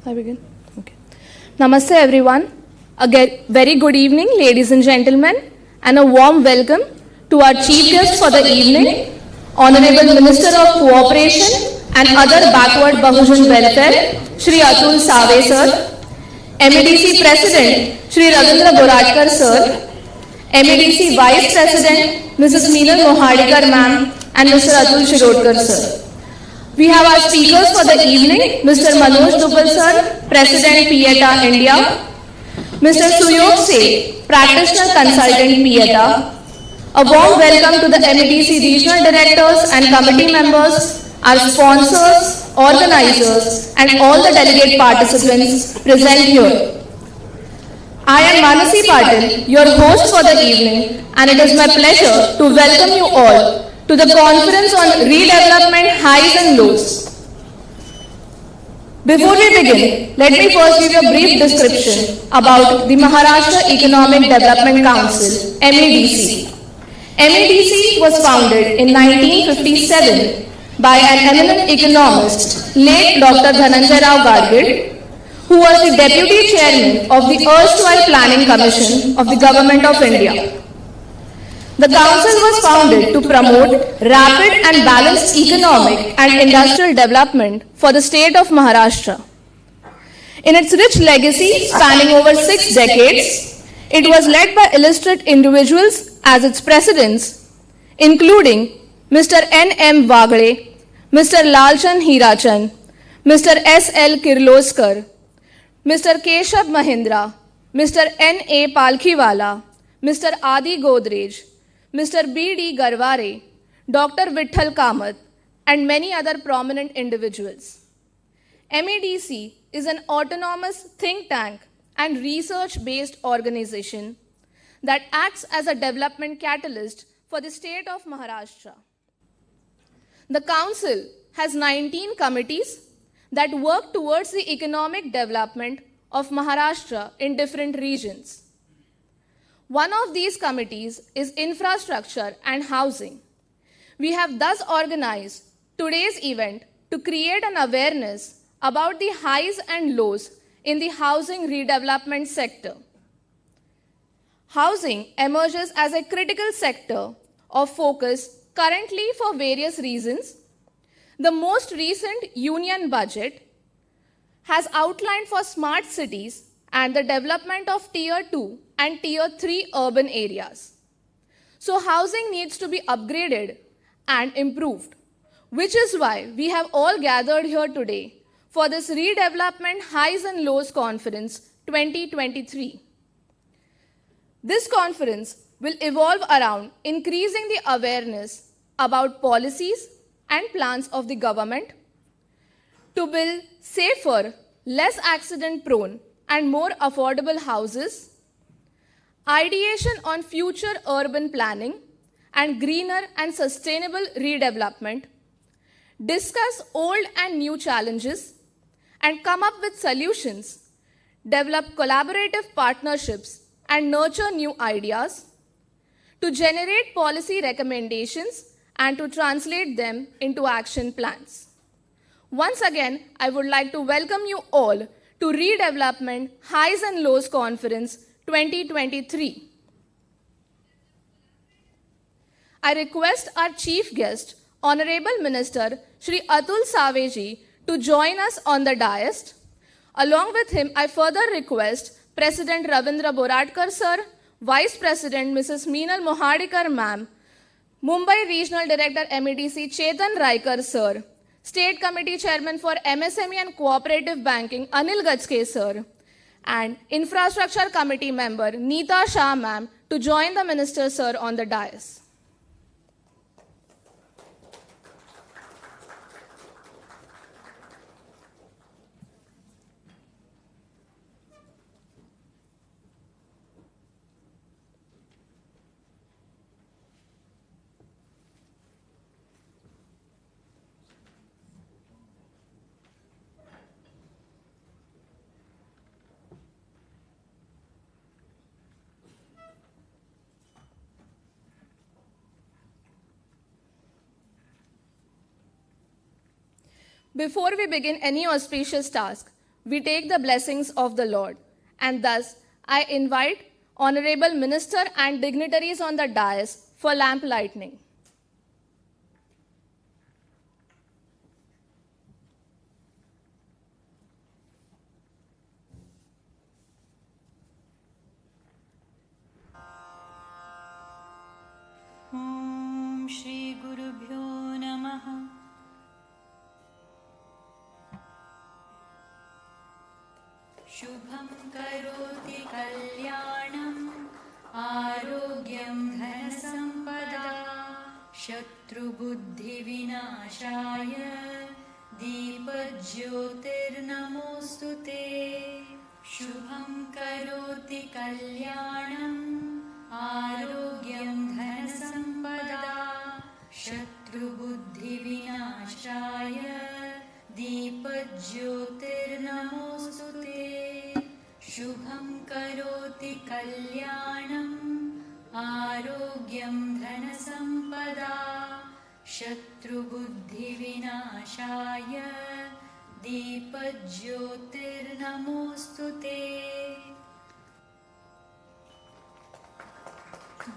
I begin? Okay. Namaste everyone. Very good evening, ladies and gentlemen, and a warm welcome to our chief guest for the evening, Honorable Minister of Cooperation and other backward Bahujan welfare, Shri Atul Save sir, MEDC President, Shri Ravindra Boradkar sir, MEDC Vice President, Mrs. Meenal Mohadikar ma'am, and Mr. Atul Shirodkar sir. We have our speakers for the evening, Mr. Manoj Dubal sir, President PIETA India, Mr. Suyog Seth, Practitioner Consultant PIETA. A warm welcome to the MEDC Regional Directors and Committee members, our sponsors, organizers, and all the delegate participants present here. I am Manasi Patil, your host for the evening, and it is my pleasure to welcome you all to the conference on redevelopment highs and lows. Before we begin, let me first give you a brief description about the Maharashtra Economic Development Council, MEDC. MEDC was founded in 1957 by an eminent economist, late Dr. Dhananjay Rao Gadgil, who was the Deputy Chairman of the erstwhile Planning Commission of the Government of India. The Council was founded to promote rapid and balanced economic and industrial development for the state of Maharashtra. In its rich legacy spanning over 6 decades, it was led by illustrious individuals as its presidents, including Mr. N.M. Wagale, Mr. Lalchand Hirachand, Mr. S.L. Kirloskar, Mr. Keshav Mahindra, Mr. N.A. Palkhiwala, Mr. Adi Godrej, Mr. B.D. Garware, Dr. Vitthal Kamath, and many other prominent individuals. MEDC is an autonomous think tank and research-based organization that acts as a development catalyst for the state of Maharashtra. The Council has 19 committees that work towards the economic development of Maharashtra in different regions. One of these committees is infrastructure and housing. We have thus organized today's event to create an awareness about the highs and lows in the housing redevelopment sector. Housing emerges as a critical sector of focus currently for various reasons. The most recent union budget has outlined for smart cities and the development of Tier 2 and Tier 3 urban areas. So housing needs to be upgraded and improved, which is why we have all gathered here today for this Redevelopment Highs and Lows Conference 2023. This conference will evolve around increasing the awareness about policies and plans of the government to build safer, less accident-prone, and more affordable houses, ideation on future urban planning and greener and sustainable redevelopment, discuss old and new challenges, and come up with solutions, develop collaborative partnerships, and nurture new ideas, to generate policy recommendations and to translate them into action plans. Once again, I would like to welcome you all to Redevelopment Highs and Lows Conference 2023. I request our chief guest, Honorable Minister Shri Atul Save ji, to join us on the dais. Along with him, I further request President Ravindra Boradkar sir, Vice President Mrs. Meenal Mohadikar ma'am, Mumbai Regional Director MEDC Chetan Raikar sir, State Committee Chairman for MSME and Cooperative Banking Anil Gajke sir, and Infrastructure Committee Member Neeta Shah ma'am to join the Minister sir on the dais. Before we begin any auspicious task, we take the blessings of the Lord, and thus I invite Honorable Minister and dignitaries on the dais for lamp lighting. Om Shri Gurubhyo Namaha. Shubham karoti kalyanam arogyam dhanasampada shatru buddhi vinashaya deepajyotirnamostute. Shubham karoti kalyanam arogyam dhanasampada shatru buddhi vinashaya deepajyotirnamostute. Shubham karoti kalyanam arogyam dhanasampada shatru buddhi vinashaya deepajyotirnamostute.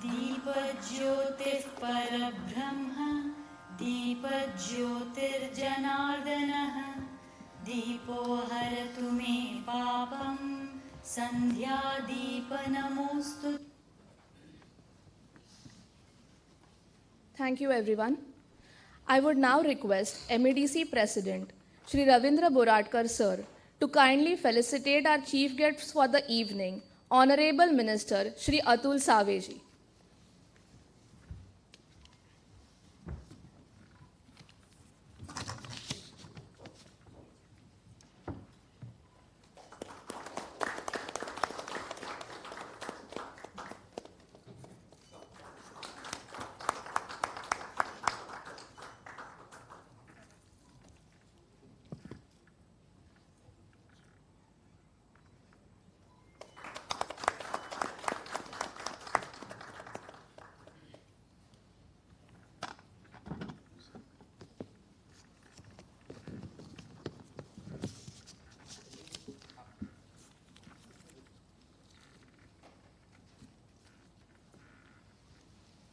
Deepajyotir parabrahma deepajyotirjanardanah deepo haratu me papam sandhya deepanamostu. Thank you, everyone. I would now request MEDC President Shri Ravindra Boradkar Sir to kindly felicitate our chief guests for the evening, Honorable Minister Shri Atul Saveji.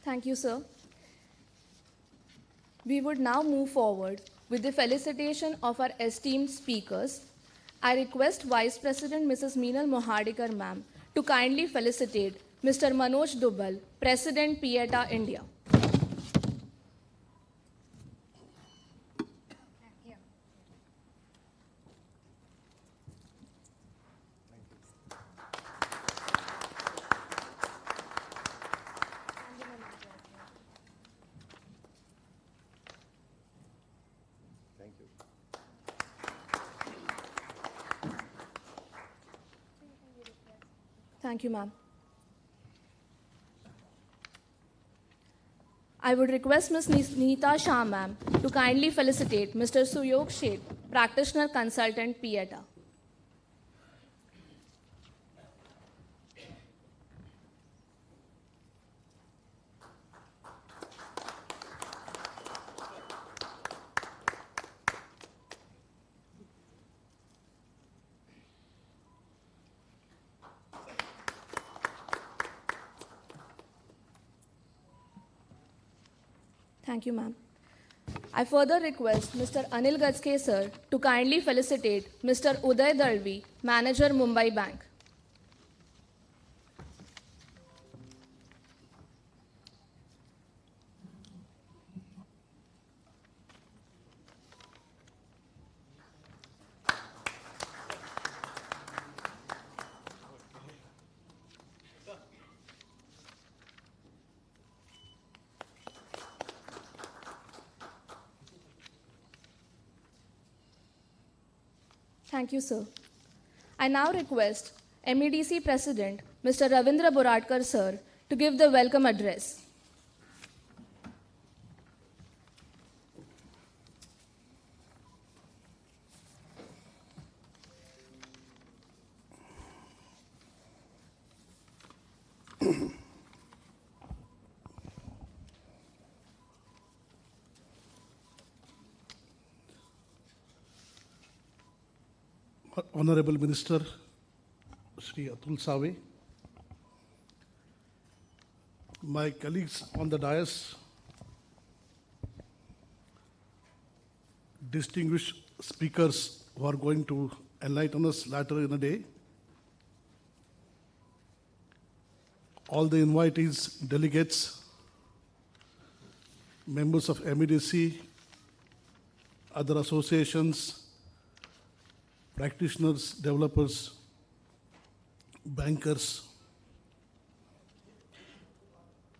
Thank you, sir. We would now move forward with the felicitation of our esteemed speakers. I request Vice President Mrs. Meenal Mohadikar ma'am to kindly felicitate Mr. Manoj Dubal, President PETA India. Thank you, ma'am. I would request Ms. Neeta Shah, ma'am, to kindly felicitate Mr. Suyog Sheth, Practitioner Consultant, PETA. Thank you, ma'am. I further request Mr. Anil Gajke, sir, to kindly felicitate Mr. Uday Dalvi, Manager, Mumbai Bank. Thank you, sir. I now request MEDC President Mr. Ravindra Boradkar, sir, to give the welcome address. Honorable Minister, Shri Atul Save, my colleagues on the dais, distinguished speakers who are going to enlighten us later in the day, all the invitees, delegates, members of MEDC, other associations, practitioners, developers, bankers.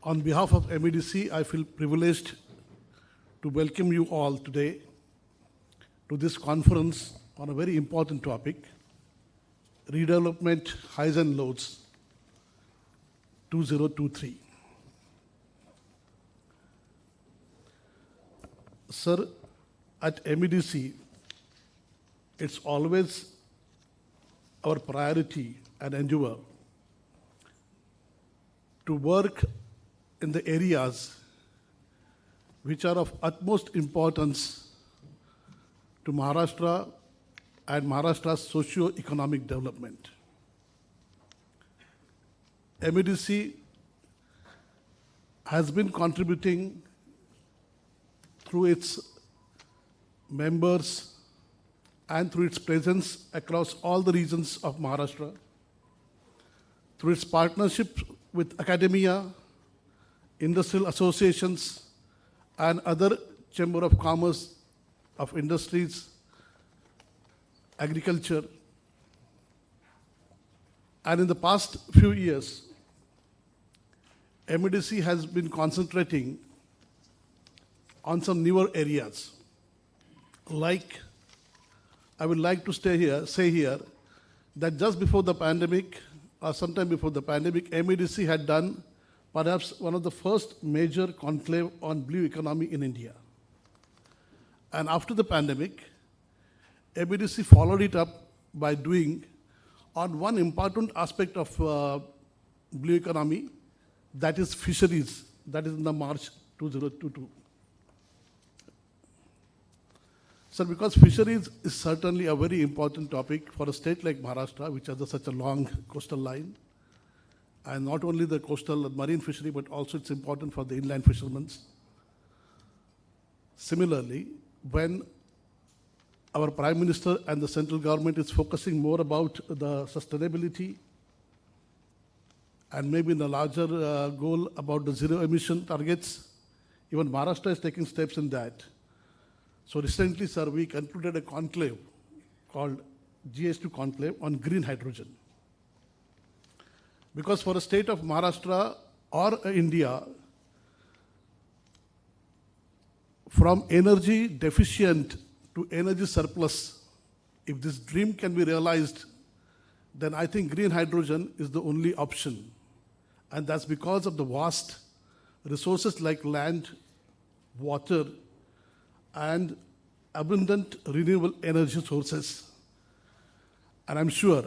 On behalf of MEDC, I feel privileged to welcome you all today to this conference on a very important topic, Redevelopment Highs and Lows 2023. Sir, at MEDC, it's always our priority and endeavor to work in the areas which are of utmost importance to Maharashtra and Maharashtra's socio-economic development. MEDC has been contributing through its members and through its presence across all the regions of Maharashtra, through its partnership with academia, industrial associations, and other Chamber of Commerce, of Industries, agriculture. And in the past few years, MEDC has been concentrating on some newer areas. Like, I would like to say here that just before the pandemic, or sometime before the pandemic, MEDC had done perhaps one of the first major conclave on blue economy in India. And after the pandemic, MEDC followed it up by doing on one important aspect of blue economy, that is fisheries, that is in the March 2022. Sir, because fisheries is certainly a very important topic for a state like Maharashtra, which has such a long coastal line, and not only the coastal marine fishery, but also it's important for the inland fishermen. Similarly, when our Prime Minister and the central government is focusing more about the sustainability and maybe in the larger goal about the zero emission targets, even Maharashtra is taking steps in that. So recently, sir, we concluded a conclave called GS2 conclave on green hydrogen. Because for a state of Maharashtra or India, from energy deficient to energy surplus, if this dream can be realized, then I think green hydrogen is the only option. And that's because of the vast resources like land, water, and abundant renewable energy sources. And I'm sure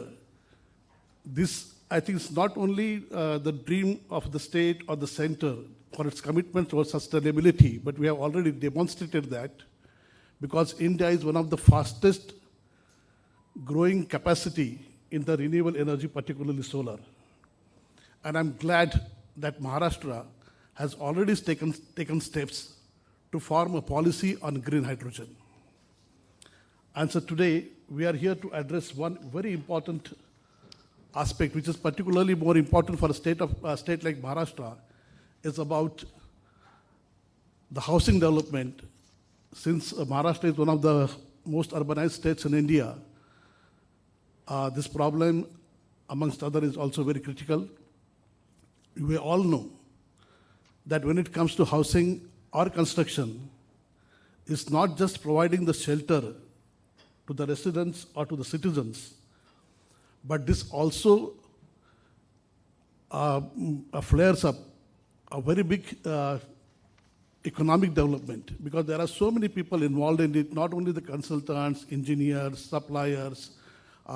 this, I think, is not only the dream of the state or the center for its commitment towards sustainability, but we have already demonstrated that because India is one of the fastest growing capacity in the renewable energy, particularly solar. And I'm glad that Maharashtra has already taken steps to form a policy on green hydrogen. And so today, we are here to address one very important aspect, which is particularly more important for a state like Maharashtra, is about the housing development. Since Maharashtra is one of the most urbanized states in India, this problem, amongst others, is also very critical. We all know that when it comes to housing or construction, it's not just providing the shelter to the residents or to the citizens, but this also flares up a very big economic development, because there are so many people involved in it, not only the consultants, engineers, suppliers,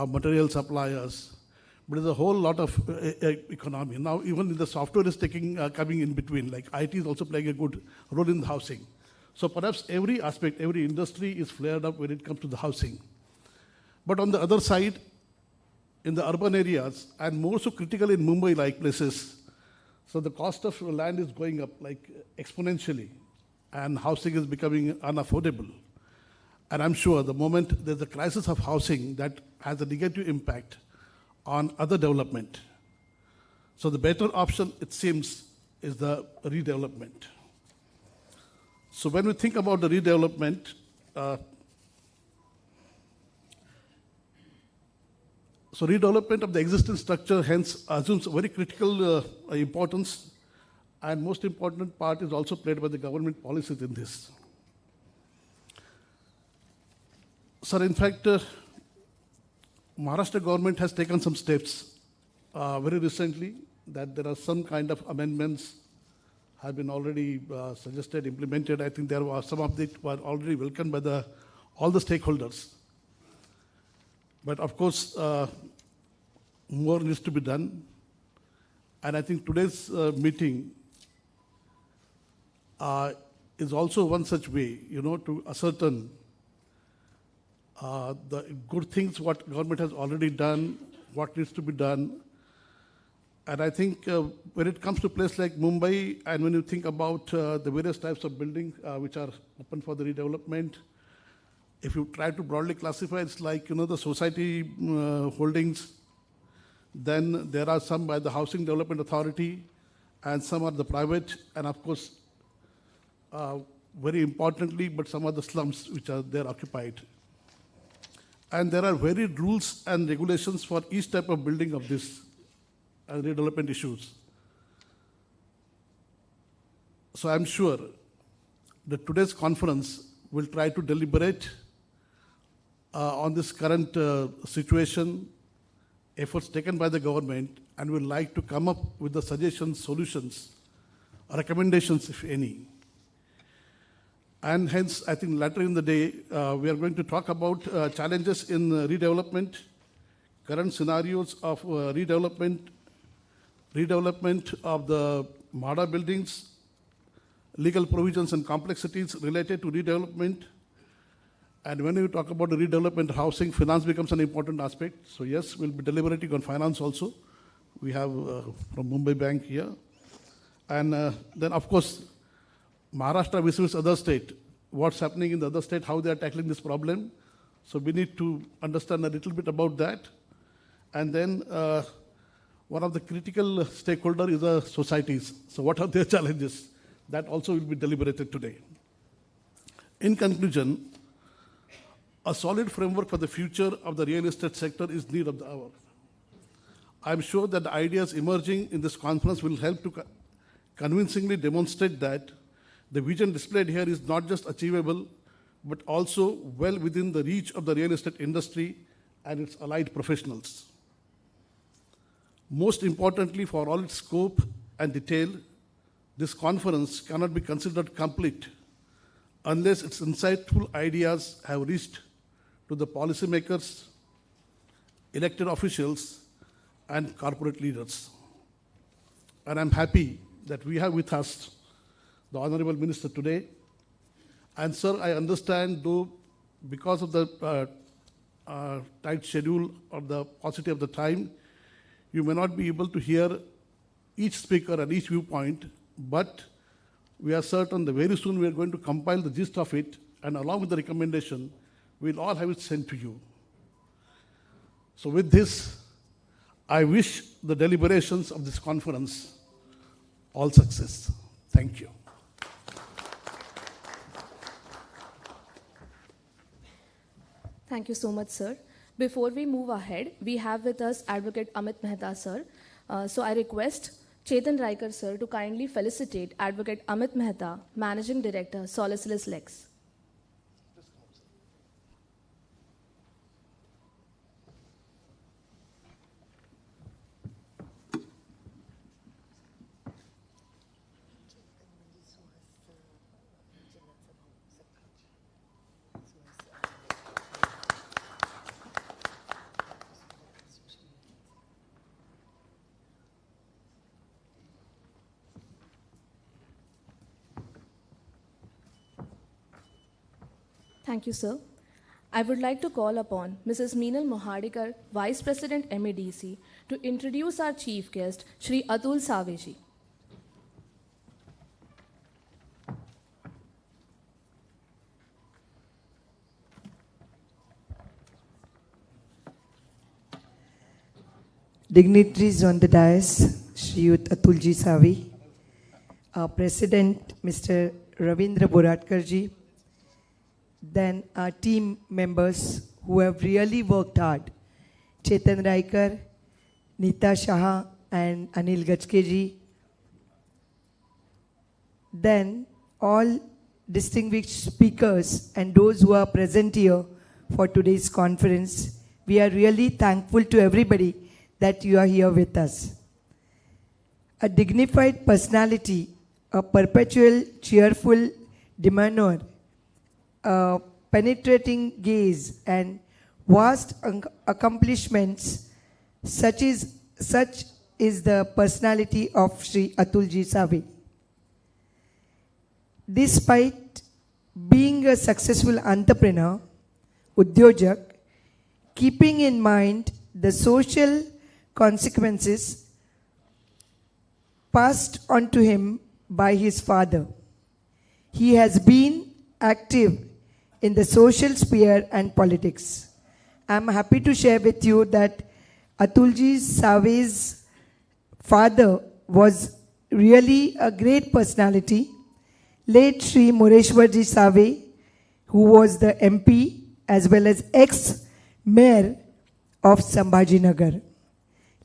material suppliers, but there's a whole lot of economy. Now, even the software is coming in between, like IT is also playing a good role in the housing. So perhaps every aspect, every industry is flared up when it comes to the housing. But on the other side, in the urban areas, and more so critical in Mumbai-like places, so the cost of land is going up like exponentially, and housing is becoming unaffordable. And I'm sure the moment there's a crisis of housing, that has a negative impact on other development. So the better option, it seems, is the redevelopment. So when we think about the redevelopment, so redevelopment of the existing structure hence assumes very critical importance, and most important part is also played by the government policies in this. Sir, in fact, Maharashtra government has taken some steps very recently, that there are some kind of amendments have been already suggested, implemented. I think there were some of it were already welcomed by all the stakeholders. But of course, more needs to be done. And I think today's meeting is also one such way, to ascertain the good things what government has already done, what needs to be done. And I think when it comes to a place like Mumbai, and when you think about the various types of buildings which are open for the redevelopment, if you try to broadly classify, it's like, the society holdings, then there are some by the Housing Development Authority, and some are the private, and of course, very importantly, but some are the slums which are there occupied. And there are varied rules and regulations for each type of building of this redevelopment issues. So I'm sure that today's conference will try to deliberate on this current situation, efforts taken by the government, and will like to come up with the suggestions, solutions, recommendations, if any. And hence, I think later in the day, we are going to talk about challenges in redevelopment, current scenarios of redevelopment of the MHADA buildings, legal provisions and complexities related to redevelopment. And when you talk about the redevelopment of housing, finance becomes an important aspect. So yes, we'll be deliberating on finance also. We have from Mumbai Bank here. And then of course, Maharashtra versus other state, what's happening in the other state, how they are tackling this problem. So we need to understand a little bit about that. And then one of the critical stakeholders is the societies. So what are their challenges? That also will be deliberated today. In conclusion, a solid framework for the future of the real estate sector is need of the hour. I'm sure that the ideas emerging in this conference will help to convincingly demonstrate that the vision displayed here is not just achievable, but also well within the reach of the real estate industry and its allied professionals. Most importantly, for all its scope and detail, this conference cannot be considered complete unless its insightful ideas have reached to the policymakers, elected officials, and corporate leaders. And I'm happy that we have with us the Honorable Minister today. And sir, I understand, though, because of the tight schedule or the paucity of the time, you may not be able to hear each speaker and each viewpoint, but we are certain that very soon we are going to compile the gist of it, and along with the recommendation, we'll all have it sent to you. So with this, I wish the deliberations of this conference all success. Thank you. Thank you so much, sir. Before we move ahead, we have with us Advocate Amit Mehta, sir. So I request Chetan Raikar, sir, to kindly felicitate Advocate Amit Mehta, Managing Director, Solicitors Lex. Thank you, sir. I would like to call upon Mrs. Meenal Mohadikar, Vice President MEDC, to introduce our chief guest, Shri Atul Saveji. Dignitaries on the dais, Shriyut Atulji Savi, our President, Mr. Ravindra Boratkarji, then our team members who have really worked hard, Chetan Raikar, Nita Shah and Anil Gachkeji, then all distinguished speakers and those who are present here for today's conference. We are really thankful to everybody that you are here with us. A dignified personality, a perpetual cheerful demeanor, a penetrating gaze, and vast accomplishments, such is the personality of Shri Atulji Savi. Despite being a successful entrepreneur, Udyojak, keeping in mind the social consequences passed on to him by his father, he has been active in the social sphere and politics. I am happy to share with you that Atulji Save's father was really a great personality. Late Shri Mureshwarji Save, who was the MP as well as ex-mayor of Sambhajinagar,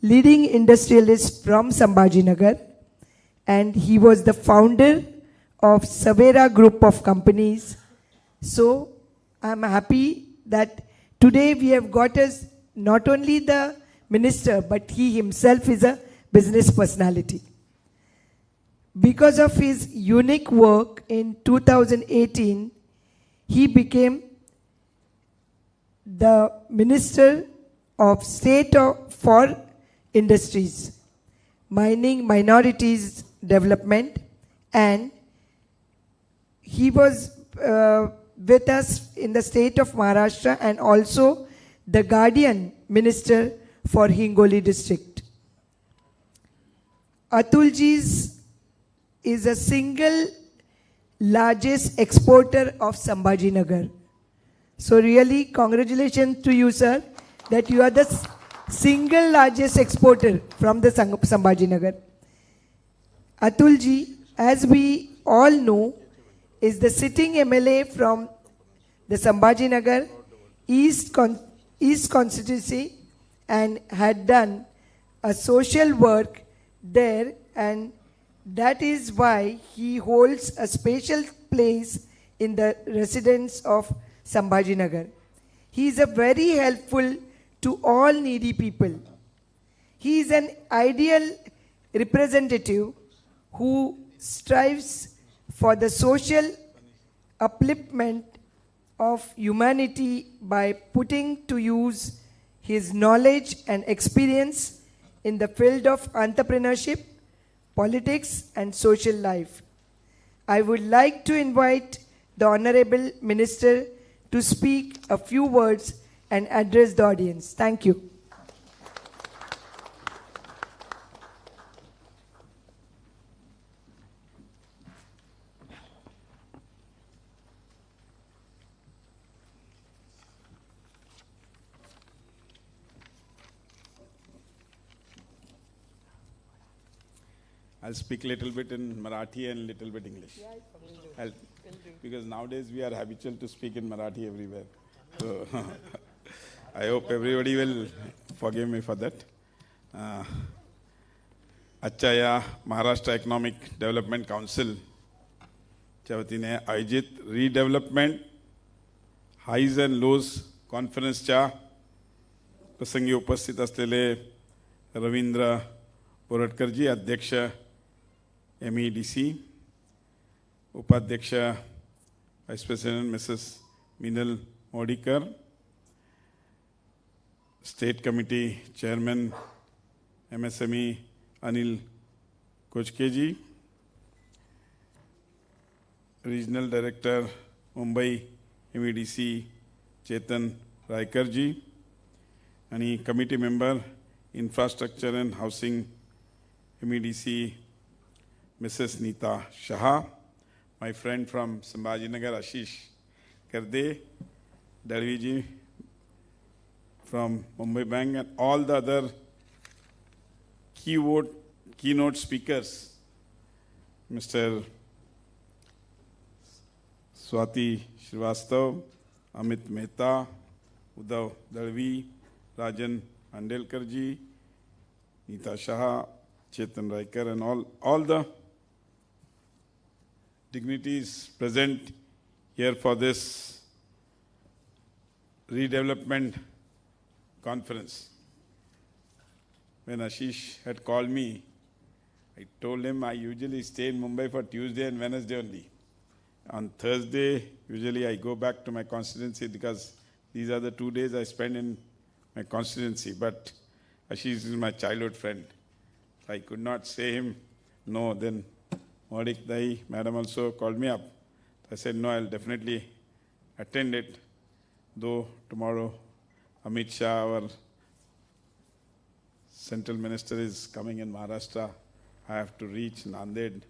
leading industrialist from Sambhajinagar, and he was the founder of Savera group of companies. So I'm happy that today we have got us not only the minister, but he himself is a business personality. Because of his unique work in 2018, he became the Minister of State for Industries, Mining, Minorities Development, and he was with us in the state of Maharashtra and also the Guardian Minister for Hingoli district. Atulji's is a single largest exporter of Sambhajinagar. So really congratulations to you, sir, that you are the single largest exporter from the Sambhajinagar. Atulji, as we all know, is the sitting MLA from the Sambhajinagar East constituency and had done a social work there, and that is why he holds a special place in the residents of Sambhajinagar. He is a very helpful to all needy people. He is an ideal representative who strives for the social upliftment of humanity by putting to use his knowledge and experience in the field of entrepreneurship, politics, and social life. I would like to invite the Honorable Minister to speak a few words and address the audience. Thank you. I'll speak a little bit in Marathi and little bit English. Because nowadays we are habitual to speak in Marathi everywhere. So I hope everybody will forgive me for that. आजच्या या Maharashtra economic development काउन्सिलच्या वतीने आयोजित redevelopment highs and lows कॉन्फरन्सच्या प्रसंगी उपस्थित असलेले रवींद्र बोरटकरजी, अध्यक्ष MEDC, उपाध्यक्ष vice president Mrs Meenal Mohadikar, state committee chairman MSME Anil Kochkeji, regional director Mumbai MEDC Chetan Raikarji, and committee member, Infrastructure and Housing, MEDC, Mrs. Neeta Shah, my friend from Sambhajinagar, Ashish Karde, Darviji from Mumbai Bank, and all the other keynote speakers, Mr. Swati Srivastav, Amit Mehta, Uddhav Dalvi, Rajan Andelkarji, Neeta Shah, Chetan Raikar, and all the dignitaries present here for this redevelopment conference. When Ashish had called me, I told him I usually stay in Mumbai for Tuesday and Wednesday only. On Thursday, usually I go back to my constituency because these are the 2 days I spend in my constituency. But Ashish is my childhood friend. I could not say him no. Then Modik Dai, madam also called me up. I said, no, I'll definitely attend it. Though tomorrow Amit Shah, our central minister, is coming in Maharashtra. I have to reach Nanded.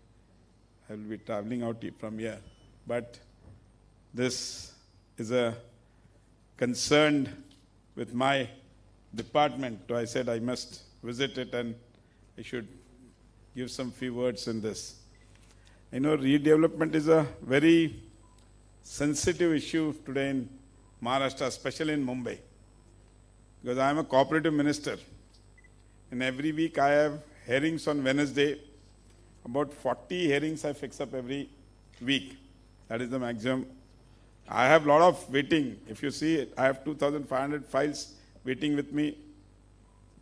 I will be traveling out from here. But this is a concern with my department. So I said I must visit it and I should give some few words in this. I know redevelopment is a very sensitive issue today in Maharashtra, especially in Mumbai. Because I am a cooperative minister. And every week I have hearings on Wednesday. About 40 hearings I fix up every week. That is the maximum. I have a lot of waiting. If you see, I have 2,500 files waiting with me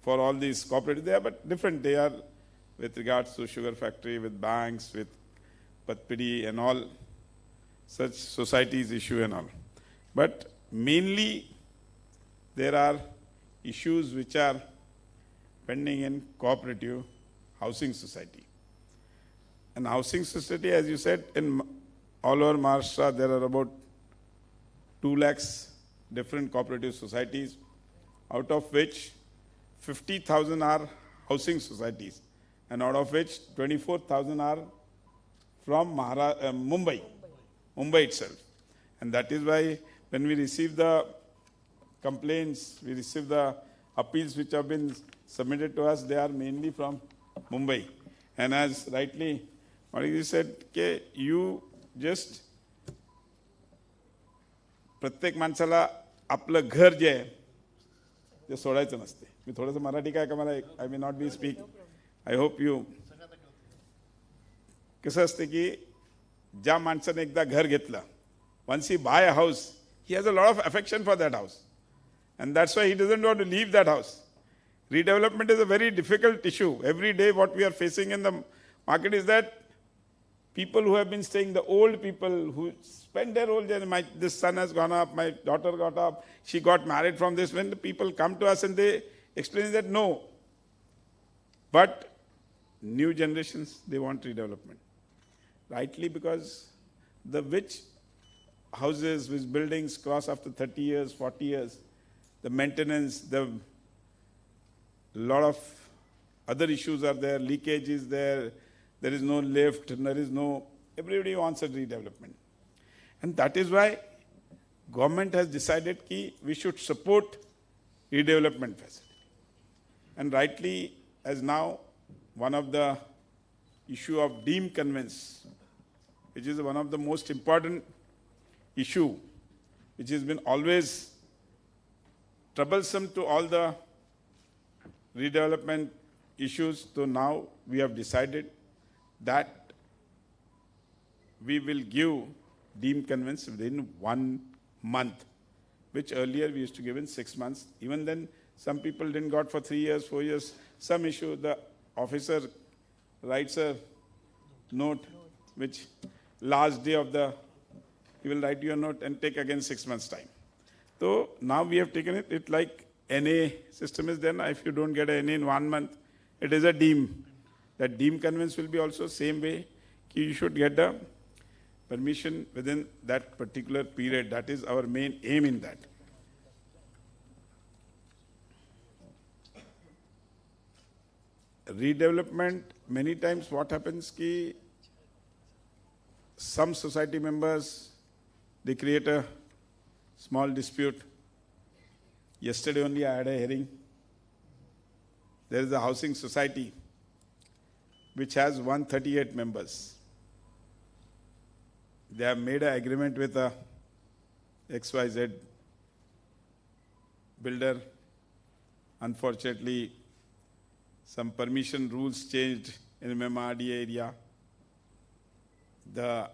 for all these cooperatives. They are but different. They are with regards to sugar factory, with banks, with Patpidi and all such societies issue and all. But mainly there are issues which are pending in cooperative housing society. And housing society, as you said, in all over Maharashtra, there are about 2 lakhs different cooperative societies, out of which 50,000 are housing societies, and out of which 24,000 are from Mumbai itself. And that is why when we receive the complaints, we receive the appeals which have been submitted to us, they are mainly from Mumbai. And as rightly Madhuri said, okay, you just प्रत्येक माणसाला आपलं घर जे आहे ते सोडायचं नसते. मी थोडंसं मराठी काय का मला I may not be speak, I hope you. कसं असते की ज्या माणसाने एकदा घर घेतलं, once he buy a house, he has a lot of affection for that house. And that's why he doesn't want to leave that house. Redevelopment is a very difficult issue. Every day what we are facing in the market is that people who have been staying, the old people who spend their whole day, this son has gone up, my daughter got up, she got married from this. When the people come to us and they explain that no, but new generations, they want redevelopment. Rightly, because the which houses, which buildings cross after 30 years, 40 years, the maintenance, the lot of other issues are there, leakage is there, there is no lift, there is no, everybody wants a redevelopment. And that is why government has decided that we should support redevelopment facility. And rightly, as now, one of the issue of deemed conveyance, which is one of the most important issue, which has been always troublesome to all the redevelopment issues. So now we have decided that we will give deemed conveyance within 1 month, which earlier we used to give in 6 months. Even then, some people didn't got for 3 years, 4 years. Some issue, the officer writes a note, which last day of the, he will write you a note and take again 6 months time. So now we have taken it, it like NA system is then, if you don't get a NA in 1 month, it is a deem. That deem conveyance will be also same way, you should get the permission within that particular period. That is our main aim in that. redevelopment, many times what happens ki some society members, they create a small dispute. Yesterday only I had a hearing. There is a housing society which has 138 members. They have made an agreement with a XYZ builder. Unfortunately, some permission rules changed in MHADA area. The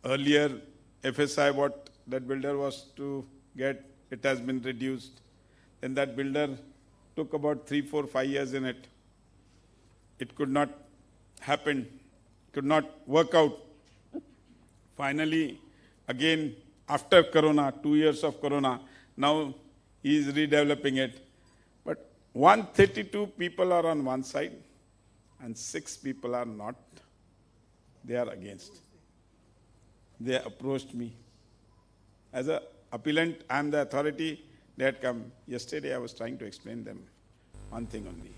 earlier FSI what that builder was to get, it has been reduced. Then that builder took about 3, 4, 5 years in it. It could not happen, could not work out. Finally, again, after Corona, 2 years of Corona, now he is redeveloping it. But 132 people are on one side and 6 people are not. They are against. They approached me. As an appellant, I am the authority. They had come. Yesterday I was trying to explain them one thing only.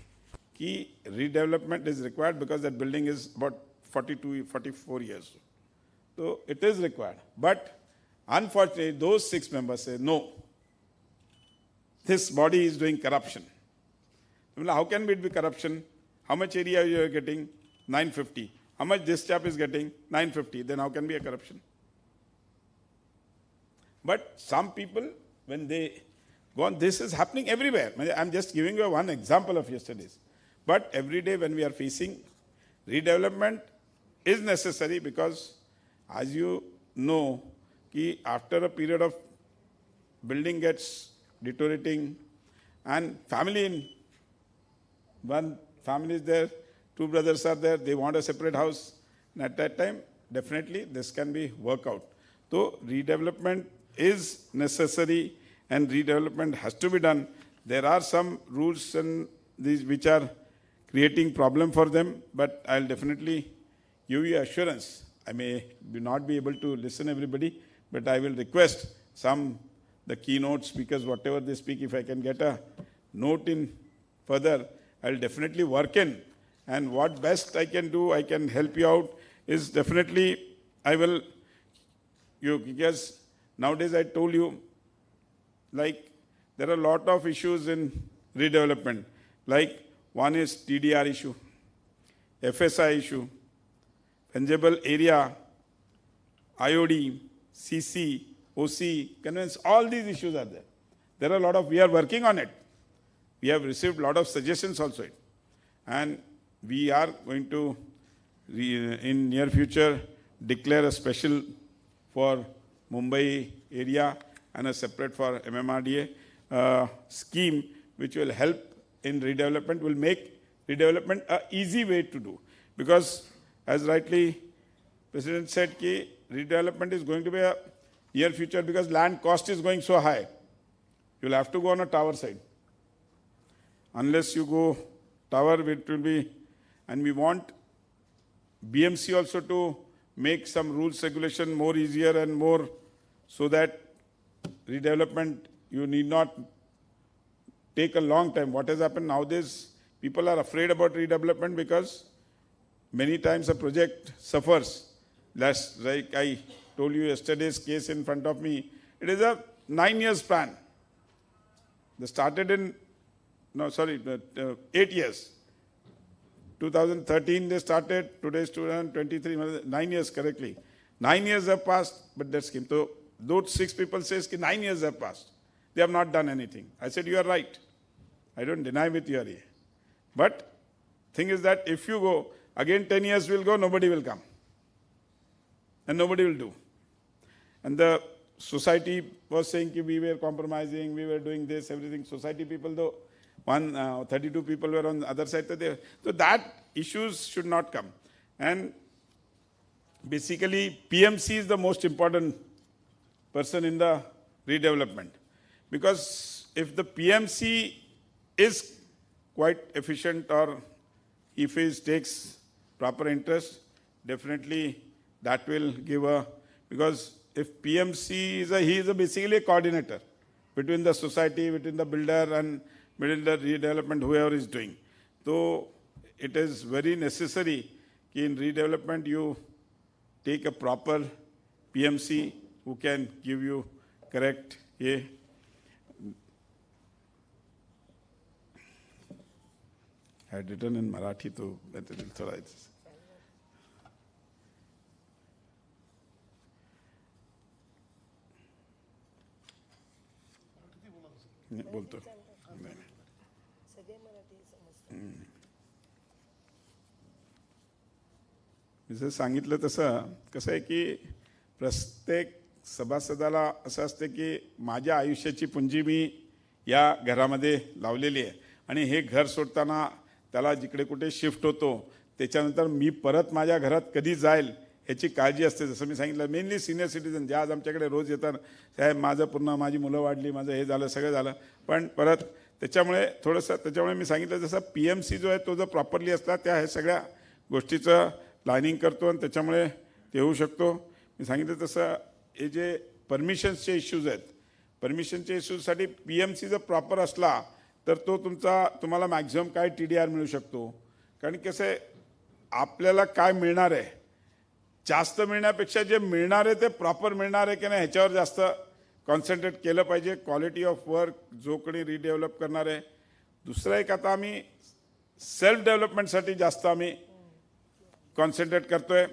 Key redevelopment is required because that building is about 42, 44 years. So it is required. But unfortunately, those 6 members say, no, this body is doing corruption. How can it be corruption? How much area you are getting? 950. How much this chap is getting? 950. Then how can be a corruption? But some people, when they go on, this is happening everywhere. I'm just giving you one example of yesterday's. But every day when we are facing redevelopment is necessary because, as you know, कि after a period of building gets deteriorating and family in one family is there, 2 brothers are there, they want a separate house. And at that time, definitely this can be worked out. So redevelopment is necessary and redevelopment has to be done. There are some rules and these which are creating problem for them, but I'll definitely give you assurance. I may not be able to listen everybody, but I will request the keynote speakers, whatever they speak, if I can get a note in further, I'll definitely work in. And what best I can do, I can help you out, is definitely I will, because nowadays I told you, like there are a lot of issues in redevelopment. Like one is TDR issue, FSI issue, fungible area, IOD, CC, OC, conveyance, all these issues are there. There are a lot of, we are working on it. We have received a lot of suggestions also. And we are going to, in near future, declare a special for Mumbai area and a separate for MHADA scheme which will help in redevelopment, will make redevelopment an easy way to do. Because as rightly President said, ki redevelopment is going to be a near future because land cost is going so high. You'll have to go on a tower side. Unless you go tower, it will be, and we want BMC also to make some rules, regulation more easier and more so that redevelopment, you need not take a long time. What has happened nowadays, people are afraid about redevelopment because many times a project suffers. Last, like I told you yesterday's case in front of me, it is a 9-year span. They started in, 8 years. 2013 they started, today is 2023, 9 years correctly. 9 years have passed, but that scheme. So those 6 people says 9 years have passed. They have not done anything. I said, you are right. I don't deny with you. But thing is that if you go, again 10 years will go, nobody will come. And nobody will do. And the society was saying that we were compromising, we were doing this, everything. Society people though, 32 people were on the other side. So that issues should not come. And basically PMC is the most important person in the redevelopment. Because if the PMC is quite efficient or if he takes proper interest, definitely that will give a, because if PMC is he is basically a coordinator between the society, between the builder and between the redevelopment, whoever is doing. तो it is very necessary की in redevelopment you take a proper PMC who can give you correct ये had written in Marathi तो better थोड़ा बोलतो नाही जसं सांगितलं तसं कसं आहे की प्रत्येक सभासदाला असं असते की माझ्या आयुष्याची पुंजी मी या घरामध्ये लावलेली आहे आणि हे घर सोडताना त्याला जिकडे कुठे शिफ्ट होतो त्याच्यानंतर मी परत माझ्या घरात कधी जाईल ह्याची काळजी असते. जसं मी सांगितलं मेनली सिनियर सिटीजन जे आज आमच्याकडे रोज येतात, साहेब माझं पूर्ण माझी मुलं वाढली, माझं हे झालं सगळं झालं, पण परत त्याच्यामुळे थोडंसं त्याच्यामुळे मी सांगितलं जसं PMC जो आहे तो जर प्रॉपरली असला त्या हे सगळ्या गोष्टीचं प्लॅनिंग करतो आणि त्याच्यामुळे ते होऊ शकतो. मी सांगितलं तसं हे जे परमिशन्सचे इश्यूज आहेत, परमिशनच्या इश्यूजसाठी PMC जर प्रॉपर असला तर तो तुम्हाला मॅक्झिमम काय TDR मिळू शकतो. कारण कसं आहे आपल्याला काय मिळणार आहे, जास्त मिळण्यापेक्षा जे मिळणार आहे ते प्रॉपर मिळणार आहे की नाही ह्याच्यावर जास्त कॉन्सन्ट्रेट केलं पाहिजे. क्वालिटी ऑफ वर्क जो कोणी रिडेव्हलप करणार आहे. दुसरं एक आता आम्ही सेल्फ डेव्हलपमेंटसाठी जास्त आम्ही कॉन्सन्ट्रेट करतो आहे.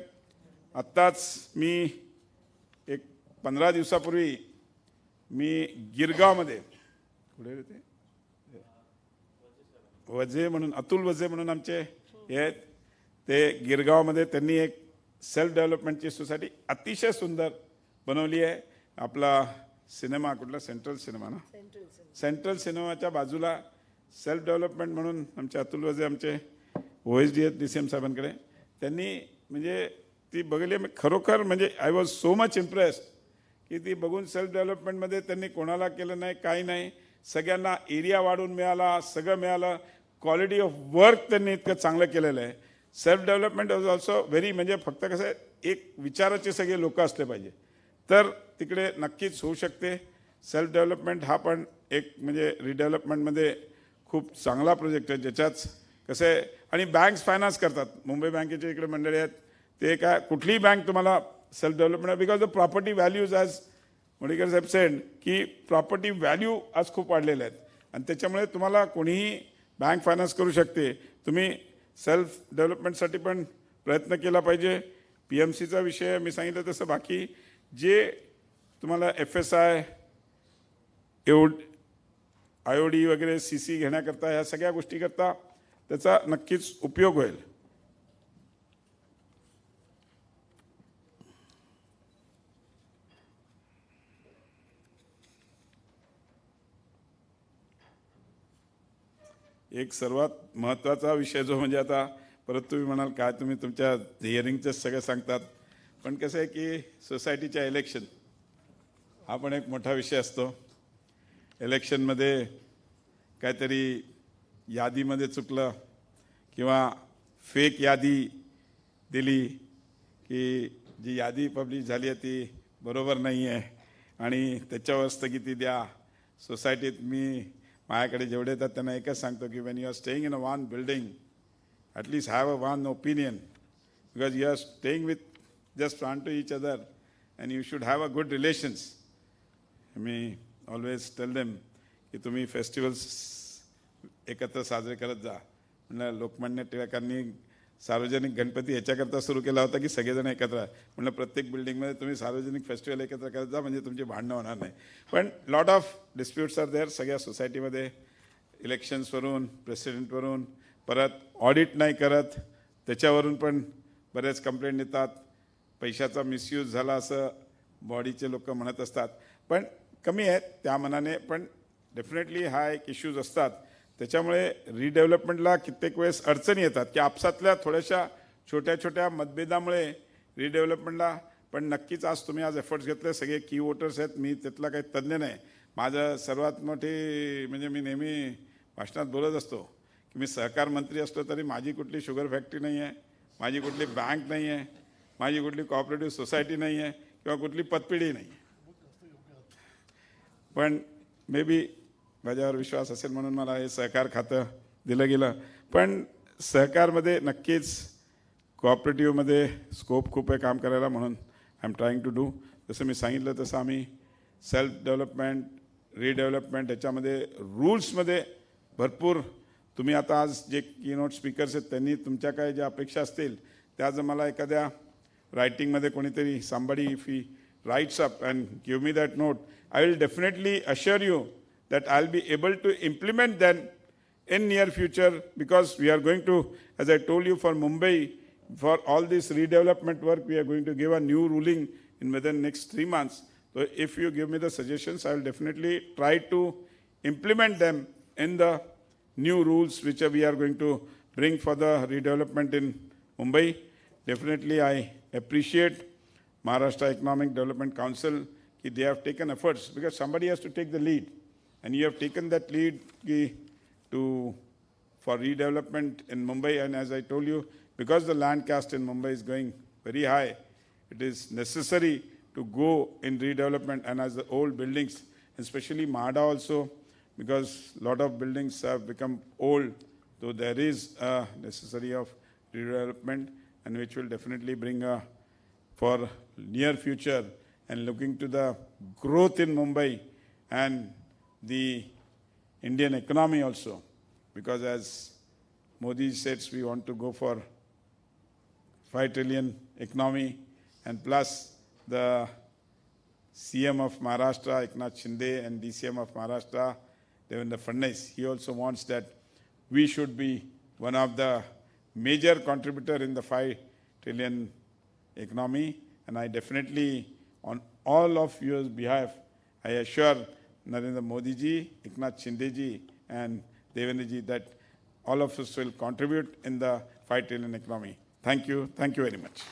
आत्ताच मी एक 15 दिवसापूर्वी मी गिरगावमध्ये कुठे ते वजे म्हणून अतुल वजे म्हणून आमचे हे आहेत, ते गिरगावमध्ये त्यांनी एक सेल्फ डेव्हलपमेंटची सोसायटी अतिशय सुंदर बनवली आहे. आपला सिनेमा कुठला सेंट्रल सिनेमा ना, सेंट्रल सिनेमाच्या बाजूला सेल्फ डेव्हलपमेंट म्हणून आमचे अतुल वजे आमचे OSD आहेत DCM साहेबांकडे, त्यांनी म्हणजे ती बघली. मी खरोखर म्हणजे I was so much impressed की ती बघून सेल्फ डेव्हलपमेंटमध्ये त्यांनी कोणाला केलं नाही, काही नाही, सगळ्यांना एरिया वाढून मिळाला, सगळं मिळालं. क्वालिटी ऑफ वर्क त्यांनी इतकं चांगलं केलेलं आहे. Self development is also very म्हणजे फक्त कसं आहे एक विचाराचे सगळे लोक असले पाहिजे तर तिकडे नक्कीच होऊ शकते. सेल्फ डेव्हलपमेंट हा पण एक म्हणजे रिडेव्हलपमेंटमध्ये खूप चांगला प्रोजेक्ट आहे ज्याच्यात कसं आहे. आणि बँक्स फायनान्स करतात. मुंबई बँकेचे इकडे मंडळी आहेत, ते काय कुठलीही बँक तुम्हाला self development because the property values as Modikar साहेब सेड की प्रॉपर्टी व्हॅल्यू आज खूप वाढलेल्या आहेत आणि त्याच्यामुळे तुम्हाला कोणीही बँक फायनान्स करू शकते. तुम्ही सेल्फ डेव्हलपमेंटसाठी पण प्रयत्न केला पाहिजे. PMCचा विषय मी सांगितलं तसं बाकी जे तुम्हाला FSI IOD वगैरे CC घेण्याकरता ह्या सगळ्या गोष्टीकरता त्याचा नक्कीच उपयोग होईल. एक सर्वात महत्त्वाचा विषय जो म्हणजे आता परत तुम्ही म्हणाल काय तुम्ही तुमच्या हिअरिंगचंच सगळं सांगतात, पण कसं आहे की सोसायटीच्या इलेक्शन हा पण एक मोठा विषय असतो. इलेक्शनमध्ये काहीतरी यादीमध्ये चुकलं किंवा फेक यादी दिली की जी यादी पब्लिश झाली आहे ती बरोबर नाही आहे आणि त्याच्यावर स्थगिती द्या. सोसायटीत मी माझ्याकडे जेवढे येतात त्यांना एकच सांगतो की when you are staying in a one building at least have a one opinion because you are staying with just front to each other and you should have a good relations. Me always tell them की तुम्ही festivals एकत्र साजरे करत जा. म्हणलं लोकमान्य टिळकांनी सार्वजनिक गणपती ह्याच्याकरता सुरू केला होता की सगळेजण एकत्र. म्हणलं प्रत्येक बिल्डिंगमध्ये तुम्ही सार्वजनिक फेस्टिवल एकत्र करत जा म्हणजे तुमची भांडणं होणार नाही. पण lot of disputes are there सगळ्या सोसायटीमध्ये इलेक्शन्सवरून प्रेसिडेंटवरून. परत ऑडिट नाही करत त्याच्यावरून पण बरेच कंप्लेंट येतात. पैशाचा मिसयूज झाला असं बॉडीचे लोक म्हणत असतात, पण कमी आहेत त्या मनाने, पण डेफिनेटली हा एक इश्यूज असतात. त्याच्यामुळे रिडेव्हलपमेंटला कित्येक वेळेस अडचणी येतात की आपसातल्या थोड्याशा छोट्या छोट्या मतभेदामुळे रिडेव्हलपमेंटला. पण नक्कीच आज तुम्ही आज एफर्ट्स घेतले, सगळे की वोटर्स आहेत, मी त्यातला काही तज्ज्ञ नाही. माझं सर्वात मोठी म्हणजे मी नेहमी भाषणात बोलत असतो की मी सहकार मंत्री असलो तरी माझी कुठली शुगर फॅक्टरी नाही आहे, माझी कुठली बँक नाही आहे, माझी कुठली कोऑपरेटिव्ह सोसायटी नाही आहे किंवा कुठली पतपिढी नाही आहे. पण मे बी माझ्यावर विश्वास असेल म्हणून मला हे सहकार खातं दिलं गेलं. पण सहकारमध्ये नक्कीच कोऑपरेटिव्हमध्ये स्कोप खूप आहे काम करायला, म्हणून I am trying to do. जसं मी सांगितलं तसं आम्ही सेल्फ डेव्हलपमेंट, रिडेव्हलपमेंट याच्यामध्ये रूल्समध्ये भरपूर, तुम्ही आता आज जे कीनोट स्पीकर्स आहेत त्यांनी तुमच्या काय ज्या अपेक्षा असतील त्या जर मला एखाद्या रायटिंगमध्ये कोणीतरी somebody if he writes up and give me that note, I will definitely assure you that I'll be able to implement them in near future, because we are going to, as I told you, for Mumbai, for all this redevelopment work, we are going to give a new ruling in within next 3 months. So if you give me the suggestions, I will definitely try to implement them in the new rules which we are going to bring for the redevelopment in Mumbai. Definitely I appreciate Maharashtra Economic Development Council, they have taken efforts, because somebody has to take the lead, and you have taken that lead for redevelopment in Mumbai. And as I told you, because the land cost in Mumbai is going very high, it is necessary to go in redevelopment, and as the old buildings, especially MHADA also, because a lot of buildings have become old, so there is a necessity of redevelopment, and which will definitely bring for near future, and looking to the growth in Mumbai and the Indian economy also, because as Modi says, we want to go for 5 trillion economy, and plus the CM of Maharashtra, Eknath Shinde, and DCM of Maharashtra, Devendra Fadnavis, he also wants that we should be one of the major contributor in the 5 trillion economy. And I definitely, on all of your behalf, I assure Narendra Modi ji, Eknath Shinde ji, and Devendra ji that all of us will contribute in the 5 trillion economy. Thank you. Thank you very much.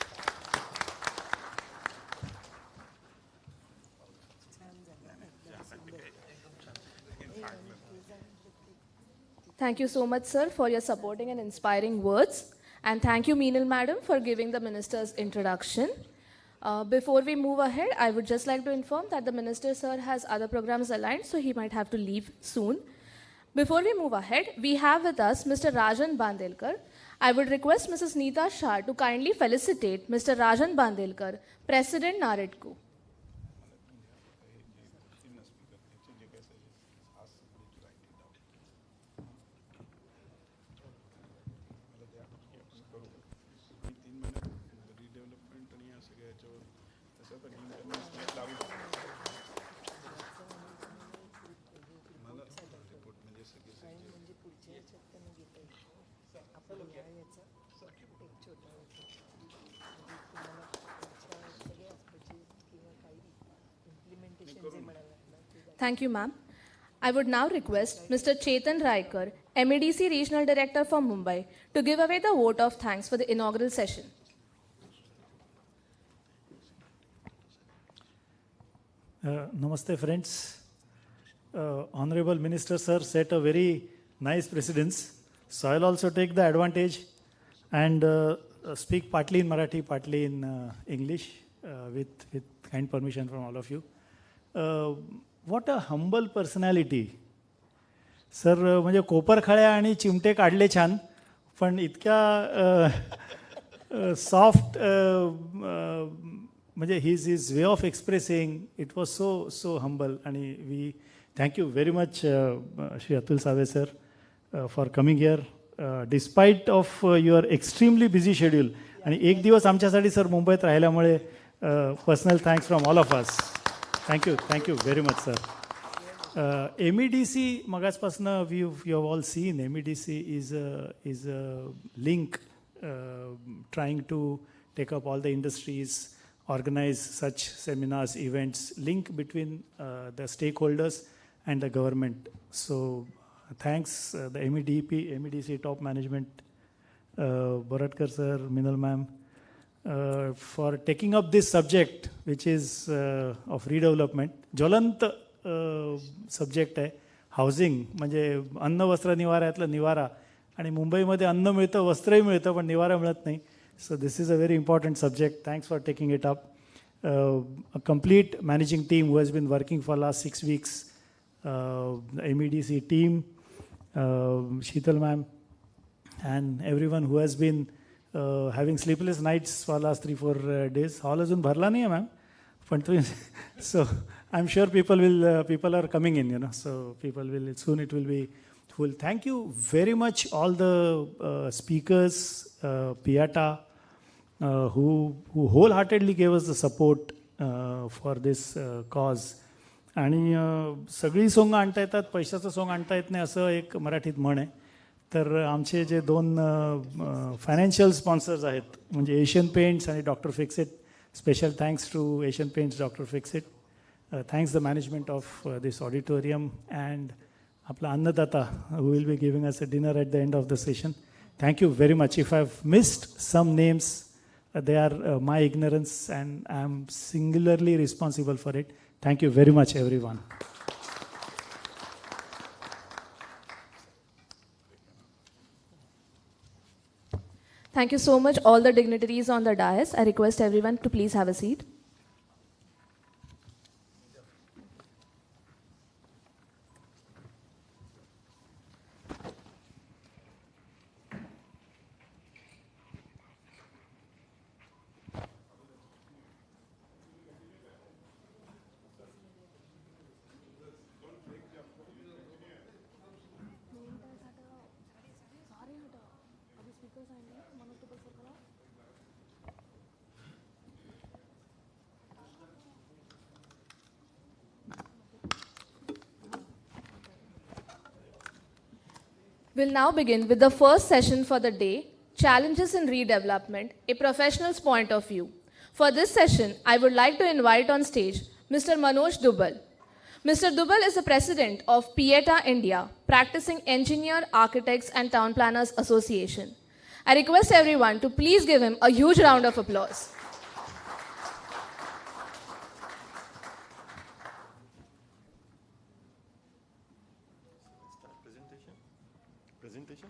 Thank you so much, sir, for your supporting and inspiring words. And thank you, Meenal Madam, for giving the minister's introduction. Before we move ahead, I would just like to inform that the minister, sir, has other programs aligned, so he might have to leave soon. Before we move ahead, we have with us Mr. Rajan Bandelkar. I would request Mrs. Neeta Shah to kindly felicitate Mr. Rajan Bandelkar, President, NAREDCO. Thank you, ma'am. I would now request Mr. Chetan Raikar, MEDC Regional Director for Mumbai, to give away the vote of thanks for the inaugural session. Namaste, friends. Honorable Minister, sir, set a very nice precedence. So I'll also take the advantage and speak partly in Marathi, partly in English, with kind permission from all of you. What a humble personality. Sir म्हणजे कोपरखळ्या आणि चिमटे काढले छान, पण इतक्या soft म्हणजे his way of expressing, it was so humble. आणि we thank you very much, Shri Atul Save sir, for coming here despite of your extremely busy schedule. आणि एक दिवस आमच्यासाठी सर मुंबईत राहिल्यामुळे personal thanks from all of us. Thank you very much, sir. MEDC, magaspaasna you have all seen, MEDC is a link trying to take up all the industries, organize such seminars, events, link between the stakeholders and the government. So thanks the MEDC top management, Boratkar sir, Meenal ma'am, for taking up this subject, which is of redevelopment. ज्वलंत subject आहे. Housing म्हणजे अन्न वस्त्र निवाऱ्यातलं निवारा, आणि मुंबईमध्ये अन्न मिळतं, वस्त्रही मिळतं, पण निवारा मिळत नाही. So this is a very important subject. Thanks for taking it up. A complete managing team who has been working for last 6 weeks. The MEDC team, Sheetal ma'am, and everyone who has been having sleepless nights for last 3-4 days. Hall अजून भरला नाही आहे ma'am. So I'm sure people are coming in, so soon it will be full. Thank you very much all the speakers, PIATA, who wholeheartedly gave us the support for this cause. आणि सगळी song आणता येतात, पैशाचं song आणता येत नाही असं एक मराठीत म्हण आहे. तर आमचे जे 2 फायनान्शियल स्पॉन्सर्स आहेत म्हणजे एशियन पेंट्स आणि doctor Fixit, special thanks to Asian Paints, doctor Fixit. Thanks the management of this auditorium and आपला अन्नदाता who will be giving us a dinner at the end of the session. Thank you very much. If I've missed some names, they are my ignorance and I am singularly responsible for it. Thank you very much, everyone. Thank you so much, all the dignitaries on the dais. I request everyone to please have a seat. We'll now begin with the first session for the day, Challenges in Redevelopment, a Professional's Point of View. For this session, I would like to invite on stage Mr. Manoj Dubal. Mr. Dubal is the president of PIATA India, Practicing Engineer, Architects and Town Planners Association. I request everyone to please give him a huge round of applause. Presentation?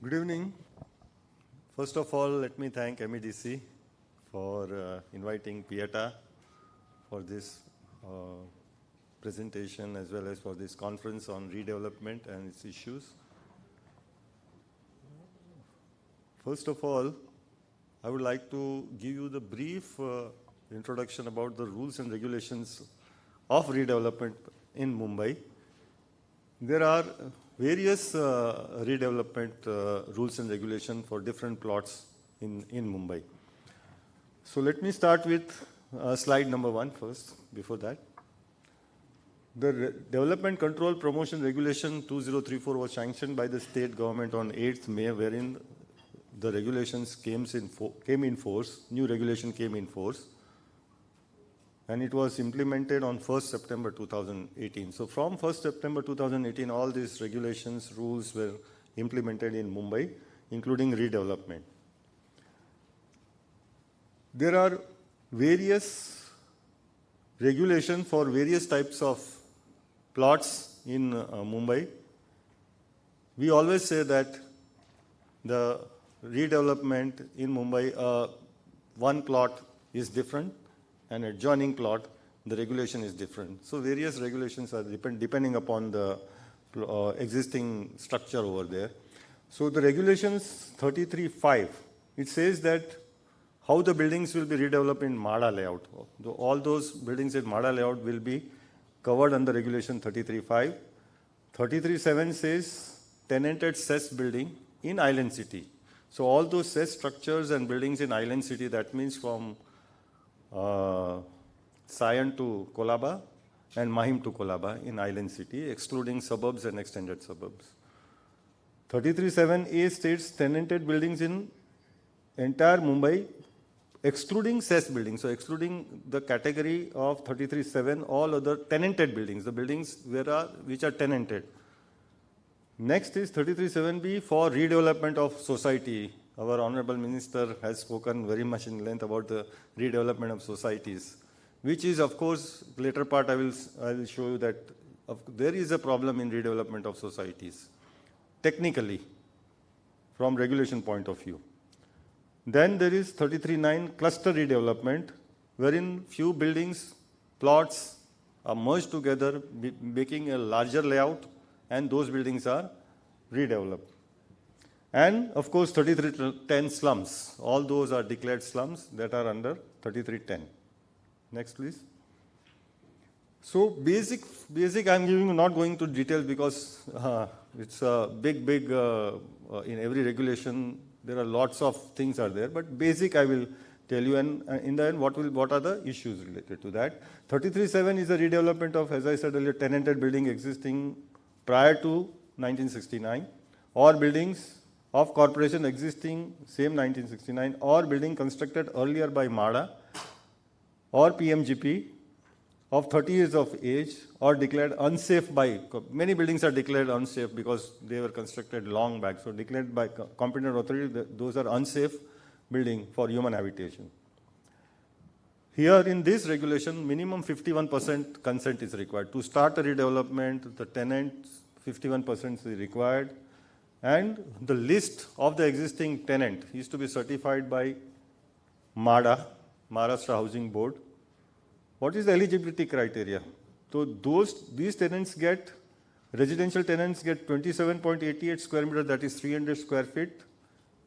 Good evening. First of all, let me thank MEDC for inviting PIATA for this presentation as well as for this conference on redevelopment and its issues. First of all, I would like to give you the brief introduction about the rules and regulations of redevelopment in Mumbai. There are various redevelopment rules and regulations for different plots in Mumbai. So let me start with slide number 1 first, before that. The Development Control Promotion Regulation 2034 was sanctioned by the state government on 8th May, wherein the regulations came in force, new regulation came in force, and it was implemented on 1st September 2018. So from 1st September 2018, all these regulations, rules were implemented in Mumbai, including redevelopment. There are various regulations for various types of plots in Mumbai. We always say that the redevelopment in Mumbai, one plot is different, and adjoining plot, the regulation is different. So various regulations are depending upon the existing structure over there. So the regulations 33.5, it says that how the buildings will be redeveloped in MHADA layout. All those buildings in MHADA layout will be covered under regulation 33.5. 33.7 says tenanted cess building in Island City. So all those cess structures and buildings in Island City, that means from Sion to Kolaba and Mahim to Kolaba in Island City, excluding suburbs and extended suburbs. 33.7a states tenanted buildings in entire Mumbai, excluding cess buildings. So excluding the category of 33.7, all other tenanted buildings, the buildings which are tenanted. Next is 33.7b for redevelopment of society. Our Honorable Minister has spoken very much in length about the redevelopment of societies, which is, of course, later part I will show you that there is a problem in redevelopment of societies, technically, from regulation point of view. Then there is 33.9 cluster redevelopment, wherein few buildings, plots are merged together, making a larger layout, and those buildings are redeveloped. And of course, 3310 slums. All those are declared slums that are under 3310. Next, please. So basic I'm giving you, not going to details because it's a big, in every regulation, there are lots of things are there, but basic I will tell you, and in the end, what are the issues related to that. 33.7 is a redevelopment of, as I said earlier, tenanted building existing prior to 1969, or buildings of corporation existing same 1969, or building constructed earlier by MHADA or PMGP of 30 years of age, or declared unsafe by, many buildings are declared unsafe because they were constructed long back. So declared by competent authority, those are unsafe building for human habitation. Here in this regulation, minimum 51% consent is required. To start a redevelopment, the tenants, 51% is required. And the list of the existing tenant is to be certified by MHADA, Maharashtra Housing Board. What is the eligibility criteria? So these tenants get, residential tenants get 27.88 square meters, that is 300 square feet,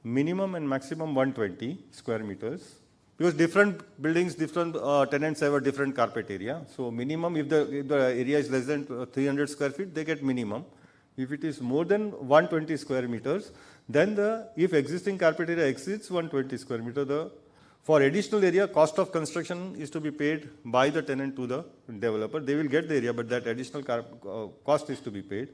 minimum and maximum 120 square meters. Because different buildings, different tenants have a different carpet area. So minimum, if the area is less than 300 square feet, they get minimum. If it is more than 120 square meters, then if existing carpet area exceeds 120 square meters, for additional area, cost of construction is to be paid by the tenant to the developer. They will get the area, but that additional cost is to be paid.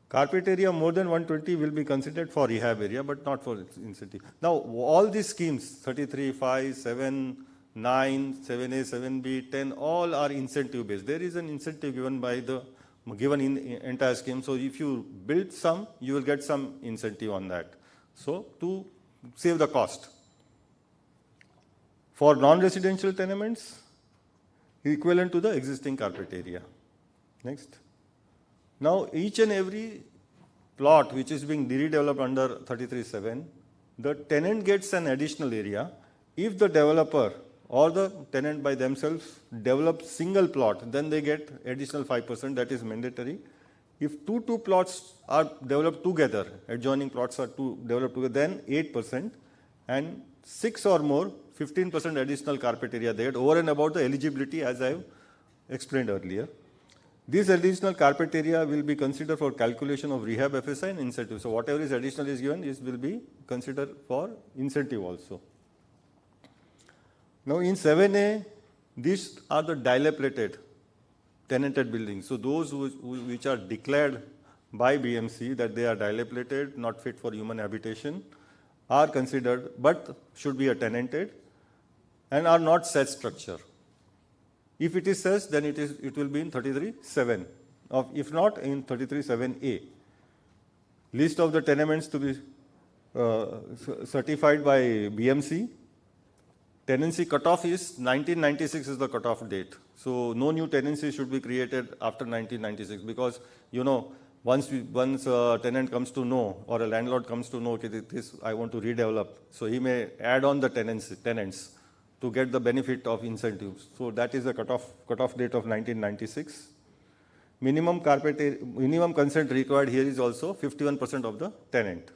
Carpet area more than 120 will be considered for rehab area, but not for incentive. Now, all these schemes, 33, 5, 7, 9, 7A, 7B, 10, all are incentive based. There is an incentive given in entire scheme. So if you build some, you will get some incentive on that. So to save the cost. For non-residential tenements, equivalent to the existing carpet area. Next. Now, each and every plot which is being redeveloped under 33.7, the tenant gets an additional area if the developer or the tenant by themselves develop single plot, then they get additional 5%, that is mandatory. If two plots are developed together, adjoining plots are developed together, then 8%, and 6 or more, 15% additional carpet area they get over and above the eligibility as I have explained earlier. This additional carpet area will be considered for calculation of rehab FSI and incentive. So whatever is additional is given, this will be considered for incentive also. Now in 7A, these are the dilapidated tenanted buildings. So those which are declared by BMC that they are dilapidated, not fit for human habitation, are considered but should be a tenanted and are not set structure. If it is such, then it will be in 33.7. If not, in 33.7A. List of the tenements to be certified by BMC. Tenancy cutoff is 1996 is the cutoff date. So no new tenancy should be created after 1996 because, once a tenant comes to know or a landlord comes to know, okay, this I want to redevelop, so he may add on the tenants to get the benefit of incentives. So that is the cutoff date of 1996. Minimum consent required here is also 51% of the tenant.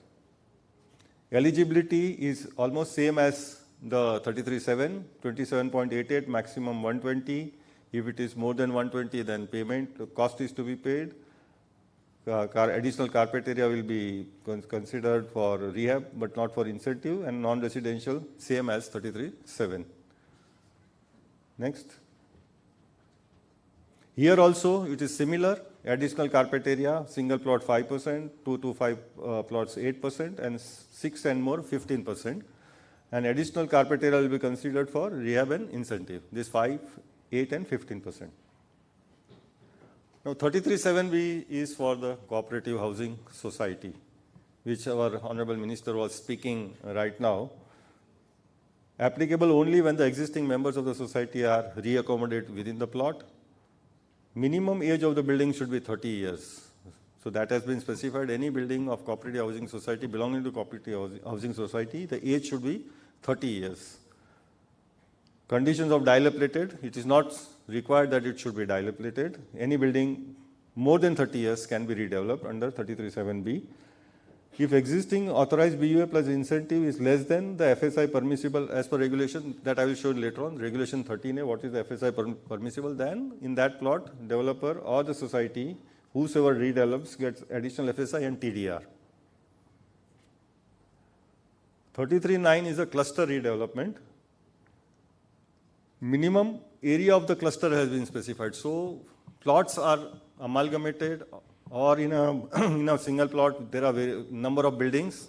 Eligibility is almost same as the 33.7, 27.88, maximum 120. If it is more than 120, then payment cost is to be paid. Additional carpet area will be considered for rehab, but not for incentive, and non-residential, same as 33.7. Next. Here also, it is similar. Additional carpet area, single plot 5%, 2 to 5 plots 8%, and 6 and more 15%. And additional carpet area will be considered for rehab and incentive. This 5, 8, and 15%. Now, 33.7B is for the cooperative housing society, which our Honorable Minister was speaking right now. Applicable only when the existing members of the society are reaccommodated within the plot. Minimum age of the building should be 30 years. So that has been specified. Any building of cooperative housing society belonging to cooperative housing society, the age should be 30 years. Conditions of dilapidated, it is not required that it should be dilapidated. Any building more than 30 years can be redeveloped under 33(7)(b). If existing authorized BUA plus incentive is less than the FSI permissible as per regulation, that I will show later on, regulation 13A, what is the FSI permissible, then in that plot, developer or the society, whosoever redevelops gets additional FSI and TDR. 33(9) is a cluster redevelopment. Minimum area of the cluster has been specified. So plots are amalgamated, or in a single plot there are number of buildings,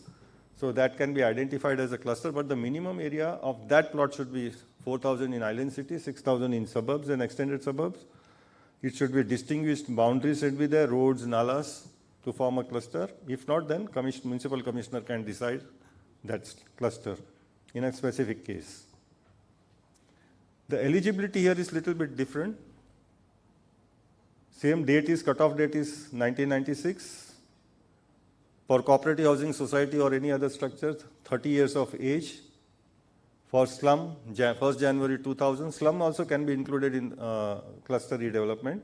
so that can be identified as a cluster, but the minimum area of that plot should be 4,000 in island cities, 6,000 in suburbs and extended suburbs. It should be distinguished boundaries should be there, roads, nalas, to form a cluster. If not, then municipal commissioner can decide that cluster in a specific case. The eligibility here is little bit different. Same date is, cutoff date is 1996. For cooperative housing society or any other structure, 30 years of age. For slum, 1st January 2000. Slum also can be included in cluster redevelopment.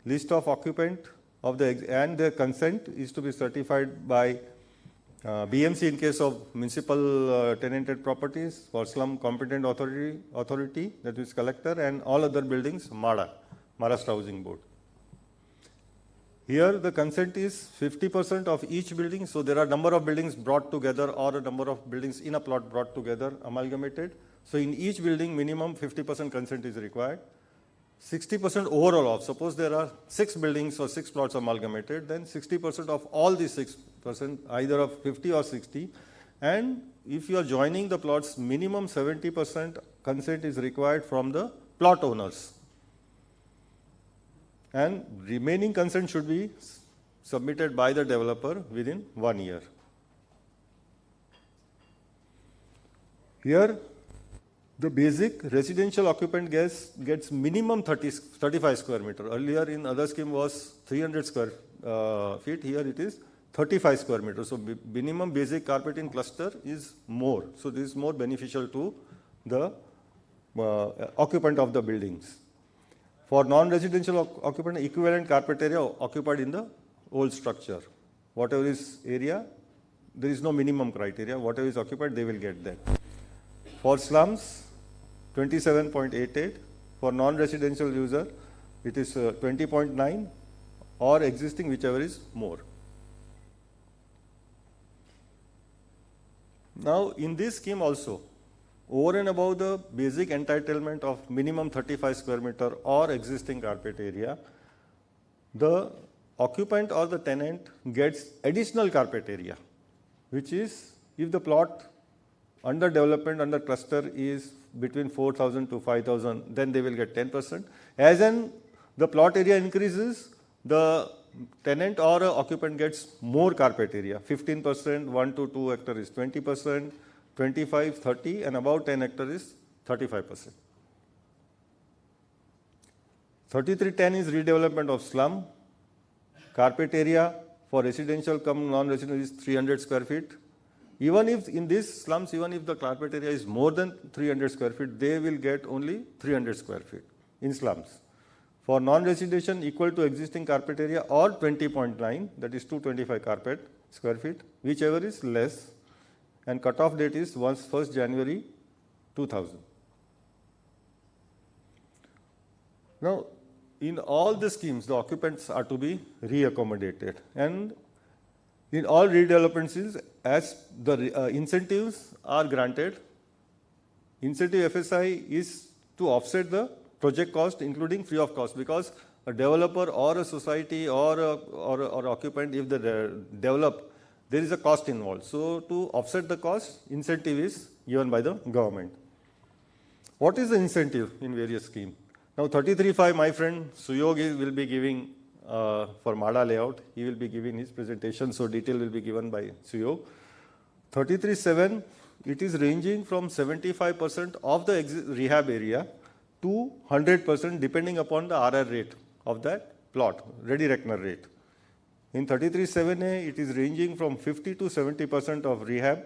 List of occupant of and the consent is to be certified by BMC in case of municipal tenanted properties. For slum, competent authority, that is collector, and all other buildings, MHADA, Maharashtra Housing Board. Here the consent is 50% of each building, so there are number of buildings brought together or a number of buildings in a plot brought together, amalgamated. So in each building minimum 50% consent is required. 60% overall of, suppose there are 6 buildings or 6 plots amalgamated, then 60% of all these 6%, either of 50 or 60, and if you are joining the plots, minimum 70% consent is required from the plot owners. And remaining consent should be submitted by the developer within 1 year. Here, the basic residential occupant gets minimum 35 square meter. Earlier in other scheme was 300 square feet. Here it is 35 square meter. So minimum basic carpet in cluster is more. So this is more beneficial to the occupant of the buildings. For non-residential occupant, equivalent carpet area occupied in the old structure. Whatever is area, there is no minimum criteria. Whatever is occupied, they will get that. For slums, 27.88. For non-residential user, it is 20.9 or existing, whichever is more. Now, in this scheme also, over and above the basic entitlement of minimum 35 square meter or existing carpet area, the occupant or the tenant gets additional carpet area, which is if the plot under development, under cluster is between 4,000 to 5,000, then they will get 10%. As in the plot area increases, the tenant or occupant gets more carpet area, 15%, 1 to 2 hectare is 20%, 25, 30, and above 10 hectare is 35%. 3310 is redevelopment of slum. Carpet area for residential cum non-residential is 300 square feet. Even if in these slums, even if the carpet area is more than 300 square feet, they will get only 300 square feet in slums. For non-residential, equal to existing carpet area or 20.9, that is 225 carpet square feet, whichever is less, and cutoff date is 1st January 2000. Now, in all the schemes, the occupants are to be re-accommodated, and in all redevelopments, as the incentives are granted, incentive FSI is to offset the project cost, including free of cost, because a developer or a society or occupant, if they develop, there is a cost involved. So to offset the cost, incentive is given by the government. What is the incentive in various schemes? Now 33.5, my friend Suyog will be giving for MHADA layout. He will be giving his presentation, so detail will be given by Suyog. 33.7, it is ranging from 75% of the rehab area to 100% depending upon the RR rate of that plot, ready reckoner rate. In 33.7a, it is ranging from 50 to 70% of rehab,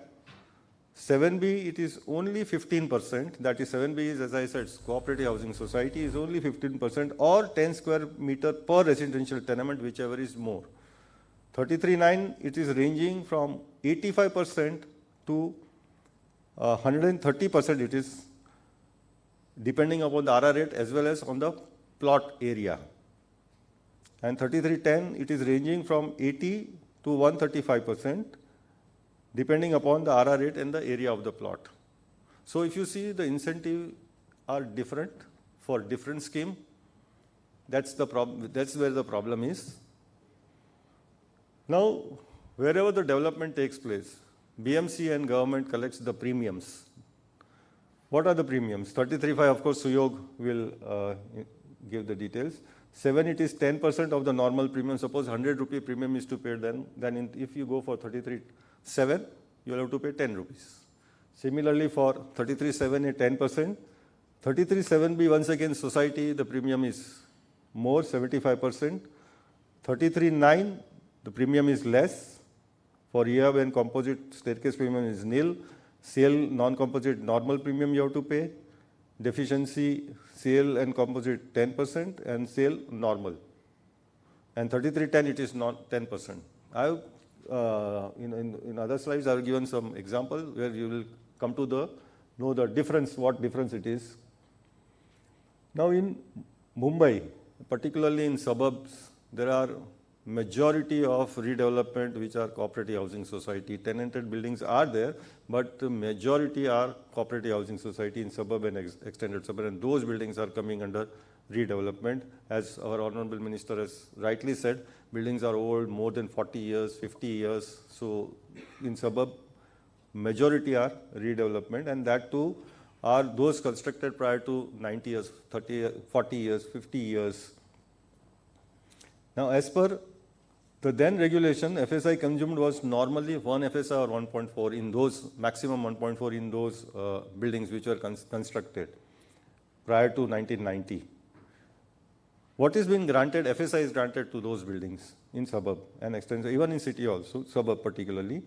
7B, it is only 15%. That is 7B is, as I said, cooperative housing society is only 15% or 10 square meter per residential tenement, whichever is more. 33.9, it is ranging from 85% to 130%. It is depending upon the RR rate as well as on the plot area. And 33.10, it is ranging from 80 to 135%, depending upon the RR rate and the area of the plot. So if you see, the incentive are different for different scheme. That's the problem. That's where the problem is. Now, wherever the development takes place, BMC and government collects the premiums. What are the premiums? 33.5, of course, Suyog will give the details. 7, it is 10% of the normal premium. Suppose 100 rupee premium is to pay, then if you go for 33.7, you will have to pay 10 rupees. Similarly, for 33.7, a 10%. 33.7B, once again, society, the premium is more, 75%. 33.9, the premium is less. For EAB and composite, staircase premium is nil. Sale, non-composite, normal premium you have to pay. Deficiency, sale and composite 10% and sale normal. And 33.10, it is not 10%. I have, in other slides, I have given some example where you will come to know the difference, what difference it is. Now in Mumbai, particularly in suburbs, there are majority of redevelopment which are cooperative housing society. Tenanted buildings are there, but the majority are cooperative housing society in suburb and extended suburb, and those buildings are coming under redevelopment. As our Honorable Minister has rightly said, buildings are old, more than 40 years, 50 years. So in suburb, majority are redevelopment, and that too are those constructed prior to 90 years, 30, 40 years, 50 years. Now, as per the then regulation, FSI consumed was normally 1 FSI or 1.4 in those, maximum 1.4 in those buildings which were constructed prior to 1990. What is being granted, FSI is granted to those buildings in suburb and extension, even in city also, suburb particularly.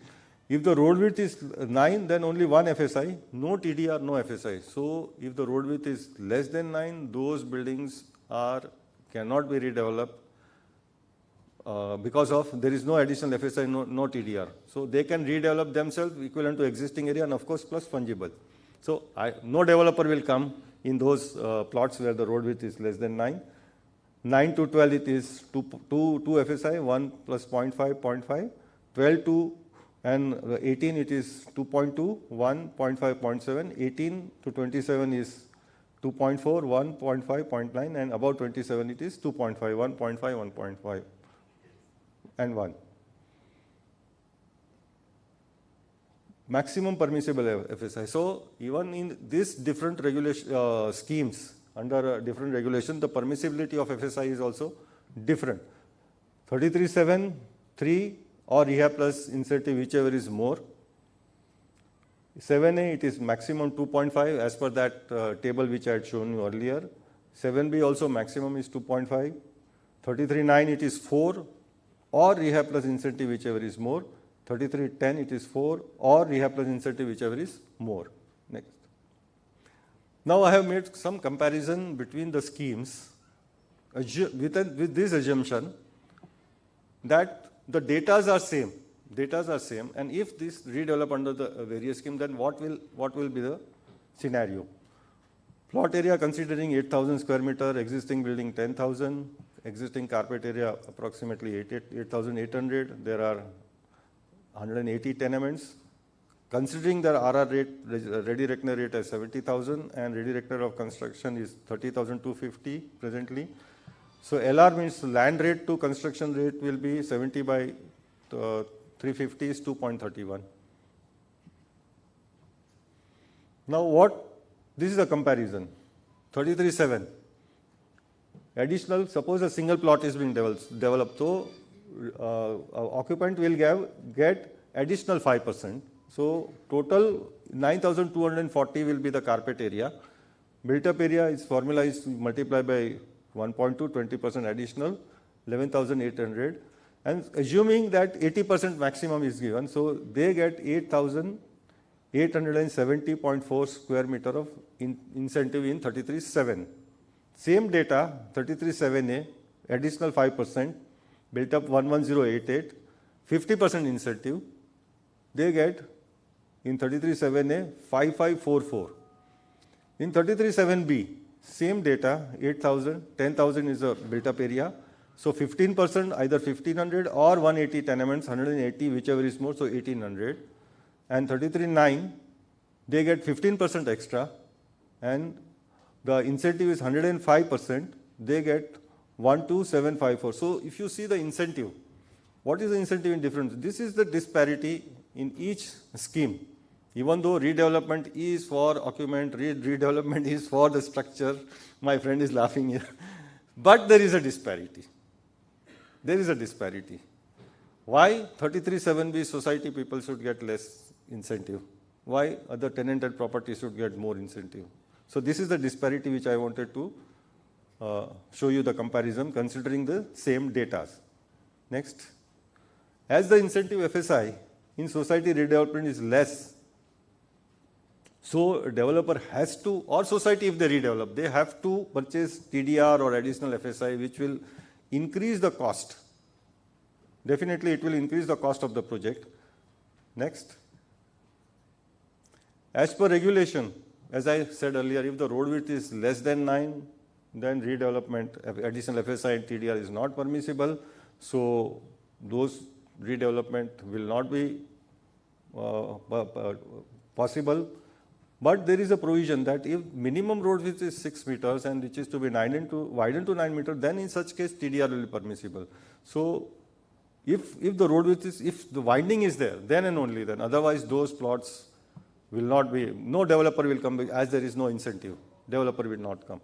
If the road width is 9, then only 1 FSI, no TDR, no FSI. So if the road width is less than 9, those buildings cannot be redeveloped. Because of there is no additional FSI, no TDR. So they can redevelop themselves equivalent to existing area and of course plus fungible. So no developer will come in those plots where the road width is less than 9. 9 to 12 it is 2 FSI, 1 plus 0.5, 0.5. 12 to and 18 it is 2.2, 1, 0.5, 0.7. 18 to 27 is 2.4, 1, 0.5, 0.9, and above 27 it is 2.5, 1.5, 1.5. And 1. Maximum permissible FSI. So even in these different regulation schemes under different regulation, the permissibility of FSI is also different. 33.7, 3 or rehab plus incentive, whichever is more. 7A, it is maximum 2.5 as per that table which I had shown you earlier. 7B also maximum is 2.5. 33.9, it is 4. Or rehab plus incentive, whichever is more. 33.10, it is 4, or rehab plus incentive, whichever is more. Next. Now I have made some comparison between the schemes with this assumption that the datas are same. Datas are same, and if this redevelop under the various scheme, then what will be the scenario? Plot area considering 8,000 square meter, existing building 10,000. Existing carpet area approximately 8,800. There are 180 tenements. Considering the RR rate, ready reckoner rate as 70,000 and ready reckoner of construction is 30,250 presently. So LR means land rate to construction rate will be 70 by 350 is 2.31. Now this is a comparison. 33.7. Additional, suppose a single plot is being developed, so occupant will get additional 5%. So total 9,240 will be the carpet area. Built up area is formula is multiplied by 1.2, 20% additional, 11,800. And assuming that 80% maximum is given, so they get 8,000 870.4 square meter of incentive in 33.7. Same data, 33.7A, additional 5%, built up 11088, 50% incentive, they get in 33.7A 5544. In 33.7B, same data, 8,000, 10,000 is a built up area. So 15%, either 1500 or 180 tenements, 180, whichever is more, so 1800. And 33.9, they get 15% extra, and the incentive is 105%, they get 12754. So if you see the incentive, what is the incentive in difference? This is the disparity in each scheme. Even though redevelopment is for occupant, redevelopment is for the structure, my friend is laughing here, but there is a disparity. There is a disparity. Why 33.7B society people should get less incentive? Why other tenanted property should get more incentive? So this is the disparity which I wanted to show you the comparison considering the same data. Next. As the incentive FSI in society redevelopment is less, so developer has to, or society if they redevelop, they have to purchase TDR or additional FSI which will increase the cost. Definitely it will increase the cost of the project. Next. As per regulation, as I said earlier, if the road width is less than 9, then redevelopment, additional FSI and TDR is not permissible. So those redevelopment will not be possible. But there is a provision that if minimum road width is 6 meters and which is to be widened to 9 meters, then in such case TDR will be permissible. So if the road width is, if the widening is there, then and only then, otherwise those plots will not be, no developer will come as there is no incentive, developer will not come.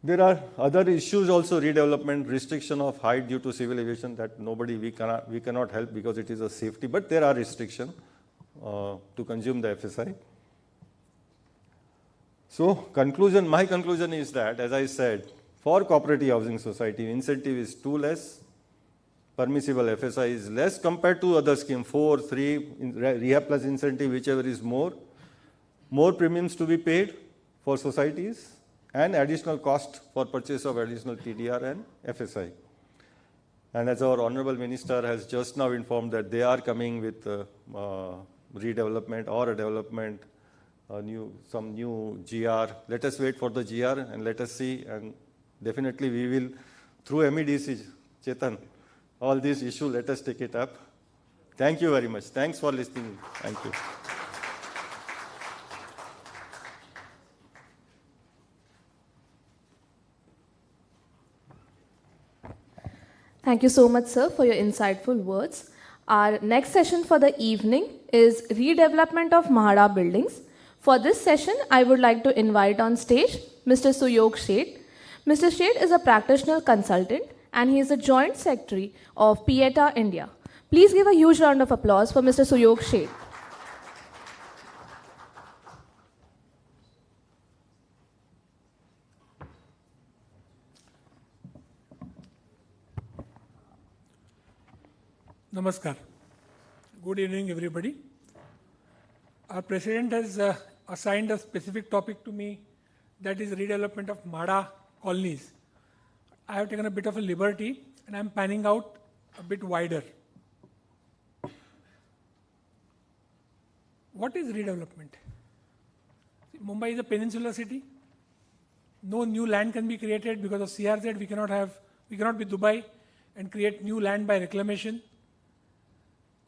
There are other issues also, redevelopment, restriction of height due to civil aviation that we cannot help because it is a safety, but there are restrictions to consume the FSI. So conclusion, my conclusion is that, as I said, for cooperative housing society, incentive is too less, permissible FSI is less compared to other scheme, 4, 3, rehab plus incentive, whichever is more premiums to be paid for societies, and additional cost for purchase of additional TDR and FSI. And as our Honorable Minister has just now informed that they are coming with redevelopment or a development, some new GR. Let us wait for the GR and let us see, and definitely we will, through MEDC, Chetan, all these issues, let us take it up. Thank you very much. Thanks for listening. Thank you. Thank you so much, sir, for your insightful words. Our next session for the evening is Redevelopment of MHADA buildings. For this session, I would like to invite on stage Mr. Suyog Sheth. Mr. Sheth is a practitioner consultant and he is the Joint Secretary of PIETA India. Please give a huge round of applause for Mr. Suyog Sheth. Namaskar. Good evening, everybody. Our President has assigned a specific topic to me, that is redevelopment of MHADA colonies. I have taken a bit of a liberty and I am panning out a bit wider. What is redevelopment? See, Mumbai is a peninsular city. No new land can be created because of CRZ. We cannot be Dubai and create new land by reclamation.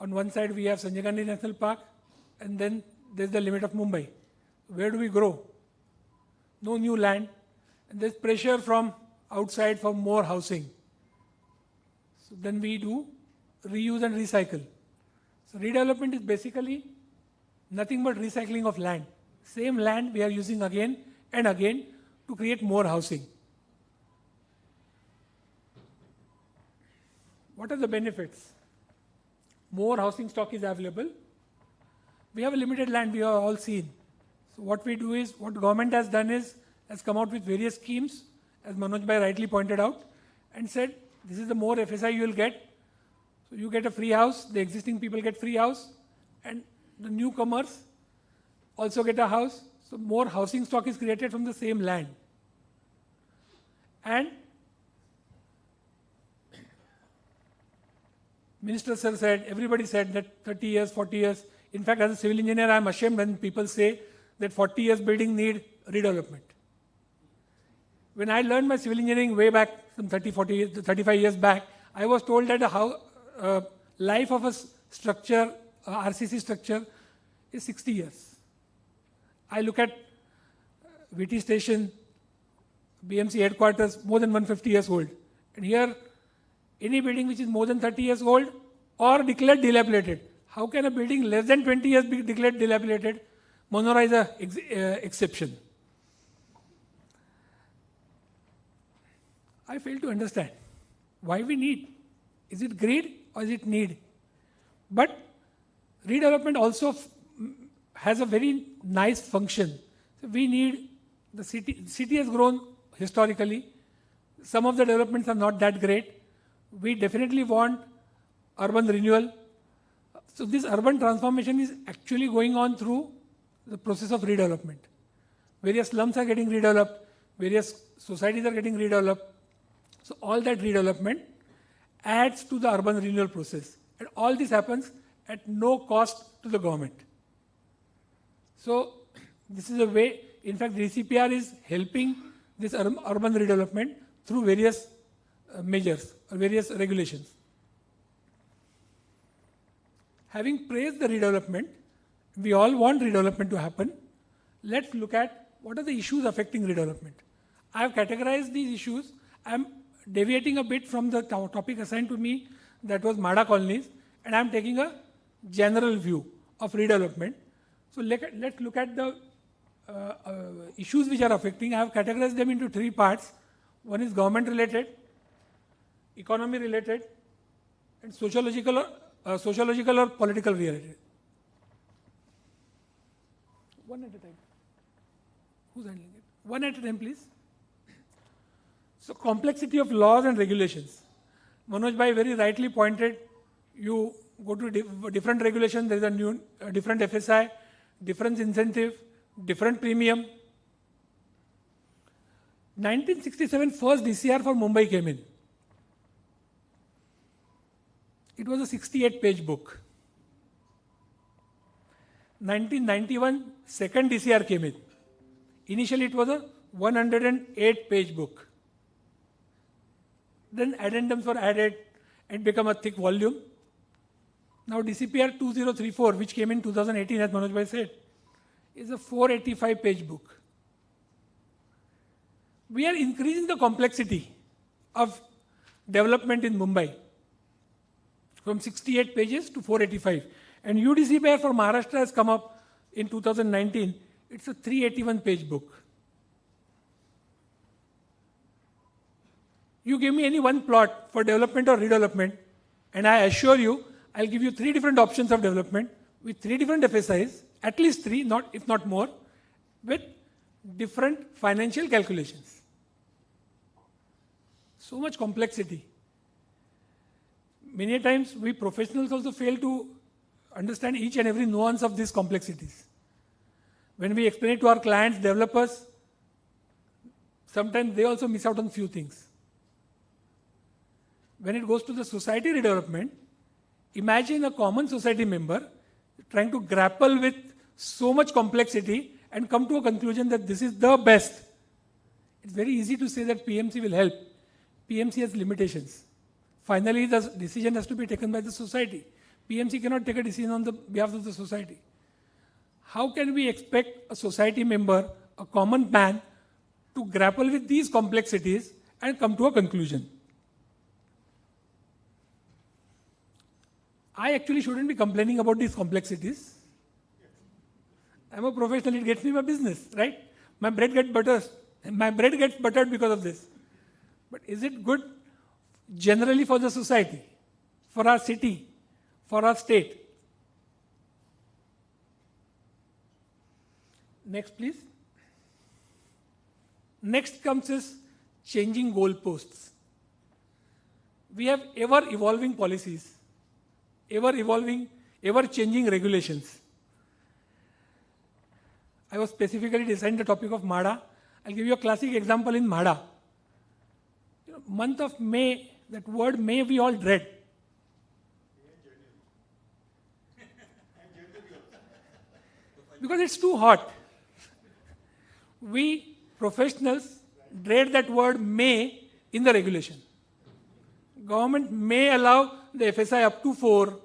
On one side we have Sanjay Gandhi National Park, and then there's the limit of Mumbai. Where do we grow? No new land, and there's pressure from outside for more housing. So then we do reuse and recycle. So redevelopment is basically nothing but recycling of land. Same land we are using again and again to create more housing. What are the benefits? More housing stock is available. We have a limited land, we have all seen. So what we do is, what government has done is, has come out with various schemes, as Manoj Bhai rightly pointed out, and said, this is the more FSI you will get. So you get a free house, the existing people get free house, and the newcomers also get a house. So more housing stock is created from the same land. And Minister Sir said, everybody said that 30 years, 40 years. In fact, as a civil engineer, I am ashamed when people say that 40 years building need redevelopment. When I learned my civil engineering way back, some 30, 40 years, 35 years back, I was told that the life of a structure, RCC structure, is 60 years. I look at VT station, BMC headquarters, more than 150 years old. And here, any building which is more than 30 years old or declared dilapidated. How can a building less than 20 years be declared dilapidated? Monora is an exception. I fail to understand why we need. Is it greed or is it need? But redevelopment also has a very nice function. So we need, the city has grown historically. Some of the developments are not that great. We definitely want urban renewal. So this urban transformation is actually going on through the process of redevelopment. Various slums are getting redeveloped, various societies are getting redeveloped. So all that redevelopment adds to the urban renewal process. And all this happens at no cost to the government. So this is a way, in fact, DCPR is helping this urban redevelopment through various measures or various regulations. Having praised the redevelopment, we all want redevelopment to happen. Let's look at what are the issues affecting redevelopment. I have categorized these issues. I am deviating a bit from the topic assigned to me, that was MHADA colonies, and I am taking a general view of redevelopment. So let's look at the issues which are affecting. I have categorized them into three parts. One is government related, economy related, and sociological or political related. One at a time. Who's handling it? One at a time, please. So complexity of laws and regulations. Manoj Bhai very rightly pointed, you go to different regulations, there is a new, different FSI, different incentive, different premium. 1967 first DCR for Mumbai came in. It was a 68-page book. 1991 second DCR came in. Initially it was a 108-page book. Then addendums were added and become a thick volume. Now DCPR 2034, which came in 2018, as Manoj Bhai said, is a 485-page book. We are increasing the complexity of development in Mumbai from 68 pages to 485. And UDCPR for Maharashtra has come up in 2019. It's a 381-page book. You give me any one plot for development or redevelopment, and I assure you, I'll give you 3 different options of development with 3 different FSIs, at least 3, if not more, with different financial calculations. So much complexity. Many times we professionals also fail to understand each and every nuance of these complexities. When we explain it to our clients, developers, sometimes they also miss out on few things. When it goes to the society redevelopment, imagine a common society member trying to grapple with so much complexity and come to a conclusion that this is the best. It's very easy to say that PMC will help. PMC has limitations. Finally, the decision has to be taken by the society. PMC cannot take a decision on the behalf of the society. How can we expect a society member, a common man, to grapple with these complexities and come to a conclusion? I actually shouldn't be complaining about these complexities. I'm a professional, it gets me my business, right? My bread gets buttered because of this. But is it good generally for the society, for our city, for our state? Next, please. Next comes is changing goalposts. We have ever evolving policies, ever evolving, ever changing regulations. I was specifically designing the topic of MHADA. I'll give you a classic example in MHADA. Month of May, that word May we all dread. Because it's too hot. We professionals dread that word may in the regulation. Government may allow the FSI up to 4.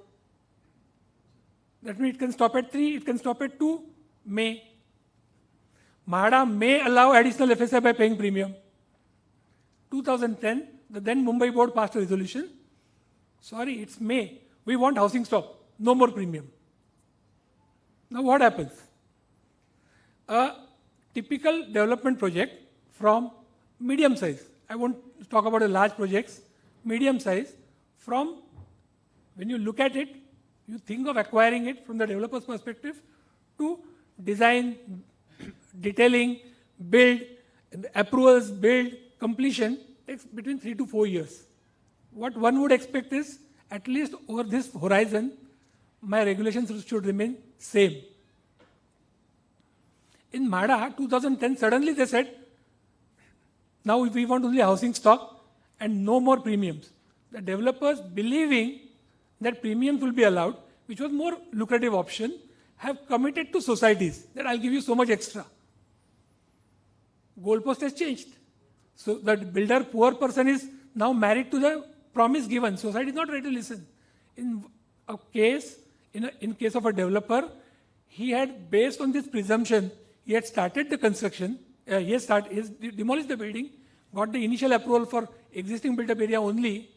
That means it can stop at 3, it can stop at 2, may. MHADA may allow additional FSI by paying premium. 2010, the then Mumbai board passed a resolution. Sorry, it's May. We want housing stock, no more premium. Now what happens? A typical development project from medium size, I won't talk about the large projects, medium size, from when you look at it, you think of acquiring it from the developer's perspective to design, detailing, build, approvals, build, completion takes between 3 to 4 years. What one would expect is, at least over this horizon, my regulations should remain same. In MHADA 2010, suddenly they said, now we want only housing stock and no more premiums. The developers, believing that premiums will be allowed, which was more lucrative option, have committed to societies that I'll give you so much extra. Goalpost has changed. So that builder, poor person is now married to the promise given. Society is not ready to listen. In a case, in case of a developer, he had, based on this presumption, he had started the construction, he has demolished the building, got the initial approval for existing built-up area only,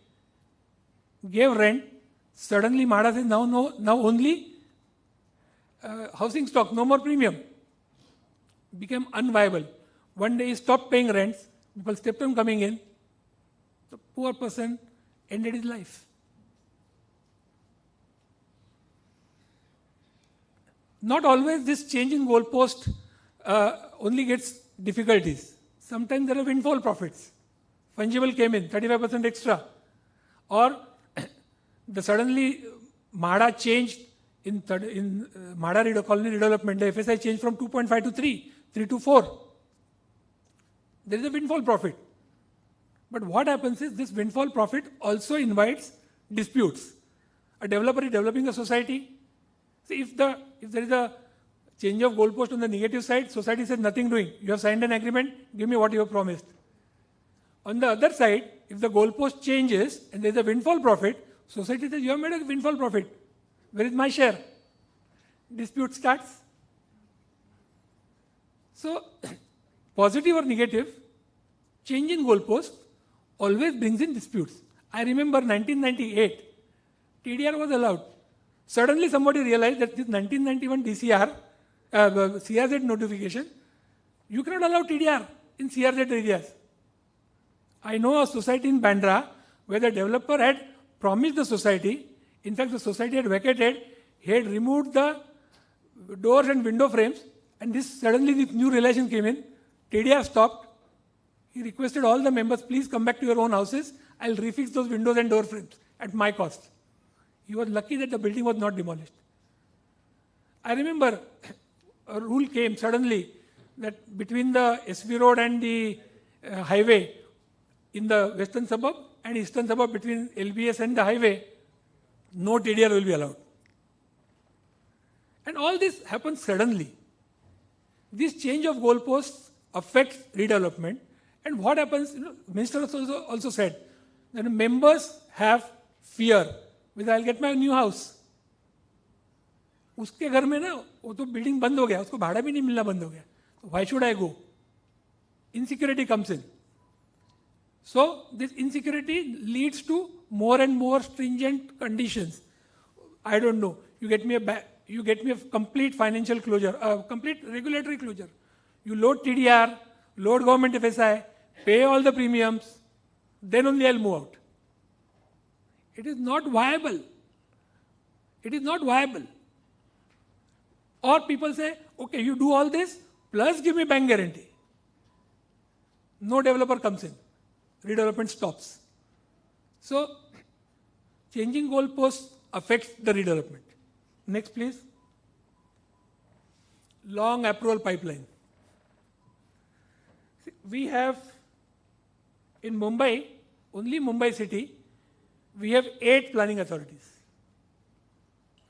gave rent. Suddenly MHADA says now only housing stock, no more premium. Became unviable. One day he stopped paying rents, people stepped on coming in, the poor person ended his life. Not always this change in goalpost only gets difficulties. Sometimes there are windfall profits. Fungible came in, 35% extra. Or suddenly MHADA changed in MHADA colony redevelopment, the FSI changed from 2.5 to 3 to 4. There is a windfall profit. But what happens is this windfall profit also invites disputes. A developer is developing a society. See, if there is a change of goalpost on the negative side, society says nothing doing. You have signed an agreement, give me what you have promised. On the other side, if the goalpost changes and there is a windfall profit, society says you have made a windfall profit. Where is my share? Dispute starts. So, positive or negative, change in goalpost always brings in disputes. I remember 1998, TDR was allowed. Suddenly somebody realized that this 1991 DCR, CRZ notification, you cannot allow TDR in CRZ areas. I know a society in Bandra where the developer had promised the society, in fact the society had vacated, he had removed the doors and window frames, and suddenly this new relation came in, TDR stopped. He requested all the members, please come back to your own houses, I'll refix those windows and door frames at my cost. He was lucky that the building was not demolished. I remember a rule came suddenly that between the SV road and the highway in the western suburb and eastern suburb, between LBS and the highway, no TDR will be allowed. And all this happens suddenly. This change of goalposts affects redevelopment. And what happens, Minister also said that members have fear whether I'll get my new house. उसके घर में ना वो तो building बंद हो गया, उसको भाड़ा भी नहीं मिलना बंद हो गया. Why should I go? Insecurity comes in. So this insecurity leads to more and more stringent conditions. I don't know. You get me a complete financial closure, a complete regulatory closure. You load TDR, load government FSI, pay all the premiums, then only I'll move out. It is not viable. It is not viable. Or people say, okay, you do all this, plus give me bank guarantee. No developer comes in. Redevelopment stops. So, changing goalposts affects the redevelopment. Next, please. long approval pipeline. We have in Mumbai, only Mumbai city, we have 8 planning authorities.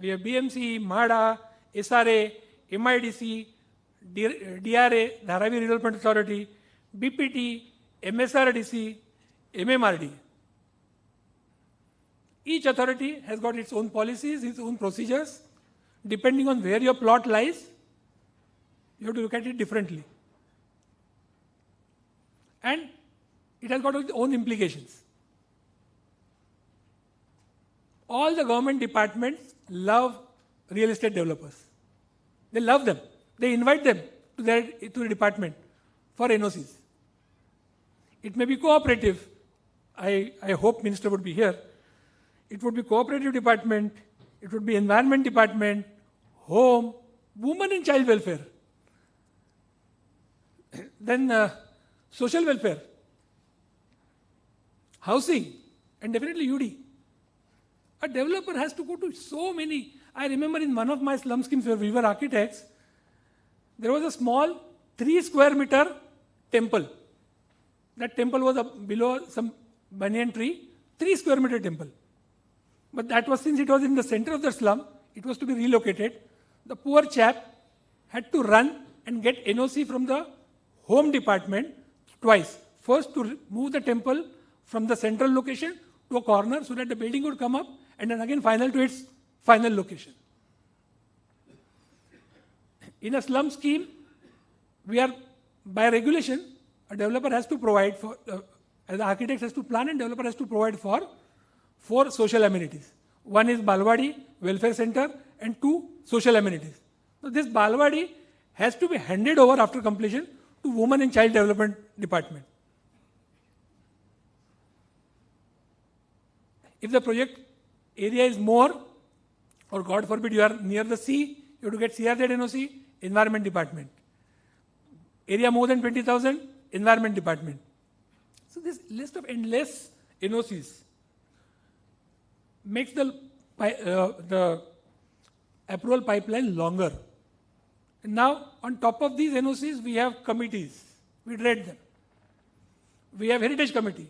We have BMC, MHADA, SRA, MIDC, DRA, Dharavi Redevelopment Authority, BPT, MSRDC, MMRD. Each authority has got its own policies, its own procedures. Depending on where your plot lies, you have to look at it differently. And it has got its own implications. All the government departments love real estate developers. They love them. They invite them to the department for NOCs. It may be cooperative. I hope Minister would be here. It would be cooperative department. It would be environment department, home, women and child welfare. Then social welfare, housing, and definitely UD. A developer has to go to so many. I remember in one of my slum schemes where we were architects, there was a small 3 square meter temple. That temple was below some banyan tree, 3 square meter temple. But that was, since it was in the center of the slum, it was to be relocated. The poor chap had to run and get NOC from the home department twice. First to move the temple from the central location to a corner so that the building would come up, and then again final to its final location. In a slum scheme, we are, by regulation, a developer has to provide for, the architect has to plan and developer has to provide for 4 social amenities. One is Balwadi, welfare center, and 2 social amenities. So this Balwadi has to be handed over after completion to Women and Child Development Department. If the project area is more, or God forbid you are near the sea, you have to get CRZ NOC, Environment Department. Area more than 20,000, Environment Department. So this list of endless NOCs makes the approval pipeline longer. And now, on top of these NOCs, we have committees. We dread them. We have Heritage Committee.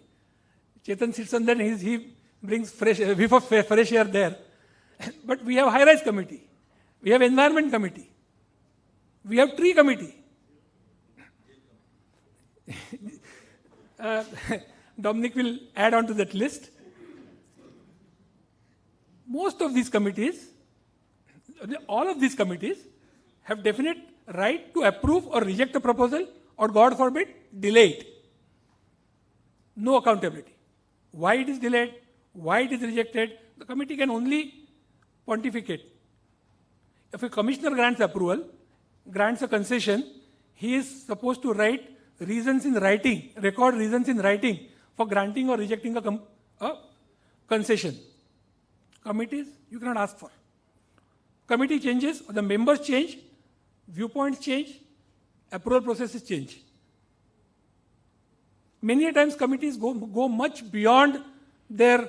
Chetan sits on there, he brings fresh air there. But we have High-Rise Committee. We have Environment Committee. We have Tree Committee. Dominic will add on to that list. Most of these committees, all of these committees, have definite right to approve or reject a proposal, or God forbid, delay it. No accountability. Why it is delayed, why it is rejected, the committee can only pontificate. If a commissioner grants approval, grants a concession, he is supposed to write reasons in writing, record reasons in writing for granting or rejecting a concession. Committees, you cannot ask for. Committee changes, the members change, viewpoints change, approval processes change. Many times committees go much beyond their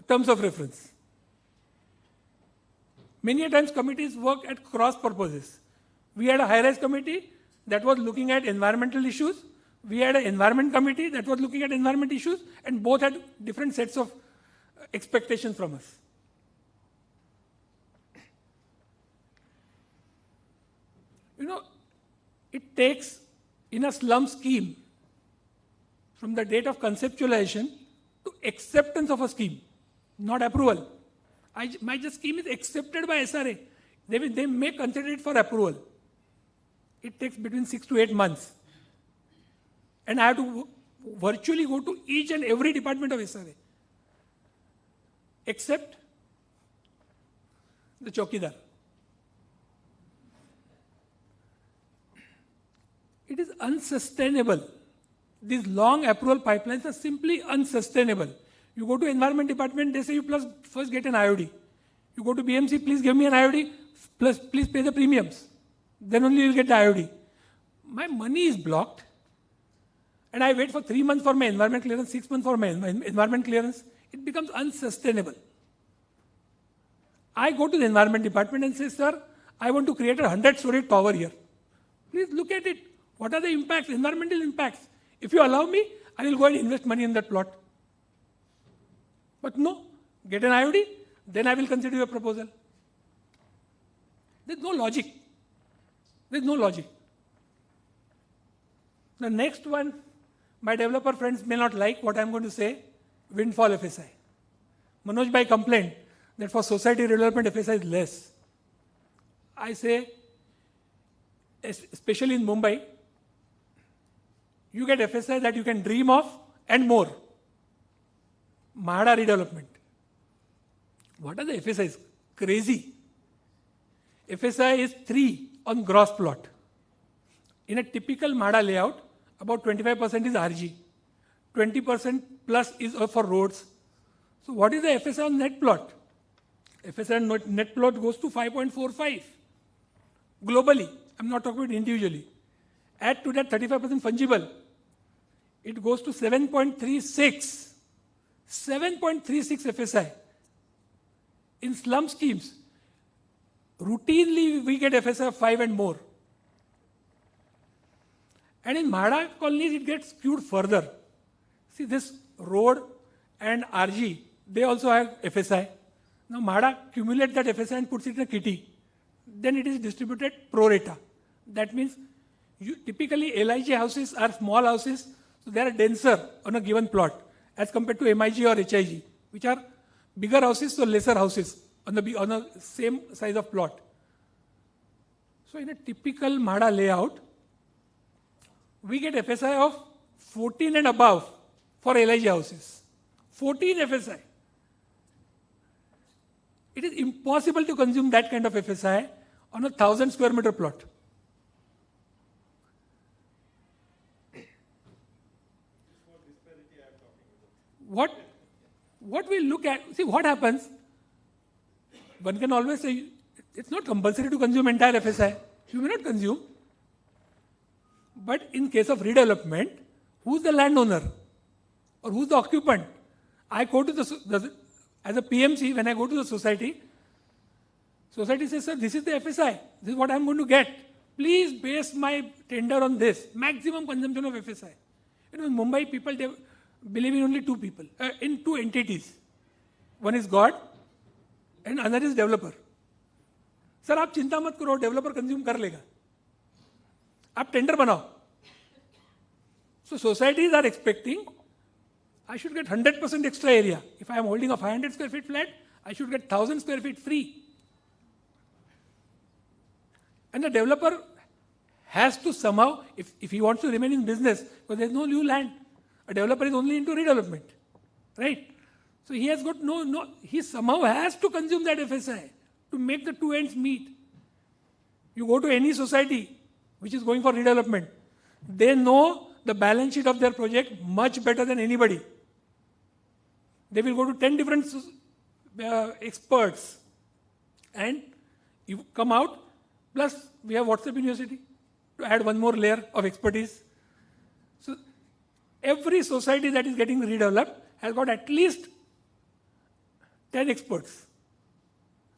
terms of reference. Many times committees work at cross purposes. We had a high-rise committee that was looking at environmental issues. We had an environment committee that was looking at environment issues, and both had different sets of expectations from us. You know, it takes, in a slum scheme, from the date of conceptualization to acceptance of a scheme, not approval. My scheme is accepted by SRA. They may consider it for approval. It takes between 6 to 8 months. And I have to virtually go to each and every department of SRA, except the Chowkidar. It is unsustainable. These long approval pipelines are simply unsustainable. You go to Environment Department, they say you first get an IOD. You go to BMC, please give me an IOD, plus please pay the premiums. Then only you will get the IOD. My money is blocked, and I wait for 3 months for my environment clearance, 6 months for my environment clearance. It becomes unsustainable. I go to the Environment Department and say, sir, I want to create a 100-story tower here. Please look at it. What are the impacts, environmental impacts? If you allow me, I will go and invest money in that plot. But no, get an IOD, then I will consider your proposal. There's no logic. There's no logic. The next one, my developer friends may not like what I'm going to say, windfall FSI. Manoj Bhai complained that for society redevelopment FSI is less. I say, especially in Mumbai, you get FSI that you can dream of and more. MHADA redevelopment. What are the FSIs? Crazy. FSI is 3 on gross plot. In a typical MHADA layout, about 25% is RG. 20% plus is for roads. So what is the FSI on net plot? FSI on net plot goes to 5.45. Globally, I'm not talking about individually. Add to that 35% fungible. It goes to 7.36. 7.36 FSI. In slum schemes, routinely we get FSI of 5 and more. And in MHADA colonies, it gets skewed further. See, this road and RG, they also have FSI. Now MHADA accumulates that FSI and puts it in a kitty. Then it is distributed pro rata. That means typically LIG houses are small houses, so they are denser on a given plot as compared to MIG or HIG, which are bigger houses, so lesser houses on the same size of plot. So in a typical MHADA layout, we get FSI of 14 and above for LIG houses. 14 FSI. It is impossible to consume that kind of FSI on a 1,000 square meter plot. What we look at, see what happens, one can always say, it's not compulsory to consume entire FSI. You may not consume. But in case of redevelopment, who's the landowner? Or who's the occupant? I go to as a PMC, when I go to the society says, sir, this is the FSI. This is what I'm going to get. Please base my tender on this. Maximum consumption of FSI. In Mumbai, people, they believe in only two people, in two entities. One is God and another is developer. Sir, आप चिंता मत करो, developer consume कर लेगा. आप tender बनाओ. So societies are expecting, I should get 100% extra area. If I am holding a 500 square feet flat, I should get 1,000 square feet free. And the developer has to somehow, if he wants to remain in business, because there is no new land, a developer is only into redevelopment, right? So he has got he somehow has to consume that FSI to make the two ends meet. You go to any society which is going for redevelopment, they know the balance sheet of their project much better than anybody. They will go to 10 different experts and you come out, plus we have WhatsApp University to add one more layer of expertise. So every society that is getting redeveloped has got at least 10 experts.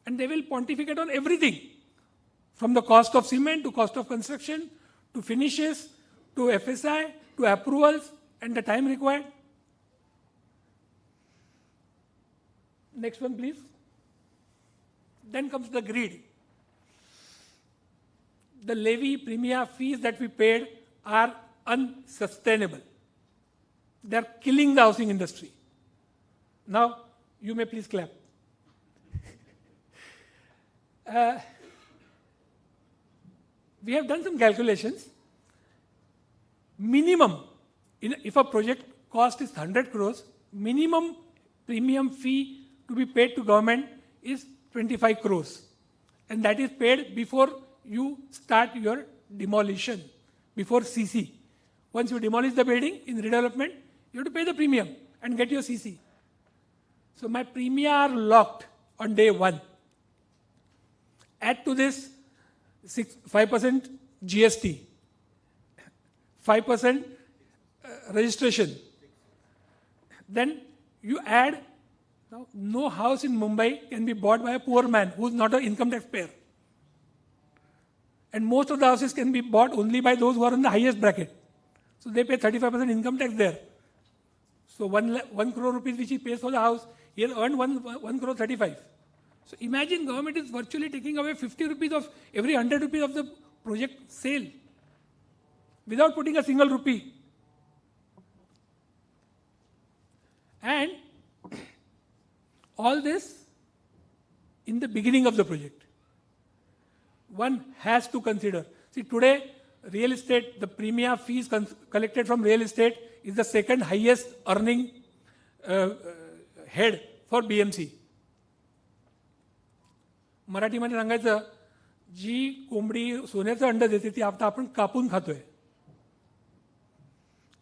And they will pontificate on everything, from the cost of cement to cost of construction, to finishes, to FSI, to approvals, and the time required. Next one, please. Then comes the greed. The levy, premia, fees that we paid are unsustainable. They are killing the housing industry. Now, you may please clap. We have done some calculations. Minimum, if a project cost is 100 crores, minimum premium fee to be paid to government is 25 crores. And that is paid before you start your demolition, before CC. Once you demolish the building in redevelopment, you have to pay the premium and get your CC. So my premium are locked on day one. Add to this 5% GST, 5% registration. Then you add, now no house in Mumbai can be bought by a poor man who is not an income tax payer. And most of the houses can be bought only by those who are in the highest bracket. So they pay 35% income tax there. So 1 crore rupees which he pays for the house, he has earned 1 crore 35. So imagine government is virtually taking away 50 rupees of every 100 rupees of the project sale without putting a single rupee. And all this in the beginning of the project. One has to consider. See, today, real estate, the premium fees collected from real estate is the second highest earning head for BMC. मराठीमध्ये सांगायचं, जी कोंबडी सोन्याचं अंड देते ती आता आपण कापून खातोय.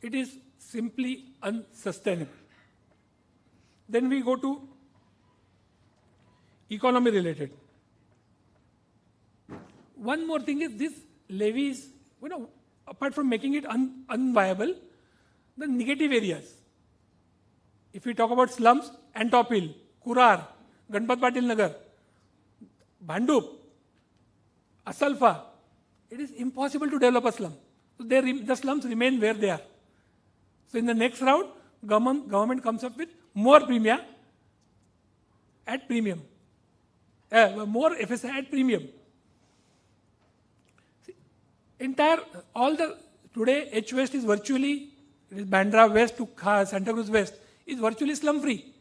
It is simply unsustainable. Then we go to economy related. One more thing is this levies, apart from making it unviable, the negative areas. If we talk about slums, Antopil, Kurar, Ganpat Patil Nagar, Bhandup, Asalfa, it is impossible to develop a slum. So the slums remain where they are. So in the next round, government comes up with more premium at premium. More FSI at premium. Today H West is virtually, Bandra West to Santa Cruz West is virtually slum free.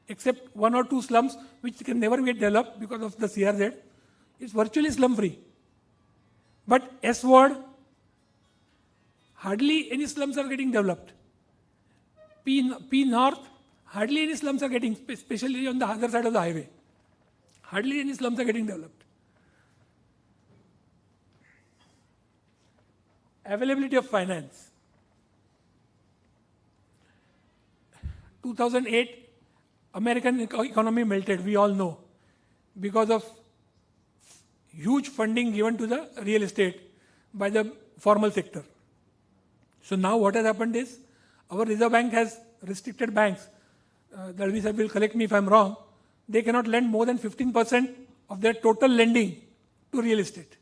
Except 1 or 2 slums which can never get developed because of the CRZ. It's virtually slum free. But S Ward, hardly any slums are getting developed. P North, hardly any slums are getting, especially on the other side of the highway. Hardly any slums are getting developed. Availability of finance. 2008, American economy melted, we all know, because of huge funding given to the real estate by the formal sector. So now what has happened is, our Reserve Bank has restricted banks. Dalvi sir will correct me if I'm wrong. They cannot lend more than 15% of their total lending to real estate.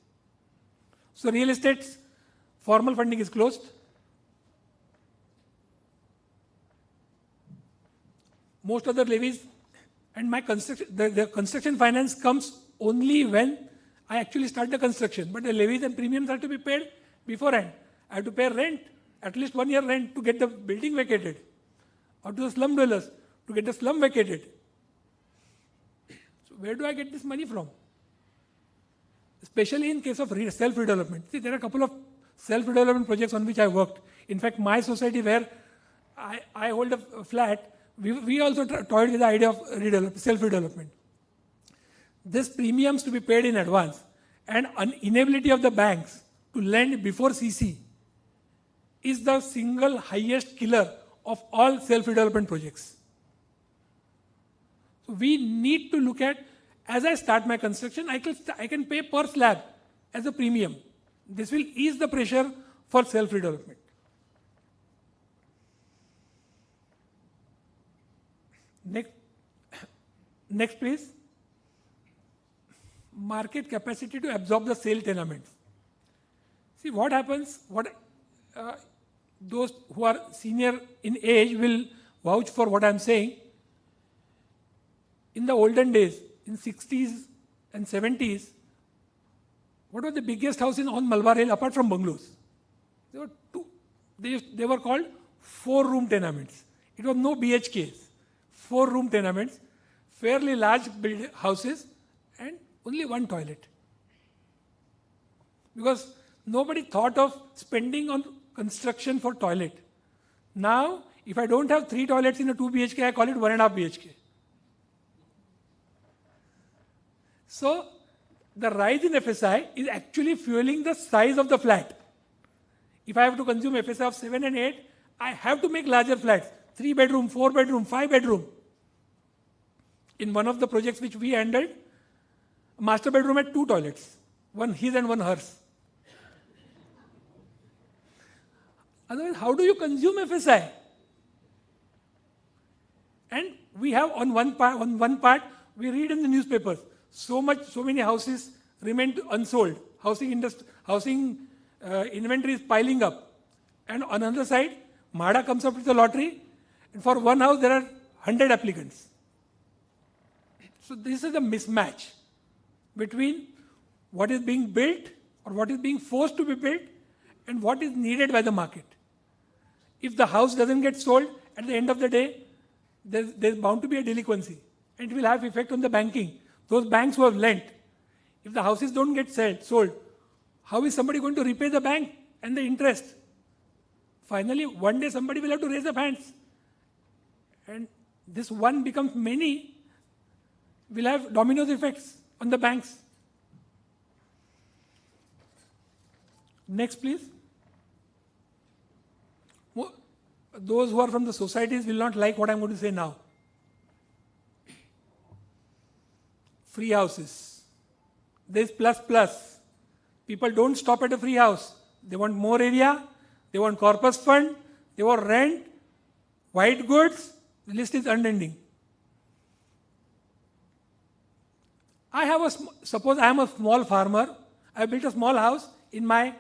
So real estate's formal funding is closed. Most of the levies and my the construction finance comes only when I actually start the construction. But the levies and premiums are to be paid beforehand. I have to pay rent, at least 1 year rent to get the building vacated, or to the slum dwellers to get the slum vacated. So where do I get this money from? Especially in case of self-redevelopment. See, there are a couple of self-redevelopment projects on which I worked. In fact, my society where I hold a flat, we also toyed with the idea of self-redevelopment. This premiums to be paid in advance and inability of the banks to lend before CC is the single highest killer of all self-redevelopment projects. So we need to look at, as I start my construction, I can pay per slab as a premium. This will ease the pressure for self-redevelopment. Next please. Market capacity to absorb the sale tenements. See what happens, those who are senior in age will vouch for what I'm saying. In the olden days, in 60s and 70s, what was the biggest house on Malabar Hill apart from bungalows? There were two. They were called 4-room tenements. It was no BHKs. 4-room tenements, fairly large houses, and only one toilet. Because nobody thought of spending on construction for toilet. Now, if I don't have 3 toilets in a 2 BHK, I call it 1.5 BHK. So, the rise in FSI is actually fueling the size of the flat. If I have to consume FSI of 7 and 8, I have to make larger flats. 3 bedroom, 4 bedroom, 5 bedroom. In one of the projects which we handled, a master bedroom had 2 toilets. One his and one hers. Otherwise, how do you consume FSI? And we have on one part, we read in the newspapers, so many houses remain unsold. housing inventory is piling up. And on the other side, MHADA comes up with the lottery, and for one house there are 100 applicants. So this is a mismatch between what is being built or what is being forced to be built and what is needed by the market. If the house doesn't get sold, at the end of the day, there's bound to be a delinquency. And it will have effect on the banking. Those banks who have lent, if the houses don't get sold, how is somebody going to repay the bank and the interest? Finally, one day somebody will have to raise their hands. And this one becomes many, will have domino effects on the banks. Next, please. Those who are from the societies will not like what I'm going to say now. Free houses. There's plus. People don't stop at a free house. They want more area, they want corpus fund, they want rent, white goods, the list is unending. Suppose I am a small farmer, I built a small house in my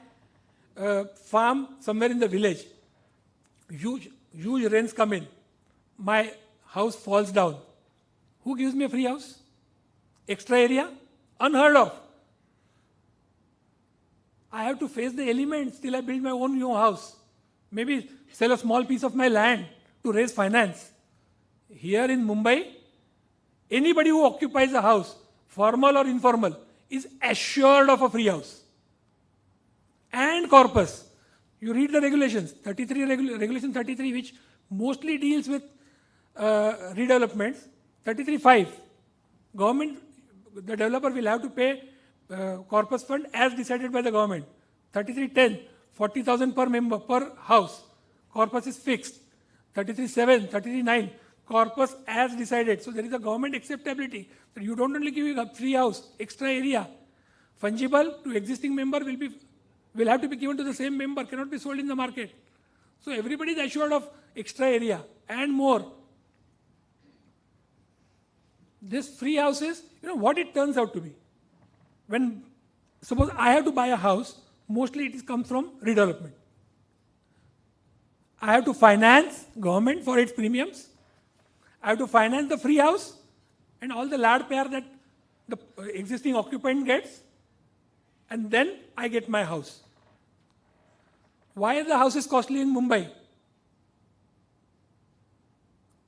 farm somewhere in the village. Huge rains come in. My house falls down. Who gives me a free house? Extra area? Unheard of. I have to face the elements till I build my own new house. Maybe sell a small piece of my land to raise finance. Here in Mumbai, anybody who occupies a house, formal or informal, is assured of a free house. And corpus. You read the regulations, Regulation 33, which mostly deals with redevelopments. 33.5, government, the developer will have to pay corpus fund as decided by the government. 33.10, 40,000 per member, per house. Corpus is fixed. 33.7, 33.9, corpus as decided. So there is a government acceptability. So you don't only give a free house, extra area. Fungible to existing member will have to be given to the same member, cannot be sold in the market. So everybody is assured of extra area and more. This free houses, what it turns out to be. When, suppose I have to buy a house, mostly it comes from redevelopment. I have to finance government for its premiums. I have to finance the free house and all the lad pair that the existing occupant gets. And then I get my house. Why are the houses costly in Mumbai?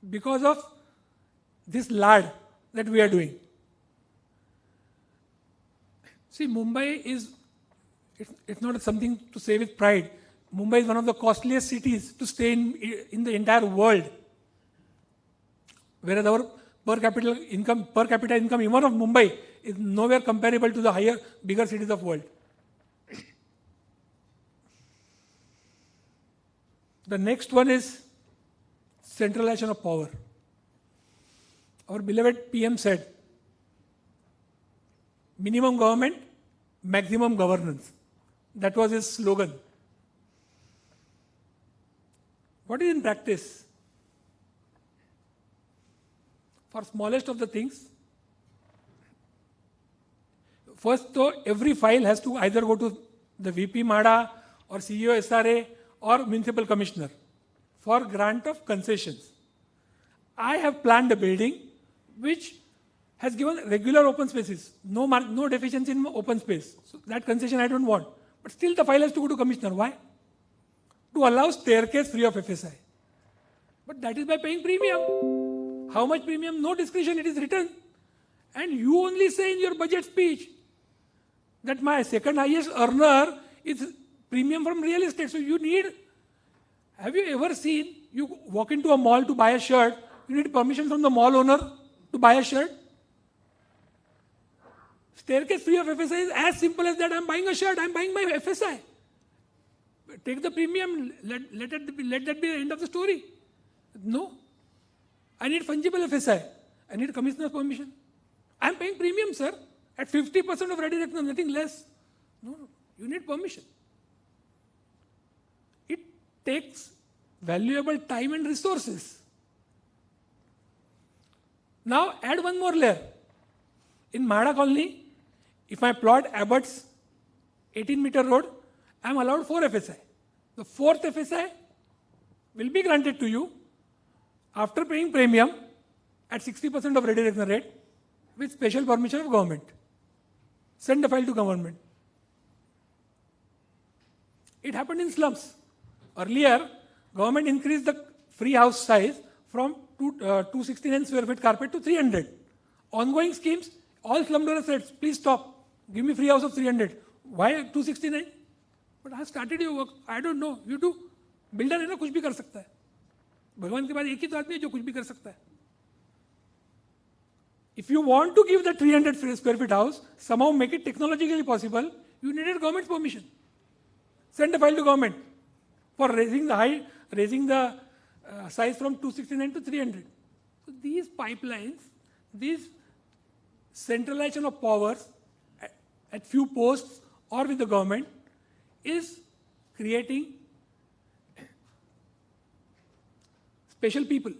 Because of this lad that we are doing. See, Mumbai is, it's not something to say with pride. Mumbai is one of the costliest cities to stay in the entire world. Whereas our per capita income even of Mumbai is nowhere comparable to the bigger cities of the world. The next one is centralization of power. Our beloved PM said, minimum government, maximum governance. That was his slogan. What is in practice? For smallest of the things, first though, every file has to either go to the VP MHADA or CEO SRA or municipal commissioner for grant of concessions. I have planned a building which has given regular open spaces, no deficiency in open space. So that concession I don't want. But still the file has to go to commissioner. Why? To allow staircase free of FSI. But that is by paying premium. How much premium? No discretion, it is written. And you only say in your budget speech that my second highest earner is premium from real estate. So you need, have you ever seen, you walk into a mall to buy a shirt, you need permission from the mall owner to buy a shirt? Staircase free of FSI is as simple as that. I'm buying a shirt, I'm buying my FSI. Take the premium, let that be the end of the story. No. I need fungible FSI. I need commissioner's permission. I'm paying premium, sir, at 50% of ready reckoner, nothing less. No, you need permission. It takes valuable time and resources. Now add one more layer. In MHADA colony, if my plot abuts 18-meter road, I am allowed 4 FSI. The 4th FSI will be granted to you after paying premium at 60% of ready reckoner rate with special permission of government. Send a file to government. It happened in slums. Earlier, government increased the free house size from 269 square feet carpet to 300. Ongoing schemes, all slum dwellers said, please stop. Give me free house of 300. Why 269? But I have started your work. I don't know. You do. Builder है ना, कुछ भी कर सकता है. भगवान के बाद एक ही तो आदमी है जो कुछ भी कर सकता है. If you want to give the 300 square feet house, somehow make it technologically possible, you needed government's permission. Send a file to government for raising the size from 269 to 300. So these pipelines, these centralization of powers at few posts or with the government is creating special people.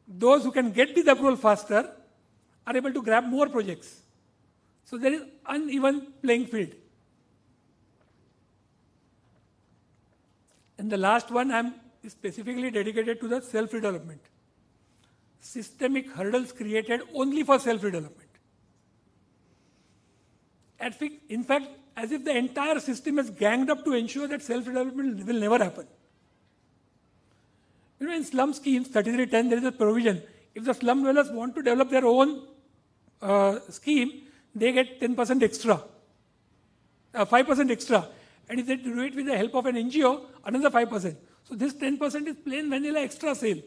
Those who can get this approval faster are able to grab more projects. So there is uneven playing field. And the last one I am specifically dedicated to the self-redevelopment. Systemic hurdles created only for self-redevelopment. In fact, as if the entire system is ganged up to ensure that self-redevelopment will never happen. You know, in slum schemes, 3310, there is a provision. If the slum dwellers want to develop their own scheme, they get 10% extra, 5% extra. And if they do it with the help of an NGO, another 5%. So this 10% is plain vanilla extra sale.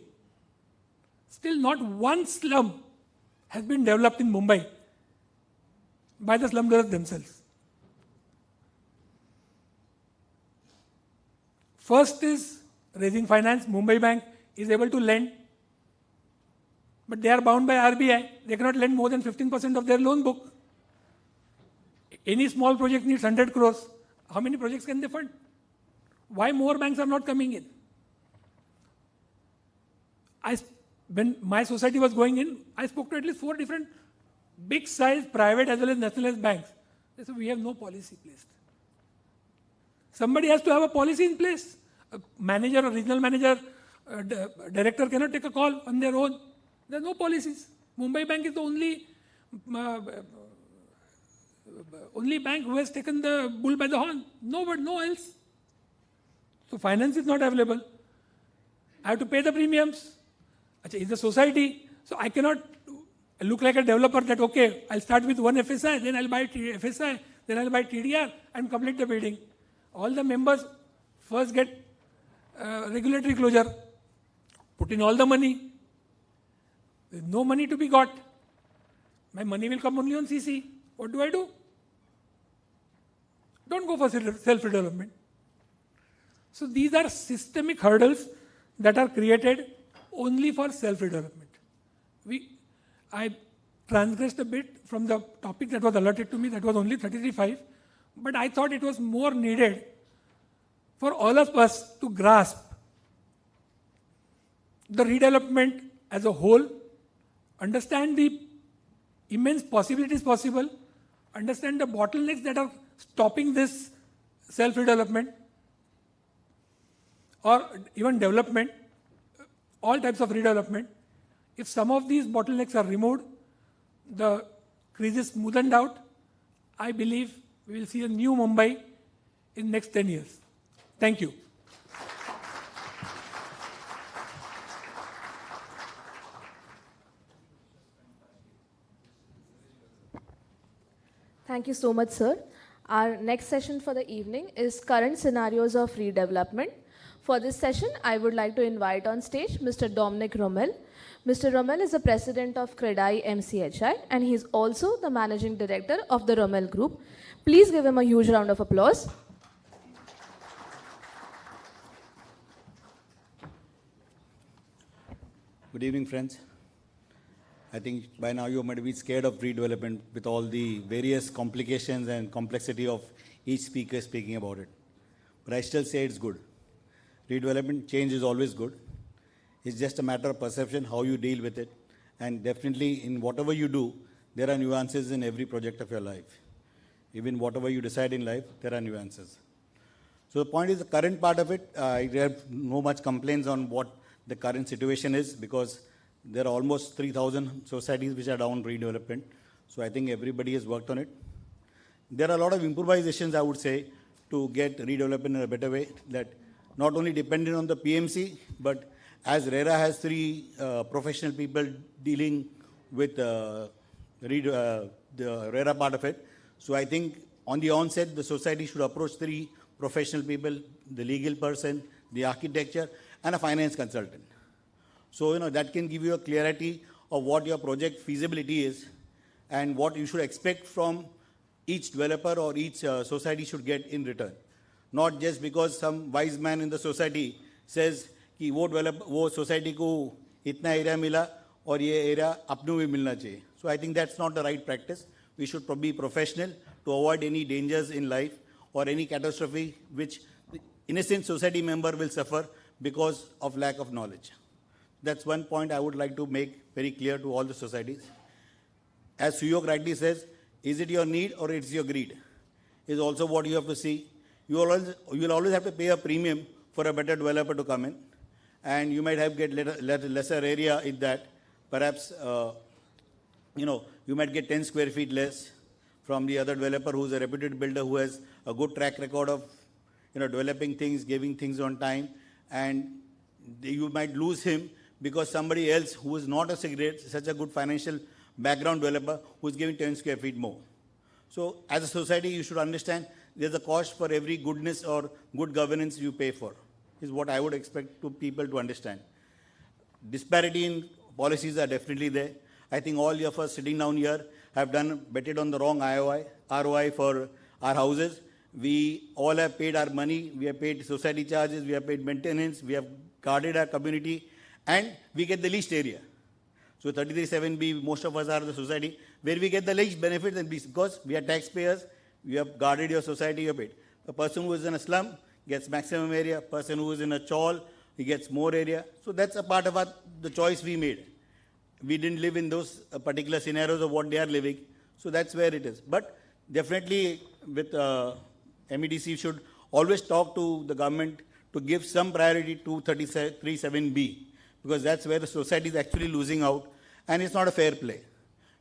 Still not one slum has been developed in Mumbai by the slum dwellers themselves. First is raising finance. Mumbai Bank is able to lend, but they are bound by RBI. They cannot lend more than 15% of their loan book. Any small project needs 100 crores. How many projects can they fund? Why more banks are not coming in? When my society was going in, I spoke to at least 4 different big size private as well as nationalized banks. They said, we have no policy placed. Somebody has to have a policy in place. A manager or regional manager, director cannot take a call on their own. There are no policies. Mumbai Bank is the only bank who has taken the bull by the horn. No else. So finance is not available. I have to pay the premiums. It's a society. So I cannot look like a developer that, okay, I'll start with 1 FSI, then I'll buy FSI, then I'll buy TDR and complete the building. All the members first get regulatory closure, put in all the money. There's no money to be got. My money will come only on CC. What do? Don't go for self-redevelopment. So these are systemic hurdles that are created only for self-redevelopment. I transgressed a bit from the topic that was allotted to me, that was only 33.5, but I thought it was more needed for all of us to grasp the redevelopment as a whole, understand the immense possibilities possible, understand the bottlenecks that are stopping this self-redevelopment or even development, all types of redevelopment. If some of these bottlenecks are removed, the creases smoothened out, I believe we will see a new Mumbai in next 10 years. Thank you. Thank you so much, sir. Our next session for the evening is current scenarios of redevelopment. For this session, I would like to invite on stage Mr. Dominic Rommel. Mr. Rommel is the president of CREDAI MCHI and he is also the managing director of the Rommel Group. Please give him a huge round of applause. Good evening, friends. I think by now you might be scared of redevelopment with all the various complications and complexity of each speaker speaking about it. But I still say it's good. Redevelopment change is always good. It's just a matter of perception, how you deal with it. And definitely in whatever you do, there are nuances in every project of your life. Even whatever you decide in life, there are nuances. So the point is, the current part of it, I have no much complaints on what the current situation is, because there are almost 3,000 societies which are down redevelopment. So I think everybody has worked on it. There are a lot of improvisations, I would say, to get redevelopment in a better way, that not only dependent on the PMC, but as RERA has 3 professional people dealing with the RERA part of it. So I think on the onset, the society should approach 3 professional people, the legal person, the architecture, and a finance consultant. So, that can give you a clarity of what your project feasibility is and what you should expect from each developer or each society should get in return. Not just because some wise man in the society says कि वो society को इतना area मिला और ये area अपनों भी मिलना चाहिए. So I think that's not the right practice. We should be professional to avoid any dangers in life or any catastrophe which the innocent society member will suffer because of lack of knowledge. That's one point I would like to make very clear to all the societies. As Suyok rightly says, is it your need or it's your greed? Is also what you have to see. You will always have to pay a premium for a better developer to come in, and you might have get lesser area in that. Perhaps you might get 10 square feet less from the other developer who is a reputed builder who has a good track record of developing things, giving things on time, and you might lose him because somebody else who is not such a good financial background developer who is giving 10 square feet more. So as a society, you should understand there's a cost for every goodness or good governance you pay for, is what I would expect to people to understand. Disparity in policies are definitely there. I think all of us sitting down here have betted on the wrong ROI for our houses. We all have paid our money, we have paid society charges, we have paid maintenance, we have guarded our community, and we get the least area. So 33(7)(b), most of us are the society where we get the least benefits, and because we are taxpayers, we have guarded your society, you have paid. A person who is in a slum gets maximum area, person who is in a chawl, he gets more area. So that's a part of the choice we made. We didn't live in those particular scenarios of what they are living. So that's where it is. But definitely with MEDC should always talk to the government to give some priority to 33(7)(b), because that's where the society is actually losing out, and it's not a fair play.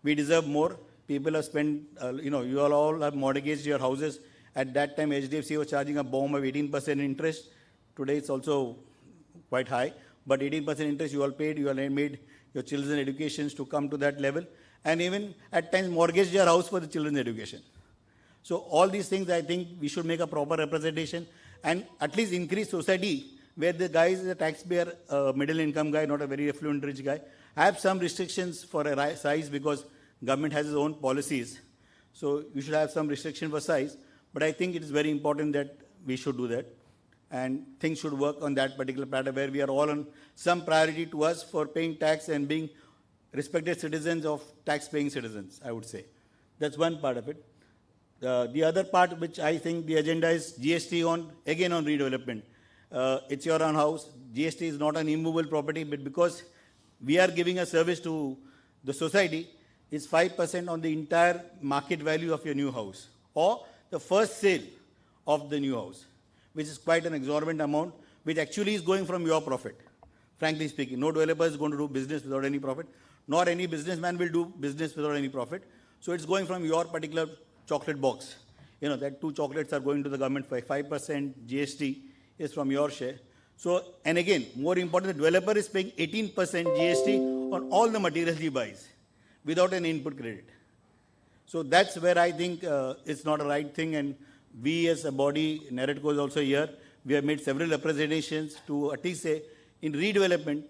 We deserve more. People have spent, you all have mortgaged your houses. At that time, HDFC was charging a bomb of 18% interest. Today, it's also quite high, but 18% interest you all paid. You all made your children's educations to come to that level, and even at times mortgaged your house for the children's education. So all these things, I think we should make a proper representation and at least increase society where the guy is a taxpayer, middle income guy, not a very affluent rich guy, have some restrictions for a size because government has its own policies. So you should have some restriction for size. But I think it is very important that we should do that. And things should work on that particular pattern where we are all on some priority to us for paying tax and being respected citizens of tax-paying citizens, I would say. That's one part of it. The other part which I think the agenda is GST on redevelopment. It's your own house. GST is not an immovable property, but because we are giving a service to the society, it's 5% on the entire market value of your new house or the first sale of the new house, which is quite an exorbitant amount, which actually is going from your profit. Frankly speaking, no developer is going to do business without any profit, nor any businessman will do business without any profit. So it's going from your particular chocolate box. That 2 chocolates are going to the government for 5% GST is from your share. So, and again, more important, the developer is paying 18% GST on all the materials he buys without an input credit. So that's where I think it's not a right thing, and we as a body, NAREDCO is also here, we have made several representations to at least say in redevelopment,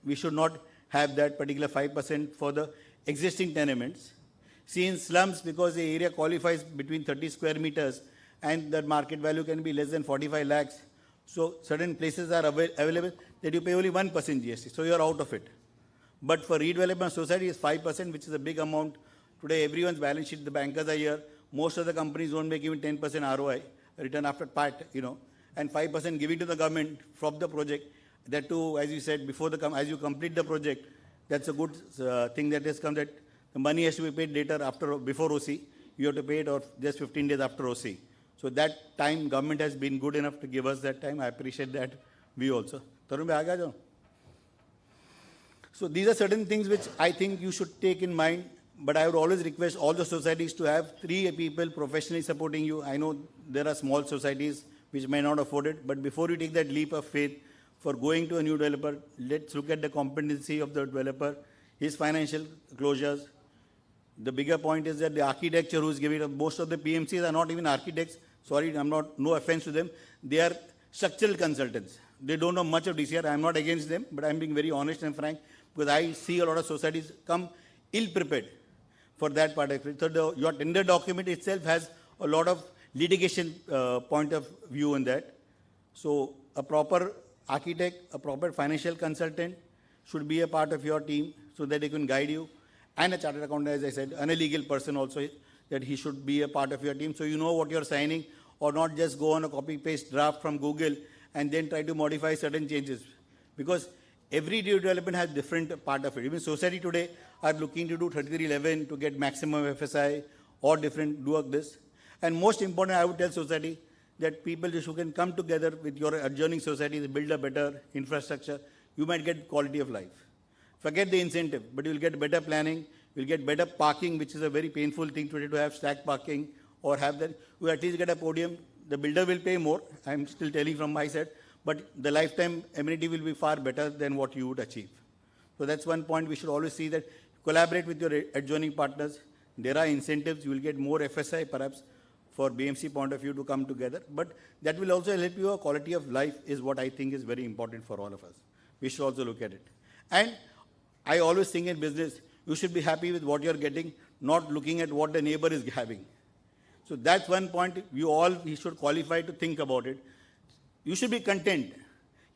we should not have that particular 5% for the existing tenements. See, in slums, because the area qualifies between 30 square meters and the market value can be less than 45 lakhs, so certain places are available that you pay only 1% GST, so you are out of it. But for redevelopment society, it's 5%, which is a big amount. Today, everyone's balance sheet, the bankers are here. Most of the companies don't make even 10% ROI, return after PAT, and 5% giving to the government from the project. That too, as you said, as you complete the project, that's a good thing that has come, that the money has to be paid later, before OC. you have to pay it or just 15 days after OC. So that time, government has been good enough to give us that time. I appreciate that. We also. Tarun bhai, aa jao. So these are certain things which I think you should take in mind. But I would always request all the societies to have 3 people professionally supporting you. I know there are small societies which may not afford it, but before you take that leap of faith for going to a new developer, let's look at the competency of the developer, his financial closures. The bigger point is that the architecture who is giving it, most of the PMCs are not even architects. Sorry, no offense to them. They are structural consultants. They don't know much of DCR. I'm not against them, but I'm being very honest and frank because I see a lot of societies come ill-prepared for that part of it. So your tender document itself has a lot of litigation point of view in that. So a proper architect, a proper financial consultant should be a part of your team so that they can guide you. And a chartered accountant, as I said, and a legal person also, that he should be a part of your team so you know what you're signing or not just go on a copy-paste draft from Google and then try to modify certain changes. Because every development has different part of it. Even society today are looking to do 3311 to get maximum FSI or different do of this. And most important, I would tell society that people who can come together with your adjoining society to build a better infrastructure, you might get quality of life. Forget the incentive, but you'll get better planning, you'll get better parking, which is a very painful thing today to have stack parking or have that. You at least get a podium. The builder will pay more. I'm still telling from my side. But the lifetime amenity will be far better than what you would achieve. So that's one point we should always see, that collaborate with your adjoining partners. There are incentives. You will get more FSI perhaps for BMC point of view to come together. But that will also help you. A quality of life is what I think is very important for all of us. We should also look at it. And I always think in business, you should be happy with what you're getting, not looking at what the neighbor is having. So that's one point you should qualify to think about it. You should be content.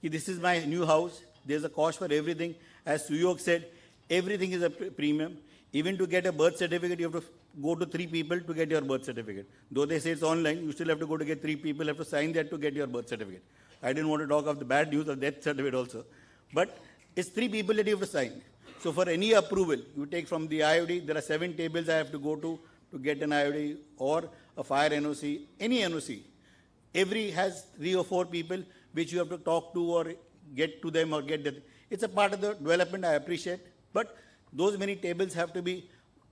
This is my new house. There's a cost for everything. As Suyog said, everything is a premium. Even to get a birth certificate, you have to go to 3 people to get your birth certificate. Though they say it's online, you still have to go to get 3 people, have to sign that to get your birth certificate. I didn't want to talk of the bad news of death certificate also. But it's 3 people that you have to sign. So for any approval, you take from the IOD, there are 7 tables I have to go to get an IOD or a fire NOC, any NOC. Every has 3 or 4 people which you have to talk to or get to them or get them. It's a part of the development I appreciate, but those many tables have to be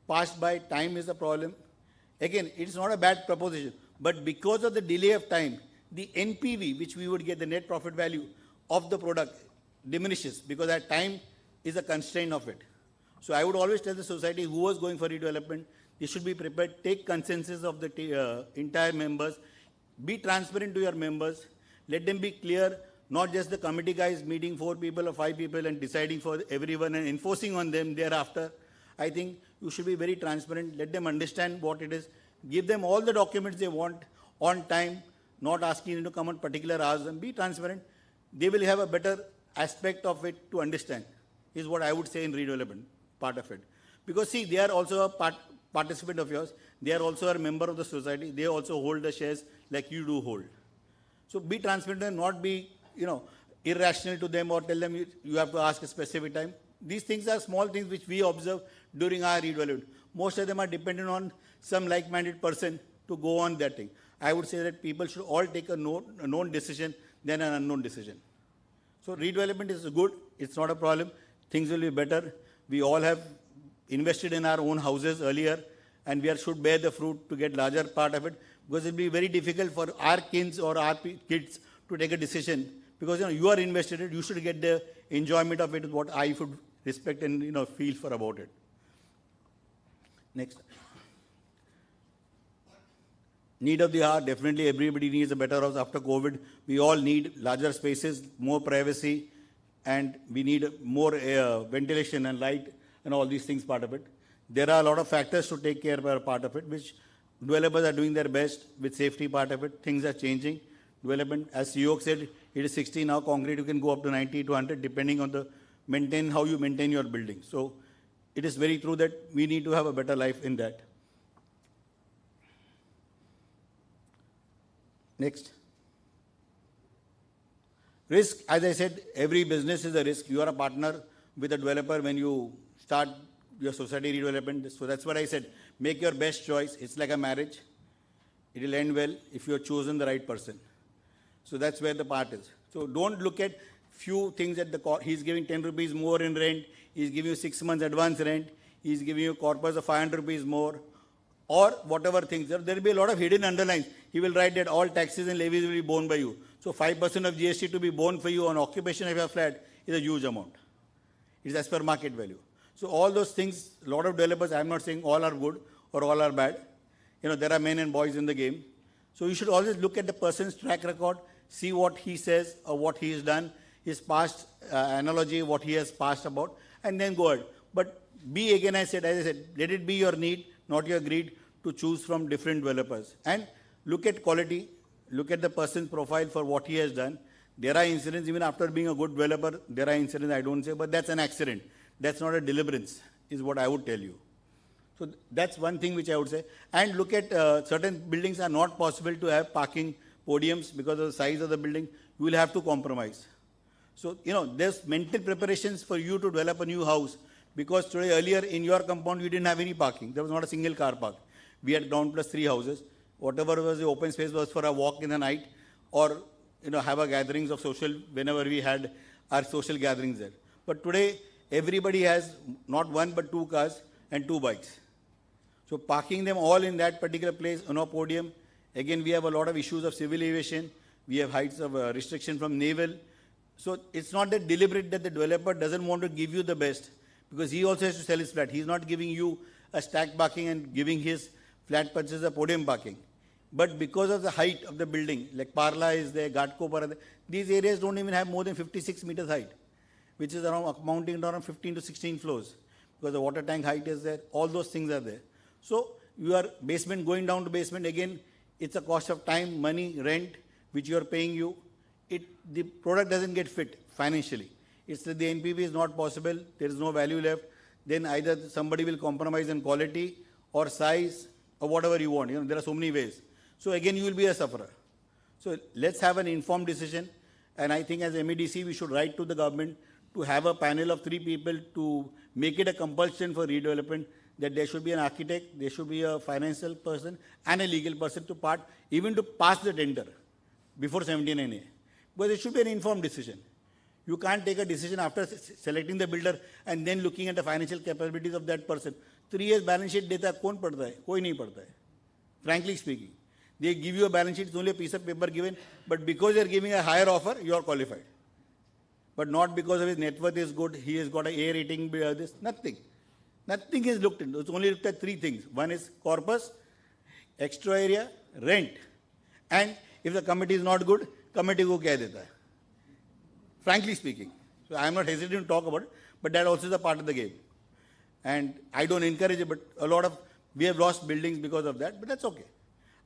passed by. Time is the problem. Again, it's not a bad proposition, but because of the delay of time, the NPV which we would get, the net profit value of the product diminishes because that time is a constraint of it. So I would always tell the society who was going for redevelopment, they should be prepared, take consensus of the entire members, be transparent to your members, let them be clear, not just the committee guys meeting 4 people or 5 people and deciding for everyone and enforcing on them thereafter. I think you should be very transparent, let them understand what it is, give them all the documents they want on time, not asking them to come on particular hours, and be transparent. They will have a better aspect of it to understand, is what I would say in redevelopment, part of it. Because see, they are also a participant of yours, they are also a member of the society, they also hold the shares like you do hold. So be transparent and not be, irrational to them or tell them you have to ask a specific time. These things are small things which we observe during our redevelopment. Most of them are dependent on some like-minded person to go on that thing. I would say that people should all take a known decision than an unknown decision. So redevelopment is good, it's not a problem, things will be better. We all have invested in our own houses earlier and we should bear the fruit to get larger part of it, because it will be very difficult for our kids or our kids to take a decision, because you are invested in it, you should get the enjoyment of it, is what I should respect and feel for about it. Next. Need of the hour, definitely everybody needs a better house after COVID. We all need larger spaces, more privacy, and we need more ventilation and light and all these things part of it. There are a lot of factors to take care of part of it, which developers are doing their best with safety part of it. Things are changing. Development, as Suyog said, it is 60 now, concrete you can go up to 90 to 100 depending on how you maintain your building. So it is very true that we need to have a better life in that. Next. Risk, as I said, every business is a risk. You are a partner with a developer when you start your society redevelopment. So that's what I said. make your best choice. It's like a marriage. It will end well if you have chosen the right person. So that's where the part is. So don't look at few things at the he's giving 10 rupees more in rent, he's giving you 6 months advance rent, he's giving you corpus of 500 rupees more, or whatever things. There will be a lot of hidden underlines. He will write that all taxes and levies will be borne by you. So 5% of GST to be borne for you on occupation of your flat is a huge amount. It is as per market value. So all those things, a lot of developers, I'm not saying all are good or all are bad. There are men and boys in the game. So you should always look at the person's track record, see what he says or what he has done, his past analogy, what he has passed about, and then go ahead. But as I said, let it be your need, not your greed, to choose from different developers. And look at quality, look at the person's profile for what he has done. There are incidents, even after being a good developer, there are incidents, I don't say, but that's an accident. That's not a deliverance, is what I would tell you. So that's one thing which I would say. And look at certain buildings are not possible to have parking podiums because of the size of the building. You will have to compromise. So, there's mental preparations for you to develop a new house, because today, earlier in your compound, you didn't have any parking. There was not a single car park. We had ground plus 3 houses. Whatever was the open space was for a walk in the night, or, have a gatherings of social, whenever we had our social gatherings there. But today, everybody has not 1 but 2 cars and 2 bikes. So parking them all in that particular place on a podium. Again, we have a lot of issues of civil aviation. We have heights of restriction from naval. So it's not that deliberate that the developer doesn't want to give you the best, because he also has to sell his flat. He's not giving you a stacked parking and giving his flat purchase a podium parking. But because of the height of the building, like Parla is there, Ghatkopar are there, these areas don't even have more than 56 meters height, which is amounting to around 15 to 16 floors, because the water tank height is there. All those things are there. So your basement, going down to basement, again, it's a cost of time, money, rent, which you are paying you. The product doesn't get fit financially. It's that the NPV is not possible, there is no value left. Then either somebody will compromise in quality or size or whatever you want. There are so many ways. So again, you will be a sufferer. So let's have an informed decision. And I think as MEDC, we should write to the government to have a panel of 3 people to make it a compulsion for redevelopment, that there should be an architect, there should be a financial person and a legal person to even to pass the tender before 79A. Because it should be an informed decision. You can't take a decision after selecting the builder and then looking at the financial capabilities of that person. 3 years balance sheet data, kaun padta hai? Koi nahi padta hai. Frankly speaking. They give you a balance sheet, it's only a piece of paper given, but because they're giving a higher offer, you are qualified. But not because of his net worth is good, he has got an A rating, this, nothing. Nothing is looked into. It's only looked at 3 things. One is corpus, extra area, rent. And if the committee is not good, committee ko keh deta hai. Frankly speaking. So I am not hesitating to talk about it, but that also is a part of the game. And I don't encourage it, but we have lost buildings because of that, but that's okay.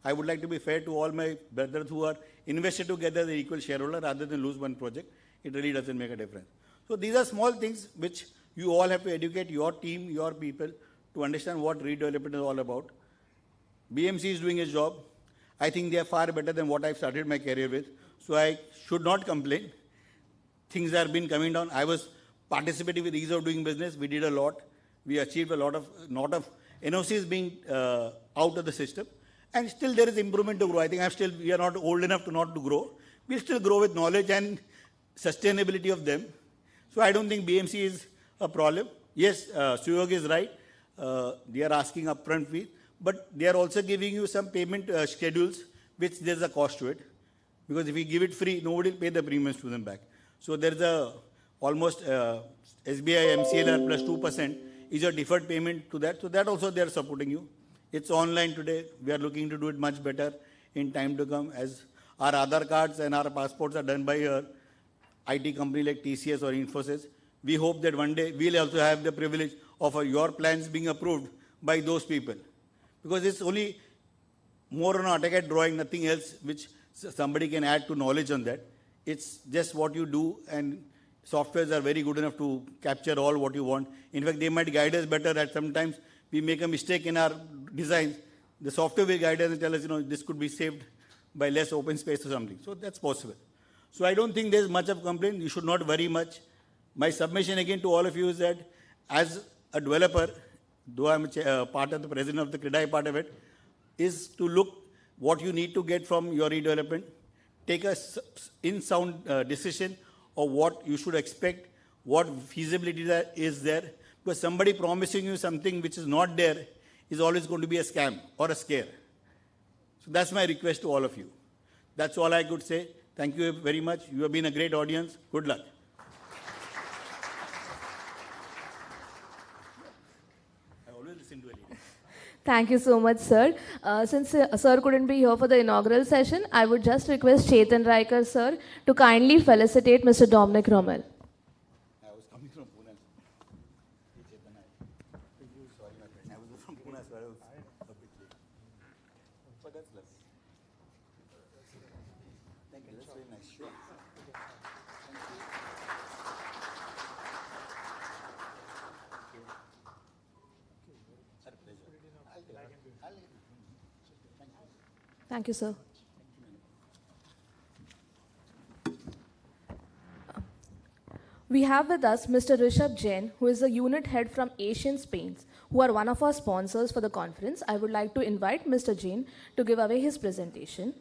I would like to be fair to all my brothers who are invested together, the equal shareholder, rather than lose one project. It really doesn't make a difference. So these are small things which you all have to educate your team, your people, to understand what redevelopment is all about. BMC is doing its job. I think they are far better than what I've started my career with. So I should not complain. Things have been coming down. I was participating with ease of doing business. We did a lot. We achieved a lot of NOCs being out of the system. And still there is improvement to grow. I think we are not old enough to not to grow. We'll still grow with knowledge and sustainability of them. So I don't think BMC is a problem. Yes, Suyog is right. They are asking upfront fee, but they are also giving you some payment schedules, which there's a cost to it. Because if we give it free, nobody will pay the premiums to them back. So there's almost SBI MCLR plus 2% is a deferred payment to that. So that also they are supporting you. It's online today. We are looking to do it much better in time to come, as our Aadhaar cards and our passports are done by a IT company like TCS or Infosys. We hope that one day we'll also have the privilege of your plans being approved by those people. Because it's only more on AutoCAD drawing, nothing else which somebody can add to knowledge on that. It's just what you do, and softwares are very good enough to capture all what you want. In fact, they might guide us better at sometimes we make a mistake in our designs. The software will guide us and tell us, this could be saved by less open space or something. So that's possible. So I don't think there's much of complaint. You should not worry much. My submission again to all of you is that as a developer, though I'm part of the president of the CREDAI part of it, is to look what you need to get from your redevelopment, take a in-sound decision of what you should expect, what feasibility that is there, because somebody promising you something which is not there is always going to be a scam or a scare. So that's my request to all of you. That's all I could say. Thank you very much. You have been a great audience. Good luck. I always listen to a lady. Thank you so much, sir. Since sir couldn't be here for the inaugural session, I would just request Chetan Raikar, sir, to kindly felicitate Mr. Dominic Rommel. I was coming from Pune. Sorry, my friend. I was from Pune, so I was a bit late. But that's less. Thank you. That's very nice. Sure. Thank you, sir. We have with us Mr. Rishabh Jain, who is the unit head from Asian Paints, who are one of our sponsors for the conference. I would like to invite Mr. Jain to give away his presentation.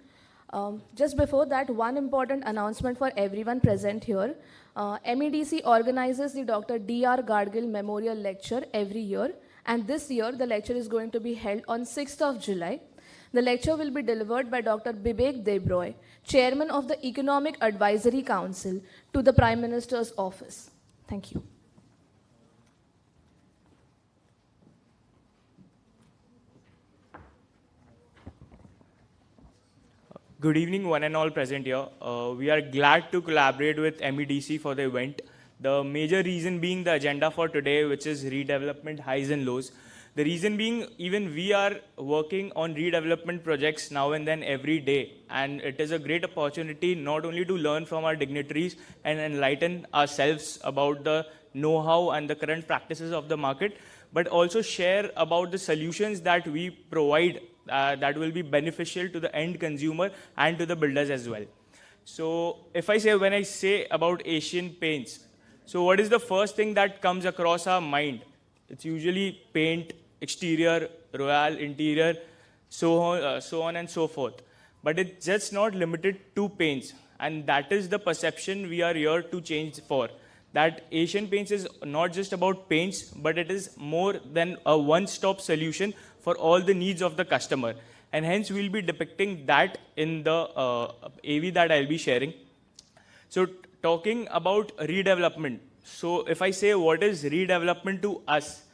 Just before that, one important announcement for everyone present here. MEDC organizes the Dr. D.R. Gadgil Memorial Lecture every year, and this year the lecture is going to be held on 6th of July. The lecture will be delivered by Dr. Bibek Debroy, Chairman of the Economic Advisory Council to the Prime Minister's Office. Thank you. Good evening, one and all present here. We are glad to collaborate with MEDC for the event. The major reason being the agenda for today, which is redevelopment highs and lows. The reason being, even we are working on redevelopment projects now and then every day. And it is a great opportunity not only to learn from our dignitaries and enlighten ourselves about the know-how and the current practices of the market, but also share about the solutions that we provide that will be beneficial to the end consumer and to the builders as well. So when I say about Asian Paints, so what is the first thing that comes across our mind? It's usually paint, exterior, royal, interior, so on and so forth. But it's just not limited to paints. And that is the perception we are here to change for. That Asian Paints is not just about paints, but it is more than a one-stop solution for all the needs of the customer. And hence, we'll be depicting that in the AV that I'll be sharing. So talking about redevelopment. So if I say what is redevelopment to us,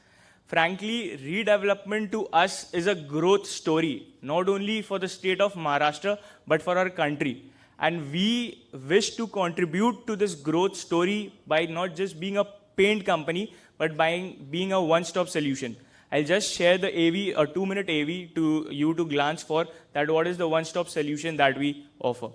frankly, redevelopment to us is a growth story, not only for the state of Maharashtra, but for our country. And we wish to contribute to this growth story by not just being a paint company, but by being a one-stop solution. I'll just share the AV, a 2-minute AV to you to glance for that what is the one-stop solution that we offer.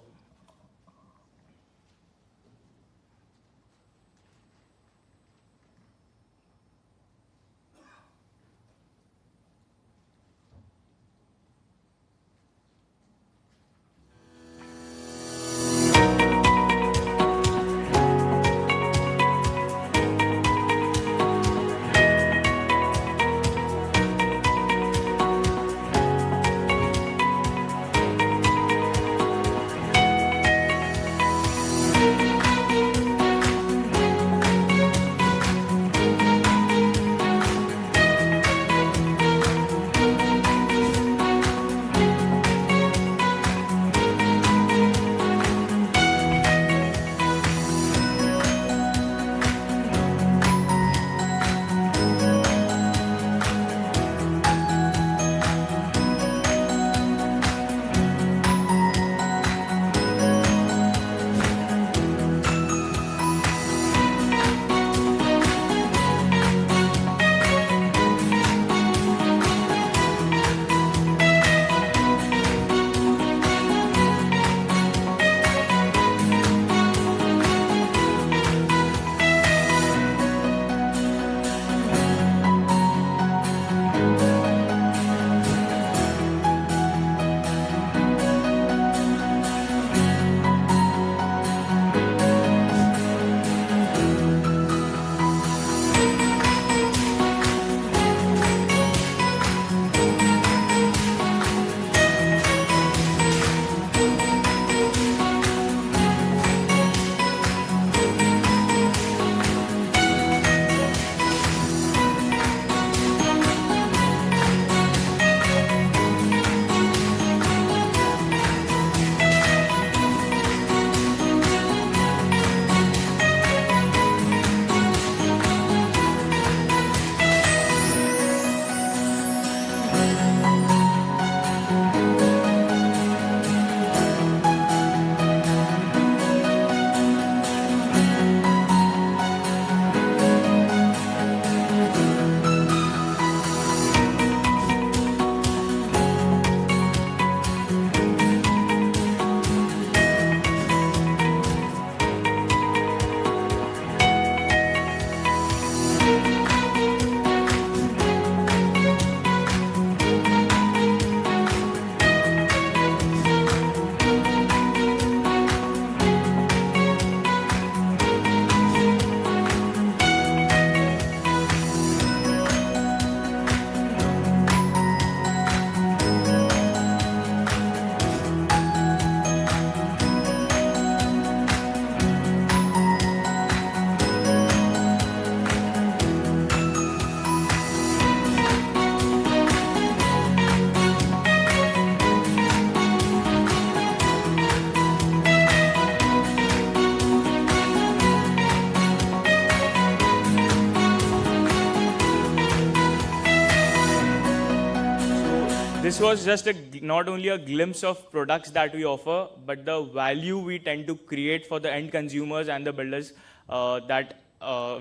this was just not only a glimpse of products that we offer, but the value we tend to create for the end consumers and the builders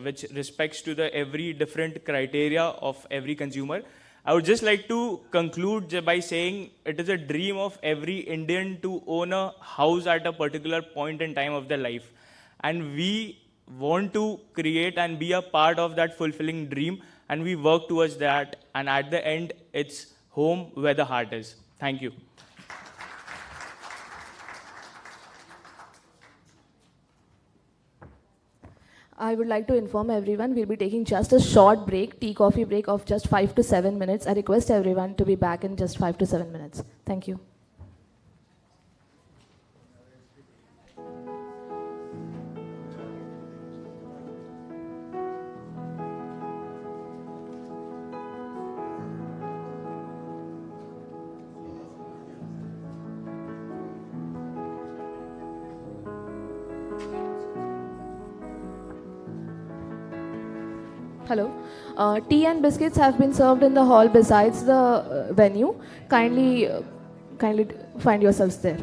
which respects to the every different criteria of every consumer. I would just like to conclude by saying it is a dream of every Indian to own a house at a particular point in time of their life. And we want to create and be a part of that fulfilling dream, and we work towards that. And at the end, it's home where the heart is. Thank you. I would like to inform everyone we'll be taking just a short break, tea coffee break of just 5 to 7 minutes. I request everyone to be back in just 5 to 7 minutes. Thank you. Hello. Tea and biscuits have been served in the hall besides the venue. Kindly find yourselves there.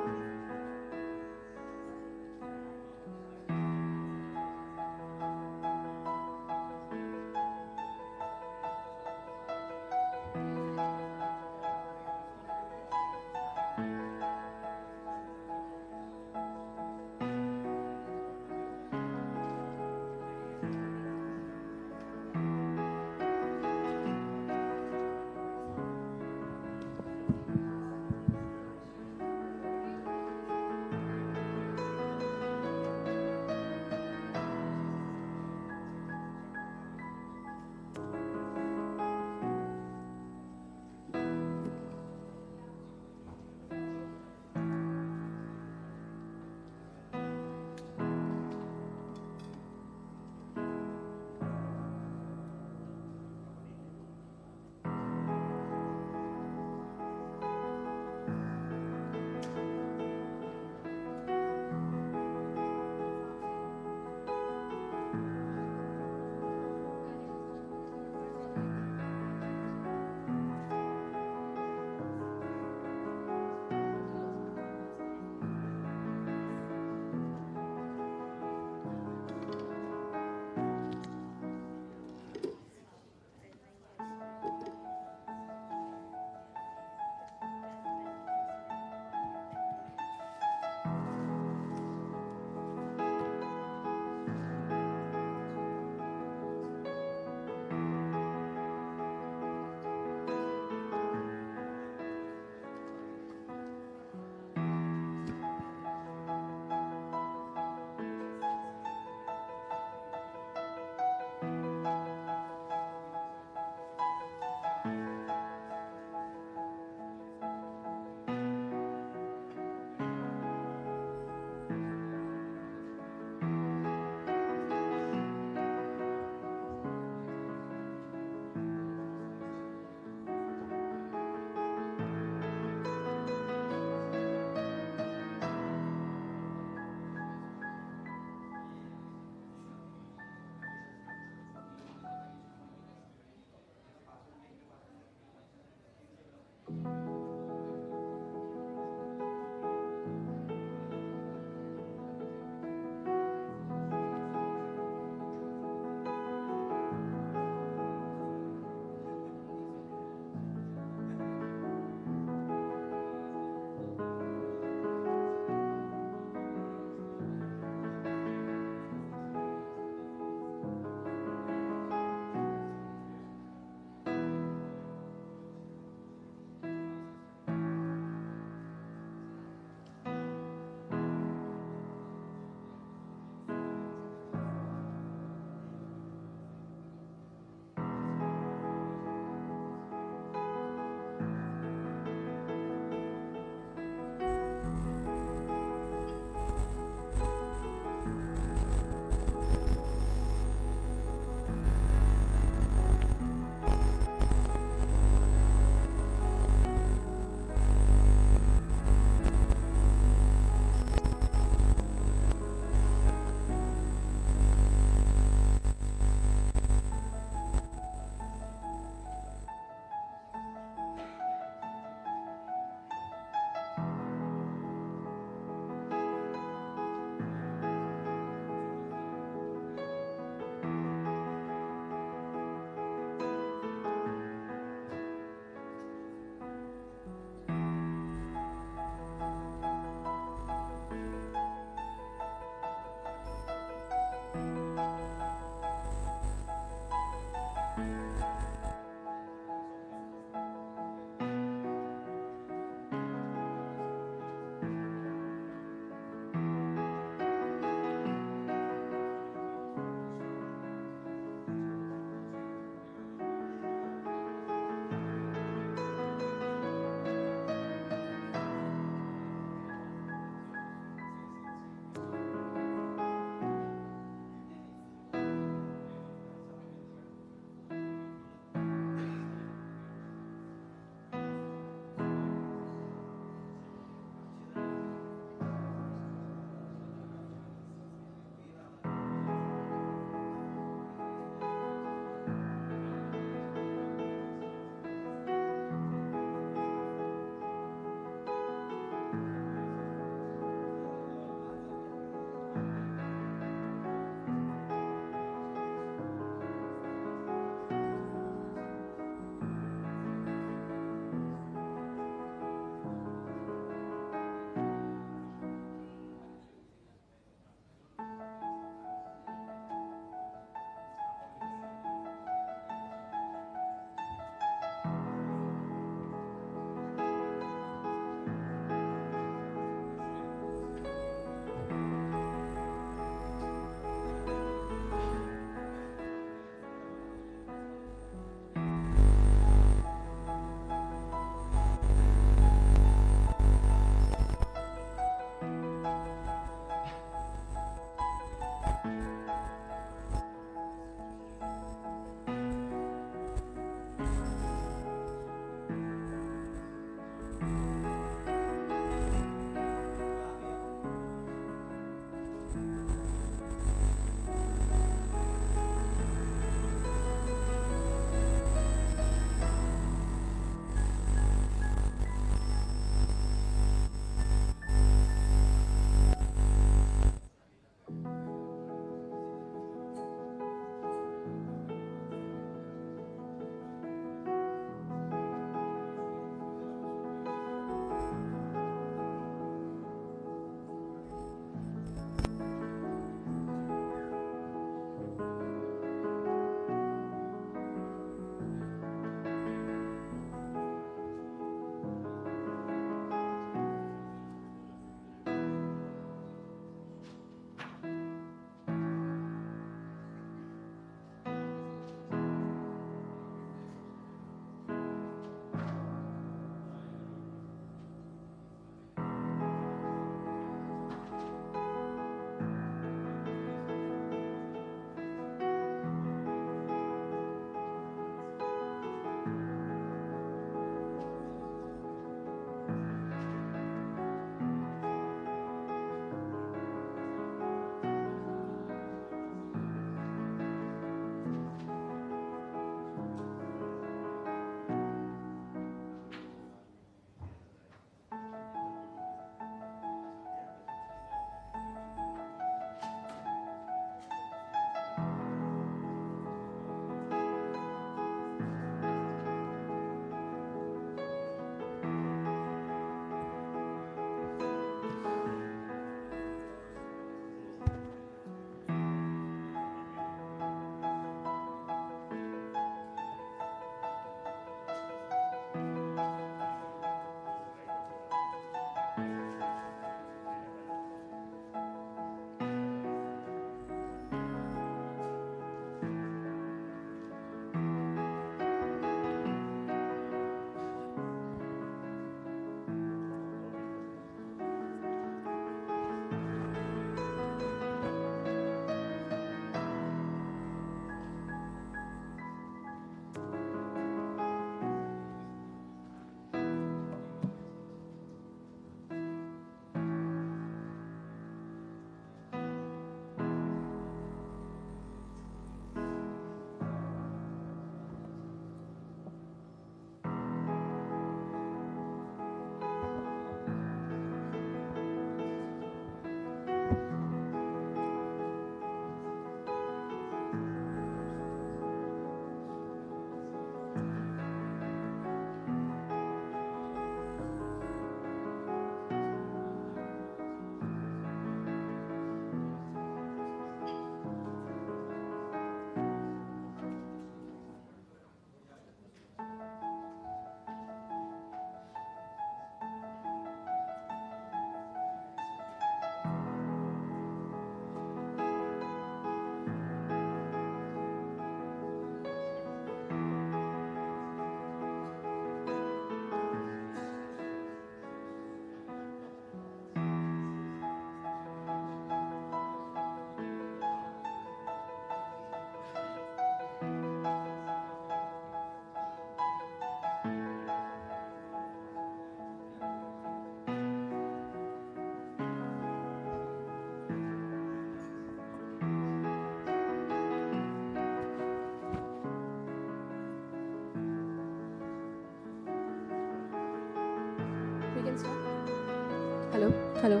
Hello, hello.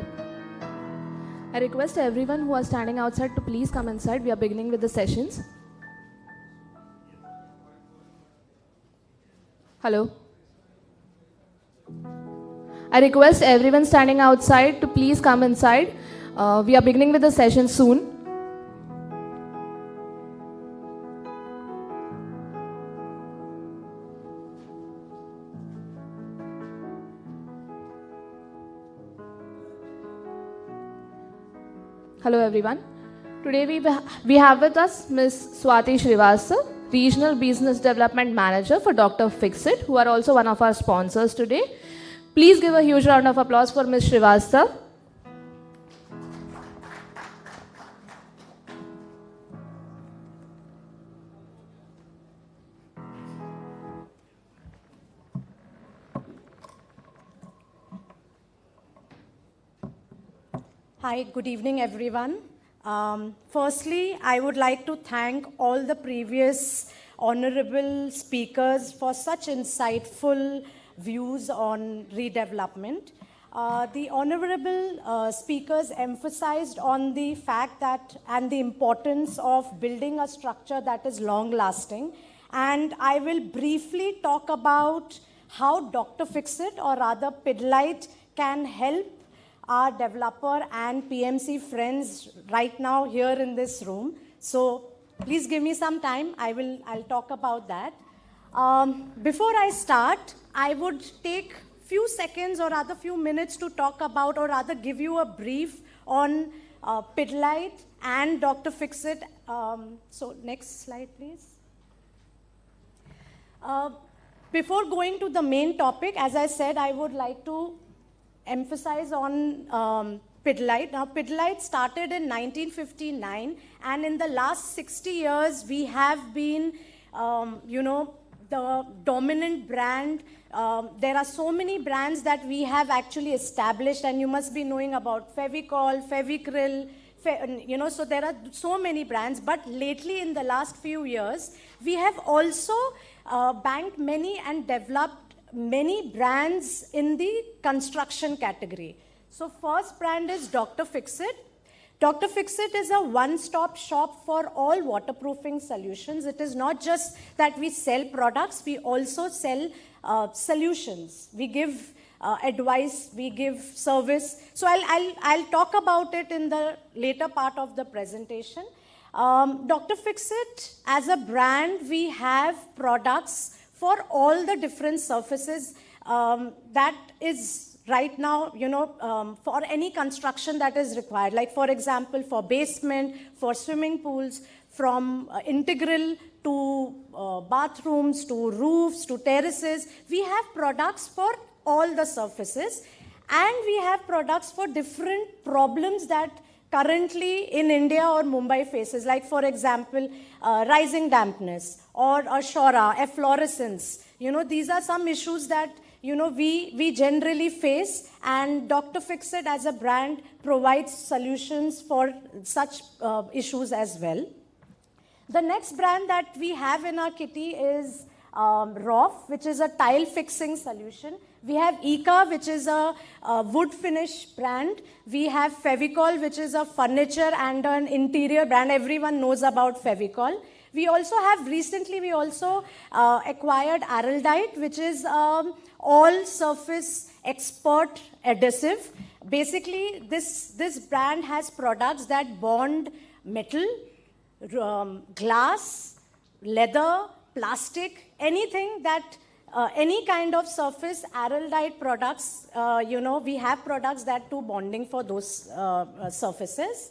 I request everyone who are standing outside to please come inside. We are beginning with the sessions. Hello. I request everyone standing outside to please come inside. We are beginning with the session soon. Hello everyone. Today we have with us Ms. Swati Srivastava, Regional Business Development Manager for Dr. Fixit, who are also one of our sponsors today. Please give a huge round of applause for Ms. Srivastava. Hi, good evening, everyone. Firstly, I would like to thank all the previous honorable speakers for such insightful views on redevelopment. The honorable speakers emphasized on the fact that and the importance of building a structure that is long-lasting. And I will briefly talk about how Dr. Fixit, or rather Pidilite, can help our developer and PMC friends right now here in this room. So please give me some time. I'll talk about that. Before I start, I would take few seconds or rather few minutes to talk about, or rather give you a brief on Pidilite and Dr. Fixit. So next slide, please. Before going to the main topic, as I said, I would like to emphasize on Pidilite. Now, Pidilite started in 1959, and in the last 60 years, we have been, the dominant brand. There are so many brands that we have actually established, and you must be knowing about Fevicol, Fevicryl, so there are so many brands. But lately, in the last few years, we have also banked many and developed many brands in the construction category. So first brand is Dr. Fixit. Dr. Fixit is a one-stop shop for all waterproofing solutions. It is not just that we sell products, we also sell solutions. We give advice, we give service. So I'll talk about it in the later part of the presentation. Dr. Fixit, as a brand, we have products for all the different surfaces that is right now, for any construction that is required. Like, for example, for basement, for swimming pools, from integral to bathrooms, to roofs, to terraces. We have products for all the surfaces, and we have products for different problems that currently in India or Mumbai faces, like, for example, rising dampness or ashora, efflorescence. These are some issues that, we generally face, and Dr. Fixit as a brand provides solutions for such issues as well. The next brand that we have in our kitty is ROF, which is a tile fixing solution. We have Ika, which is a wood finish brand. We have Fevicol, which is a furniture and an interior brand. Everyone knows about Fevicol. We also have, recently we also acquired Araldite, which is all surface expert adhesive. Basically, this brand has products that bond metal, glass, leather, plastic, anything that, any kind of surface, Araldite products, we have products that do bonding for those surfaces.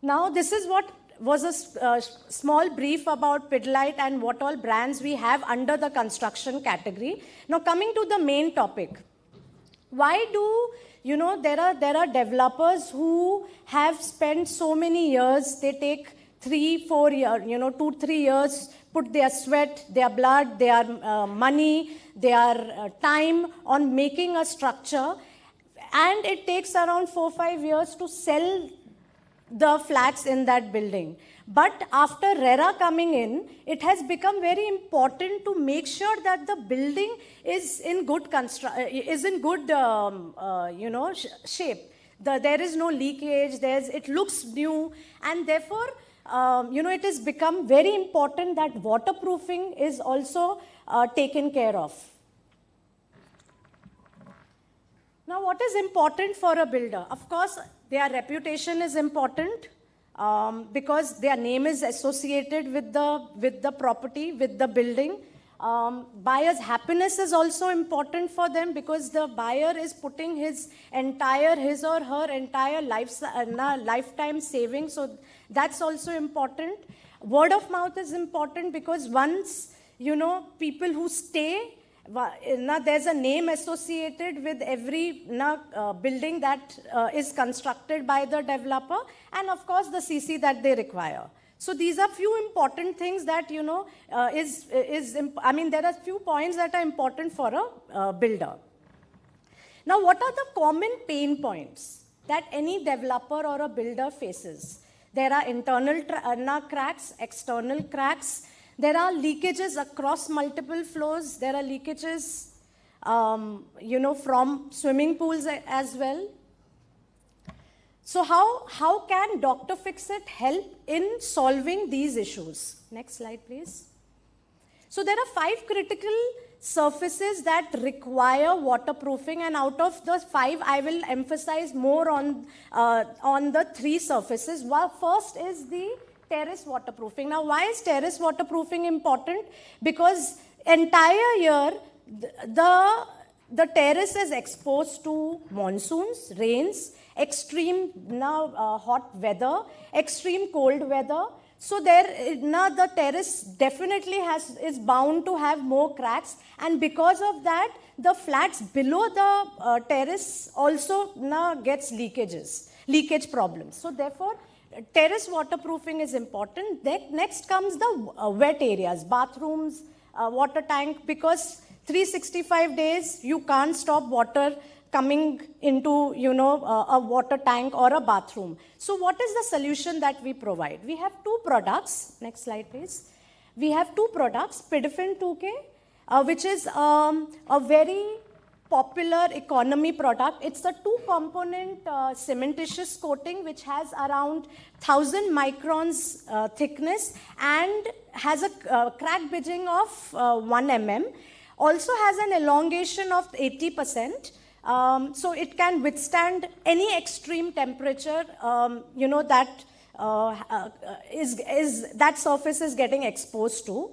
Now, this is what was a small brief about Pidilite and what all brands we have under the construction category. Now, coming to the main topic. Why do, there are developers who have spent so many years, they take 3-4 years, 2-3 years, put their sweat, their blood, their money, their time on making a structure, and it takes around 4-5 years to sell the flats in that building. But after RERA coming in, it has become very important to make sure that the building is in good shape. There is no leakage. It looks new, and therefore, it has become very important that waterproofing is also taken care of. Now, what is important for a builder? Of course, their reputation is important. Because their name is associated with the property, with the building. Buyer's happiness is also important for them because the buyer is putting his or her entire lifetime savings. So that's also important. Word of mouth is important because once, people who stay, there's a name associated with every building that is constructed by the developer, and of course the CC that they require. So these are few important things that there are few points that are important for a builder. Now, what are the common pain points that any developer or a builder faces? There are internal cracks, external cracks. There are leakages across multiple floors. There are leakages, from swimming pools as well. So how can Dr. Fixit help in solving these issues? Next slide, please. So there are 5 critical surfaces that require waterproofing, and out of those 5, I will emphasize more on the 3 surfaces. First is the terrace waterproofing. Now, why is terrace waterproofing important? Because entire year, the terrace is exposed to monsoons, rains, extreme hot weather, extreme cold weather. So the terrace definitely is bound to have more cracks, and because of that, the flats below the terrace also gets leakage problems. So therefore, terrace waterproofing is important. Next comes the wet areas, bathrooms, water tank, because 365 days you can't stop water coming into a water tank or a bathroom. So what is the solution that we provide? We have 2 products. Next slide, please. We have 2 products, Pidifin 2K, which is a very popular economy product. It's a 2-component cementitious coating which has around 1000 microns thickness and has a crack bridging of 1 mm. Also has an elongation of 80%. So it can withstand any extreme temperature, that that surface is getting exposed to.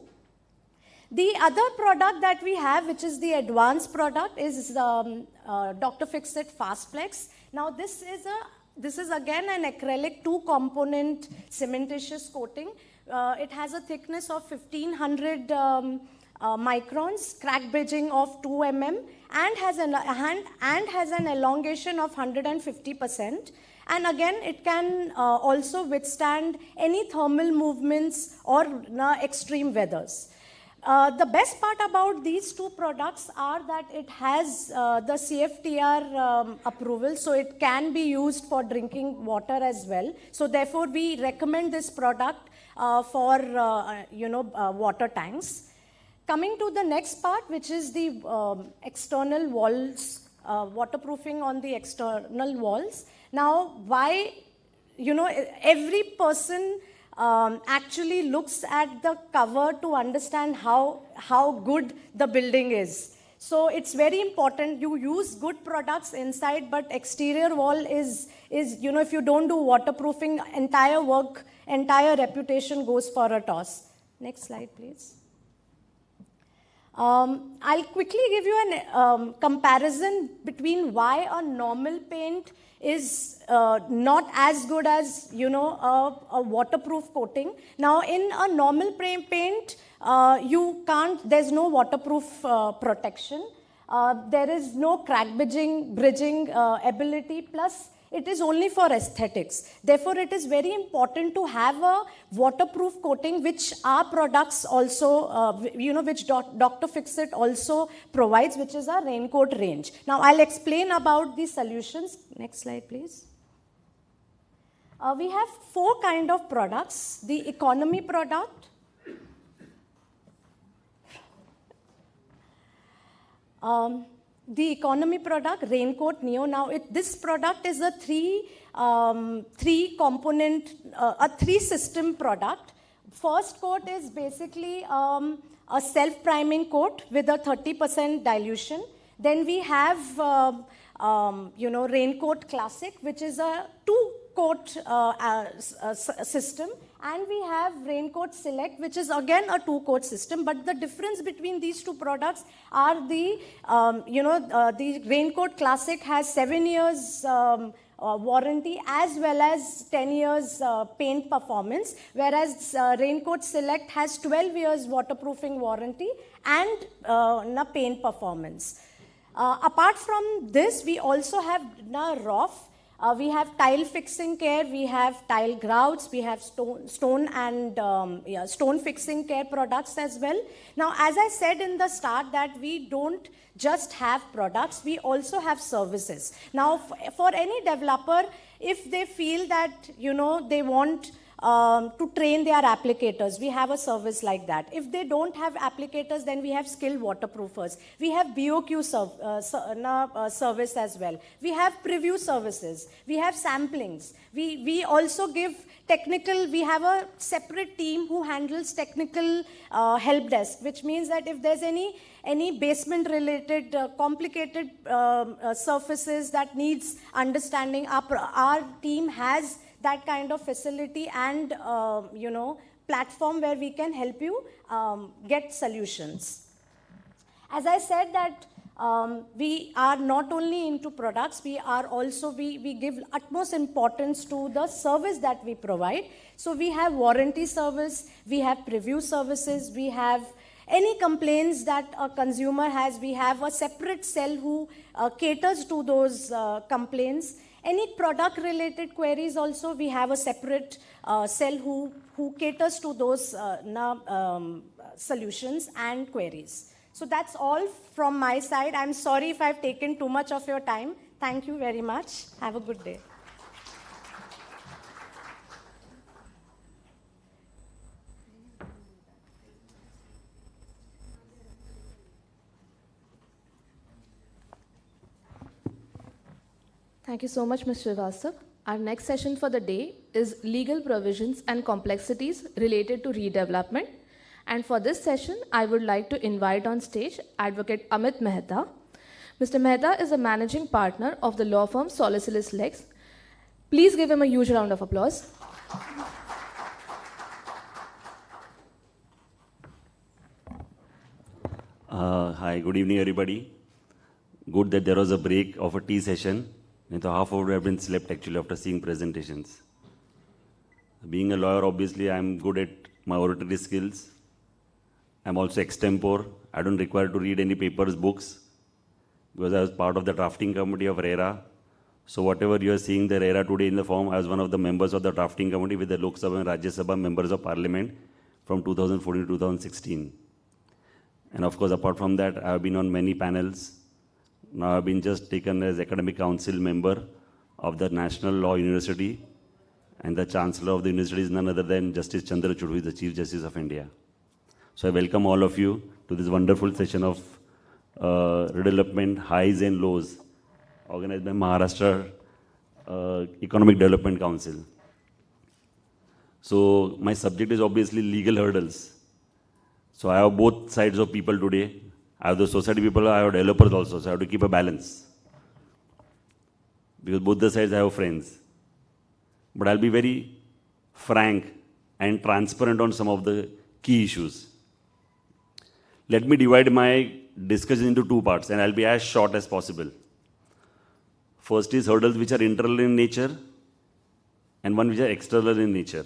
The other product that we have, which is the advanced product, is Dr. Fixit Fast Flex. Now, this is again an acrylic 2-component cementitious coating. It has a thickness of 1500 microns, crack bridging of 2 mm, and has an elongation of 150%. And again, it can also withstand any thermal movements or extreme weathers. The best part about these 2 products are that it has the CFTR approval, so it can be used for drinking water as well. So therefore, we recommend this product for water tanks. Coming to the next part, which is the external walls, waterproofing on the external walls. Now, why, every person actually looks at the cover to understand how good the building is. So it's very important you use good products inside, but exterior wall is if you don't do waterproofing, entire reputation goes for a toss. Next slide, please. I'll quickly give you a comparison between why a normal paint is not as good as a waterproof coating. Now, in a normal paint, there's no waterproof protection. There is no crack bridging ability, plus it is only for aesthetics. Therefore, it is very important to have a waterproof coating, which our products also, which Dr. Fixit also provides, which is our raincoat range. Now, I'll explain about the solutions. Next slide, please. We have 4 kind of products. The economy product, the economy product, Raincoat Neo. Now, this product is a 3-system product. First coat is basically a self-priming coat with a 30% dilution. Then we have, Raincoat Classic, which is a 2-coat system. And we have Raincoat Select, which is again a 2-coat system. But the difference between these 2 products are the Raincoat Classic has 7 years warranty as well as 10 years paint performance, whereas Raincoat Select has 12 years waterproofing warranty and paint performance. Apart from this, we also have ROF. We have tile fixing care, we have tile grouts, we have stone fixing care products as well. Now, as I said in the start, that we don't just have products, we also have services. Now, for any developer, if they feel that, they want to train their applicators, we have a service like that. If they don't have applicators, then we have skilled waterproofers. We have BOQ service as well. We have preview services. We have samplings. We also give technical, we have a separate team who handles technical help desk, which means that if there's any basement related complicated surfaces that needs understanding, our team has that kind of facility and platform where we can help you get solutions. As I said that we are not only into products, we give utmost importance to the service that we provide. So we have warranty service, we have preview services, we have any complaints that a consumer has, we have a separate cell who caters to those complaints. Any product related queries also, we have a separate cell who caters to those solutions and queries. So that's all from my side. I'm sorry if I've taken too much of your time. Thank you very much. Have a good day. Thank you so much, Mr. Srivastav. Our next session for the day is legal provisions and complexities related to redevelopment. And for this session, I would like to invite on stage Advocate Amit Mehta. Mr. Mehta is a managing partner of the law firm Solicilus Lex. Please give him a huge round of applause. Hi, good evening, everybody. Good that there was a break of a tea session. And so half of it have been slept actually after seeing presentations. Being a lawyer, obviously, I'm good at my oratory skills. I'm also extempore. I don't require to read any papers, books, because I was part of the drafting committee of RERA. So whatever you are seeing the RERA today in the form, I was one of the members of the drafting committee with the Lok Sabha and Rajya Sabha members of parliament from 2014 to 2016. And of course, apart from that, I have been on many panels. Now I've been just taken as academic council member of the National Law University, and the Chancellor of the university is none other than Justice Chandrachud, who is the Chief Justice of India. So I welcome all of you to this wonderful session of redevelopment highs and lows organized by Maharashtra Economic Development Council. So my subject is obviously legal hurdles. So I have both sides of people today. I have the society people, I have developers also, so I have to keep a balance. Because both the sides I have friends. But I'll be very frank and transparent on some of the key issues. Let me divide my discussion into 2 parts, and I'll be as short as possible. First is hurdles which are internal in nature, and one which are external in nature.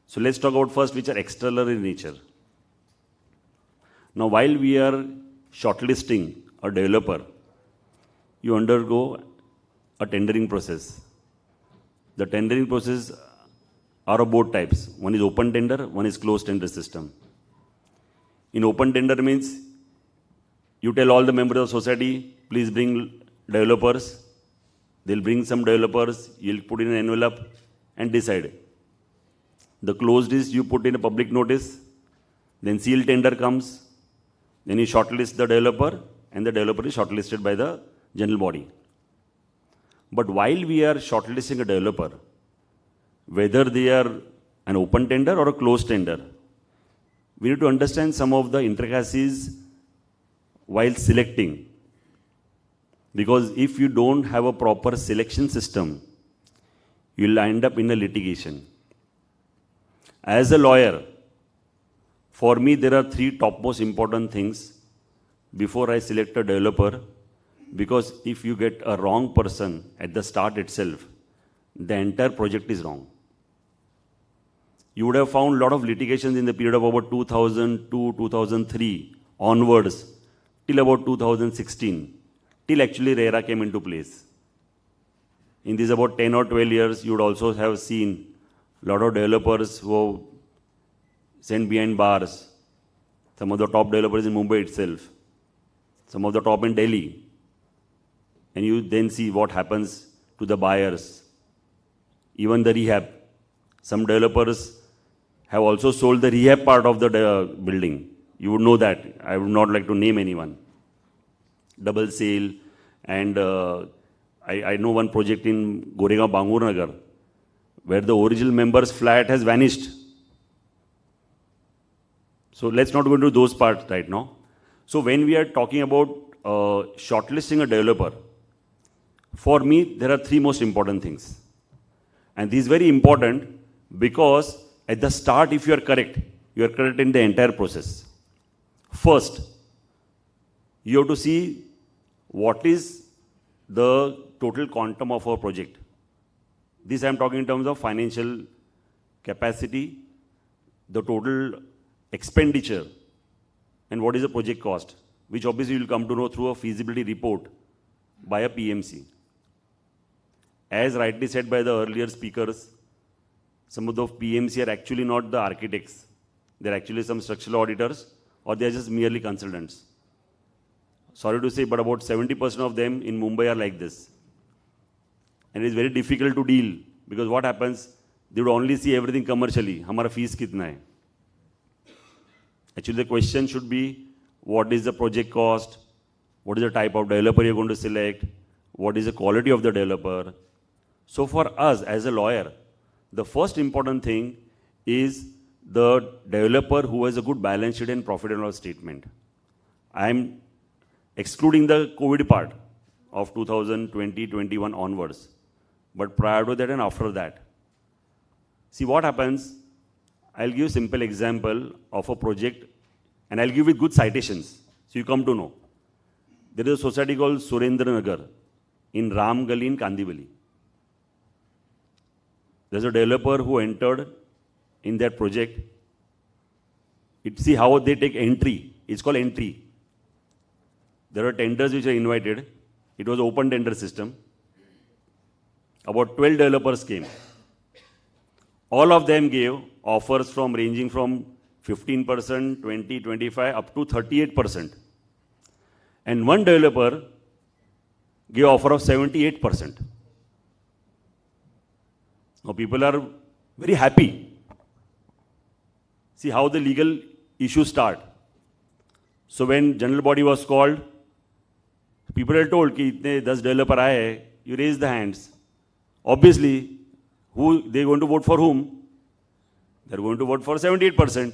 So let's talk about first which are external in nature. Now, while we are shortlisting a developer, you undergo a tendering process. The tendering process are of both types. One is open tender, one is closed tender system. In open tender means you tell all the members of society, please bring developers. They'll bring some developers, you'll put in an envelope, and decide. The closed is you put in a public notice, then sealed tender comes, then you shortlist the developer, and the developer is shortlisted by the general body. But while we are shortlisting a developer, whether they are an open tender or a closed tender, we need to understand some of the intricacies while selecting. Because if you don't have a proper selection system, you'll end up in a litigation. As a lawyer, for me, there are three topmost important things before I select a developer, because if you get a wrong person at the start itself, the entire project is wrong. You would have found a lot of litigations in the period of about 2002, 2003 onwards, till about 2016, till actually RERA came into place. In these about 10 or 12 years, you would also have seen a lot of developers who are sent behind bars. Some of the top developers in Mumbai itself, some of the top in Delhi. And you then see what happens to the buyers. Even the rehab. Some developers have also sold the rehab part of the building. You would know that. I would not like to name anyone. Double sale. And I know one project in Goregaon, Bangur Nagar, where the original member's flat has vanished. So let's not go into those parts right now. So when we are talking about shortlisting a developer, for me, there are three most important things. And this is very important because at the start, if you are correct in the entire process. First, you have to see what is the total quantum of our project. This I am talking in terms of financial capacity, the total expenditure, and what is the project cost, which obviously you will come to know through a feasibility report by a PMC. As rightly said by the earlier speakers, some of the PMC are actually not the architects. They're actually some structural auditors, or they're just merely consultants. Sorry to say, but about 70% of them in Mumbai are like this. And it's very difficult to deal, because what happens, they would only see everything commercially. Hamara fees kitna hai? Actually, the question should be, what is the project cost? What is the type of developer you're going to select? What is the quality of the developer? So for us as a lawyer, the first important thing is the developer who has a good balance sheet and profit and loss statement. I'm excluding the COVID part of 2020-21 onwards. But prior to that and after that, see what happens. I'll give you a simple example of a project, and I'll give you good citations, so you come to know. There is a society called Surendranagar in Ram Gali in Kandivali. There's a developer who entered in that project. See how they take entry. It's called entry. There are tenders which are invited. It was an open tender system. About 12 developers came. All of them gave offers ranging from 15%, 20, 25, up to 38%. And one developer gave offer of 78%. Now people are very happy. See how the legal issues start. So when general body was called, people are told कि इतने 10 developer आए हैं, you raise the hands. Obviously, who they going to vote for whom? They're going to vote for 78%.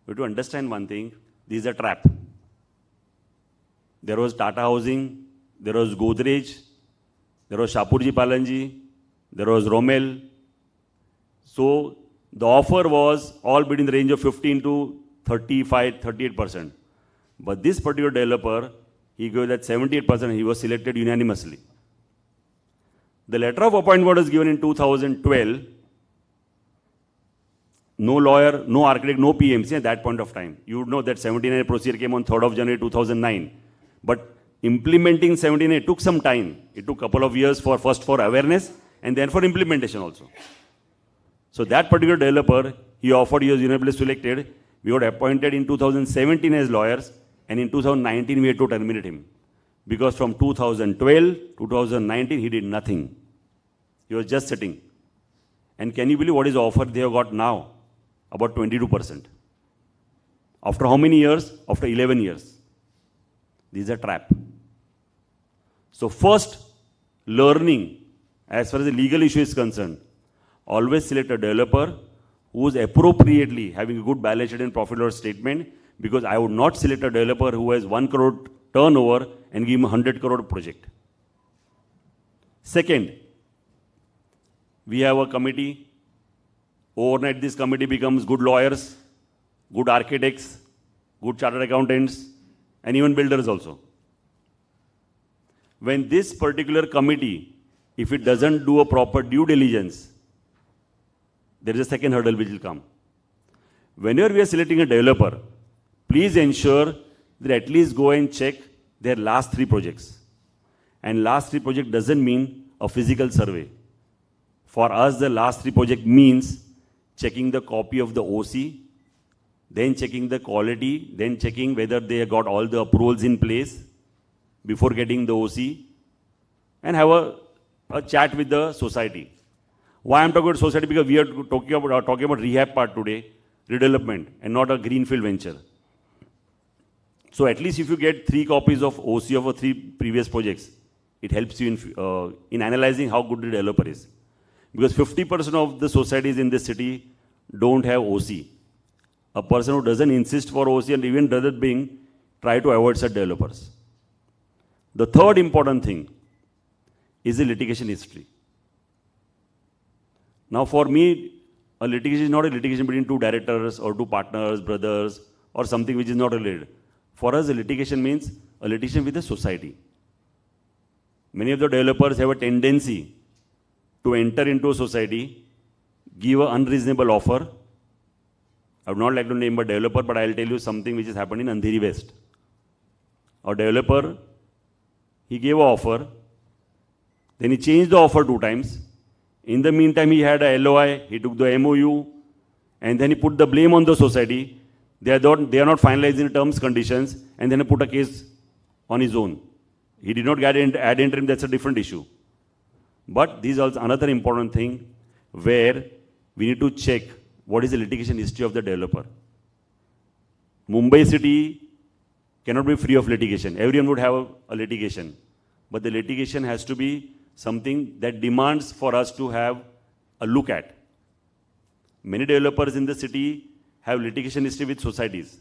We have to understand one thing, this is a trap. There was Tata Housing, there was Godrej, there was Shapurji Palanji, there was Rommel. So the offer was all between the range of 15 to 35, 38%. But this particular developer, he gave that 78%, he was selected unanimously. The letter of appointment was given in 2012. No lawyer, no architect, no PMC at that point of time. You would know that 79 procedure came on 3rd of January 2009. But implementing 79 took some time. It took a couple of years for awareness and then for implementation also. So that particular developer, he offered, he was unanimously selected. We got appointed in 2017 as lawyers, and in 2019 we had to terminate him. Because from 2012 to 2019 he did nothing. He was just sitting. And can you believe what is the offer they have got now? About 22%. After how many years? After 11 years. This is a trap. So first, learning, as far as the legal issue is concerned, always select a developer who is appropriately having a good balance sheet and profit loss statement, because I would not select a developer who has 1 crore turnover and give him a 100 crore project. Second, we have a committee. Overnight, this committee becomes good lawyers, good architects, good chartered accountants, and even builders also. When this particular committee, if it doesn't do a proper due diligence, there is a second hurdle which will come. Whenever we are selecting a developer, please ensure that at least go and check their last 3 projects. And last 3 projects doesn't mean a physical survey. For us, the last 3 projects means checking the copy of the OC, then checking the quality, then checking whether they have got all the approvals in place before getting the OC, and have a chat with the society. Why I'm talking about society? Because we are talking about rehab part today, redevelopment, and not a greenfield venture. So at least if you get 3 copies of OC of 3 previous projects, it helps you in analyzing how good the developer is. Because 50% of the societies in this city don't have OC. A person who doesn't insist for OC and even doesn't bring, try to avoid such developers. The third important thing is the litigation history. Now for me, a litigation is not a litigation between 2 directors or 2 partners, brothers, or something which is not related. For us, a litigation means a litigation with the society. Many of the developers have a tendency to enter into a society, give an unreasonable offer. I would not like to name a developer, but I'll tell you something which has happened in Andheri West. A developer, he gave an offer, then he changed the offer 2 times. In the meantime, he had a LOI, he took the MOU, and then he put the blame on the society. They are not finalizing terms, conditions, and then he put a case on his own. He did not get ad interim, that's a different issue. But this is also another important thing where we need to check what is the litigation history of the developer. Mumbai city cannot be free of litigation. Everyone would have a litigation. But the litigation has to be something that demands for us to have a look at. Many developers in the city have litigation history with societies.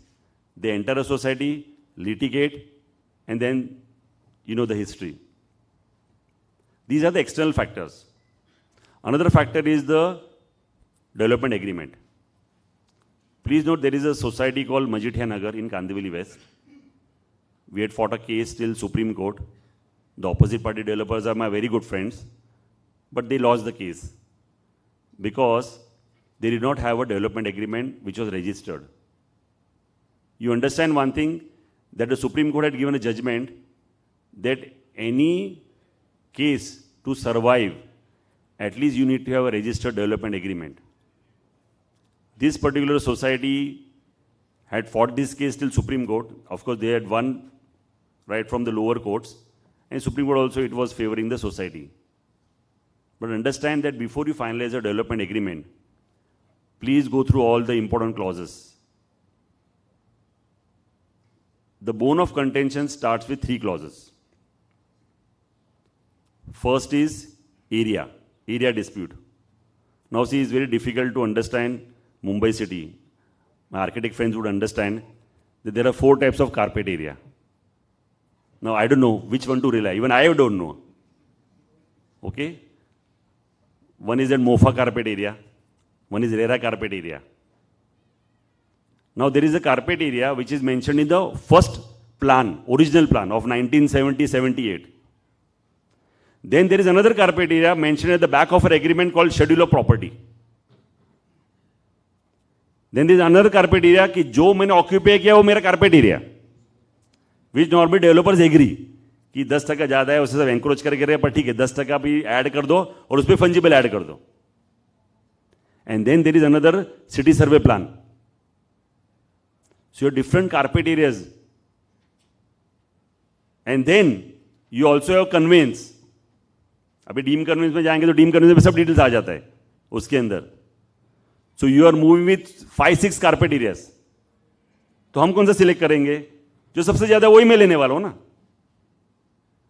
They enter a society, litigate, and then you know the history. These are the external factors. Another factor is the development agreement. Please note there is a society called Majithia Nagar in Kandivali West. We had fought a case till Supreme Court. The opposite party developers are my very good friends, but they lost the case because they did not have a development agreement which was registered. You understand one thing, that the Supreme Court had given a judgment that any case to survive, at least you need to have a registered development agreement. This particular society had fought this case till Supreme Court. Of course, they had won right from the lower courts, and Supreme Court also, it was favoring the society. But understand that before you finalize a development agreement, please go through all the important clauses. The bone of contention starts with 3 clauses. First is area dispute. Now see, it's very difficult to understand Mumbai city. My architect friends would understand that there are 4 types of carpet area. Now I don't know which one to rely. Even I don't know. Okay? One is that Mofa carpet area. One is Rera carpet area. Now there is a carpet area which is mentioned in the first plan, original plan of 1970-78. Then there is another carpet area mentioned at the back of an agreement called Schedule of Property. Then there is another carpet area कि जो मैंने occupy किया वो मेरा carpet area, which normally developers agree कि 10% ज़्यादा है उसे सब encourage करके रहे, पर ठीक है 10% भी add कर दो और उस पे fungible add कर दो. And then there is another city survey plan. So you have different carpet areas. And then you also have conveyance. अभी डीम कन्वेंस में जाएंगे तो डीम कन्वेंस में सब डिटेल्स आ जाता है उसके अंदर. So you are moving with 5-6 carpet areas. तो हम कौन सा सिलेक्ट करेंगे? जो सबसे ज्यादा वही मैं लेने वाला हूं ना.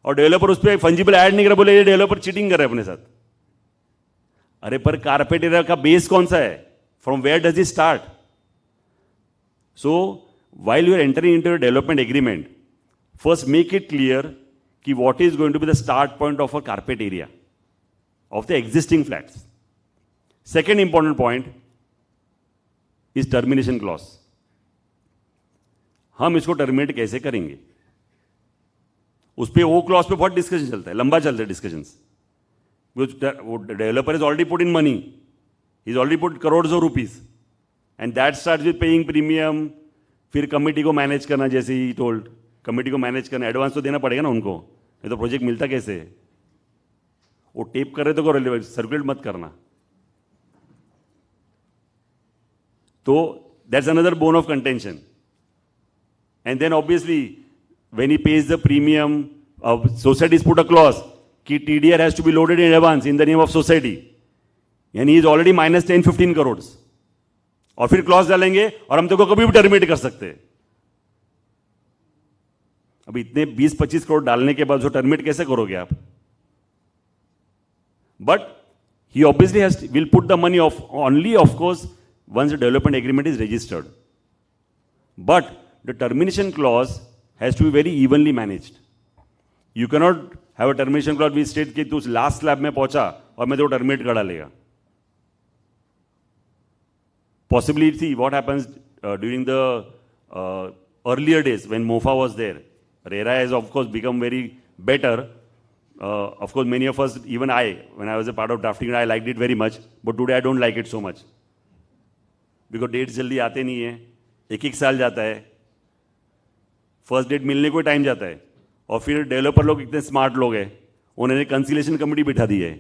और डेवलपर उस पर फंजिबल ऐड नहीं कर रहा, बोले ये डेवलपर चीटिंग कर रहा है अपने साथ. अरे पर कारपेट एरिया का बेस कौन सा है? From where does it start? So while you are entering into a development agreement, first make it clear कि what is going to be the start point of a carpet area of the existing flats. Second important point is termination clause. हम इसको terminate कैसे करेंगे? उस पे वो clause पे बहुत डिस्कशन चलता है, लंबा चलता है डिस्कशंस. वो developer is already put in money, is already put crore of rupees, and that start with paying premium. फिर कमिटी को मैनेज करना, जैसे ही टोल्ड, कमिटी को मैनेज करना, एडवांस तो देना पड़ेगा ना उनको, नहीं तो प्रोजेक्ट मिलता कैसे? वो टेप कर रहे तो करो, सर्कुलेट मत करना. तो that's another bone of contention. And then obviously when he pays the premium, societies put a clause कि TDR has to be loaded in advance in the name of society, and he is already minus 10-15 crores. और फिर clause डालेंगे और हम तो कभी भी terminate कर सकते हैं. अब इतने 20-25 करोड़ डालने के बाद जो टर्मिनेट कैसे करोगे आप? But he obviously will put the money of only, of course, once the development agreement is registered. But the termination clause has to be very evenly managed. You cannot have a termination clause which states कि तू last slab में पहुंचा और मैं तो terminate करा लेगा. Possibly, see what happens during the earlier days when MOFA was there. RERA has of course become very better. Of course, many of us, even I, when I was a part of drafting, I liked it very much. But today I don't like it so much because dates जल्दी आते नहीं है, एक साल जाता है. First date मिलने को टाइम जाता है. और फिर डेवलपर लोग इतने स्मार्ट लोग हैं, उन्होंने कंसिलेशन कमेटी बिठा दी है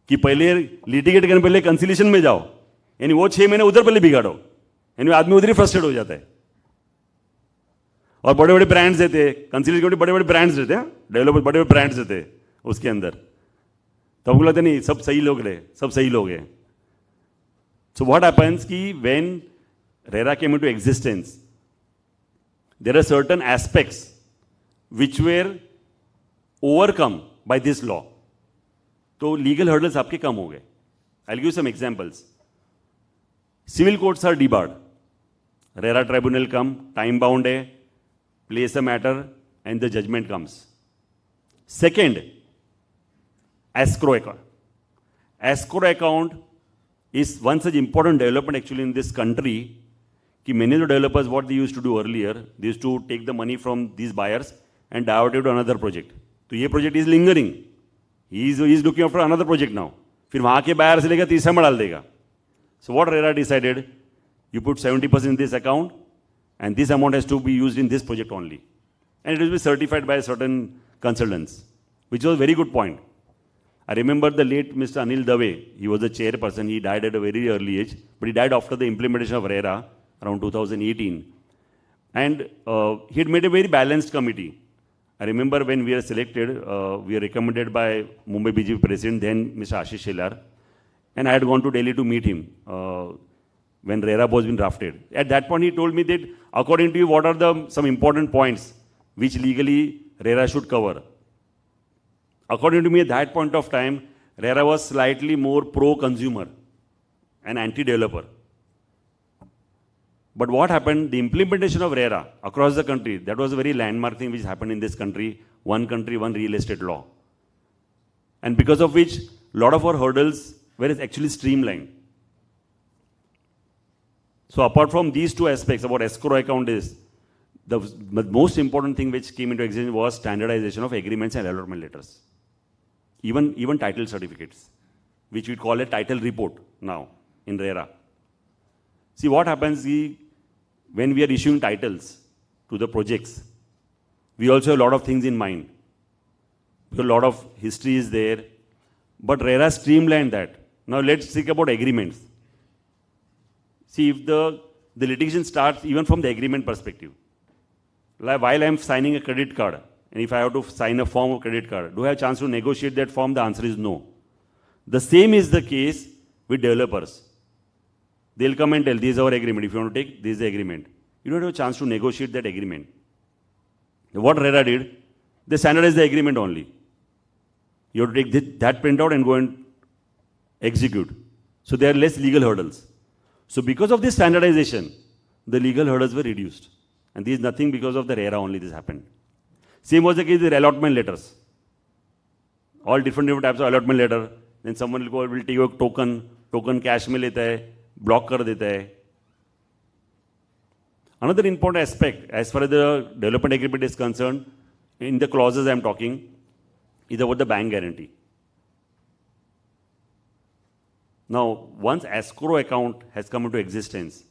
कि पहले लिटिगेट करने पहले कंसिलेशन में जाओ, यानी वो 6 महीने उधर पहले बिगाड़ो, यानी आदमी उधर ही फ्रस्ट्रेट हो जाता है. और बड़े बड़े ब्रांड्स देते हैं, कंसिलेशन कमेटी बड़े बड़े ब्रांड्स देते हैं, डेवलपर बड़े बड़े ब्रांड्स देते हैं उसके अंदर. तो हमको लगता नहीं सब सही लोग रहे, सब सही लोग हैं. सो व्हाट हैपेंस कि when RERA came into existence, there are certain aspects which were overcome by this law. तो legal hurdles आपके कम हो गए. I'll give you some examples. Civil courts are debarred. RERA tribunal come, time bound है, place a matter and the judgment comes. Second, escrow account. Escrow account is one such important development actually in this country. कि many of the developers, what they used to do earlier, they used to take the money from these buyers and divert it to another project. तो ये project is lingering. He is looking after another project now. फिर वहाँ के buyer से लेकर तीसरा में डाल देगा. So what RERA decided, you put 70% in this account and this amount has to be used in this project only. And it will be certified by certain consultants, which was a very good point. I remember the late Mr. Anil Dave, he was the chairperson, he died at a very early age, but he died after the implementation of RERA around 2018. And he had made a very balanced committee. I remember when we were selected, we were recommended by Mumbai BJP President, then Mr. Ashish Shelar, and I had gone to Delhi to meet him when RERA was being drafted. At that point, he told me that according to you, what are some important points which legally RERA should cover? According to me, at that point of time, RERA was slightly more pro-consumer and anti-developer. But what happened, the implementation of RERA across the country, that was a very landmark thing which happened in this country, one real estate law. And because of which, a lot of our hurdles were actually streamlined. So apart from these two aspects about escrow account is, the most important thing which came into existence was standardization of agreements and allotment letters. Even title certificates, which we call a title report now in RERA. See what happens when we are issuing titles to the projects, we also have a lot of things in mind. A lot of history is there, but RERA streamlined that. Now let's think about agreements. See, if the litigation starts even from the agreement perspective, like while I'm signing a credit card, and if I have to sign a form of credit card, do I have a chance to negotiate that form? The answer is no. The same is the case with developers. They'll come and tell, this is our agreement. If you want to take, this is the agreement. You don't have a chance to negotiate that agreement. What RERA did, they standardized the agreement only. You have to take that printout and go and execute. So there are less legal hurdles. So because of this standardization, the legal hurdles were reduced. And this is nothing because of the RERA only this happened. Same was the case with allotment letters. All different types of allotment letter. Then someone will take a token cash में लेता है, block कर देता है. Another important aspect, as far as the development agreement is concerned, in the clauses I am talking, is about the bank guarantee. Now, once escrow account has come into existence,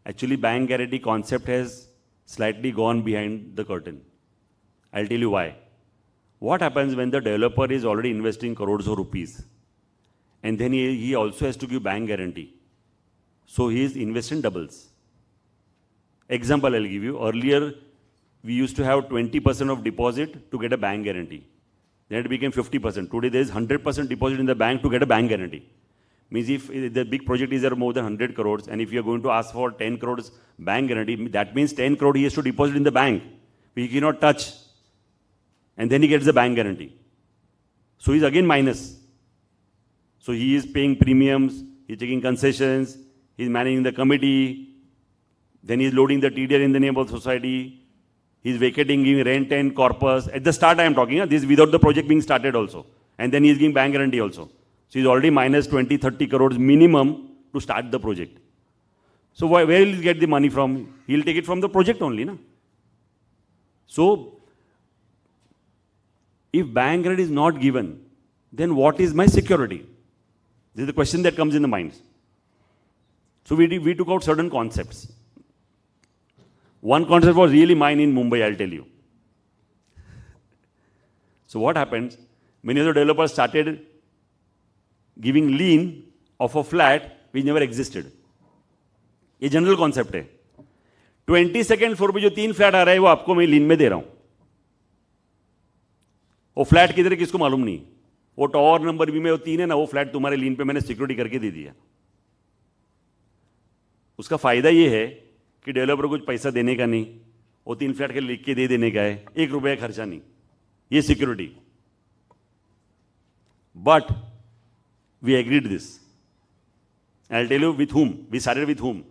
actually bank guarantee concept has slightly gone behind the curtain. I'll tell you why. What happens when the developer is already investing crores of rupees, and then he also has to give bank guarantee? So he is investing doubles. Example I'll give you. Earlier, we used to have 20% of deposit to get a bank guarantee. Then it became 50%. Today there is 100% deposit in the bank to get a bank guarantee. Means if the big project is more than 100 crores, and if you are going to ask for 10 crores bank guarantee, that means 10 crore he has to deposit in the bank. He cannot touch. And then he gets the bank guarantee. So he's again minus. So he is paying premiums, he's taking concessions, he's managing the committee, then he's loading the TDR in the name of the society, he's vacating, giving rent and corpus. At the start I am talking, this is without the project being started also. And then he's giving bank guarantee also. So he's already minus 20, 30 crores minimum to start the project. So where will he get the money from? He'll take it from the project only. Na? So, if bank guarantee is not given, then what is my security? This is the question that comes in the mind. So we took out certain concepts. One concept was really mine in Mumbai, I'll tell you. So what happened? Many of the developers started giving lien of a flat which never existed. ये general concept है. 22nd floor पे जो 3 flat आ रहा है वो आपको मैं लीन में दे रहा हूं. वो फ्लैट किधर है किसको मालूम नहीं. वो टॉवर नंबर बी में वो 3 है ना, वो फ्लैट तुम्हारे लीन पे मैंने सिक्योरिटी करके दे दिया. उसका फायदा ये है कि डेवलपर कुछ पैसा देने का नहीं, वो 3 फ्लैट के लिख के दे देने का है, 1 रुपया खर्चा नहीं. ये security. But we agreed this. I'll tell you with whom. We started with whom?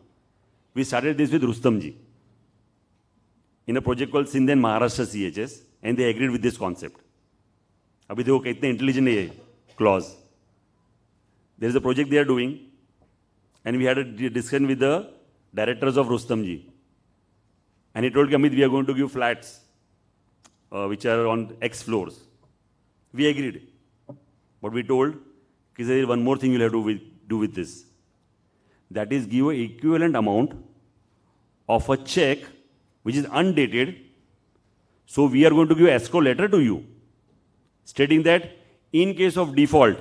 We started this with Rustam ji in a project called Sindh and Maharashtra CHS, and they agreed with this concept. अभी देखो कितने intelligent है ये clause. There is a project they are doing, and we had a discussion with the directors of Rustam ji, and he told Amit, we are going to give flats which are on X floors. We agreed, but we told there is one more thing you'll have to do with this. That is, give an equivalent amount of a check which is undated. So we are going to give an escrow letter to you stating that in case of default,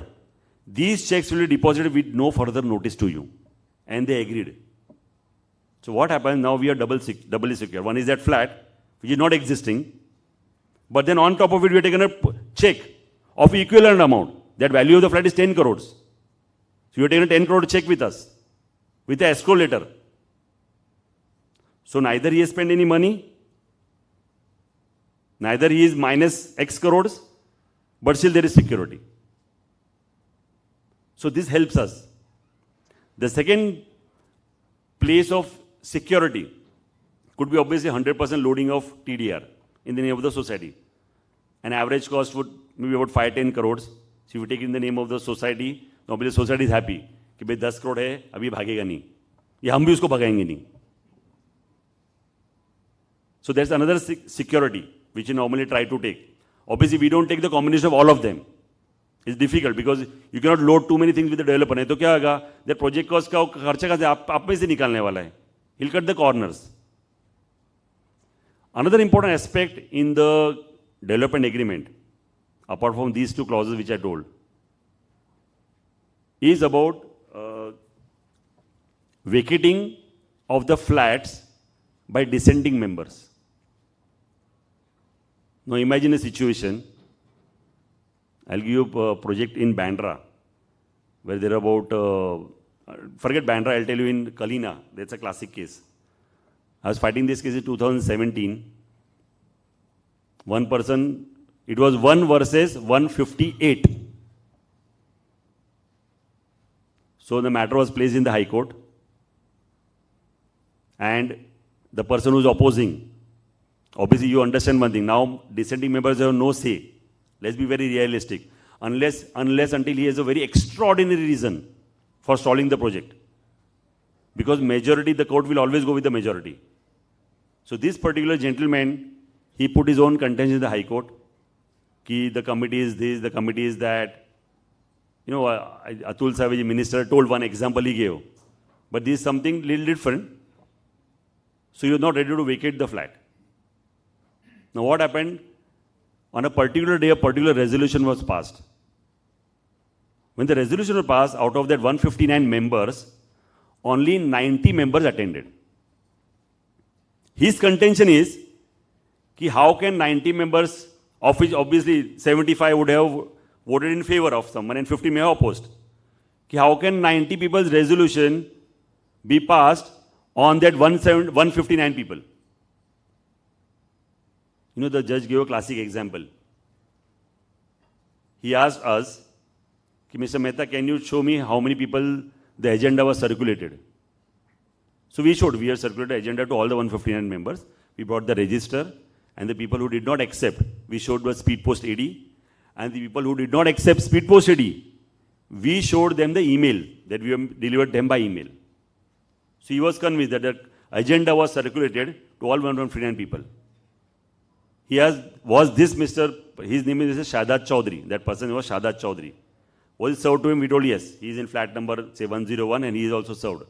these checks will be deposited with no further notice to you. And they agreed. So what happens now? We are doubly secure. One is that flat which is not existing, but then on top of it we are taking a check of equivalent amount. That value of the flat is 10 crores. So you are taking a 10 crore check with us, with the escrow letter. So neither he has spent any money, neither he is minus X crores, but still there is security. So this helps us. The second place of security could be obviously 100% loading of TDR in the name of the society. An average cost would maybe about 5-10 crores. So if you take it in the name of the society, normally the society is happy कि भाई 10 crore है, अभी भागेगा नहीं, या हम भी उसको भगाएंगे नहीं. So there's another security which you normally try to take. Obviously we don't take the combination of all of them. It's difficult because you cannot load too many things with the developer. नहीं तो क्या होगा? The project cost का खर्चा का आप में से निकालने वाला है. He'll cut the corners. Another important aspect in the development agreement, apart from these two clauses which I told, is about vacating of the flats by dissenting members. Now imagine a situation, I'll give you a project in Bandra. where there are about, forget Bandra, I'll tell you in Kalina, that's a classic case. I was fighting this case in 2017. One person, it was 1 versus 158. So the matter was placed in the High Court. And the person who's opposing, obviously you understand one thing, now dissenting members have no say. Let's be very realistic. Unless until he has a very extraordinary reason for stalling the project. Because majority, the court will always go with the majority. So this particular gentleman, he put his own contention in the High Court. Ki the committee is this, the committee is that. You know, Atul Savage, minister, told one example he gave. But this is something little different. So you're not ready to vacate the flat. Now what happened? On a particular day, a particular resolution was passed. When the resolution was passed, out of that 159 members, only 90 members attended. His contention is, ki how can 90 members, of which obviously 75 would have voted in favor of someone and 50 may have opposed. Ki how can 90 people's resolution be passed on that 159 people? You know, the judge gave a classic example. He asked us, ki, Mr. Mehta, can you show me how many people the agenda was circulated? So we have circulated the agenda to all the 159 members. We brought the register, and the people who did not accept, we showed the speed post AD, and the people who did not accept speed post AD, we showed them the email that we have delivered them by email. So he was convinced that the agenda was circulated to all 159 people. His name is Mr. Shadat Chaudhary. That person was Shadat Chaudhary. Was it served to him? We told yes. He is in flat number, say, 101, and he is also served.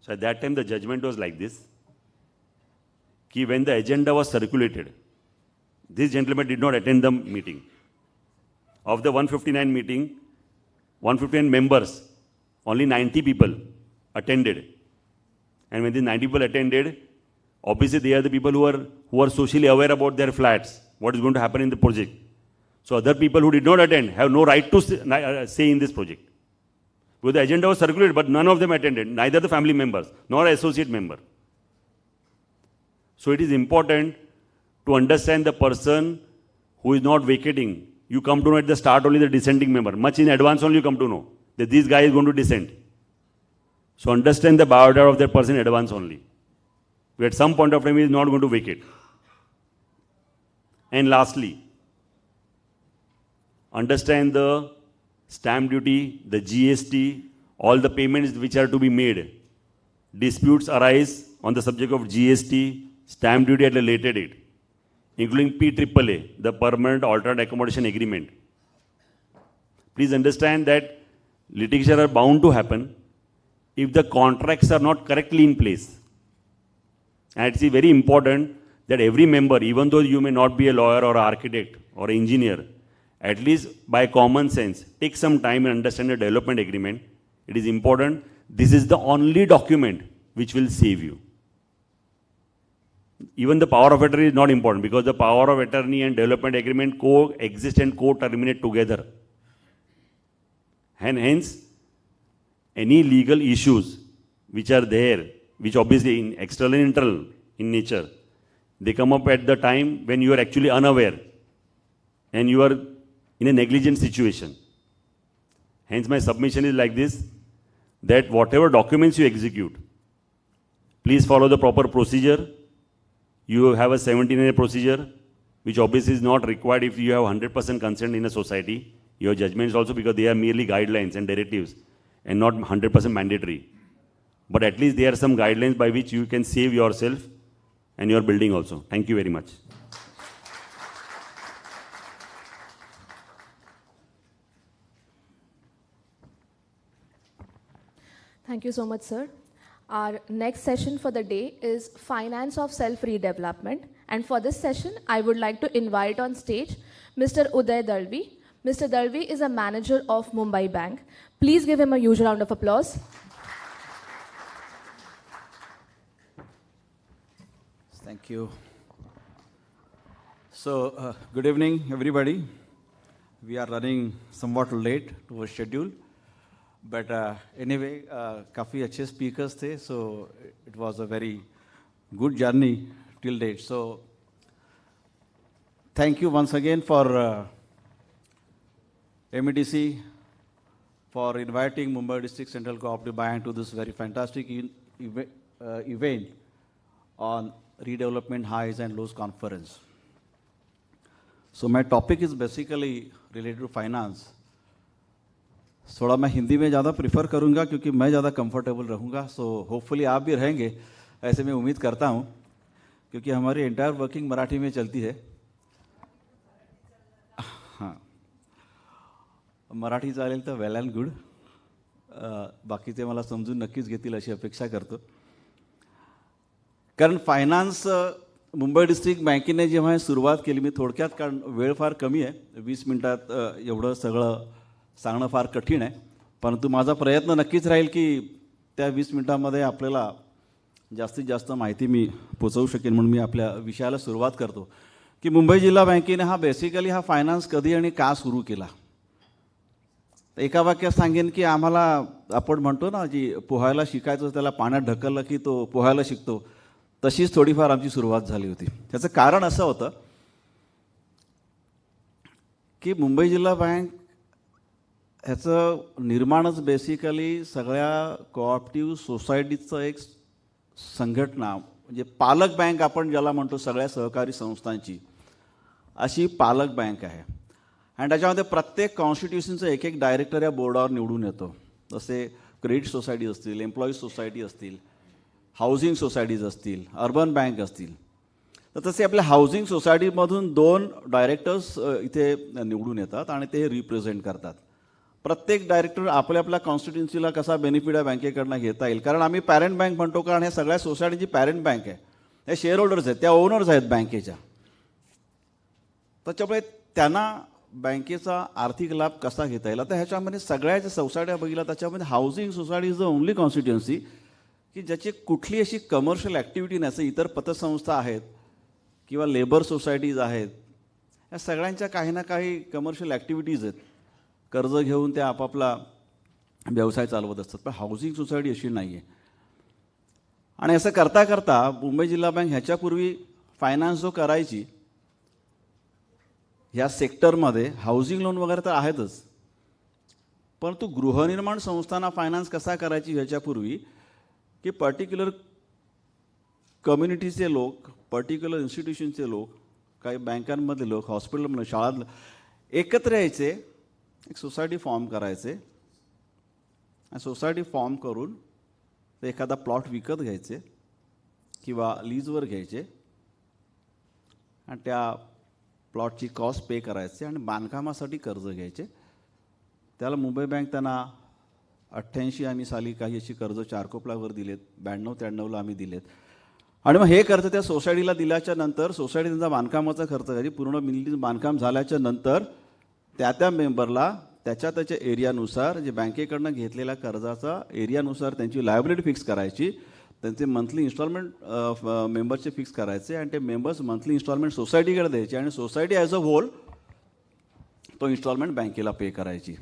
So at that time, the judgment was like this. Ki when the agenda was circulated, this gentleman did not attend the meeting. Of the 159 members, only 90 people attended. And when the 90 people attended, obviously they are the people who are socially aware about their flats, what is going to happen in the project. So other people who did not attend have no right to say in this project. Because the agenda was circulated, but none of them attended, neither the family members, nor associate member. So it is important to understand the person who is not vacating. You come to know at the start only the dissenting member. Much in advance only you come to know that this guy is going to dissent. So understand the biodata of that person in advance only. At some point of time he is not going to vacate. And lastly, understand the stamp duty, the GST, all the payments which are to be made. Disputes arise on the subject of GST, stamp duty at a later date, including PAAA, the Permanent Alternate Accommodation Agreement. Please understand that litigation are bound to happen if the contracts are not correctly in place. And it's very important that every member, even though you may not be a lawyer or architect or engineer, at least by common sense, take some time and understand the development agreement. It is important. This is the only document which will save you. Even the power of attorney is not important because the power of attorney and development agreement coexist and co-terminate together. And hence, any legal issues which are there, which obviously in external and internal in nature, they come up at the time when you are actually unaware and you are in a negligent situation. Hence my submission is like this, that whatever documents you execute, please follow the proper procedure. You have a 17A procedure, which obviously is not required if you have 100% consent in a society. Your judgments also, because they are merely guidelines and directives and not 100% mandatory. But at least there are some guidelines by which you can save yourself and your building also. Thank you very much. Thank you so much, sir. Our next session for the day is Finance of Self-Redevelopment. And for this session, I would like to invite on stage Mr. Uday Dalvi. Mr. Dalvi is a manager of Mumbai Bank. Please give him a huge round of applause. Thank you. So, good evening, everybody. we are running somewhat late to our schedule. But anyway, काफ़ी अच्छे speakers थे, so it was a very good journey till date. So thank you once again for MEDC for inviting Mumbai District Central Cooperative Bank to this very fantastic event on Redevelopment Highs and Lows Conference. So my topic is basically related to finance. थोड़ा मैं हिंदी में ज़्यादा prefer करूँगा क्योंकि मैं ज़्यादा comfortable रहूँगा. So hopefully आप भी रहेंगे, ऐसे मैं उम्मीद करता हूँ, क्योंकि हमारी एंटायर वर्किंग मराठी में चलती है. हां, मराठी चालेल तर वेल अँड गुड. बाकीचे मला समजून नक्कीच घेतील अशी अपेक्षा करतो. कारण फायनान्स मुंबई डिस्ट्रिक्ट बँकेने जेव्हा सुरुवात केली, मी थोडक्यात, कारण वेळ फार कमी आहे, 20 मिनिटात एवढं सगळं सांगणं फार कठीण आहे, परंतु माझा प्रयत्न नक्कीच राहील की त्या 20 मिनिटांमध्ये आपल्याला जास्तीत जास्त माहिती मी पोचवू शकेन. म्हणून मी आपल्या विषयाला सुरुवात करतो की मुंबई जिल्हा बँकेने हा फायनान्स कधी आणि का सुरू केला. एका वाक्यात सांगेन की आम्हाला, आपण म्हणतो ना, जी पोहायला शिकायचं त्याला पाण्यात ढकललं की तो पोहायला शिकतो, तशीच थोडीफार आमची सुरुवात झाली होती. त्याचं कारण असं होतं की मुंबई जिल्हा बँक ह्याचं निर्माणच बेसिकली सगळ्या कोऑपरेटिव्ह सोसायटीचं एक संघटना, म्हणजे पालक बँक आपण ज्याला म्हणतो, सगळ्या सहकारी संस्थांची अशी पालक बँक आहे. आणि त्याच्यामध्ये प्रत्येक कॉन्स्टिट्युशनचं एक एक डायरेक्टर या बोर्डावर निवडून येतो. जसे क्रेडिट सोसायटी असतील, एम्प्लॉईज सोसायटी असतील, हाऊसिंग सोसायटीज असतील, अर्बन बँक असतील. तर तसे आपल्या हाऊसिंग सोसायटीमधून 2 डायरेक्टर्स इथे निवडून येतात आणि ते रिप्रेझेंट करतात. प्रत्येक डायरेक्टर आपल्या आपल्या कॉन्स्टिट्युन्सीला कसा बेनिफिट या बँकेकडनं घेता येईल, कारण आम्ही पॅरेंट बँक म्हणतो, कारण हे सगळ्या सोसायटीची पॅरेंट बँक आहे, हे शेअर होल्डर्स आहेत, त्या ओनर्स आहेत बँकेच्या. त्याच्यामुळे त्यांना बँकेचा आर्थिक लाभ कसा घेता येईल. आता ह्याच्यामध्ये सगळ्या ज्या सोसायट्या बघितल्या, त्याच्यामध्ये housing society is the only constituency की ज्याची कुठली अशी कमर्शियल ॲक्टिव्हिटी नसते. इतर पतसंस्था आहेत किंवा लेबर सोसायटीज आहेत, या सगळ्यांच्या काही ना काही कमर्शियल ॲक्टिव्हिटीज आहेत, कर्ज घेऊन त्या आपापला व्यवसाय चालवत असतात. पण हाऊसिंग सोसायटी अशी नाही आहे. आणि असं करता करता मुंबई जिल्हा बँक ह्याच्यापूर्वी फायनान्स जो करायची ह्या सेक्टरमध्ये, हाऊसिंग लोन वगैरे तर आहेतच, परंतु गृहनिर्माण संस्थांना फायनान्स कसा करायची ह्याच्यापूर्वी की पर्टिक्युलर कम्युनिटीचे लोक, पर्टिक्युलर इन्स्टिट्यूशनचे लोक, काही बँकांमधले लोक, हॉस्पिटलमधले, शाळातले एकत्र यायचे, एक सोसायटी फॉर्म करायचे. सोसायटी फॉर्म करून ते एखादा प्लॉट विकत घ्यायचे किंवा लीजवर घ्यायचे आणि त्या प्लॉटची कॉस्ट पे करायचे आणि बांधकामासाठी कर्ज घ्यायचे. त्याला मुंबई बँक त्यांना 88 आम्ही साली काही अशी कर्ज चारकोपलावर दिलेत, 92-93ला आम्ही दिलेत. आणि मग हे कर्ज त्या सोसायटीला दिल्याच्या नंतर सोसायटी त्यांचा बांधकामाचा खर्च करायची. पूर्ण बिल्डिंग बांधकाम झाल्याच्या नंतर त्या मेंबरला त्याच्या एरियानुसार, जे बँकेकडनं घेतलेल्या कर्जाचा एरियानुसार त्यांची लायबिलिटी फिक्स करायची, त्यांचे मंथली इन्स्टॉलमेंट मेंबरचे फिक्स करायचे आणि ते मेंबर्स मंथली इन्स्टॉलमेंट सोसायटीकडे द्यायचे आणि सोसायटी ॲज अ होल तो इन्स्टॉलमेंट बँकेला पे करायची.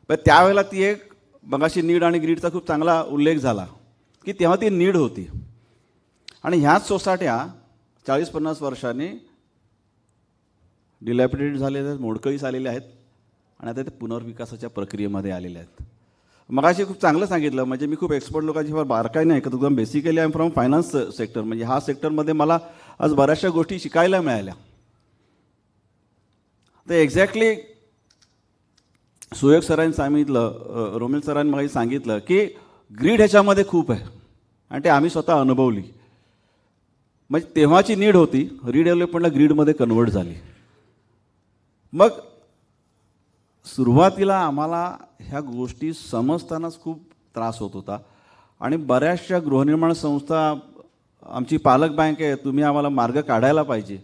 पण त्यावेळेला ती एक, मगाशी नीड आणि ग्रीडचा खूप चांगला उल्लेख झाला की तेव्हा ती नीड होती. आणि ह्याच सोसायट्या 40-50 वर्षांनी डिलॅपिडेटेड झालेल्या आहेत, मोडकळीस आलेल्या आहेत आणि आता ते पुनर्विकासाच्या प्रक्रियेमध्ये आलेल्या आहेत. मगाशी खूप चांगलं सांगितलं, म्हणजे मी खूप एक्सपर्ट लोकांची फार बारकाईने ऐकत होतो. Basically I am from finance sector, म्हणजे ह्या सेक्टरमध्ये मला आज बऱ्याचशा गोष्टी शिकायला मिळाल्या. तर एक्झॅक्टली सुयोग सरांनी सांगितलं, रोमेल सरांनी मला सांगितलं की ग्रीड ह्याच्यामध्ये खूप आहे आणि ते आम्ही स्वतः अनुभवली. म्हणजे तेव्हाची नीड होती, रिडेव्हलपमेंटला ग्रीडमध्ये कन्वर्ट झाली. मग सुरुवातीला आम्हाला ह्या गोष्टी समजतानाच खूप त्रास होत होता आणि बऱ्याचशा गृहनिर्माण संस्था, आमची पालक बँक आहे, तुम्ही आम्हाला मार्ग काढायला पाहिजे.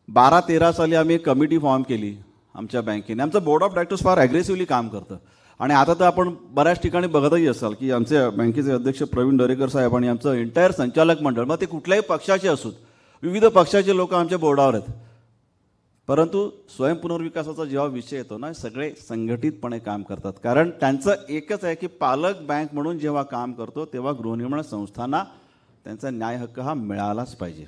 12-13 साली आम्ही एक कमिटी फॉर्म केली आमच्या बँकेने. आमचं board of directors far aggressively काम करतं आणि आता तर आपण बऱ्याच ठिकाणी बघतही असाल की आमचे बँकेचे अध्यक्ष प्रवीण दरेकर साहेब आणि आमचं एंटायर संचालक मंडळ, मग ते कुठल्याही पक्षाचे असोत, विविध पक्षाचे लोक आमच्या बोर्डावर आहेत, परंतु स्वयंपुनर्विकासाचा जेव्हा विषय येतो ना, सगळे संघटितपणे काम करतात. कारण त्यांचं एकच आहे की पालक बँक म्हणून जेव्हा काम करतो तेव्हा गृहनिर्माण संस्थांना त्यांचा न्याय हक्क हा मिळालाच पाहिजे.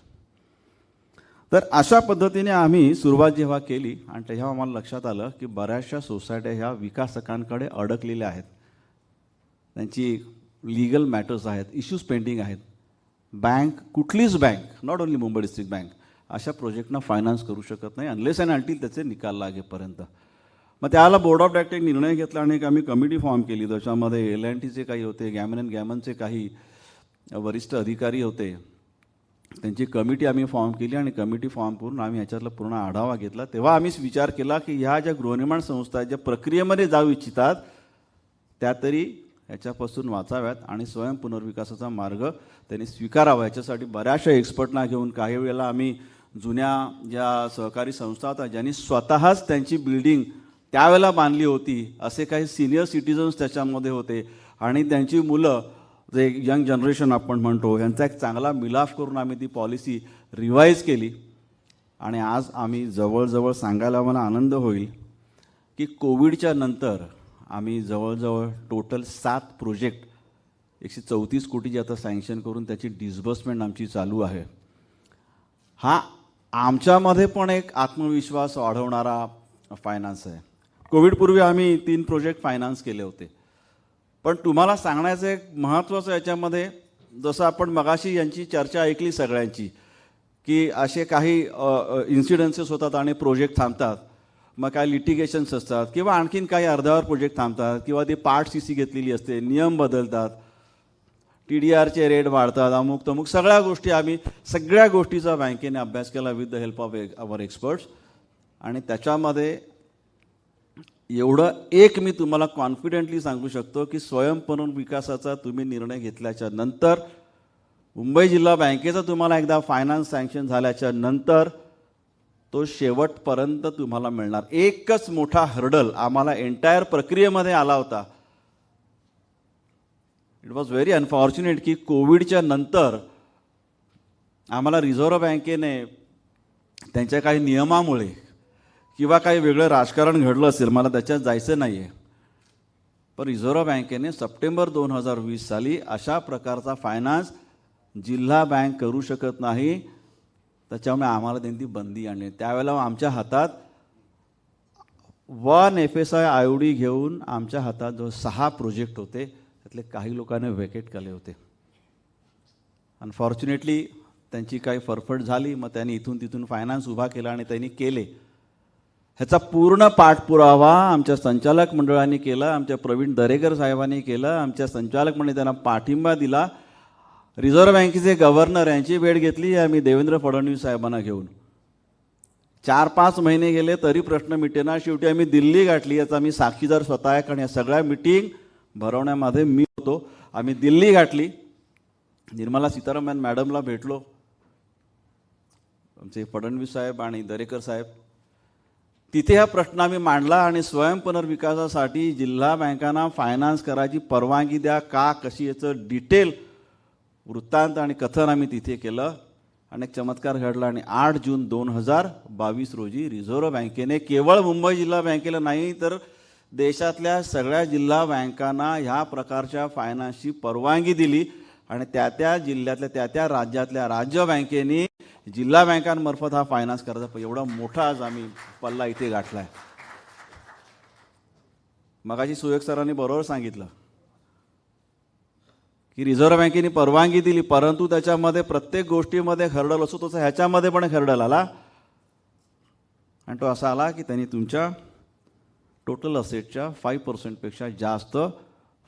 तर अशा पद्धतीने आम्ही सुरुवात जेव्हा केली आणि तेव्हा आम्हाला लक्षात आलं की बऱ्याचशा सोसायट्या ह्या विकासकांकडे अडकलेल्या आहेत. त्यांची लीगल मॅटर्स आहेत, इश्यूज पेंडिंग आहेत. बँक, कुठलीच bank, not only Mumbai district bank, अशा प्रोजेक्टना फायनान्स करू शकत नाही अनलेस अँड अंटील त्याचे निकाल लागेपर्यंत. मग त्याला बोर्ड ऑफ डायरेक्टरने निर्णय घेतला आणि एक आम्ही कमिटी फॉर्म केली. त्याच्यामध्ये L&Tचे काही होते, गॅमनचे काही वरिष्ठ अधिकारी होते, त्यांची कमिटी आम्ही फॉर्म केली आणि कमिटी फॉर्म करून आम्ही ह्याच्यातला पूर्ण आढावा घेतला. तेव्हा आम्हीच विचार केला की ह्या ज्या गृहनिर्माण संस्था ज्या प्रक्रियेमध्ये जाऊ इच्छितात त्या तरी ह्याच्यापासून वाचाव्यात आणि स्वयंपुनर्विकासाचा मार्ग त्यांनी स्वीकारावा. याच्यासाठी बऱ्याचशा एक्सपर्टना घेऊन काही वेळेला आम्ही जुन्या ज्या सहकारी संस्था होत्या ज्यांनी स्वतःच त्यांची बिल्डिंग त्यावेळेला बांधली होती, असे काही सिनियर सिटिझन्स त्याच्यामध्ये होते आणि त्यांची मुलं, जे यंग जनरेशन आपण म्हणतो, यांचा एक चांगला मिलाफ करून आम्ही ती पॉलिसी रिवाईज केली. आणि आज आम्ही जवळजवळ सांगायला मला आनंद होईल की कोविडच्या नंतर आम्ही जवळजवळ टोटल 7 प्रोजेक्ट 134 कोटीची आता सँक्शन करून त्याची डिस्बर्समेंट आमची चालू आहे. हा आमच्यामध्ये पण एक आत्मविश्वास वाढवणारा फायनान्स आहे. कोविडपूर्वी आम्ही 3 प्रोजेक्ट फायनान्स केले होते. पण तुम्हाला सांगण्याचं एक महत्त्वाचं याच्यामध्ये, जसं आपण मगाशी यांची चर्चा ऐकली सगळ्यांची की असे काही इन्सिडन्सेस होतात आणि प्रोजेक्ट थांबतात, मग काय लिटिगेशन्स असतात किंवा आणखीन काही अर्ध्यावर प्रोजेक्ट थांबतात किंवा ती पार्ट CC घेतलेली असते, नियम बदलतात, TDRचे रेट वाढतात, अमुक तमुक सगळ्या गोष्टी. आम्ही सगळ्या गोष्टीचा बँकेने अभ्यास केला with the help of our experts. आणि त्याच्यामध्ये एवढं एक मी तुम्हाला कॉन्फिडेंटली सांगू शकतो की स्वयंपुनर्विकासाचा तुम्ही निर्णय घेतल्याच्या नंतर, मुंबई जिल्हा बँकेचा तुम्हाला एकदा फायनान्स सँक्शन झाल्याच्या नंतर तो शेवटपर्यंत तुम्हाला मिळणार. एकच मोठा हर्डल आम्हाला एंटायर प्रक्रियेमध्ये आला होता. इट वॉज व्हेरी अनफॉर्च्युनेट की कोविडच्या नंतर आम्हाला रिझर्व्ह बँकेने त्यांच्या काही नियमामुळे किंवा काही वेगळं राजकारण घडलं असेल, मला त्याच्यात जायचं नाही आहे, पण रिझर्व्ह बँकेने सप्टेंबर 2020 साली अशा प्रकारचा फायनान्स जिल्हा बँक करू शकत नाही, त्याच्यामुळे आम्हाला त्यांनी बंदी आणली. त्यावेळेला आमच्या हातात 1 FSI IOD घेऊन आमच्या हातात जो 6 प्रोजेक्ट होते, त्यातले काही लोकांनी व्हेकेट केले होते. अनफॉर्च्युनेटली त्यांची काही फरफट झाली, मग त्यांनी इथून तिथून फायनान्स उभा केला आणि त्यांनी केले. ह्याचा पूर्ण पाठपुरावा आमच्या संचालक मंडळाने केला, आमच्या प्रवीण दरेकर साहेबांनी केलं, आमच्या संचालक मंडळी त्यांना पाठिंबा दिला. रिझर्व्ह बँकेचे गव्हर्नर यांची भेट घेतली आम्ही देवेंद्र फडणवीस साहेबांना घेऊन. 4-5 महिने गेले तरी प्रश्न मिटेना. शेवटी आम्ही दिल्ली गाठली. याचा आम्ही साक्षीदार स्वतः आहे, कारण या सगळ्या मिटिंग भरवण्यामध्ये मी होतो. आम्ही दिल्ली गाठली, निर्मला सीतारामन मॅडमला भेटलो, आमचे फडणवीस साहेब आणि दरेकर साहेब. तिथे हा प्रश्न आम्ही मांडला आणि स्वयंपुनर्विकासासाठी जिल्हा बँकांना फायनान्स करायची परवानगी द्या का, कशी, याचं डिटेल वृत्तांत आणि कथन आम्ही तिथे केलं. आणि एक चमत्कार घडला आणि 8 जून 2022 रोजी रिझर्व्ह बँकेने केवळ मुंबई जिल्हा बँकेला नाही तर देशातल्या सगळ्या जिल्हा बँकांना ह्या प्रकारच्या फायनान्सची परवानगी दिली. आणि त्या जिल्ह्यातल्या त्या राज्यातल्या राज्य बँकेनी जिल्हा बँकांमार्फत हा फायनान्स करायचा एवढा मोठा आज आम्ही पल्ला इथे गाठला आहे. मगाशी सुयोग सरांनी बरोबर सांगितलं की रिझर्व्ह बँकेने परवानगी दिली, परंतु त्याच्यामध्ये प्रत्येक गोष्टीमध्ये हर्डल असतो, तसं ह्याच्यामध्ये पण हर्डल आला. आणि तो असा आला की त्यांनी तुमच्या टोटल असेटच्या 5% जास्त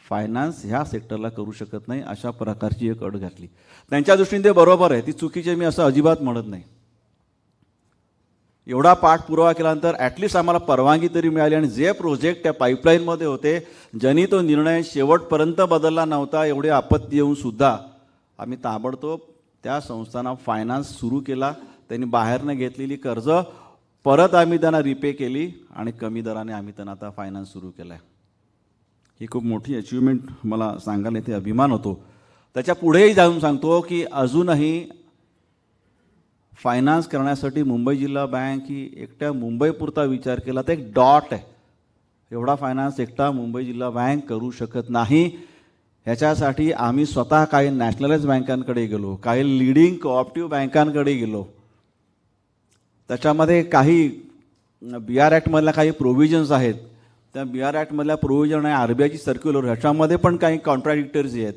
फायनान्स ह्या सेक्टरला करू शकत नाही, अशा प्रकारची एक अट घातली. त्यांच्या दृष्टीने ते बरोबर आहे, ती चुकीची मी असं अजिबात म्हणत नाही. एवढा पाठपुरावा केल्यानंतर ॲटलिस्ट आम्हाला परवानगी तरी मिळाली. आणि जे प्रोजेक्ट त्या पाईपलाईनमध्ये होते, ज्यांनी तो निर्णय शेवटपर्यंत बदलला नव्हता, एवढे आपत्ती येऊन सुद्धा आम्ही ताबडतोब त्या संस्थांना फायनान्स सुरू केला. त्यांनी बाहेरनं घेतलेली कर्ज परत आम्ही त्यांना रिपे केली आणि कमी दराने आम्ही त्यांना आता फायनान्स सुरू केला आहे. ही खूप मोठी अचिव्हमेंट मला सांगायला इथे अभिमान होतो. त्याच्या पुढेही जाऊन सांगतो की अजूनही फायनान्स करण्यासाठी मुंबई जिल्हा बँक ही एकट्या मुंबईपुरता विचार केला तर एक डॉट आहे. एवढा फायनान्स एकटा मुंबई जिल्हा बँक करू शकत नाही. ह्याच्यासाठी आम्ही स्वतः काही नॅशनलाइज बँकांकडे गेलो, काही लीडिंग कोऑपरेटिव्ह बँकांकडे गेलो. त्याच्यामध्ये काही BR ॲक्टमधल्या काही प्रोव्हिजन्स आहेत, त्या BR ॲक्टमधल्या प्रोव्हिजन आहे, RBIची सर्क्युलर, ह्याच्यामध्ये पण काही कॉन्ट्राडिक्टरीज आहेत,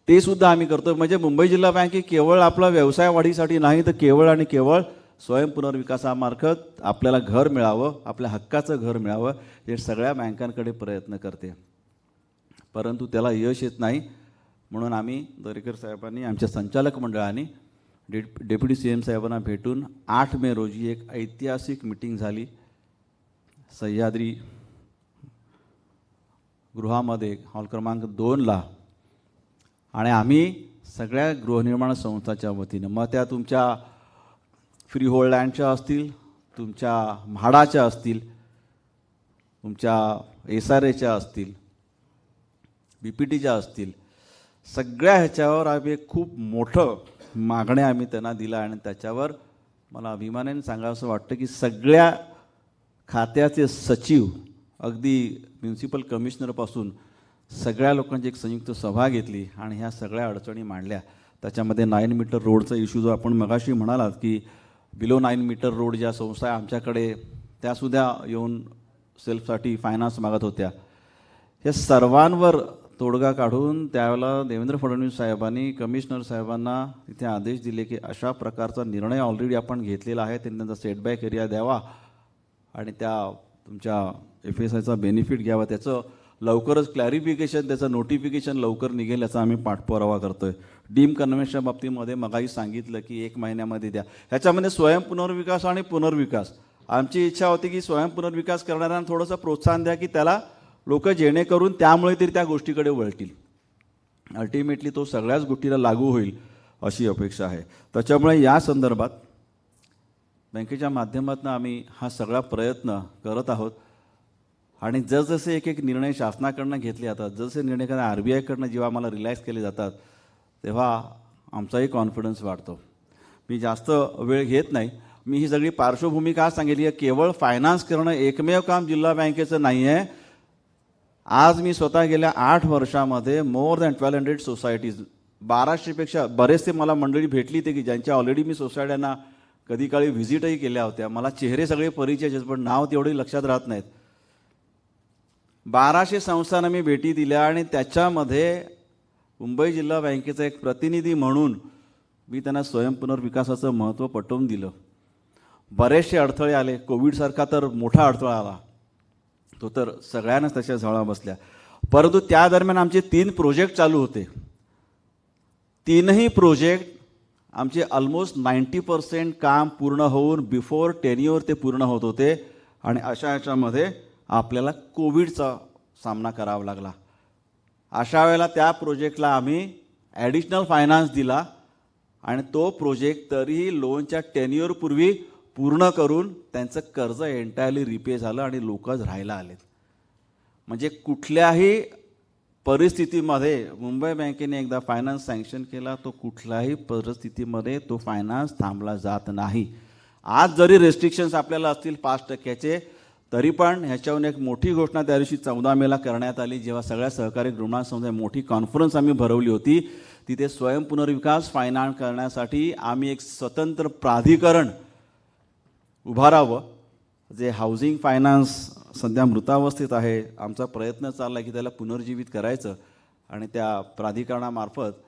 ते सुद्धा आम्ही करतो. म्हणजे मुंबई जिल्हा बँक ही केवळ आपला व्यवसाय वाढीसाठी नाही, तर केवळ आणि केवळ स्वयंपुनर्विकासामार्फत आपल्याला घर मिळावं, आपल्या हक्काचं घर मिळावं, हे सगळ्या बँकांकडे प्रयत्न करते. परंतु त्याला यश येत नाही. म्हणून आम्ही दरेकर साहेबांनी, आमच्या संचालक मंडळाने डेप्युटी CM साहेबांना भेटून 8 मे रोजी एक ऐतिहासिक मिटिंग झाली सह्याद्री गृहामध्ये, हॉल क्रमांक 2ला. आणि आम्ही सगळ्या गृहनिर्माण संस्थाच्या वतीनं, मग त्या तुमच्या फ्री होल्ड लँडच्या असतील, तुमच्या म्हाडाच्या असतील, तुमच्या SRAच्या असतील, BPTच्या असतील, सगळ्या ह्याच्यावर आम्ही एक खूप मोठं मागण्या आम्ही त्यांना दिला. आणि त्याच्यावर मला अभिमानाने सांगावंसं वाटतं की सगळ्या खात्याचे सचिव, अगदी म्युन्सिपल कमिशनरपासून सगळ्या लोकांची एक संयुक्त सभा घेतली आणि ह्या सगळ्या अडचणी मांडल्या. त्याच्यामध्ये 9 मीटर रोडचा इश्यू जो आपण मगाशी म्हणालात की बिलो 9 मीटर रोड ज्या संस्था आहे आमच्याकडे, त्यासुद्धा येऊन सेल्फसाठी फायनान्स मागत होत्या. या सर्वांवर तोडगा काढून त्यावेळेला देवेंद्र फडणवीस साहेबांनी कमिशनर साहेबांना तिथे आदेश दिले की अशा प्रकारचा निर्णय ऑलरेडी आपण घेतलेला आहे, त्यांनी त्यांचा सेटबॅक एरिया द्यावा आणि त्या तुमच्या FSIचा बेनिफिट घ्यावा, त्याचं लवकरच क्लॅरिफिकेशन, त्याचं नोटिफिकेशन लवकर निघेल याचा आम्ही पाठपुरावा करतो आहे. डीम कन्व्हेन्शनच्या बाबतीमध्ये मगाही सांगितलं की 1 महिन्यामध्ये द्या. ह्याच्यामध्ये स्वयंपुनर्विकास आणि पुनर्विकास, आमची इच्छा होती की स्वयंपुनर्विकास करणाऱ्यांना थोडंसं प्रोत्साहन द्या की त्याला लोक जेणेकरून त्यामुळे तरी त्या गोष्टीकडे वळतील. अल्टिमेटली तो सगळ्याच गोष्टीला लागू होईल अशी अपेक्षा आहे. त्याच्यामुळे या संदर्भात बँकेच्या माध्यमातून आम्ही हा सगळा प्रयत्न करत आहोत. आणि जसजसे एक एक निर्णय शासनाकडनं घेतले जातात, जसे निर्णय RBIकडनं जेव्हा आम्हाला रिलॅक्स केले जातात, तेव्हा आमचाही कॉन्फिडन्स वाढतो. मी जास्त वेळ घेत नाही. मी ही सगळी पार्श्वभूमी का सांगितली आहे, केवळ फायनान्स करणं एकमेव काम जिल्हा बँकेचं नाही आहे. आज मी स्वतः गेल्या 8 वर्षामध्ये मोर दॅन 1200 सोसायटीज, 1200पेक्षा बरेचसे मला मंडळी भेटली ते की ज्यांच्या ऑलरेडी मी सोसायट्यांना कधी काळी व्हिजिटही केल्या होत्या. मला चेहरे सगळे परिचयाचे, पण नाव तेवढे लक्षात राहत नाहीत. 1200 संस्थांना मी भेटी दिल्या आणि त्याच्यामध्ये मुंबई जिल्हा बँकेचा एक प्रतिनिधी म्हणून मी त्यांना स्वयंपुनर्विकासाचं महत्त्व पटवून दिलं. बरेचसे अडथळे आले, कोविडसारखा तर मोठा अडथळा आला, तो तर सगळ्यांनाच त्याच्या झळा बसल्या. परंतु त्या दरम्यान आमचे 3 प्रोजेक्ट चालू होते. 3ही प्रोजेक्ट आमचे ऑलमोस्ट 90% काम पूर्ण होऊन बिफोर टेन्युअर ते पूर्ण होत होते. आणि अशा ह्याच्यामध्ये आपल्याला कोविडचा सामना करावा लागला. अशा वेळेला त्या प्रोजेक्टला आम्ही ॲडिशनल फायनान्स दिला आणि तो प्रोजेक्ट तरीही लोनच्या टेन्युअरपूर्वी पूर्ण करून त्यांचं कर्ज एंटायरली रिपे झालं आणि लोकच राहायला आलेत. म्हणजे कुठल्याही परिस्थितीमध्ये मुंबई बँकेने एकदा फायनान्स सँक्शन केला, तो कुठल्याही परिस्थितीमध्ये तो फायनान्स थांबला जात नाही. आज जरी रेस्ट्रिक्शन्स आपल्याला असतील 5% तरी पण ह्याच्याहून एक मोठी घोषणा त्या दिवशी 14 मेला करण्यात आली, जेव्हा सगळ्या सहकारी गृहनिर्माण संस्था मोठी कॉन्फरन्स आम्ही भरवली होती. तिथे स्वयंपुनर्विकास फायनान्स करण्यासाठी आम्ही एक स्वतंत्र प्राधिकरण उभारावं, जे हाऊसिंग फायनान्स सध्या मृतावस्थेत आहे. आमचा प्रयत्न चालला आहे की त्याला पुनर्जीवित करायचं आणि त्या प्राधिकरणामार्फत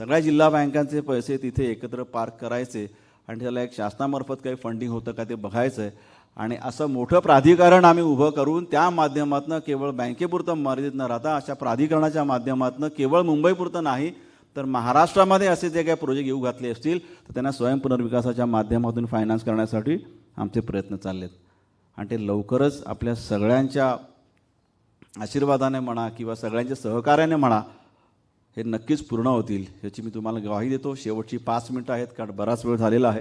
सगळ्या जिल्हा बँकांचे पैसे तिथे एकत्र पार्क करायचे आणि त्याला एक शासनामार्फत काही फंडिंग होतं का ते बघायचं आहे. आणि असं मोठं प्राधिकरण आम्ही उभं करून त्या माध्यमातून केवळ बँकेपुरतं मर्यादित न राहता अशा प्राधिकरणाच्या माध्यमातून केवळ मुंबईपुरतं नाही तर महाराष्ट्रामध्ये असे जे काही प्रोजेक्ट येऊ घातले असतील तर त्यांना स्वयंपुनर्विकासाच्या माध्यमातून फायनान्स करण्यासाठी आमचे प्रयत्न चाललेत. आणि ते लवकरच आपल्या सगळ्यांच्या आशीर्वादाने म्हणा किंवा सगळ्यांच्या सहकार्याने म्हणा हे नक्कीच पूर्ण होतील याची मी तुम्हाला ग्वाही देतो. शेवटची 5 मिनटं आहेत कारण बराच वेळ झालेला आहे.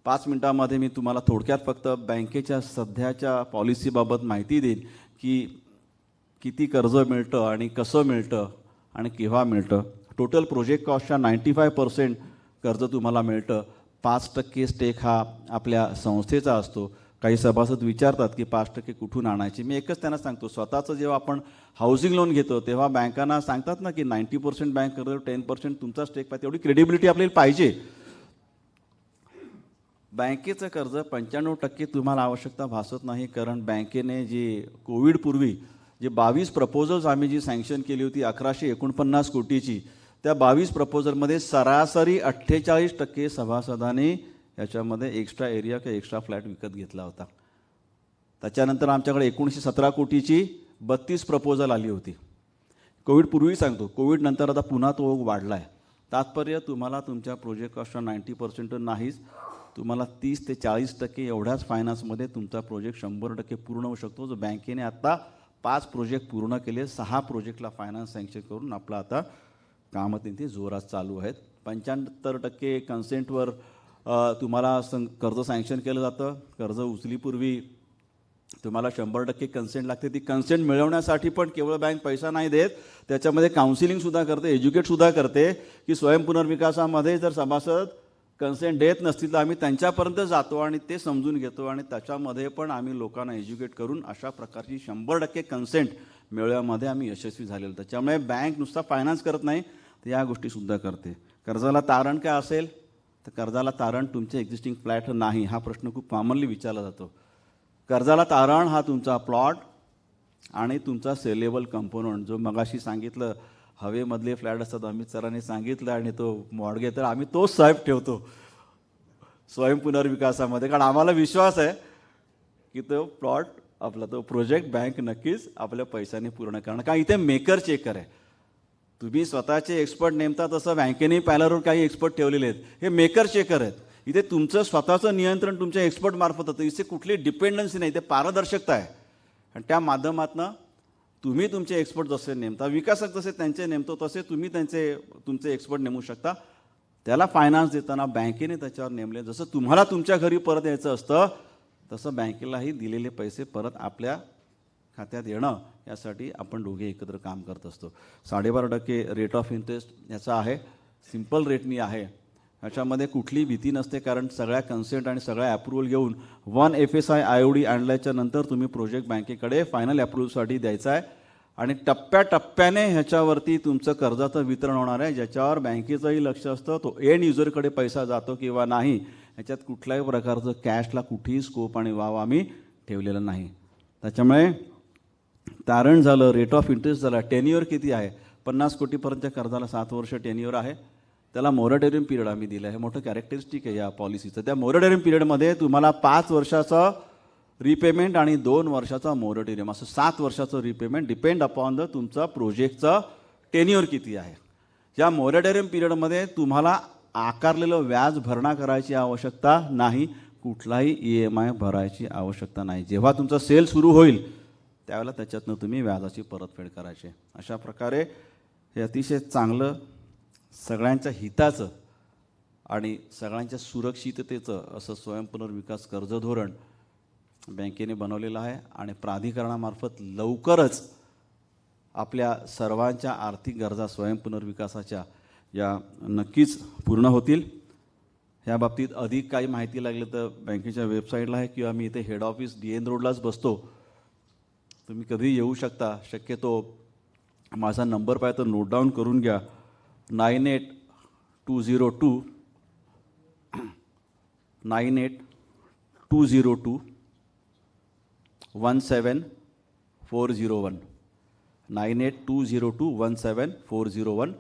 5 मिनटामध्ये मी तुम्हाला थोडक्यात फक्त बँकेच्या सध्याच्या पॉलिसीबाबत माहिती देईन की किती कर्ज मिळतं आणि कसं मिळतं आणि केव्हा मिळतं. टोटल प्रोजेक्ट कॉस्टच्या 95% कर्ज तुम्हाला मिळतं. 5% स्टेक हा आपल्या संस्थेचा असतो. काही सभासद विचारतात की 5% कुठून आणायचे. मी एकच त्यांना सांगतो, स्वतःचं जेव्हा आपण हाऊसिंग लोन घेतो तेव्हा बँकांना सांगतात ना की 90% बँक करतो, 10% तुमचा स्टेक पाहिजे. तेवढी क्रेडिबिलिटी आपल्याला पाहिजे. बँकेचं कर्ज 95% तुम्हाला आवश्यकता भासत नाही, कारण बँकेने जे कोविडपूर्वी जे 22 प्रपोजल्स आम्ही जी सँक्शन केली होती 1149 कोटीची, त्या 22 प्रपोजलमध्ये सरासरी 48% सभासदांनी याच्यामध्ये एक्स्ट्रा एरिया किंवा एक्स्ट्रा फ्लॅट विकत घेतला होता. त्याच्यानंतर आमच्याकडे 1917 कोटीची 32 प्रपोजल आली होती. कोविडपूर्वी सांगतो, कोविडनंतर आता पुन्हा तो ओघ वाढला आहे. तात्पर्य तुम्हाला तुमच्या प्रोजेक्ट कॉस्टचा 90% नाहीच, तुम्हाला 30 ते 40% एवढ्याच फायनान्समध्ये तुमचा प्रोजेक्ट 100% पूर्ण होऊ शकतो. जो बँकेने आत्ता 5 प्रोजेक्ट पूर्ण केले, 6 प्रोजेक्टला फायनान्स सँक्शन करून आपलं आता कामं ते जोरात चालू आहेत. 75% कन्सेंटवर तुम्हाला कर्ज सँक्शन केलं जातं. कर्ज उचलीपूर्वी तुम्हाला 100% कन्सेंट लागते. ती कन्सेंट मिळवण्यासाठी पण केवळ बँक पैसा नाही देत, त्याच्यामध्ये काउन्सिलिंगसुद्धा करते, एज्युकेटसुद्धा करते की स्वयंपुनर्विकासामध्ये जर सभासद कन्सेंट देत नसतील तर आम्ही त्यांच्यापर्यंत जातो आणि ते समजून घेतो आणि त्याच्यामध्ये पण आम्ही लोकांना एज्युकेट करून अशा प्रकारची 100% कन्सेंट मिळवण्यामध्ये आम्ही यशस्वी झालेलो. त्याच्यामुळे बँक नुसता फायनान्स करत नाही, तर या गोष्टीसुद्धा करते. कर्जाला तारण काय असेल तर कर्जाला तारण तुमचे एक्झिस्टिंग फ्लॅट नाही, हा प्रश्न खूप कॉमनली विचारला जातो. कर्जाला तारण हा तुमचा प्लॉट आणि तुमचा सेलेबल कंपोनंट, जो मगाशी सांगितलं हवेमधले फ्लॅट असतात, अमित सरांनी सांगितलं, आणि तो मॉडगेज तर आम्ही तोच साहेब ठेवतो स्वयंपुनर्विकासामध्ये, कारण आम्हाला विश्वास आहे की तो प्लॉट आपला तो प्रोजेक्ट बँक नक्कीच आपल्या पैशाने पूर्ण करणार. कारण इथे मेकर चेकर आहे. तुम्ही स्वतःचे एक्सपर्ट नेमता तसं बँकेने पॅनलवर काही एक्सपर्ट ठेवलेले आहेत, हे मेकर चेकर आहेत. इथे तुमचं स्वतःचं नियंत्रण तुमच्या एक्सपर्ट मार्फत होतं. इथे कुठली डिपेंडन्सी नाही, इथे पारदर्शकता आहे. आणि त्या माध्यमातून तुम्ही तुमचे एक्सपर्ट जसे नेमता, विकासक जसे त्यांचे नेमतो तसे तुम्ही तुमचे एक्सपर्ट नेमू शकता. त्याला फायनान्स देताना बँकेने त्याच्यावर नेमले. जसं तुम्हाला तुमच्या घरी परत यायचं असतं तसं बँकेलाही दिलेले पैसे परत आपल्या खात्यात येणं यासाठी आपण दोघे एकत्र काम करत असतो. 12.5% रेट ऑफ इंटरेस्ट याचा आहे, सिम्पल रेटनी आहे. याच्यामध्ये कुठली भीती नसते, कारण सगळ्या कन्सेंट आणि सगळ्या अप्रुव्हल घेऊन 1 FSI IOD आणल्याच्या नंतर तुम्ही प्रोजेक्ट बँकेकडे फायनल अप्रुव्हलसाठी द्यायचा आहे आणि टप्प्याटप्प्याने ह्याच्यावरती तुमचं कर्जाचं वितरण होणार आहे, ज्याच्यावर बँकेचंही लक्ष असतं. तो एंड युजरकडे पैसा जातो किंवा नाही ह्याच्यात कुठल्याही प्रकारचं कॅशला कुठेही स्कोप आणि वाव आम्ही ठेवलेला नाही. त्याच्यामुळे तारण झालं, रेट ऑफ इंटरेस्ट झाला, टेन्युअर किती आहे, 50 कोटीपर्यंतच्या कर्जाला 7 वर्ष टेन्युअर आहे. त्याला मोरटोरियम पिरियड आम्ही दिलं आहे, मोठं कॅरेक्टरिस्टिक आहे या पॉलिसीचं. त्या मोरटोरियम पिरियडमध्ये तुम्हाला 5 वर्षाचं रिपेमेंट आणि 2 वर्षाचा मोरटोरियम, असं 7 वर्षाचं रिपेमेंट डिपेंड अपॉन द तुमचं प्रोजेक्टचं टेन्युअर किती आहे. या मोरटोरियम पिरियडमध्ये तुम्हाला आकारलेलं व्याज भरणा करायची आवश्यकता नाही, कुठलाही EMI भरायची आवश्यकता नाही. जेव्हा तुमचं सेल सुरू होईल त्यावेळेला त्याच्यातनं तुम्ही व्याजाची परतफेड करायची. अशा प्रकारे हे अतिशय चांगलं, सगळ्यांच्या हिताचं आणि सगळ्यांच्या सुरक्षिततेचं असं स्वयंपुनर्विकास कर्ज धोरण बँकेने बनवलेलं आहे. आणि प्राधिकरणामार्फत लवकरच आपल्या सर्वांच्या आर्थिक गरजा स्वयंपुनर्विकासाच्या या नक्कीच पूर्ण होतील. ह्या बाबतीत अधिक काही माहिती लागली तर बँकेच्या वेबसाईटला आहे किंवा मी इथे हेड ऑफिस DN रोडलाच बसतो, तुम्ही कधी येऊ शकता. शक्यतो माझा नंबर पाहिजे तर नोट डाऊन करून घ्या, 98-202 17401 98-202-17401.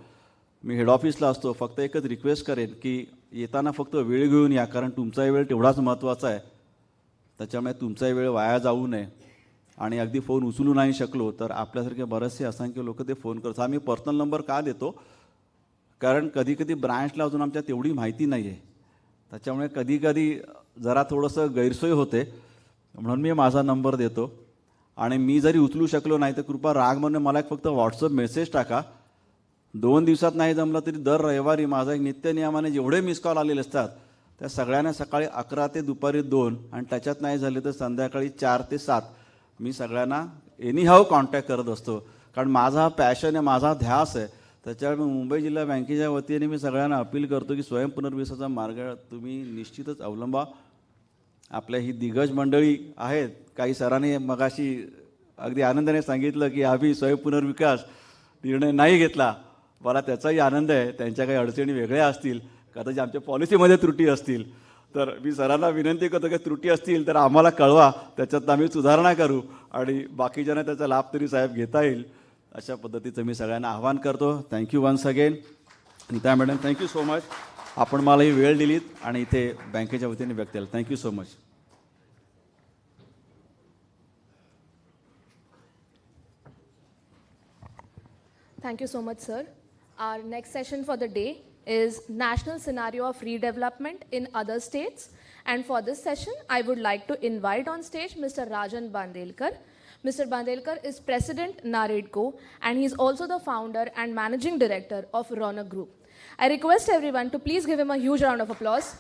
मी हेड ऑफिसला असतो. फक्त एकच रिक्वेस्ट करेन की येताना फक्त वेळ घेऊन या, कारण तुमचाही वेळ तेवढाच महत्त्वाचा आहे. त्याच्यामुळे तुमचाही वेळ वाया जाऊ नये. आणि अगदी फोन उचलू नाही शकलो तर आपल्यासारखे बरेचसे असंख्य लोक ते फोन करतात. आम्ही पर्सनल नंबर का देतो, कारण कधीकधी ब्रँचला अजून आमच्या तेवढी माहिती नाही आहे, त्याच्यामुळे कधीकधी जरा थोडंसं गैरसोय होते, म्हणून मी माझा नंबर देतो. आणि मी जरी उचलू शकलो नाही तर कृपा राग म्हणून मला एक फक्त व्हॉट्सअप मेसेज टाका. 2 दिवसात नाही जमलं तरी दर रविवारी माझा एक नित्यनियमाने जेवढे मिस कॉल आलेले असतात त्या सगळ्यांना सकाळी 11 ते दुपारी 2 आणि त्याच्यात नाही झाले तर संध्याकाळी 4 ते 7 मी सगळ्यांना एनी हाऊ कॉन्टॅक्ट करत असतो. कारण माझा पॅशन आहे, माझा ध्यास आहे त्याच्यामुळे मुंबई जिल्हा बँकेच्या वतीने मी सगळ्यांना अपील करतो की स्वयंपुनर्विकासाचा मार्ग तुम्ही निश्चितच अवलंबा. आपल्या ही दिग्गज मंडळी आहेत, काही सरांनी मगाशी अगदी आनंदाने सांगितलं की आम्ही स्वयंपुनर्विकास निर्णय नाही घेतला. मला त्याचाही आनंद आहे. त्यांच्या काही अडचणी वेगळ्या असतील, कदाचित आमच्या पॉलिसीमध्ये त्रुटी असतील, तर मी सरांना विनंती करतो की त्रुटी असतील तर आम्हाला कळवा, त्याच्यात आम्ही सुधारणा करू आणि बाकीच्यांना त्याचा लाभ तरी साहेब घेता येईल. अशा पद्धतीचं मी सगळ्यांना आवाहन करतो. Thank you once again. Neeta madam, thank you so much. आपण मला ही वेळ दिलीत आणि इथे बँकेच्या वतीने व्यक्त केलं. Thank you so much. Thank you so much, sir. Our next session for the day is National Scenario of Redevelopment in Other States. And for this session, I would like to invite on stage Mr. Rajan Bandelkar. Mr. Bandelkar is President Naredco, and he's also the founder and managing director of Ronak Group. I request everyone to please give him a huge round of applause.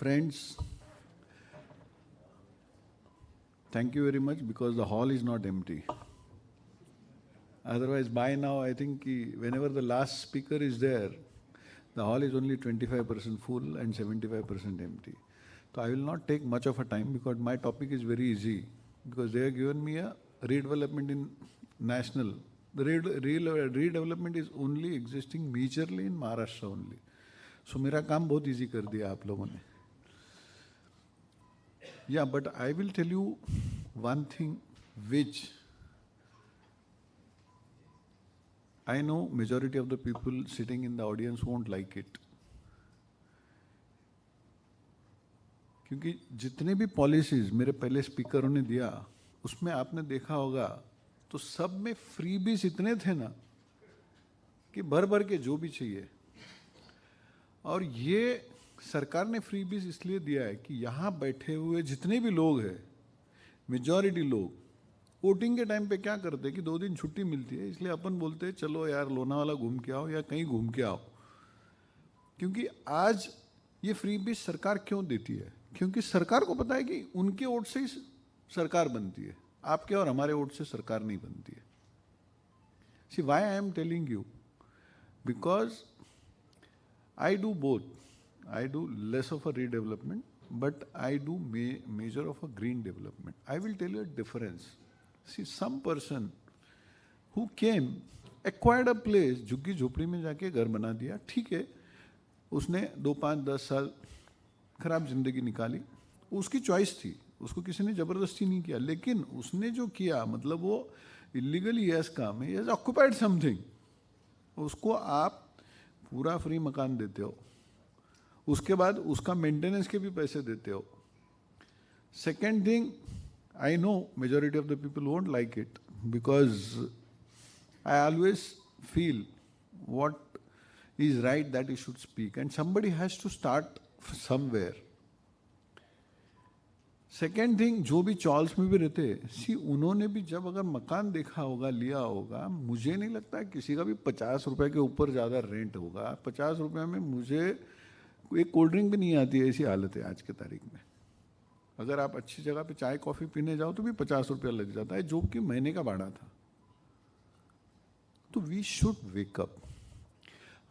Friends, thank you very much because the hall is not empty. Otherwise, by now, I think whenever the last speaker is there, the hall is only 25% full and 75% empty. So I will not take much of a time because my topic is very easy because they have given me a redevelopment in national. The redevelopment is only existing majorly in Maharashtra only. So मेरा काम बहुत easy कर दिया आप लोगों ने. Yeah, but I will tell you one thing which I know majority of the people sitting in the audience won't like it. क्योंकि जितने भी पॉलिसीज मेरे पहले स्पीकरों ने दिया उसमें आपने देखा होगा तो सब में फ्रीबीज इतने थे ना कि भर भर के जो भी चाहिए. और ये सरकार ने फ्रीबीज इसलिए दिया है कि यहाँ बैठे हुए जितने भी लोग हैं, मेजॉरिटी लोग वोटिंग के टाइम पे क्या करते हैं कि 2 दिन छुट्टी मिलती है, इसलिए अपन बोलते हैं चलो यार लोनावाला घूम के आओ या कहीं घूम के आओ. क्योंकि आज ये फ्रीबीज सरकार क्यों देती है? क्योंकि सरकार को पता है कि उनके वोट से ही सरकार बनती है, आपके और हमारे वोट से सरकार नहीं बनती है. See why I am telling you, because I do both. I do less of a redevelopment, but I do major of a green development. I will tell you a difference. See, some person who came, acquired a place, झुग्गी झोपड़ी में जाके घर बना दिया, ठीक है, उसने 2, 5, 10 साल खराब जिंदगी निकाली, उसकी चॉइस थी, उसको किसी ने जबरदस्ती नहीं किया. लेकिन उसने जो किया मतलब वो इलीगली यस काम है, यस ऑक्युपाइड समथिंग, उसको आप पूरा फ्री मकान देते हो, उसके बाद उसका मेंटेनेंस के भी पैसे देते हो. Second thing, I know majority of the people won't like it because I always feel what is right that you should speak and somebody has to start somewhere. Second thing, जो भी chawls में भी रहते, सी उन्होंने भी जब अगर मकान देखा होगा, लिया होगा, मुझे नहीं लगता किसी का भी 50 रुपए के ऊपर ज़्यादा रेंट होगा. 50 रुपए में मुझे एक कोल्ड ड्रिंक भी नहीं आती है, ऐसी हालत है आज के तारीख में. अगर आप अच्छी जगह पे चाय कॉफ़ी पीने जाओ तो भी 50 रुपया लग जाता है, जो कि महीने का भाड़ा था. तो we should wake up.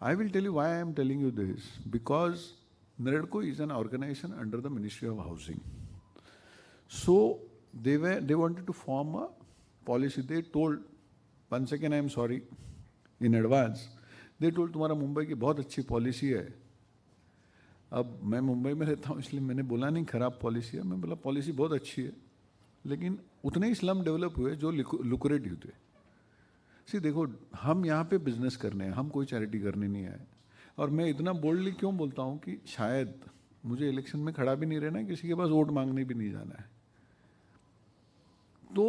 I will tell you why I am telling you this, because Naredco is an organization under the Ministry of Housing. So they wanted to form a policy. They told, once again I am sorry in advance, they told तुम्हारा मुंबई की बहुत अच्छी policy है. अब मैं मुंबई में रहता हूँ इसलिए मैंने बोला नहीं खराब पॉलिसी है, मैं बोला पॉलिसी बहुत अच्छी है, लेकिन उतने ही स्लम डेवलप हुए जो लुक्रेटिव थे. सी देखो, हम यहाँ पे बिजनेस करने हैं, हम कोई चैरिटी करने नहीं आए. और मैं इतना बोल्डली क्यों बोलता हूँ कि शायद मुझे इलेक्शन में खड़ा भी नहीं रहना है, किसी के पास वोट मांगने भी नहीं जाना है. तो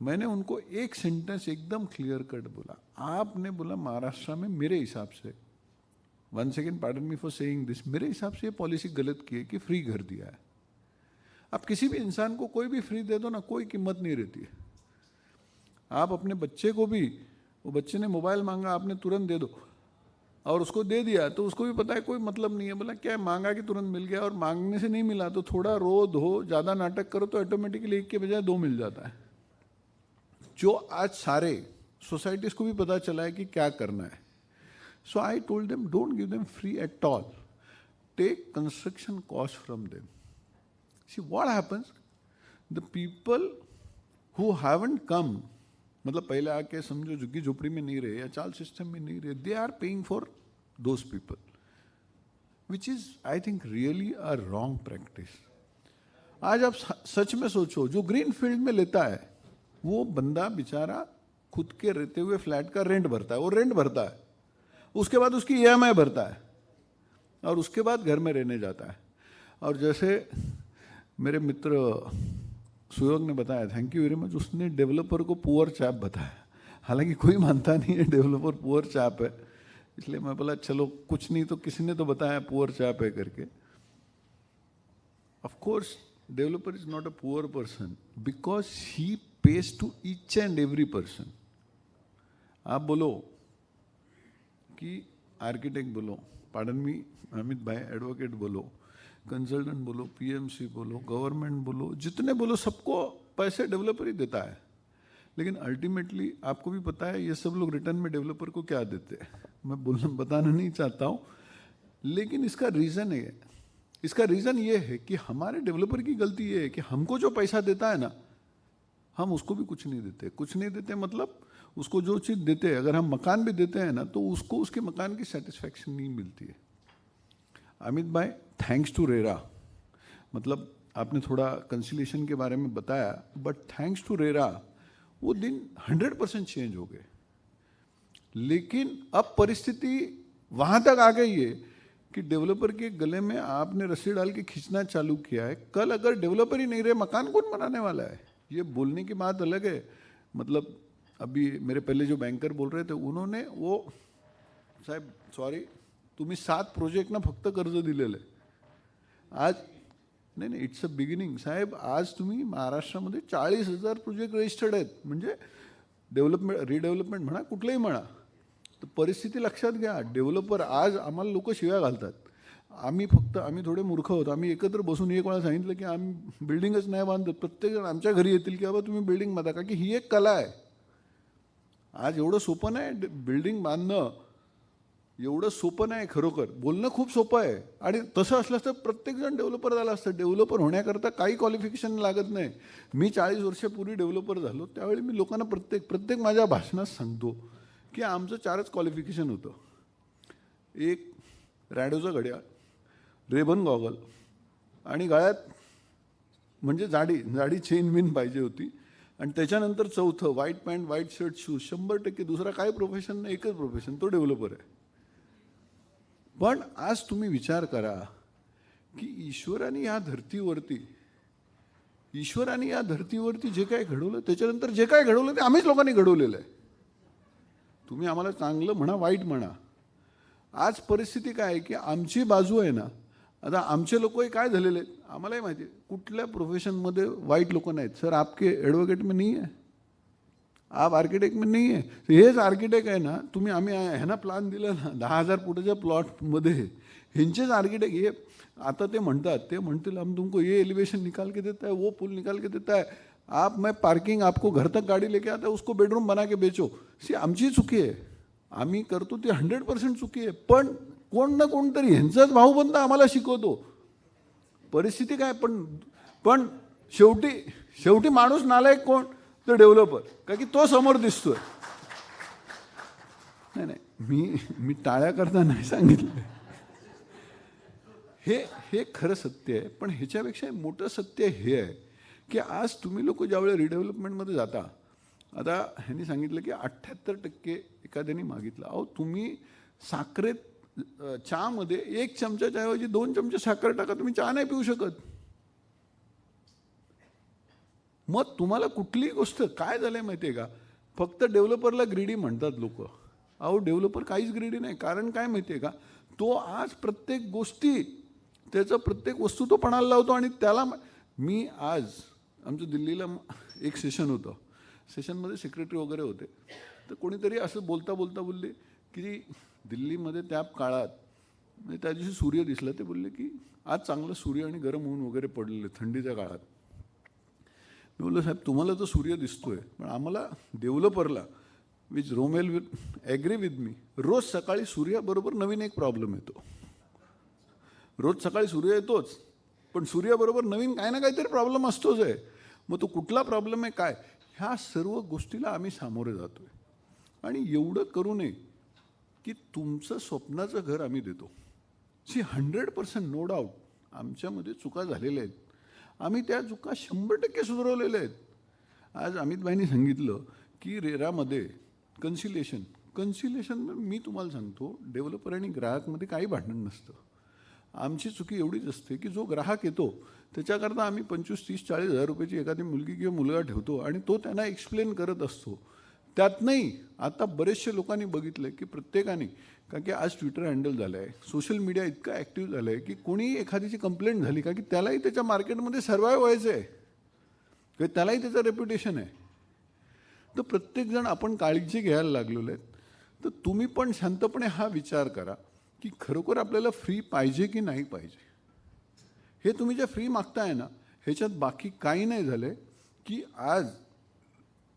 मैंने उनको एक सेंटेंस एकदम क्लियर कट बोला. आपने बोला महाराष्ट्र में मेरे हिसाब से, one second pardon me for saying this, मेरे हिसाब से ये पॉलिसी गलत की है कि फ्री घर दिया है. आप किसी भी इंसान को कोई भी फ्री दे दो ना, कोई कीमत नहीं रहती है. आप अपने बच्चे को भी, वो बच्चे ने मोबाइल मांगा आपने तुरंत दे दो, और उसको दे दिया तो उसको भी पता है कोई मतलब नहीं है, बोला क्या मांगा कि तुरंत मिल गया, और मांगने से नहीं मिला तो थोड़ा रो धो ज़्यादा नाटक करो तो ऑटोमेटिकली एक के बजाय दो मिल जाता है। जो आज सारे सोसाइटीज़ को भी पता चला है कि क्या करना है। So I told them don't give them free at all, take construction cost from them. See what happens, the people who haven't come, मतलब पहले आके समझो झुग्गी झोपड़ी में नहीं रहे या चाल सिस्टम में नहीं रहे, they are paying for those people, which is I think really a wrong practice. आज आप सच में सोचो, जो ग्रीन फील्ड में लेता है वो बंदा बेचारा खुद के रहते हुए फ्लैट का रेंट भरता है, वो रेंट भरता है, उसके बाद उसकी EMI भरता है, और उसके बाद घर में रहने जाता है। और जैसे मेरे मित्र सुयोग ने बताया, थैंक यू वेरी मच, उसने डेवलपर को पुअर चैप बताया, हालांकि कोई मानता नहीं है डेवलपर पुअर चैप है, इसलिए मैं बोला चलो कुछ नहीं तो किसी ने तो बताया पुअर चैप है करके। Of course developer is not a poor person because he pays to each and every person. आप बोलो कि आर्किटेक्ट बोलो, पार्डन मी अमित भाई, एडवोकेट बोलो, कंसल्टेंट बोलो, PMC बोलो, गवर्नमेंट बोलो, जितने बोलो सबको पैसे डेवलपर ही देता है। लेकिन अल्टीमेटली आपको भी पता है ये सब लोग रिटर्न में डेवलपर को क्या देते हैं, मैं बताना नहीं चाहता हूँ, लेकिन इसका रीज़न है, इसका रीज़न ये है कि हमारे डेवलपर की गलती ये है कि हमको जो पैसा देता है ना, हम उसको भी कुछ नहीं देते। कुछ नहीं देते मतलब उसको जो चीज़ देते हैं, अगर हम मकान भी देते हैं ना तो उसको उसके मकान की सेटिस्फैक्शन नहीं मिलती है। अमित भाई, थैंक्स टू रेरा, मतलब आपने थोड़ा कंसिलेशन के बारे में बताया, बट थैंक्स टू रेरा वो दिन 100% चेंज हो गए। लेकिन अब परिस्थिति वहाँ तक आ गई है कि डेवलपर के गले में आपने रस्सी डाल के खींचना चालू किया है। कल अगर डेवलपर ही नहीं रहे, मकान कौन बनाने वाला है? ये बोलने की बात अलग है, मतलब अभी मेरे पहले जो बैंकर बोल रहे थे उन्होंने वो, साहेब सॉरी तुम्ही 7 प्रोजेक्ट ना फक्त कर्ज दिलेलं आहे आज, नाही इट्स अ बिगिनिंग साहेब, आज तुम्ही महाराष्ट्रामध्ये 40,000 प्रोजेक्ट रजिस्टर्ड आहेत, म्हणजे डेव्हलपमेंट रिडेव्हलपमेंट म्हणा कुठलंही म्हणा, तर परिस्थिती लक्षात घ्या। डेव्हलपर आज आम्हाला लोक शिव्या घालतात, आम्ही थोडे मूर्ख होतो, आम्ही एकत्र बसून एक वेळा सांगितलं की आम्ही बिल्डिंगच नाही बांधत, प्रत्येकजण आमच्या घरी येतील की बाबा तुम्ही बिल्डिंग बांधा, का की ही एक कला आहे। आज एवढं सोपं नाही बिल्डिंग बांधणं, एवढं सोपं नाही खरोखर, बोलणं खूप सोपं आहे। आणि तसं असलं तर प्रत्येकजण डेव्हलपर झाला असतं। डेव्हलपर होण्याकरता काही क्वालिफिकेशन लागत नाही। मी 40 वर्षापूर्वी डेव्हलपर झालो, त्यावेळी मी लोकांना प्रत्येक माझ्या भाषणात सांगतो की आमचं 4च क्वालिफिकेशन होतं, एक रॅडोचं घड्याळ, रेबन गॉगल आणि गळ्यात म्हणजे जाडी चेन बिन पाहिजे होती, आणि त्याच्यानंतर चौथं white pant white shirt shoes. 100% दुसरा काही प्रोफेशन नाही, एकच प्रोफेशन, तो डेव्हलपर आहे। पण आज तुम्ही विचार करा की ईश्वराने या धर्तीवरती जे काय घडवलं, त्याच्यानंतर जे काय घडवलं ते आम्हीच लोकांनी घडवलेलं आहे। तुम्ही आम्हाला चांगलं म्हणा वाईट म्हणा, आज परिस्थिती काय आहे की आमची बाजू आहे ना, आता आमचे लोकही काय झालेले आहेत आम्हालाही माहिती आहे, कुठल्या प्रोफेशनमध्ये वाईट लोक नाहीत। सर आपके एडवोकेट में नहीं है, आप आर्किटेक्ट में नहीं है, हेच आर्किटेक्ट आहे ना, तुम्ही आम्ही ह्यांना प्लॅन दिलं ना 10,000 फुटाच्या प्लॉटमध्ये, ह्यांचेच आर्किटेक्ट हे आता ते म्हणतील हम तुमको ये एलिवेशन निकाल के देता है, वो पुल निकाल के देता है, आप मैं पार्किंग आपको घर तक गाड़ी लेके आता है, उसको बेडरूम बना के बेचो। सी आमची चुकी आहे, आम्ही करतो ती 100% चुकी आहे, पण कोण ना कोणतरी ह्यांचाच भाऊबंद आम्हाला शिकवतो। परिस्थिती काय, पण शेवटी माणूस नालायक कोण, तर डेव्हलपर, का की तो समोर दिसतोय। नाही मी टाळ्या करता नाही सांगितलं, हे खरं सत्य आहे। पण ह्याच्यापेक्षा मोठं सत्य हे आहे की आज तुम्ही लोक ज्यावेळेस रिडेव्हलपमेंटमध्ये जाता, आता ह्यांनी सांगितलं की 78% एखाद्याने मागितलं, अहो तुम्ही साखरेत चहामध्ये 1 चमच्याच्या ऐवजी 2 चमचे साखर टाका, तुम्ही चहा नाही पिऊ शकत। मग तुम्हाला कुठलीही गोष्ट काय झालंय माहिती आहे का, फक्त डेव्हलपरला ग्रीडी म्हणतात लोक, अहो डेव्हलपर काहीच ग्रीडी नाही। कारण काय माहिती आहे का, तो आज प्रत्येक गोष्टी त्याचं प्रत्येक वस्तू तो पणाला लावतो, आणि त्याला मी आज आमच्या दिल्लीला एक सेशन होतं, सेशनमध्ये सेक्रेटरी वगैरे होते, तर कोणीतरी असं बोलता बोलले की दिल्लीमध्ये त्या काळात म्हणजे त्या दिवशी सूर्य दिसला, ते बोलले की आज चांगलं सूर्य आणि गरम ऊन वगैरे पडलेलं थंडीच्या काळात. मी बोललो साहेब तुम्हाला तर सूर्य दिसतोय, पण आम्हाला डेव्हलपरला विच रोमेल विथ ॲग्री विथ मी, रोज सकाळी सूर्याबरोबर नवीन एक प्रॉब्लेम येतो. रोज सकाळी सूर्य येतोच, पण सूर्याबरोबर नवीन काही ना काहीतरी प्रॉब्लेम असतोच आहे. मग तो कुठला प्रॉब्लेम आहे काय, ह्या सर्व गोष्टीला आम्ही सामोरे जातोय. आणि एवढं करू नये की तुमचं स्वप्नाचं घर आम्ही देतो. 100% नो डाऊट आमच्यामध्ये चुका झालेल्या आहेत, आम्ही त्या चुका 100% सुधारवलेल्या आहेत. आज अमितभाईंनी सांगितलं की रेरामध्ये कन्सिलेशन मी तुम्हाला सांगतो, डेव्हलपर आणि ग्राहकमध्ये काही भांडण नसतं. आमची चुकी एवढीच असते की जो ग्राहक येतो त्याच्याकरता आम्ही 25, 30, 40 हजार रुपयाची एखादी मुलगी किंवा मुलगा ठेवतो आणि तो त्यांना एक्सप्लेन करत असतो. त्यात नाही, आता बरेचसे लोकांनी बघितलं की प्रत्येकाने, कारण की आज ट्विटर हँडल झालं आहे, सोशल मीडिया इतकं ॲक्टिव्ह झालं आहे की कोणी एखादीची कंप्लेंट झाली का की त्यालाही त्याच्या मार्केटमध्ये सर्वाईव्ह व्हायचं आहे किंवा त्यालाही त्याचं रेप्युटेशन आहे. तर प्रत्येकजण आपण काळजी घ्यायला लागलेलो आहेत. तर तुम्ही पण शांतपणे हा विचार करा की खरोखर आपल्याला फ्री पाहिजे की नाही पाहिजे. हे तुम्ही जे फ्री मागताय ना, ह्याच्यात बाकी काही नाही झालं आहे की आज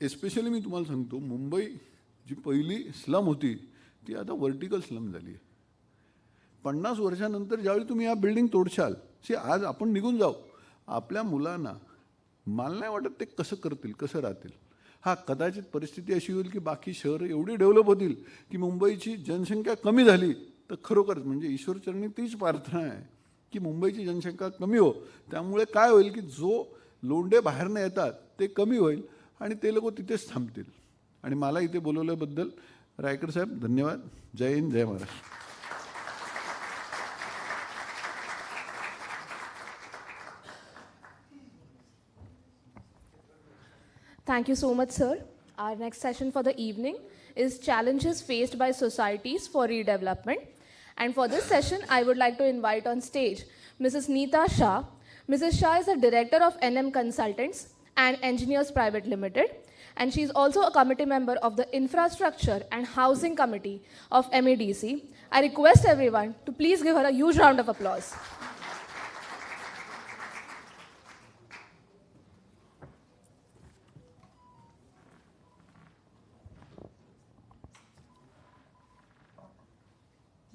एस्पेशली मी तुम्हाला सांगतो, मुंबई जी पहिली स्लम होती ती आता व्हर्टिकल स्लम झाली आहे. 50 वर्षानंतर ज्यावेळी तुम्ही या बिल्डिंग तोडशाल, आज आपण निघून जाऊ, आपल्या मुलांना मला नाही वाटत ते कसं करतील, कसं राहतील. हा कदाचित परिस्थिती अशी होईल की बाकी शहरं एवढी डेव्हलप होतील की मुंबईची जनसंख्या कमी झाली तर खरोखरच म्हणजे ईश्वरचरणी तीच प्रार्थना आहे की मुंबईची जनसंख्या कमी हो. त्यामुळे काय होईल की जो लोंढे बाहेरनं येतात ते कमी होईल आणि ते लोक तिथेच थांबतील. आणि मला इथे बोलवल्याबद्दल रायकर साहेब धन्यवाद. जय हिंद, जय Maharashtra. Thank you so much, sir. Our next session for the evening is challenges faced by societies for redevelopment. And for this session, I would like to invite on stage Mrs. Neeta Shah. Mrs. Shah is a director of NM Consultants and Engineers Private Limited, and she is also a committee member of the Infrastructure and Housing Committee of MEDC. I request everyone to please give her a huge round of applause.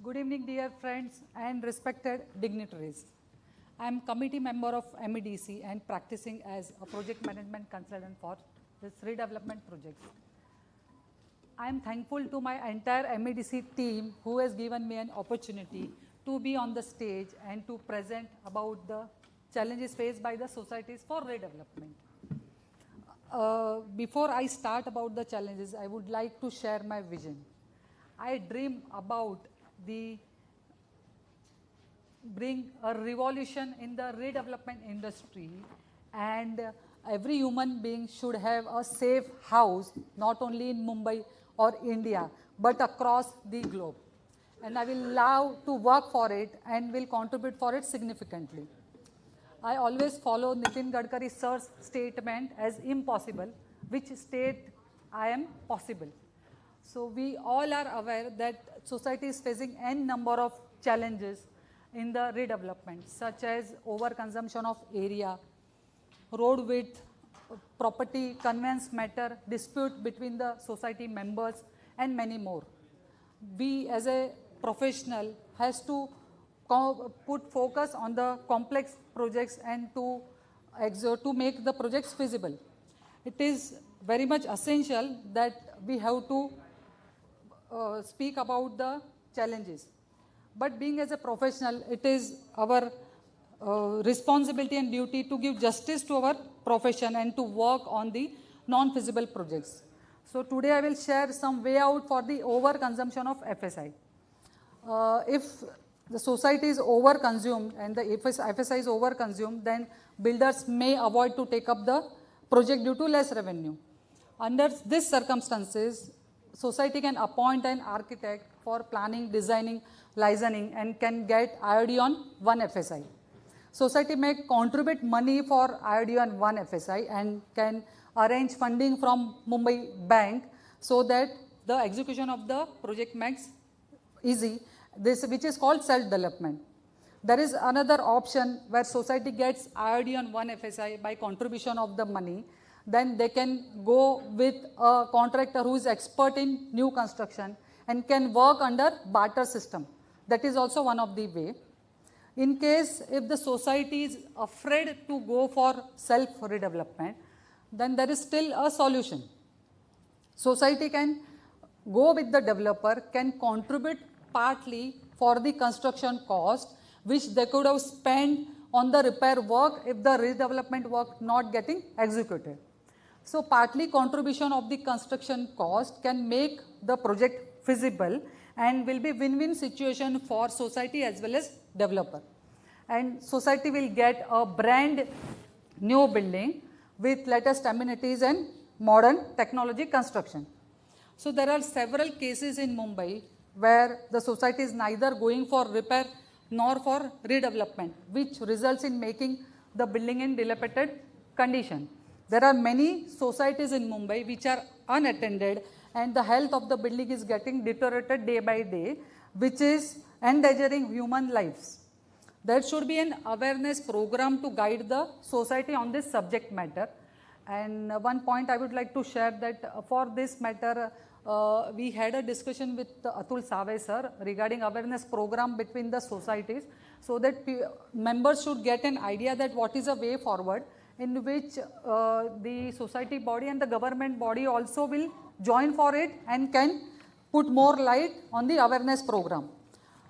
Good evening, dear friends and respected dignitaries. I am committee member of MEDC and practicing as a project management consultant for this redevelopment projects. I am thankful to my entire MEDC team who has given me an opportunity to be on the stage and to present about the challenges faced by the societies for redevelopment. Before I start about the challenges, I would like to share my vision. I dream about bring a revolution in the redevelopment industry, and every human being should have a safe house, not only in Mumbai or India, but across the globe. And I will love to work for it and will contribute for it significantly. I always follow Nitin Gadkari sir's statement as impossible, which state I am possible. So we all are aware that society is facing n number of challenges in the redevelopment, such as overconsumption of area, road width, property conveyance matter, dispute between the society members, and many more. We as a professional has to put focus on the complex projects and to make the projects feasible. It is very much essential that we have to speak about the challenges. But being as a professional, it is our responsibility and duty to give justice to our profession and to work on the non-feasible projects. So today I will share some way out for the overconsumption of FSI. If the society is overconsumed and the FSI is overconsumed, then builders may avoid to take up the project due to less revenue. Under these circumstances, society can appoint an architect for planning, designing, licensing, and can get IOD on 1 FSI. Society may contribute money for IOD on 1 FSI and can arrange funding from Mumbai Bank so that the execution of the project makes easy, this which is called self-development. There is another option where society gets IRD on one FSI by contribution of the money. Then they can go with a contractor who is expert in new construction and can work under barter system. That is also one of the way. In case if the society is afraid to go for self-redevelopment, then there is still a solution. Society can go with the developer, can contribute partly for the construction cost, which they could have spent on the repair work if the redevelopment work not getting executed. So partly contribution of the construction cost can make the project feasible and will be win-win situation for society as well as developer. And society will get a brand new building with latest amenities and modern technology construction. So there are several cases in Mumbai where the society is neither going for repair nor for redevelopment, which results in making the building in dilapidated condition. There are many societies in Mumbai which are unattended and the health of the building is getting deteriorated day by day, which is endangering human lives. There should be an awareness program to guide the society on this subject matter. And one point I would like to share that for this matter, we had a discussion with Atul Save sir regarding awareness program between the societies, so that members should get an idea that what is a way forward in which the society body and the government body also will join for it and can put more light on the awareness program.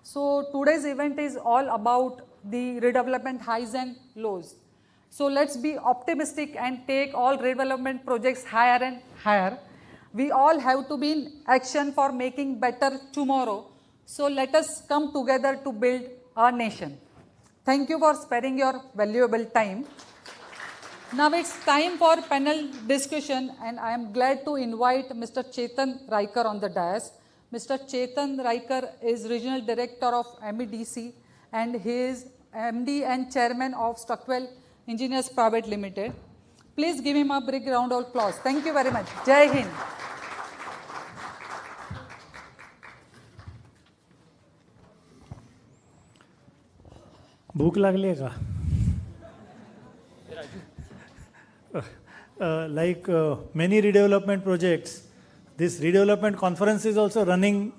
So today's event is all about the redevelopment highs and lows. So let's be optimistic and take all redevelopment projects higher and higher. We all have to be in action for making better tomorrow. So let us come together to build our nation. Thank you for sparing your valuable time. Now it's time for panel discussion, and I am glad to invite Mr. Chetan Raikar on the dais. Mr. Chetan Raikar is Regional Director of MEDC and he is MD and Chairman of Stockwell Engineers Private Limited. Please give him a big round of applause. Thank you very much. Jai Hind. भूख लागली का? Like many redevelopment projects, this redevelopment conference is also running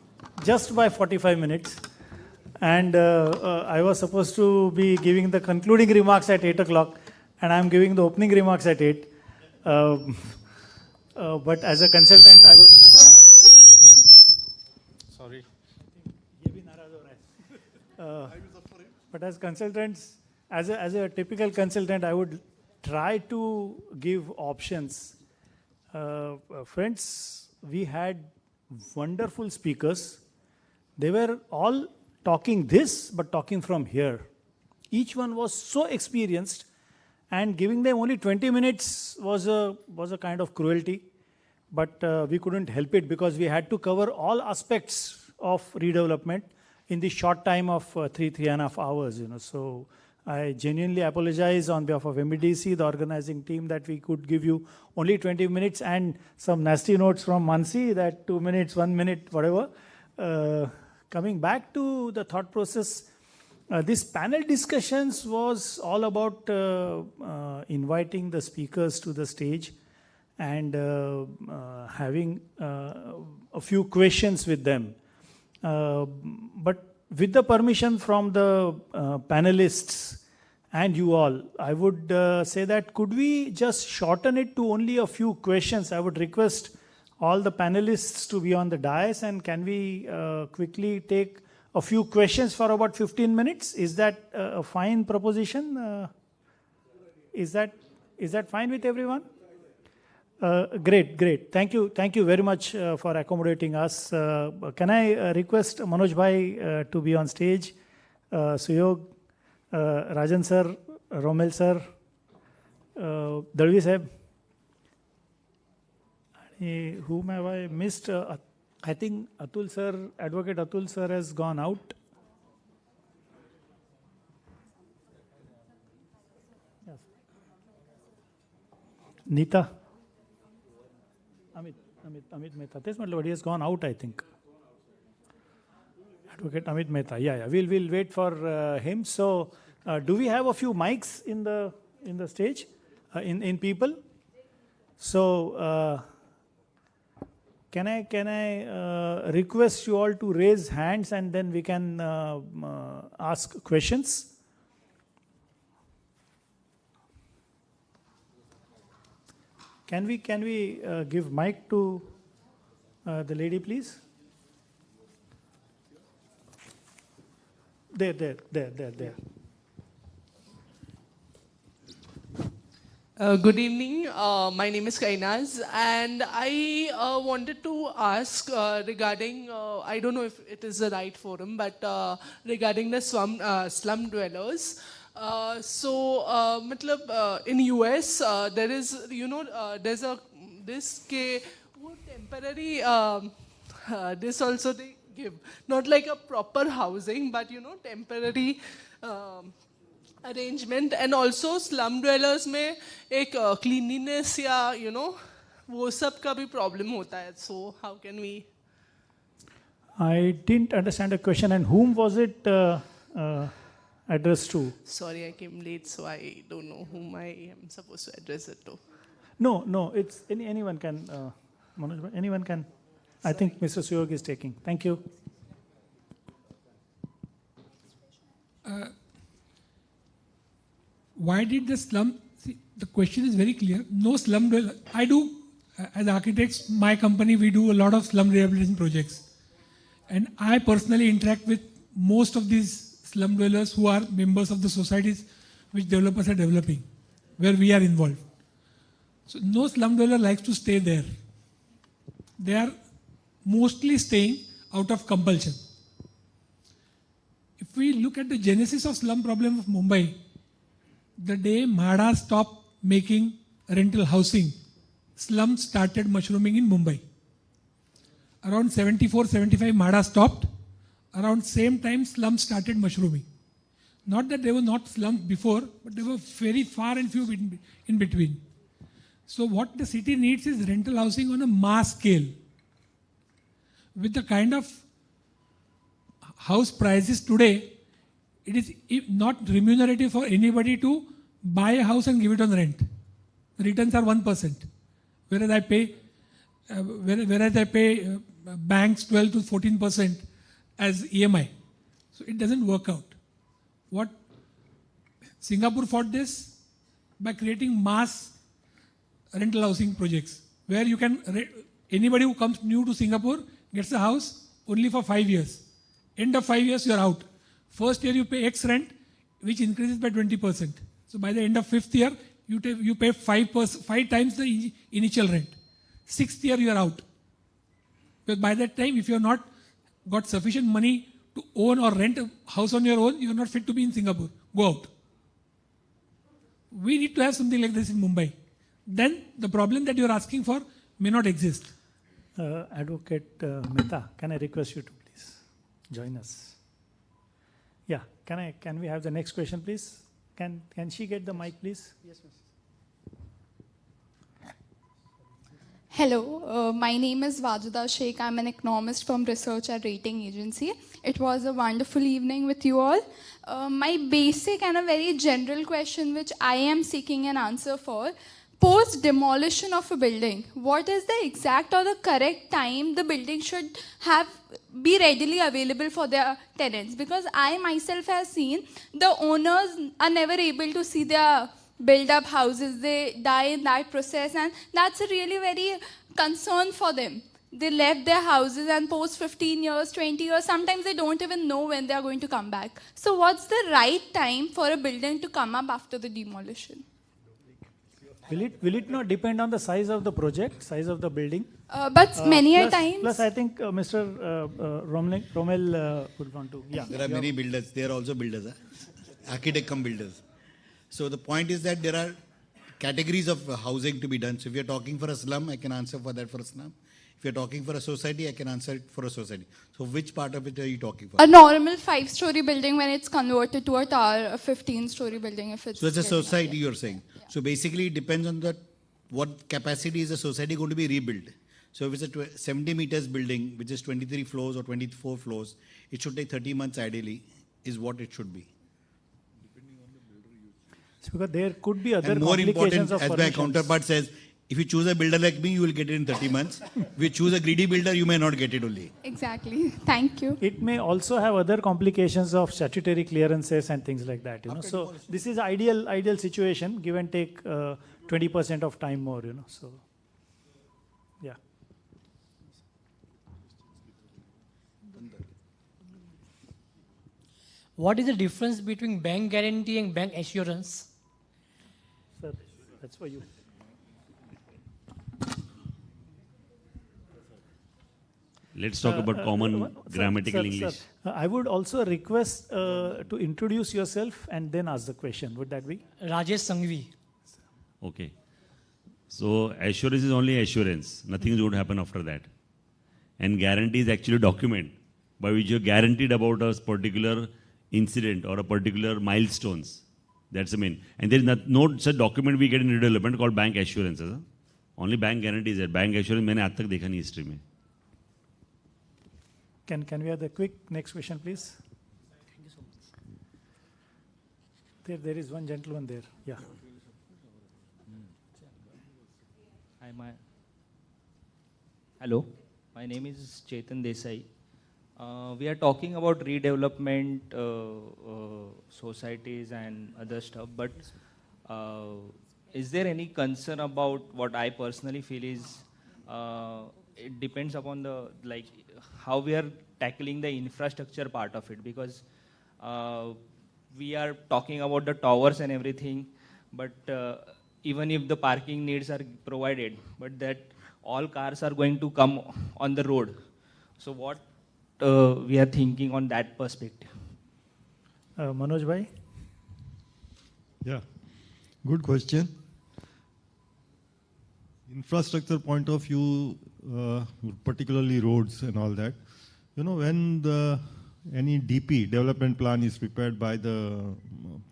just by 45 minutes. And I was supposed to be giving the concluding remarks at 8 o'clock, and I'm giving the opening remarks at 8. But as a consultant, I would sorry. But as consultants, as a typical consultant, I would try to give options. Friends, we had wonderful speakers. They were all talking this, but talking from here. Each one was so experienced, and giving them only 20 minutes was a kind of cruelty. But we couldn't help it because we had to cover all aspects of redevelopment in the short time of 3.5 hours. So I genuinely apologize on behalf of MEDC, the organizing team, that we could give you only 20 minutes and some nasty notes from Mansi that 2 minutes, 1 minute, whatever. Coming back to the thought process, this panel discussions was all about inviting the speakers to the stage and having a few questions with them. But with the permission from the panelists and you all, I would say that could we just shorten it to only a few questions? I would request all the panelists to be on the dais, and can we quickly take a few questions for about 15 minutes? Is that a fine proposition? Is that fine with everyone? Great. Thank you very much for accommodating us. Can I request Manoj Bhai to be on stage? Suyog, Rajan sir, Romel sir, Dalvi sahib. Whom have I missed? I think Atul sir, Advocate Atul sir has gone out. Yes. Neeta. Amit Mehta. This one, he has gone out, I think. Advocate Amit Mehta. Yeah. We'll wait for him. So, do we have a few mics in the stage, in people? So, can I request you all to raise hands and then we can ask questions? Can we give mic to the lady, please? There. Good evening. My name is Kainaz, and I wanted to ask regarding, I don't know if it is the right forum, but regarding the slum dwellers. In US, there is, there's this temporary, this also they give, not like a proper housing, but temporary arrangement, and also slum dwellers में एक cleanliness या वो सब का भी problem होता है. So how can we? I didn't understand the question, and whom was it addressed to? Sorry, I came late, so I don't know whom I am supposed to address it to. No, it's anyone can. Manoj, anyone can. I think Mr. Suyog is taking. Thank you. Why did the slum, see, the question is very clear, no slum dweller. I do, as architects, my company, we do a lot of slum rehabilitation projects. And I personally interact with most of these slum dwellers who are members of the societies which developers are developing, where we are involved. So no slum dweller likes to stay there. They are mostly staying out of compulsion. If we look at the genesis of slum problem of Mumbai, the day MHADA stopped making rental housing, slums started mushrooming in Mumbai. Around 74, 75, MHADA stopped. Around same time, slums started mushrooming. Not that they were not slums before, but they were very far and few in between. So what the city needs is rental housing on a mass scale. With the kind of house prices today, it is not remunerative for anybody to buy a house and give it on rent. The returns are 1%, whereas I pay banks 12 to 14% as EMI. So it doesn't work out. What Singapore fought this by creating mass rental housing projects, where you can anybody who comes new to Singapore gets a house only for 5 years. End of 5 years, you are out. First year you pay X rent, which increases by 20%. So by the end of 5th year, you pay 5 times the initial rent. 6th year you are out. But by that time, if you have not got sufficient money to own or rent a house on your own, you are not fit to be in Singapore. Go out. We need to have something like this in Mumbai. Then the problem that you are asking for may not exist. Advocate Mehta, can I request you to please join us? Yeah, can we have the next question, please? Can she get the mic, please? Yes, miss. Hello, my name is Wajuda Sheikh. I'm an economist from Research and Rating Agency. It was a wonderful evening with you all. My basic and a very general question which I am seeking an answer for, post demolition of a building, what is the exact or the correct time the building should be readily available for their tenants? Because I myself have seen the owners are never able to see their build-up houses. They die in that process, and that's a really very concern for them. They left their houses, and post 15 years, 20 years, sometimes they don't even know when they are going to come back. So what's the right time for a building to come up after the demolition? Will it not depend on the size of the project, size of the building? But many a times. Plus, I think Mr. Romel would want to. Yeah. There are many builders. They are also builders. Architect come builders. So the point is that there are categories of housing to be done. So if you're talking for a slum, I can answer for that for a slum. If you're talking for a society, I can answer it for a society. So which part of it are you talking for? A normal 5-story building when it's converted to a tower, a 15-story building if it's... So it's a society you're saying. Yeah. So basically it depends on what capacity is the society going to be rebuilt. So if it's a 70 meters building, which is 23 floors or 24 floors, it should take 30 months ideally, is what it should be. So because there could be other And more complications important, of as my permissions. counterpart says, if you choose a builder like me, you will get it in 30 months. If you choose a greedy builder, you may not get it only. Exactly. Thank you. It may also have other complications of statutory clearances and things like that. You know, so this is ideal situation. Give and take 20% of time more. You know, so yeah. What is the difference between bank guarantee and bank assurance? Sir, that's for you. Let's talk about common grammatical English. I would also request to introduce yourself and then ask the question. Would that be? Rajesh Sanghvi. Okay. So assurance is only assurance. Nothing is going to happen after that. And guarantee is actually a document by which you're guaranteed about a particular incident or a particular milestones. That's the main. And there is no such document we get in redevelopment called bank assurances. Huh? Only bank guarantees है. Bank assurance मैंने आज तक देखा नहीं history में. Can we have the quick next question, please? Thank you so much. There is one gentleman there. Yeah. Hello, my name is Chetan Desai. We are talking about redevelopment, societies and other stuff, but is there any concern about what I personally feel is it depends upon the how we are tackling the infrastructure part of it, because we are talking about the towers and everything, but even if the parking needs are provided, but that all cars are going to come on the road. So what we are thinking on that perspective? Manoj bhai? Yeah, good question. Infrastructure point of view, particularly roads and all that. You know, when any DP, development plan, is prepared by the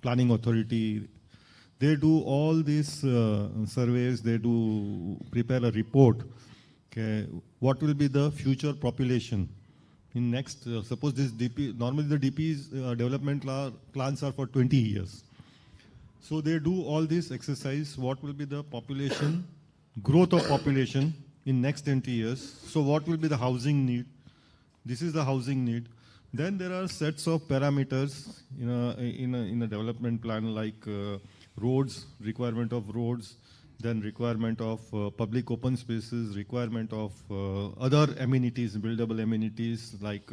planning authority, they do all these surveys, they do prepare a report. Okay, what will be the future population in next, suppose this DP, normally the DP's development plans are for 20 years. So they do all this exercise, what will be the population, growth of population in next 20 years. So what will be the housing need? This is the housing need. Then there are sets of parameters in a development plan, like roads, requirement of roads, then requirement of public open spaces, requirement of other amenities, buildable amenities like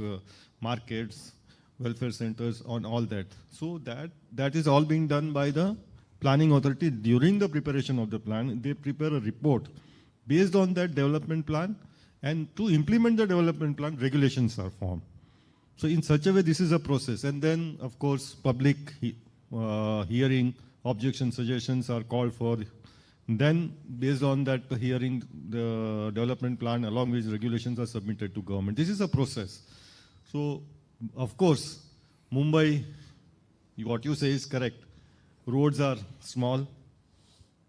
markets, welfare centers, on all that. So that is all being done by the planning authority during the preparation of the plan. They prepare a report based on that development plan, and to implement the development plan, regulations are formed. So in such a way, this is a process. And then, of course, public hearing, objection, suggestions are called for. Then, based on that hearing, the development plan along with regulations are submitted to government. This is a process. So, of course, Mumbai, what you say is correct. Roads are small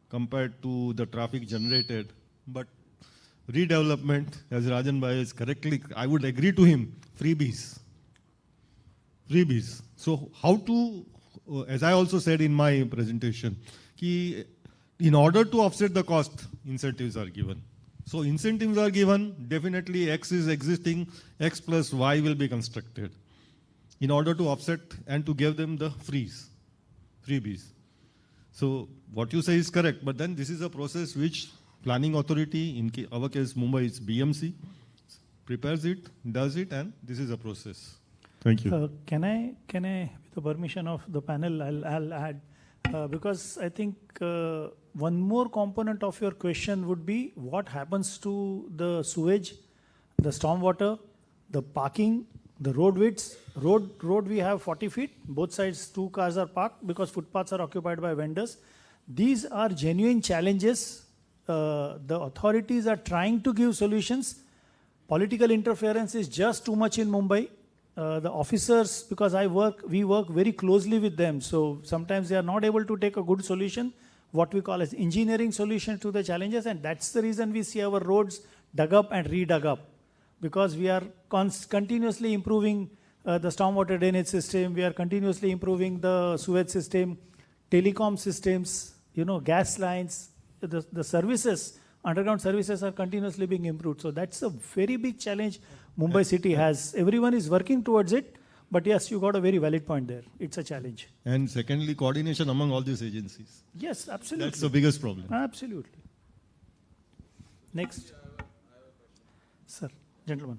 compared to the traffic generated. But redevelopment, as Rajan Bhai is correctly, I would agree to him, freebies. Freebies. So how to, as I also said in my presentation, in order to offset the cost, incentives are given. So incentives are given, definitely X is existing, X plus Y will be constructed in order to offset and to give them the freebies. So what you say is correct, but then this is a process which planning authority, in our case Mumbai is BMC, prepares it, does it, and this is a process. Thank you. Can I, with the permission of the panel, I'll add, because I think one more component of your question would be what happens to the sewage, the stormwater, the parking, the road widths. Road we have 40 feet, both sides 2 cars are parked because footpaths are occupied by vendors. These are genuine challenges. The authorities are trying to give solutions. Political interference is just too much in Mumbai. The officers, because we work very closely with them, so sometimes they are not able to take a good solution, what we call as engineering solution to the challenges, and that's the reason we see our roads dug up and redug up, because we are continuously improving the stormwater drainage system, we are continuously improving the sewage system, telecom systems, gas lines, the services, underground services are continuously being improved. So that's a very big challenge Mumbai city has. Everyone is working towards it, but yes, you got a very valid point there. It's a challenge. And secondly, coordination among all these agencies. Yes, absolutely. That's the biggest problem. Absolutely. Next. Sir, gentlemen.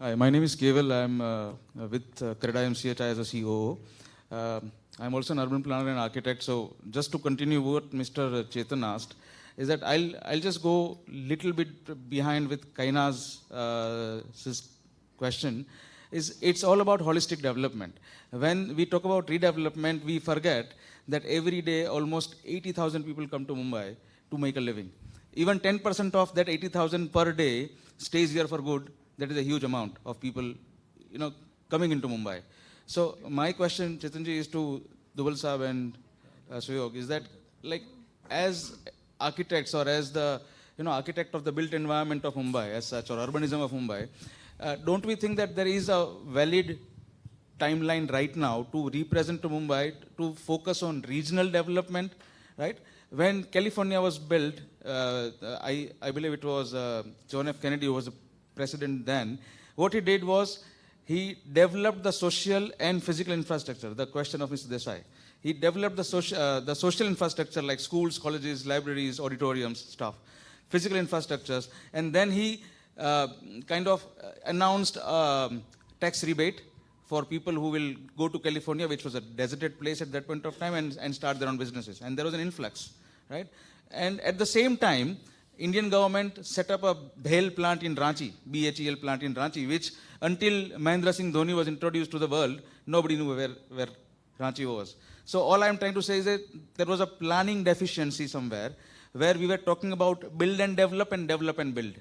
Hi, my name is Keval. I'm with Creda MCHI as a COO. I'm also an urban planner and architect. So just to continue what Mr. Chetan asked, is that I'll just go little bit behind with Kaina's question. It's all about holistic development. When we talk about redevelopment, we forget that every day almost 80,000 people come to Mumbai to make a living. Even 10% of that 80,000 per day stays here for good. That is a huge amount of people, coming into Mumbai. So my question, Chetanji, is to Dubal Saab and Suyog, is that as architects or as the architect of the built environment of Mumbai as such, or urbanism of Mumbai, don't we think that there is a valid timeline right now to represent to Mumbai to focus on regional development, right? When California was built, I believe it was John F. Kennedy who was the president then. What he did was he developed the social and physical infrastructure, the question of Mr. Desai. He developed the social infrastructure like schools, colleges, libraries, auditoriums, stuff, physical infrastructures, and then he kind of announced a tax rebate for people who will go to California, which was a deserted place at that point of time, and start their own businesses. And there was an influx, right? And at the same time, Indian government set up a BHEL plant in Ranchi, BHEL plant in Ranchi, which until Mahendra Singh Dhoni was introduced to the world, nobody knew where Ranchi was. So all I'm trying to say is that there was a planning deficiency somewhere where we were talking about build and develop and build,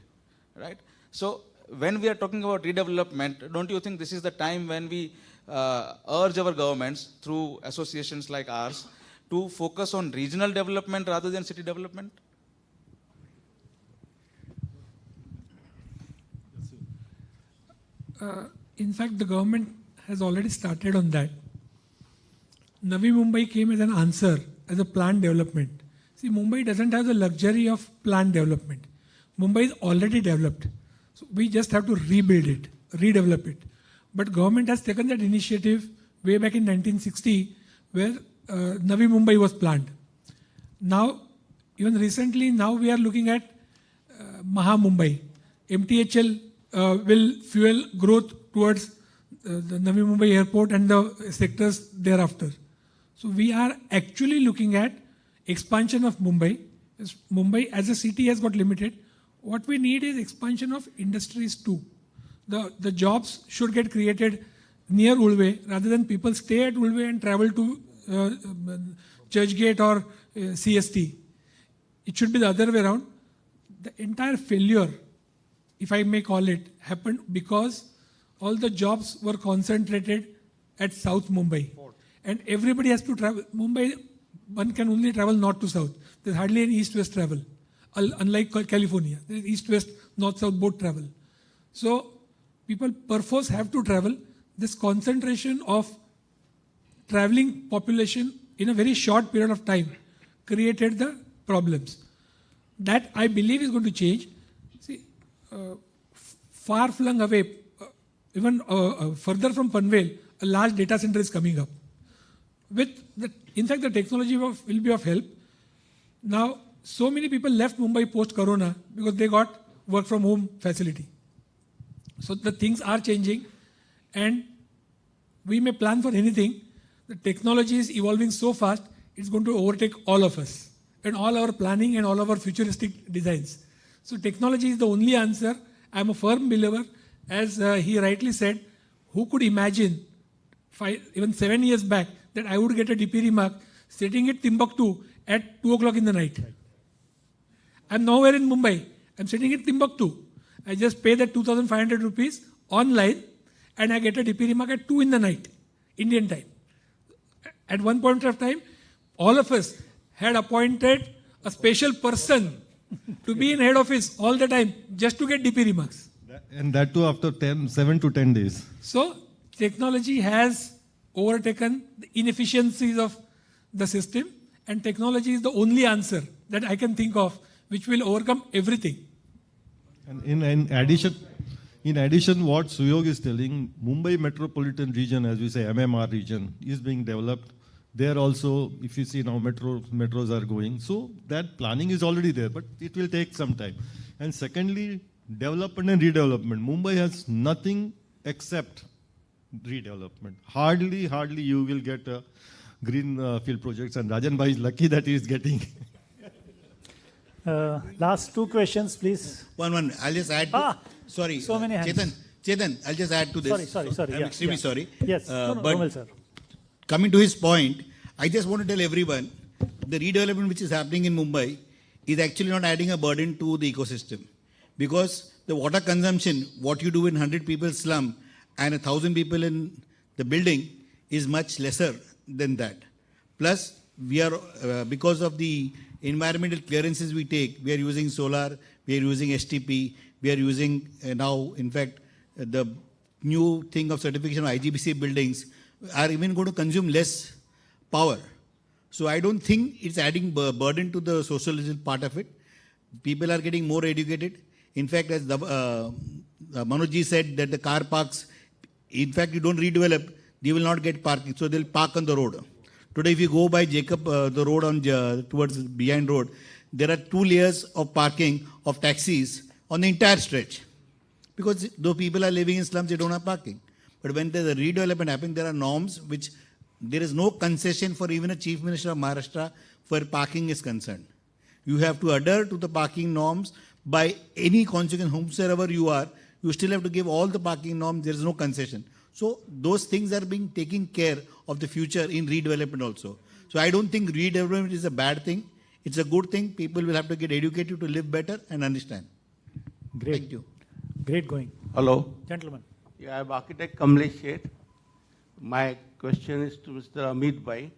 right? So when we are talking about redevelopment, don't you think this is the time when we urge our governments through associations like ours to focus on regional development rather than city development? In fact, the government has already started on that. Navi Mumbai came as an answer, as a planned development. See, Mumbai doesn't have the luxury of planned development. Mumbai is already developed. So we just have to rebuild it, redevelop it. But government has taken that initiative way back in 1960, where Navi Mumbai was planned. Now, even recently, now we are looking at Maha Mumbai. MTHL will fuel growth towards the Navi Mumbai airport and the sectors thereafter. So we are actually looking at expansion of Mumbai. Mumbai as a city has got limited. What we need is expansion of industries too. The jobs should get created near Ulve rather than people stay at Ulve and travel to Churchgate or CST. It should be the other way around. The entire failure, if I may call it, happened because all the jobs were concentrated at South Mumbai. And everybody has to travel. Mumbai, one can only travel north to south. There's hardly any east-west travel. Unlike California, there's east-west, north-south both travel. So people perforce have to travel. This concentration of traveling population in a very short period of time created the problems. That I believe is going to change. See, far flung away, even further from Panvel, a large data center is coming up. In fact, the technology will be of help. Now, so many people left Mumbai post-corona because they got work from home facility. So the things are changing, and we may plan for anything. The technology is evolving so fast, it's going to overtake all of us and all our planning and all our futuristic designs. So technology is the only answer. I'm a firm believer, as he rightly said, who could imagine even 7 years back that I would get a DP remark sitting at Timbuktu at 2 o'clock in the night. I'm nowhere in Mumbai. I'm sitting at Timbuktu. I just pay that 2,500 rupees online and I get a DP remark at 2 in the night, Indian time. At one point of time, all of us had appointed a special person to be in head office all the time just to get DP remarks. And that too after 7 to 10 days. So technology has overtaken the inefficiencies of the system, and technology is the only answer that I can think of which will overcome everything. And in addition, what Suyog is telling, Mumbai metropolitan region, as we say, MMR region, is being developed. There also, if you see now, metros are going. So that planning is already there, but it will take some time. And secondly, development and redevelopment. Mumbai has nothing except redevelopment. Hardly you will get green field projects, and Rajan Bhai is lucky that he is getting. Last two questions, please. One. I'll just add. Sorry. So many hands. Chetan, I'll just add to this. Sorry. I'm extremely sorry. Yes. But sir. Coming to his point, I just want to tell everyone, the redevelopment which is happening in Mumbai is actually not adding a burden to the ecosystem. Because the water consumption, what you do in 100 people slum and 1,000 people in the building is much lesser than that. Plus, we are, because of the environmental clearances we take, we are using solar, we are using STP, we are using now, in fact, the new thing of certification of IGBC buildings are even going to consume less power. So I don't think it's adding burden to the social part of it. People are getting more educated. In fact, as Manojji said, that the car parks, in fact, you don't redevelop, they will not get parking, so they'll park on the road. Today, if you go by Jacob, the road on towards behind road, there are 2 layers of parking of taxis on the entire stretch. Because though people are living in slums, they don't have parking. But when there's a redevelopment happening, there are norms which there is no concession for even a Chief Minister of Maharashtra where parking is concerned. You have to adhere to the parking norms by any consequence, whomsoever you are, you still have to give all the parking norms, there is no concession. So those things are being taken care of the future in redevelopment also. So I don't think redevelopment is a bad thing. It's a good thing. People will have to get educated to live better and understand. Great. Thank you. Great going. Hello. Gentlemen. Yeah, I'm architect Kamlesh Sheth. My question is to Mr. Amit Bhai.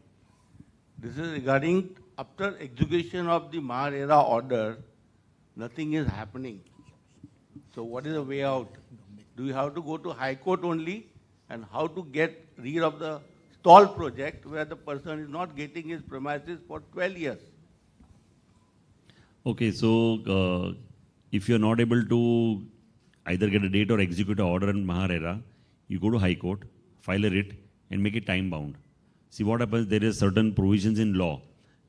This is regarding after execution of the MHADA order, nothing is happening. So what is the way out? Do you have to go to High Court only? And how to get rid of the stall project where the person is not getting his premises for 12 years? Okay, so if you're not able to either get a date or execute an order in MHADA, you go to High Court, file a writ, and make it time bound. See what happens, there is certain provisions in law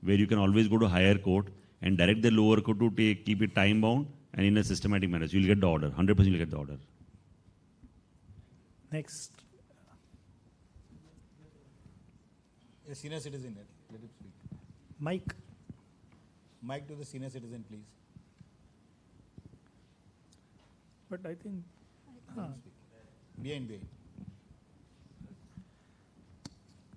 where you can always go to higher court and direct the lower court to keep it time bound and in a systematic manner. So you'll get the order, 100% you'll get the order. Next. A senior citizen, let him speak. Mike. Mike to the senior citizen, please. But I think... Behind.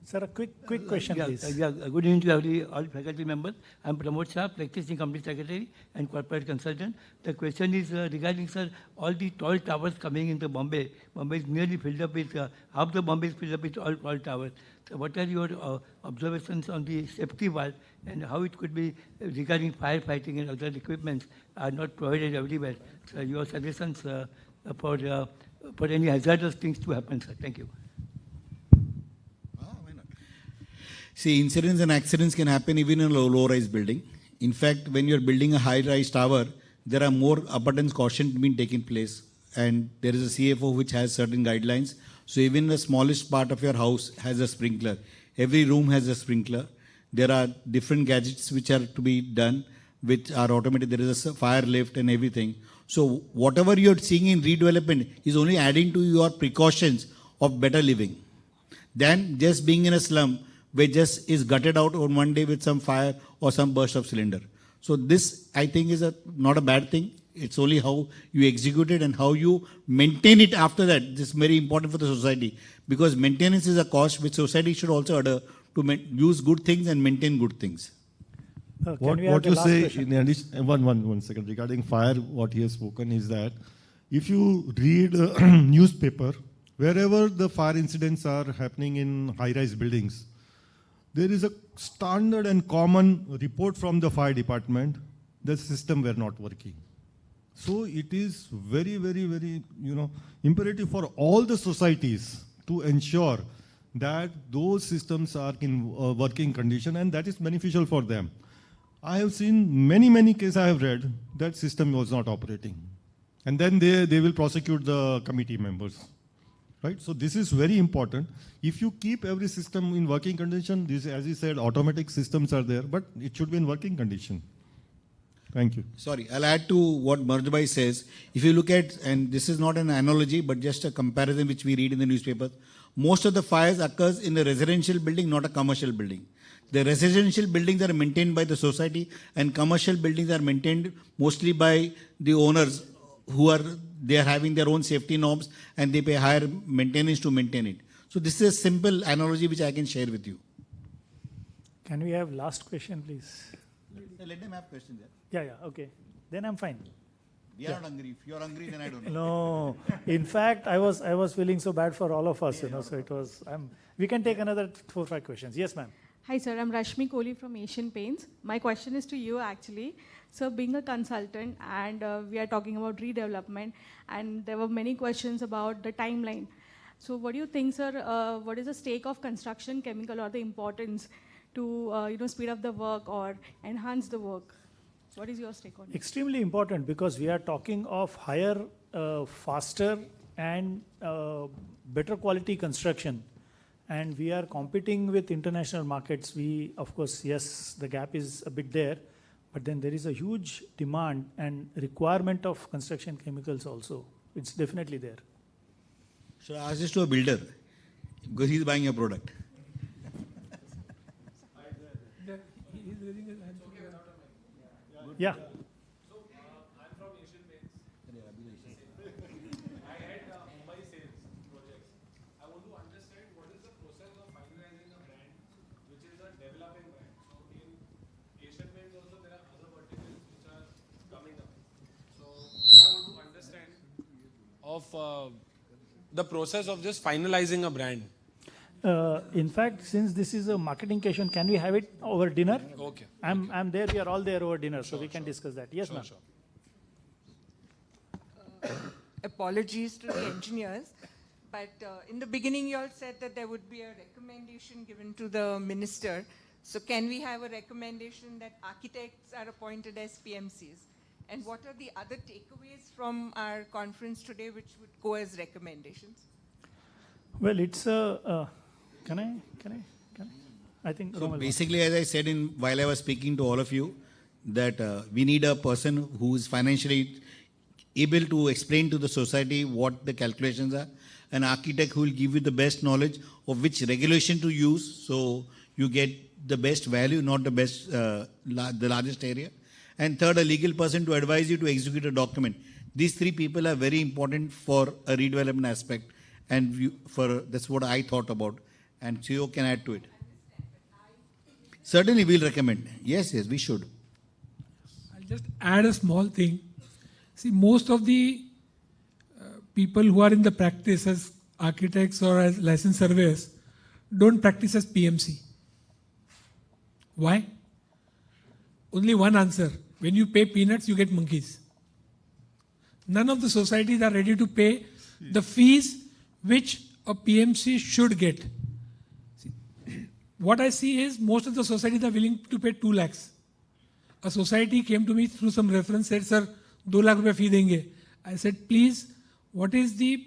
Sir, a quick question, please. Good evening to all faculty members. I am Pramod Shah, practicing company secretary and corporate consultant. The question is regarding, sir, all the tall towers coming into Bombay. Bombay is nearly filled up with, half the Bombay is filled up with all tall towers. So what are your observations on the safety valve and how it could be regarding firefighting and other equipments are not provided everywhere? So your suggestions for any hazardous things to happen, sir. Thank you. See, incidents and accidents can happen even in a low-rise building. In fact, when you're building a high-rise tower, there are more abundance caution being taken place. And there is a CFO which has certain guidelines. So even the smallest part of your house has a sprinkler. Every room has a sprinkler. There are different gadgets which are to be done, which are automated. There is a fire lift and everything. So whatever you're seeing in redevelopment is only adding to your precautions of better living than just being in a slum where just is gutted out on one day with some fire or some burst of cylinder. So this, I think, is not a bad thing. It's only how you execute it and how you maintain it after that. This is very important for the society because maintenance is a cost which society should also adhere to use good things and maintain good things. What you say in addition, one second, regarding fire, what he has spoken is that if you read newspaper, wherever the fire incidents are happening in high-rise buildings, there is a standard and common report from the fire department, the system were not working. So it is very, very, very, imperative for all the societies to ensure that those systems are in working condition, and that is beneficial for them. I have seen many cases I have read that system was not operating. And then they will prosecute the committee members. Right? So this is very important. If you keep every system in working condition, this, as you said, automatic systems are there, but it should be in working condition. Thank you. Sorry, I'll add to what Marjbai says. If you look at, and this is not an analogy, but just a comparison which we read in the newspapers, most of the fires occurs in a residential building, not a commercial building. The residential buildings are maintained by the society, and commercial buildings are maintained mostly by the owners they are having their own safety norms, and they pay higher maintenance to maintain it. So this is a simple analogy which I can share with you. Can we have last question, please? Let them have questions. Yeah, okay. Then I'm fine. We are not hungry. If you're hungry, then I don't know. No, in fact, I was feeling so bad for all of us, so it was, we can take another 4 or 5 questions. Yes, ma'am. Hi, sir. I'm Rashmi Kohli from Asian Paints. My question is to you, actually. So, being a consultant, and we are talking about redevelopment, and there were many questions about the timeline. So, what do you think, sir? What is the stake of construction chemical, or the importance to speed up the work or enhance the work? What is your stake on it? Extremely important, because we are talking of higher, faster, and better quality construction. And we are competing with international markets. We, of course, yes, the gap is a bit there, but then there is a huge demand and requirement of construction chemicals also. It's definitely there. So I ask this to a builder, because he's buying your product. Yeah. So, I'm from Asian Paints. I had Mumbai sales projects. I want to understand what is the process of finalizing a brand which is a developing brand. So, in Asian Paints also there are other verticals which are coming up. So, if I want to understand of the process of just finalizing a brand. In fact, since this is a marketing question, can we have it over dinner? Okay. I'm there. We are all there over dinner, so we can discuss that. Yes, ma'am. Apologies to the engineers, but in the beginning you all said that there would be a recommendation given to the minister. So can we have a recommendation that architects are appointed as PMCs? And what are the other takeaways from our conference today which would go as recommendations? Well, it's a... Can I? I think... So basically, as I said while I was speaking to all of you, that we need a person who is financially able to explain to the society what the calculations are, an architect who will give you the best knowledge of which regulation to use, so you get the best value, not the best, the largest area. And third, a legal person to advise you to execute a document. These 3 people are very important for a redevelopment aspect, and that's what I thought about. And CEO can add to it. Certainly, we'll recommend. Yes, we should. I'll just add a small thing. See, most of the people who are in the practice as architects or as licensed surveyors don't practice as PMC. Why? Only one answer. When you pay peanuts, you get monkeys. None of the societies are ready to pay the fees which a PMC should get. What I see is most of the societies are willing to pay 2 lakhs. A society came to me through some reference, said, sir, 2 lakh rupees fee denge. I said, please, what is the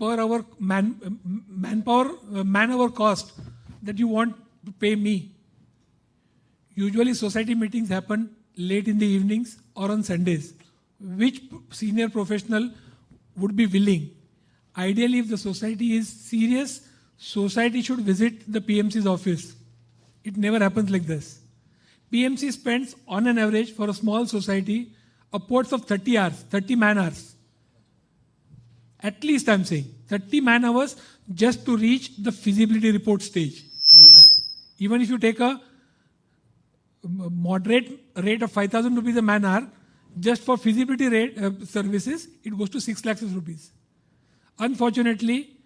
per hour man hour cost that you want to pay me? Usually society meetings happen late in the evenings or on Sundays. Which senior professional would be willing? Ideally, if the society is serious, society should visit the PMC's office. It never happens like this. PMC spends on an average for a small society upwards of 30 hours, 30 man hours. At least I'm saying 30 man hours just to reach the feasibility report stage. Even if you take a moderate rate of 5,000 rupees a man hour, just for feasibility rate services, it goes to 6 lakhs rupees. Unfortunately,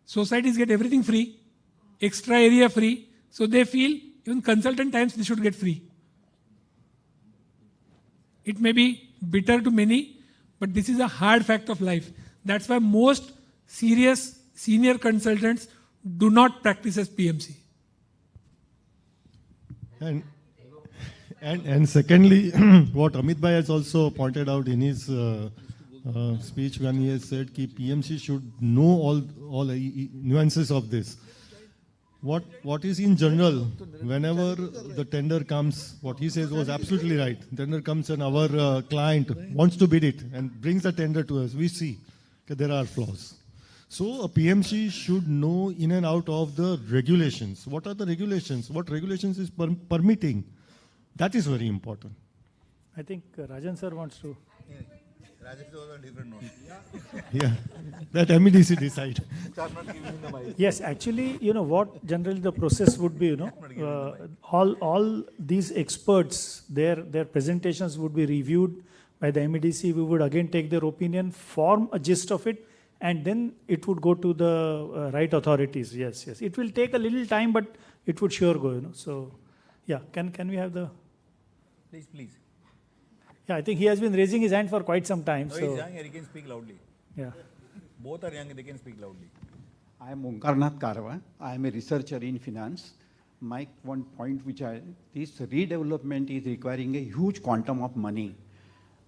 societies get everything free, extra area free, So they feel even consultant times they should get free. It may be bitter to many, but this is a hard fact of life. That's why most serious senior consultants do not practice as PMC. And secondly, what Amit Bhai has also pointed out in his speech when he has said that PMC should know all nuances of this. What is in general, whenever the tender comes, what he says was absolutely right. Tender comes and our client wants to bid it and brings the tender to us. We see that there are flaws. So a PMC should know in and out of the regulations. What are the regulations? What regulations is permitting? That is very important. I think Rajan sir wants to. Rajesh was on different note. Yeah, that MEDC decide. Yes, actually, what generally the process would be, all these experts, their presentations would be reviewed by the MEDC. We would again take their opinion, form a gist of it, and then it would go to the right authorities. Yes. It will take a little time, but it would sure go, So, yeah, can we have the... Please. Yeah, I think he has been raising his hand for quite some time. No, so he's young and he can speak loudly. Yeah. Both are young and they can speak loudly. I am Omkarnath Karwa. I am a researcher in finance. My one point this redevelopment is requiring a huge quantum of money.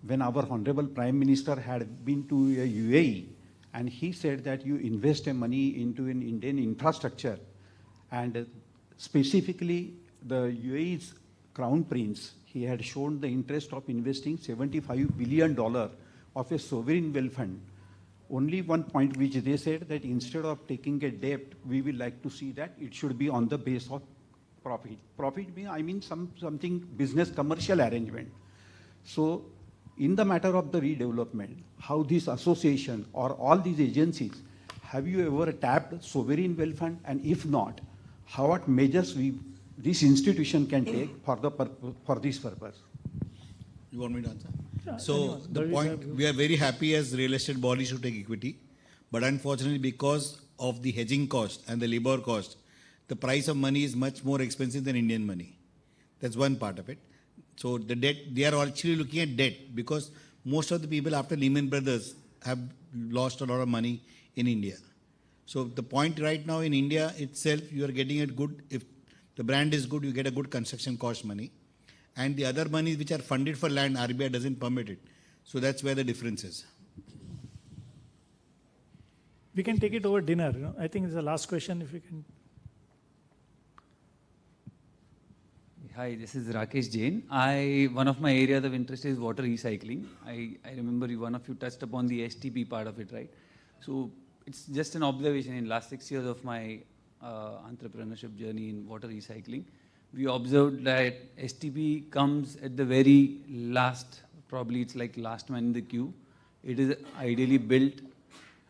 When our Honorable Prime Minister had been to UAE and he said that you invest money into an Indian infrastructure, and specifically the UAE's Crown Prince, he had shown the interest of investing $75 billion of a sovereign wealth fund. Only one point which they said that instead of taking a debt, we will like to see that it should be on the base of profit. Profit means, I mean something business commercial arrangement. So in the matter of the redevelopment, how this association or all these agencies, have you ever tapped sovereign wealth fund? And if not, what measures this institution can take for this purpose? You want me to answer? Yeah, so the point, we are very happy as real estate bodies to take equity, but unfortunately because of the hedging cost and the labor cost, the price of money is much more expensive than Indian money. That's one part of it. So the debt, they are actually looking at debt because most of the people after Lehman Brothers have lost a lot of money in India. So the point right now in India itself, you are getting it good. If the brand is good, you get a good construction cost money. And the other monies which are funded for land, RBI doesn't permit it. So that's where the difference is. We can take it over dinner. I think it's the last question if we can. Hi, this is Rakesh Jain. One of my areas of interest is water recycling. I remember one of you touched upon the STP part of it, right? So it's just an observation in last 6 years of my entrepreneurship journey in water recycling. We observed that STP comes at the very last, probably it's like last man in the queue. It is ideally built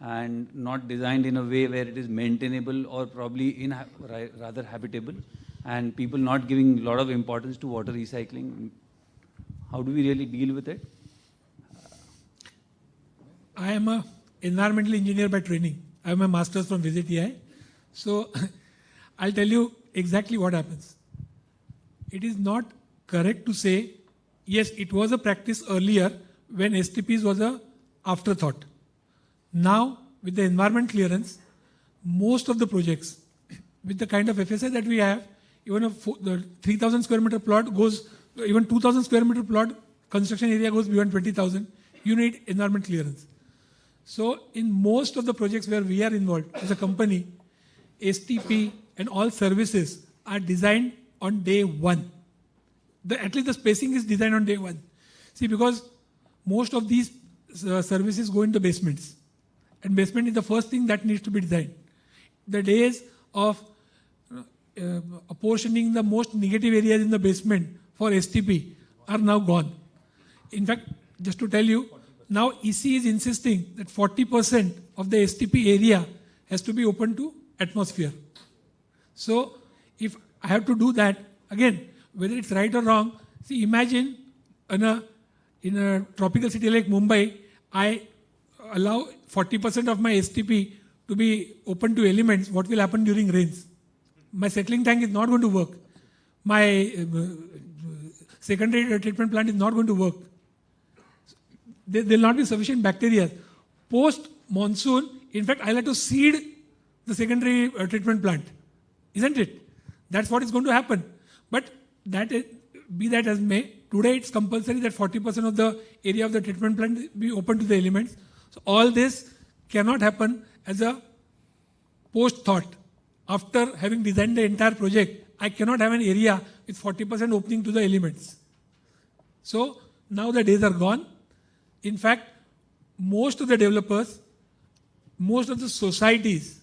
and not designed in a way where it is maintainable or probably rather habitable, and people not giving a lot of importance to water recycling. How do we really deal with it? I am an environmental engineer by training. I have my master's from Visit EI. So I'll tell you exactly what happens. It is not correct to say, yes, it was a practice earlier when STPs was a afterthought. Now, with the environment clearance, most of the projects, with the kind of FSI that we have, even the 3,000 square meter plot goes, even 2,000 square meter plot, construction area goes beyond 20,000, you need environment clearance. So in most of the projects where we are involved as a company, STP and all services are designed on day one. At least the spacing is designed on day one. See, because most of these services go into basements. And basement is the first thing that needs to be designed. The days of apportioning the most negative areas in the basement for STP are now gone. In fact, just to tell you, now EC is insisting that 40% of the STP area has to be open to atmosphere. So if I have to do that, again, whether it's right or wrong, see, imagine in a tropical city like Mumbai, I allow 40% of my STP to be open to elements. What will happen during rains? my settling tank is not going to work. My secondary treatment plant is not going to work. There will not be sufficient bacteria. Post-monsoon, in fact, I'll have to seed the secondary treatment plant. Isn't it? That's what is going to happen. But be that as may, today it's compulsory that 40% of the area of the treatment plant be open to the elements. So all this cannot happen as a post-thought. After having designed the entire project, I cannot have an area with 40% opening to the elements. So now the days are gone. In fact, most of the developers, most of the societies,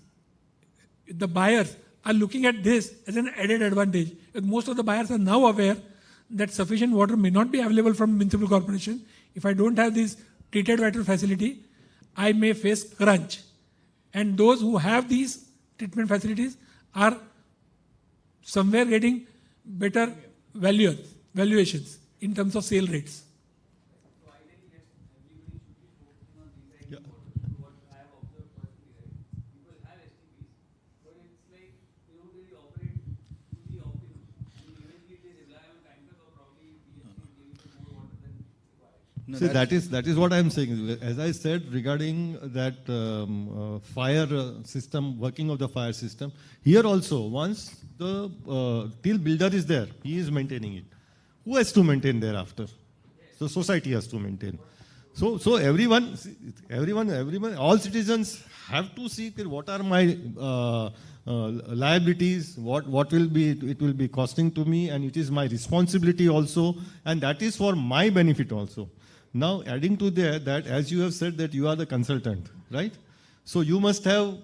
the buyers are looking at this as an added advantage. Most of the buyers are now aware that sufficient water may not be available from municipal corporation. If I don't have this treated water facility, I may face crunch. And those who have these treatment facilities are somewhere getting better valuations in terms of sale rates. No, see, that is what I am saying. As I said regarding that fire system, working of the fire system, here also, once the till builder is there, he is maintaining it. Who has to maintain thereafter? So society has to maintain. So everyone, all citizens have to see what are my liabilities, what will be costing to me, and it is my responsibility also, and that is for my benefit also. Now, adding to that, as you have said that you are the consultant, right? So you must have,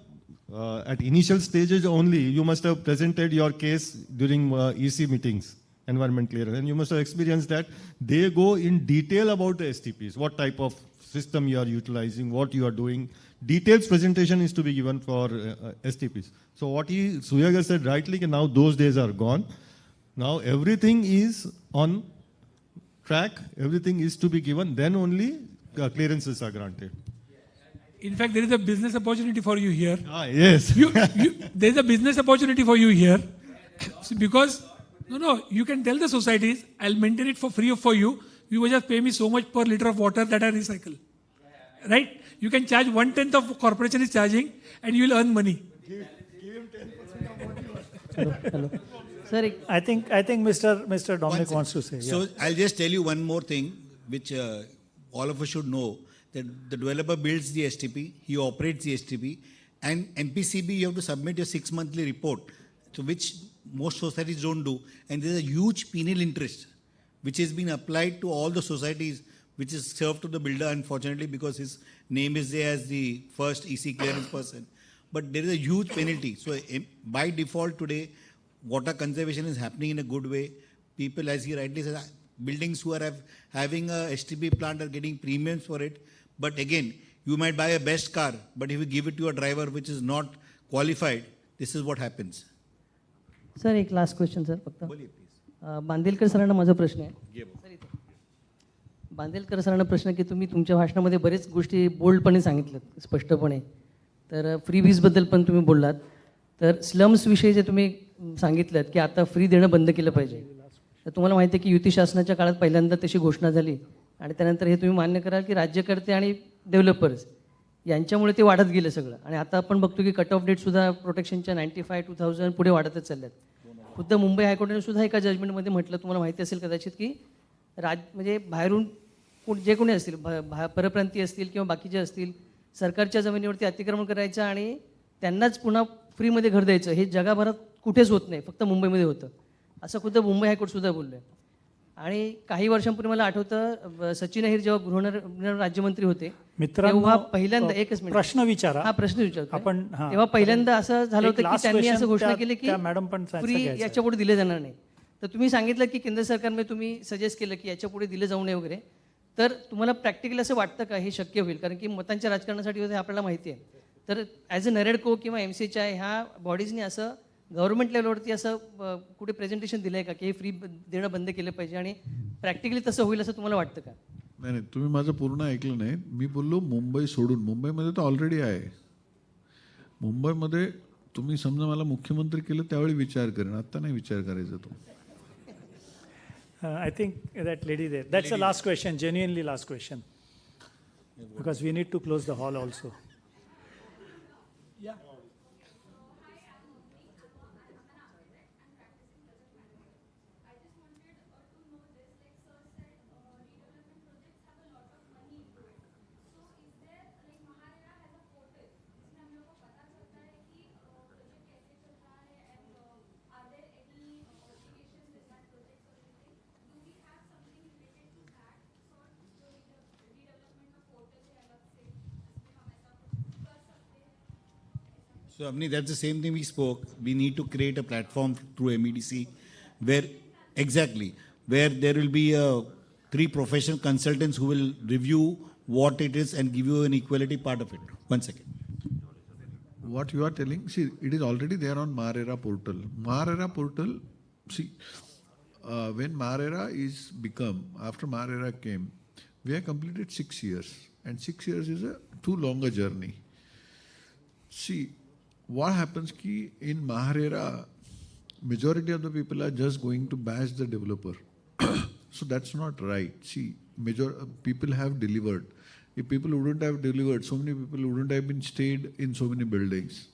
at initial stages only, you must have presented your case during EC meetings, environment clearance, and you must have experienced that they go in detail about the STPs, what type of system you are utilizing, what you are doing. Details presentation is to be given for STPs. So what Suyagar said rightly, now those days are gone. Now everything is on track, everything is to be given, then only clearances are granted. In fact, there is a business opportunity for you here. Yes. There is a business opportunity for you here. Because, you can tell the societies, I'll maintain it for free for you. You will just pay me so much per liter of water that I recycle. Right? You can charge 1/10 of corporation is charging and you will earn money. Give him 10% of what Hello. Sir, I think Mr. Dominic wants to say. So I'll just tell you one more thing, which all of us should know, that the developer builds the STP, he operates the STP, and MPCB you have to submit your 6 monthly report, so which most societies don't do, and there's a huge penal interest, which has been applied to all the societies, which is served to the builder, unfortunately, because his name is there as the first EC clearance person. But there is a huge penalty. So by default today, water conservation is happening in a good way. People, as he rightly said, buildings who are having a STP plant are getting premiums for it. But again, you might buy a best car, but if you give it to a driver which is not qualified, this is what happens. Sir एक last question sir फक्त बांदेलकर सरांना माझा प्रश्न आहे. बांदेलकर सरांना प्रश्न की तुम्ही तुमच्या भाषणामध्ये बरेच गोष्टी बोल्डपणे सांगितल्यात स्पष्टपणे. तर फ्रीबीजबद्दल पण तुम्ही बोललात. तर स्लम्सविषयी जे तुम्ही सांगितलं की आता फ्री देणं बंद केलं पाहिजे. तर तुम्हाला माहिती आहे की युती शासनाच्या काळात पहिल्यांदा तशी घोषणा झाली आणि त्यानंतर हे तुम्ही मान्य कराल की राज्यकर्ते आणि डेव्हलपर्स यांच्यामुळे ते वाढत गेलं सगळं. आणि आता आपण बघतो की कट ऑफ डेटसुद्धा प्रोटेक्शनच्या 95, 2000 पुढे वाढतच चालल्यात. खुद्द मुंबई हायकोर्टाने सुद्धा एका जजमेंटमध्ये म्हटलं, तुम्हाला माहिती असेल कदाचित, की म्हणजे बाहेरून जे कोणी असतील, परप्रांतीय असतील किंवा बाकीचे असतील, सरकारच्या जमिनीवरती अतिक्रमण करायचं आणि त्यांनाच पुन्हा फ्रीमध्ये घर द्यायचं, हे जगभरात कुठेच होत नाही, फक्त मुंबईमध्ये होतं, असं खुद्द मुंबई हायकोर्टसुद्धा बोललं आहे. आणि काही वर्षांपूर्वी मला आठवतं सचिन अहिर जेव्हा गृह राज्यमंत्री होते तेव्हा पहिल्यांदा एकच मिनिट प्रश्न विचारा. हा प्रश्न विचारतो आपण. तेव्हा पहिल्यांदा असं झालं होतं की त्यांनी असं घोषणा केली की फ्री याच्या पुढे दिले जाणार नाही. तर तुम्ही सांगितलं की केंद्र सरकारने तुम्ही सजेस्ट केलं की याच्या पुढे दिलं जाऊ नये वगैरे. तर तुम्हाला प्रॅक्टिकली असं वाटतं का हे शक्य होईल? कारण की मतांच्या राजकारणासाठी होते आपल्याला माहिती आहे. तर ॲज अ नरेडको किंवा MCHI ह्या बॉडीजने असं गव्हर्नमेंट लेवलवरती असं कुठे प्रेझेंटेशन दिलं आहे का की हे फ्री देणं बंद केलं पाहिजे आणि प्रॅक्टिकली तसं होईल असं तुम्हाला वाटतं का? नाही, तुम्ही माझं पूर्ण ऐकलं नाही. मी बोललो मुंबई सोडून, मुंबईमध्ये तर ऑलरेडी आहे. मुंबईमध्ये तुम्ही समजा मला मुख्यमंत्री केलं त्यावेळी विचार करेन, आता नाही विचार करायचा तो. I think that lady there. That's the last question, genuinely last question. Because we need to close the hall also. Yeah. So, Avni, that's the same thing we spoke. We need to create a platform through MEDC where, exactly, where there will be 3 professional consultants who will review what it is and give you an equality part of it. 1 second. What you are telling, see, it is already there on MHADA portal. MHADA portal, see, when MHADA is become, after MHADA came, we have completed 6 years. And 6 years is a too long a journey. See, what happens ki in MHADA, majority of the people are just going to bash the developer. So that's not right. See, people have delivered. If people wouldn't have delivered, so many people wouldn't have been stayed in so many buildings.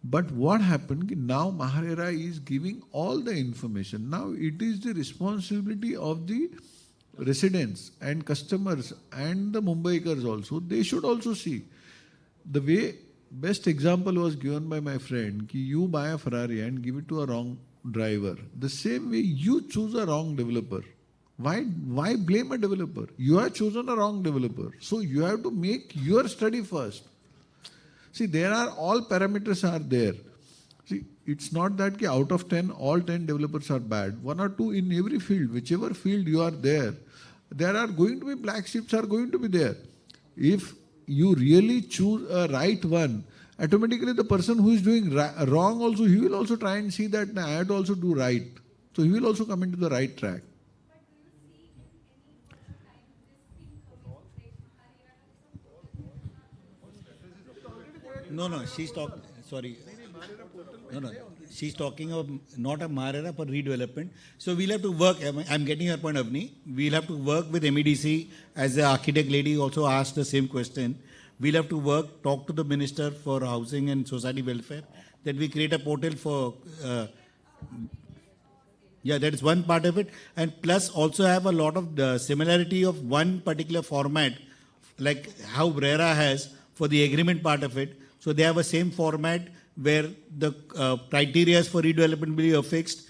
But what happened ki now MHADA is giving all the information. Now it is the responsibility of the residents and customers and the Mumbaikars also. They should also see. The way best example was given by my friend, ki you buy a Ferrari and give it to a wrong driver. The same way you choose a wrong developer. Why blame a developer? You have chosen a wrong developer. So you have to make your study first. See, there are all parameters are there. See, it's not that ki out of 10, all 10 developers are bad. 1 or 2 in every field, whichever field you are there are going to be black sheeps are going to be there. If you really choose a right one, automatically the person who is doing wrong also, he will also try and see that I have to also do right. So he will also come into the right track. No, she's talking, sorry. No, she's talking of not a MHADA but redevelopment. So we'll have to work, I'm getting your point, Avni. We'll have to work with MEDC, as the architect lady also asked the same question. We'll have to work, talk to the Minister for Housing and Society Welfare, that we create a portal for, yeah, that is one part of it. And plus also have a lot of the similarity of one particular format, like how BRERA has for the agreement part of it. So they have a same format where the criteria for redevelopment will be fixed.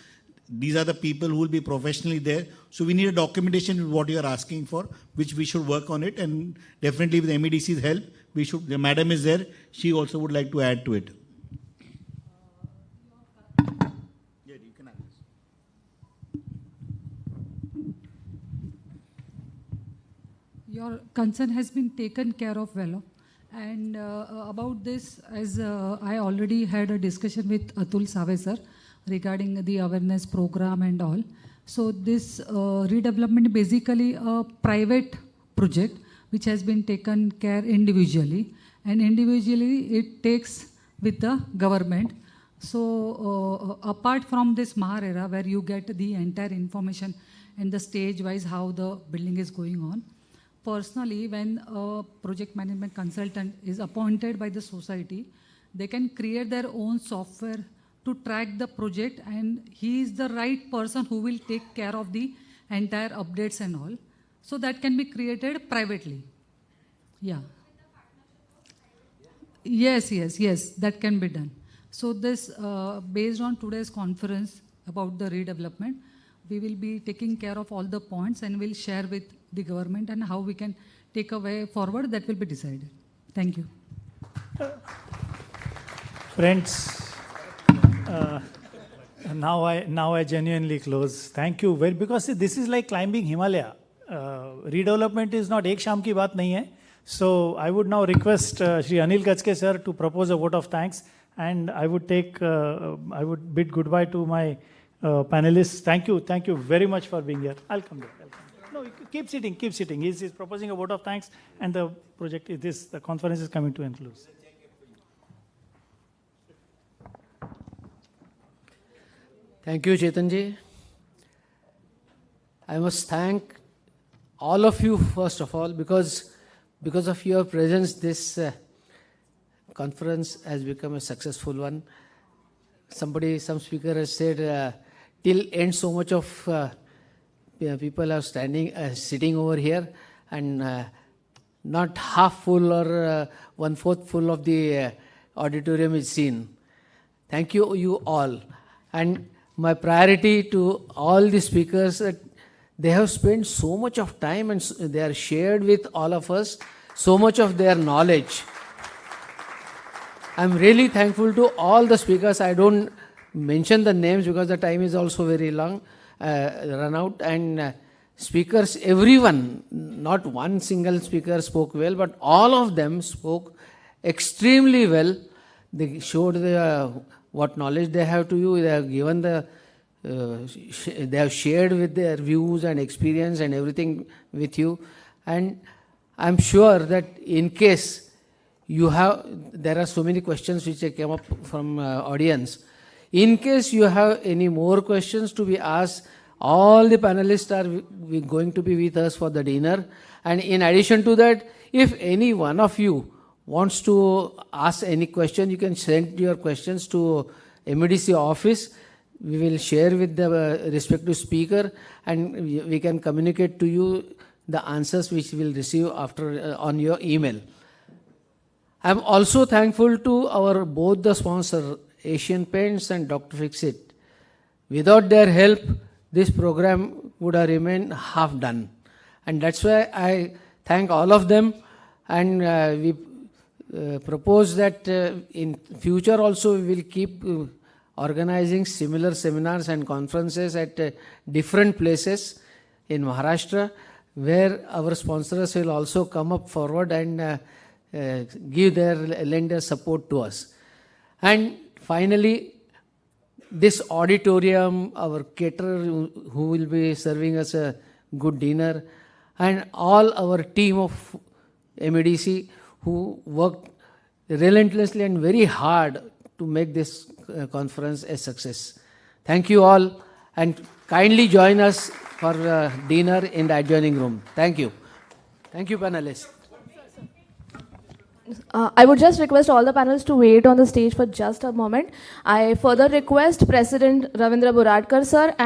These are the people who will be professionally there. So we need a documentation with what you are asking for, which we should work on it. And definitely with MEDC's help, we should, the madam is there, she also would like to add to it. Yeah, you can add this. Your concern has been taken care of well. And about this, as I already had a discussion with Atul Save sir regarding the awareness program and all. So this redevelopment basically a private project which has been taken care individually, and individually it takes with the government. So apart from this MHADA where you get the entire information and the stage wise how the building is going on, personally, when a project management consultant is appointed by the society, they can create their own software to track the project, and he is the right person who will take care of the entire updates and all. So that can be created privately. Yeah. Yes, that can be done. So this, based on today's conference about the redevelopment, we will be taking care of all the points and we'll share with the government, and how we can take a way forward, that will be decided. Thank you. Friends, now I genuinely close. Thank you very, because this is like climbing Himalaya. Redevelopment is not ek sham ki baat nahi hai. So I would now request Shri Anil Kachke sir to propose a vote of thanks, and I would bid goodbye to my panelists. Thank you very much for being here. I'll come back. No, keep sitting. He's proposing a vote of thanks, and the project is this. The conference is coming to a close. Thank you, Chetanji. I must thank all of you, first of all, because of your presence, this conference has become a successful one. Some speaker has said, till end so much of people are sitting over here, and not half full or 1/4 full of the auditorium is seen. Thank you all. And my priority to all the speakers, that they have spent so much of time and they are shared with all of us so much of their knowledge. I'm really thankful to all the speakers. I don't mention the names because the time is also very long, run out. And speakers, everyone, not one single speaker spoke well, but all of them spoke extremely well. They showed what knowledge they have to you. They have given they have shared with their views and experience and everything with you. And I'm sure that in case there are so many questions which came up from audience. In case you have any more questions to be asked, all the panelists are going to be with us for the dinner. And in addition to that, if any one of you wants to ask any question, you can send your questions to MEDC office. We will share with the respective speaker, and we can communicate to you the answers which we will receive after on your email. I'm also thankful to both the sponsor, Asian Paints and Dr. Fixit. Without their help, this program would have remained half done. And that's why I thank all of them, and we propose that in future also we will keep organizing similar seminars and conferences at different places in Maharashtra, where our sponsors will also come up forward and lend their support to us. And finally, this auditorium, our caterer who will be serving us a good dinner, and all our team of MEDC who worked relentlessly and very hard to make this conference a success. Thank you all, and kindly join us for dinner in the adjoining room. Thank you. Thank you, panelists. I would just request all the panelists to wait on the stage for just a moment. I further request President Ravindra Boradkar sir and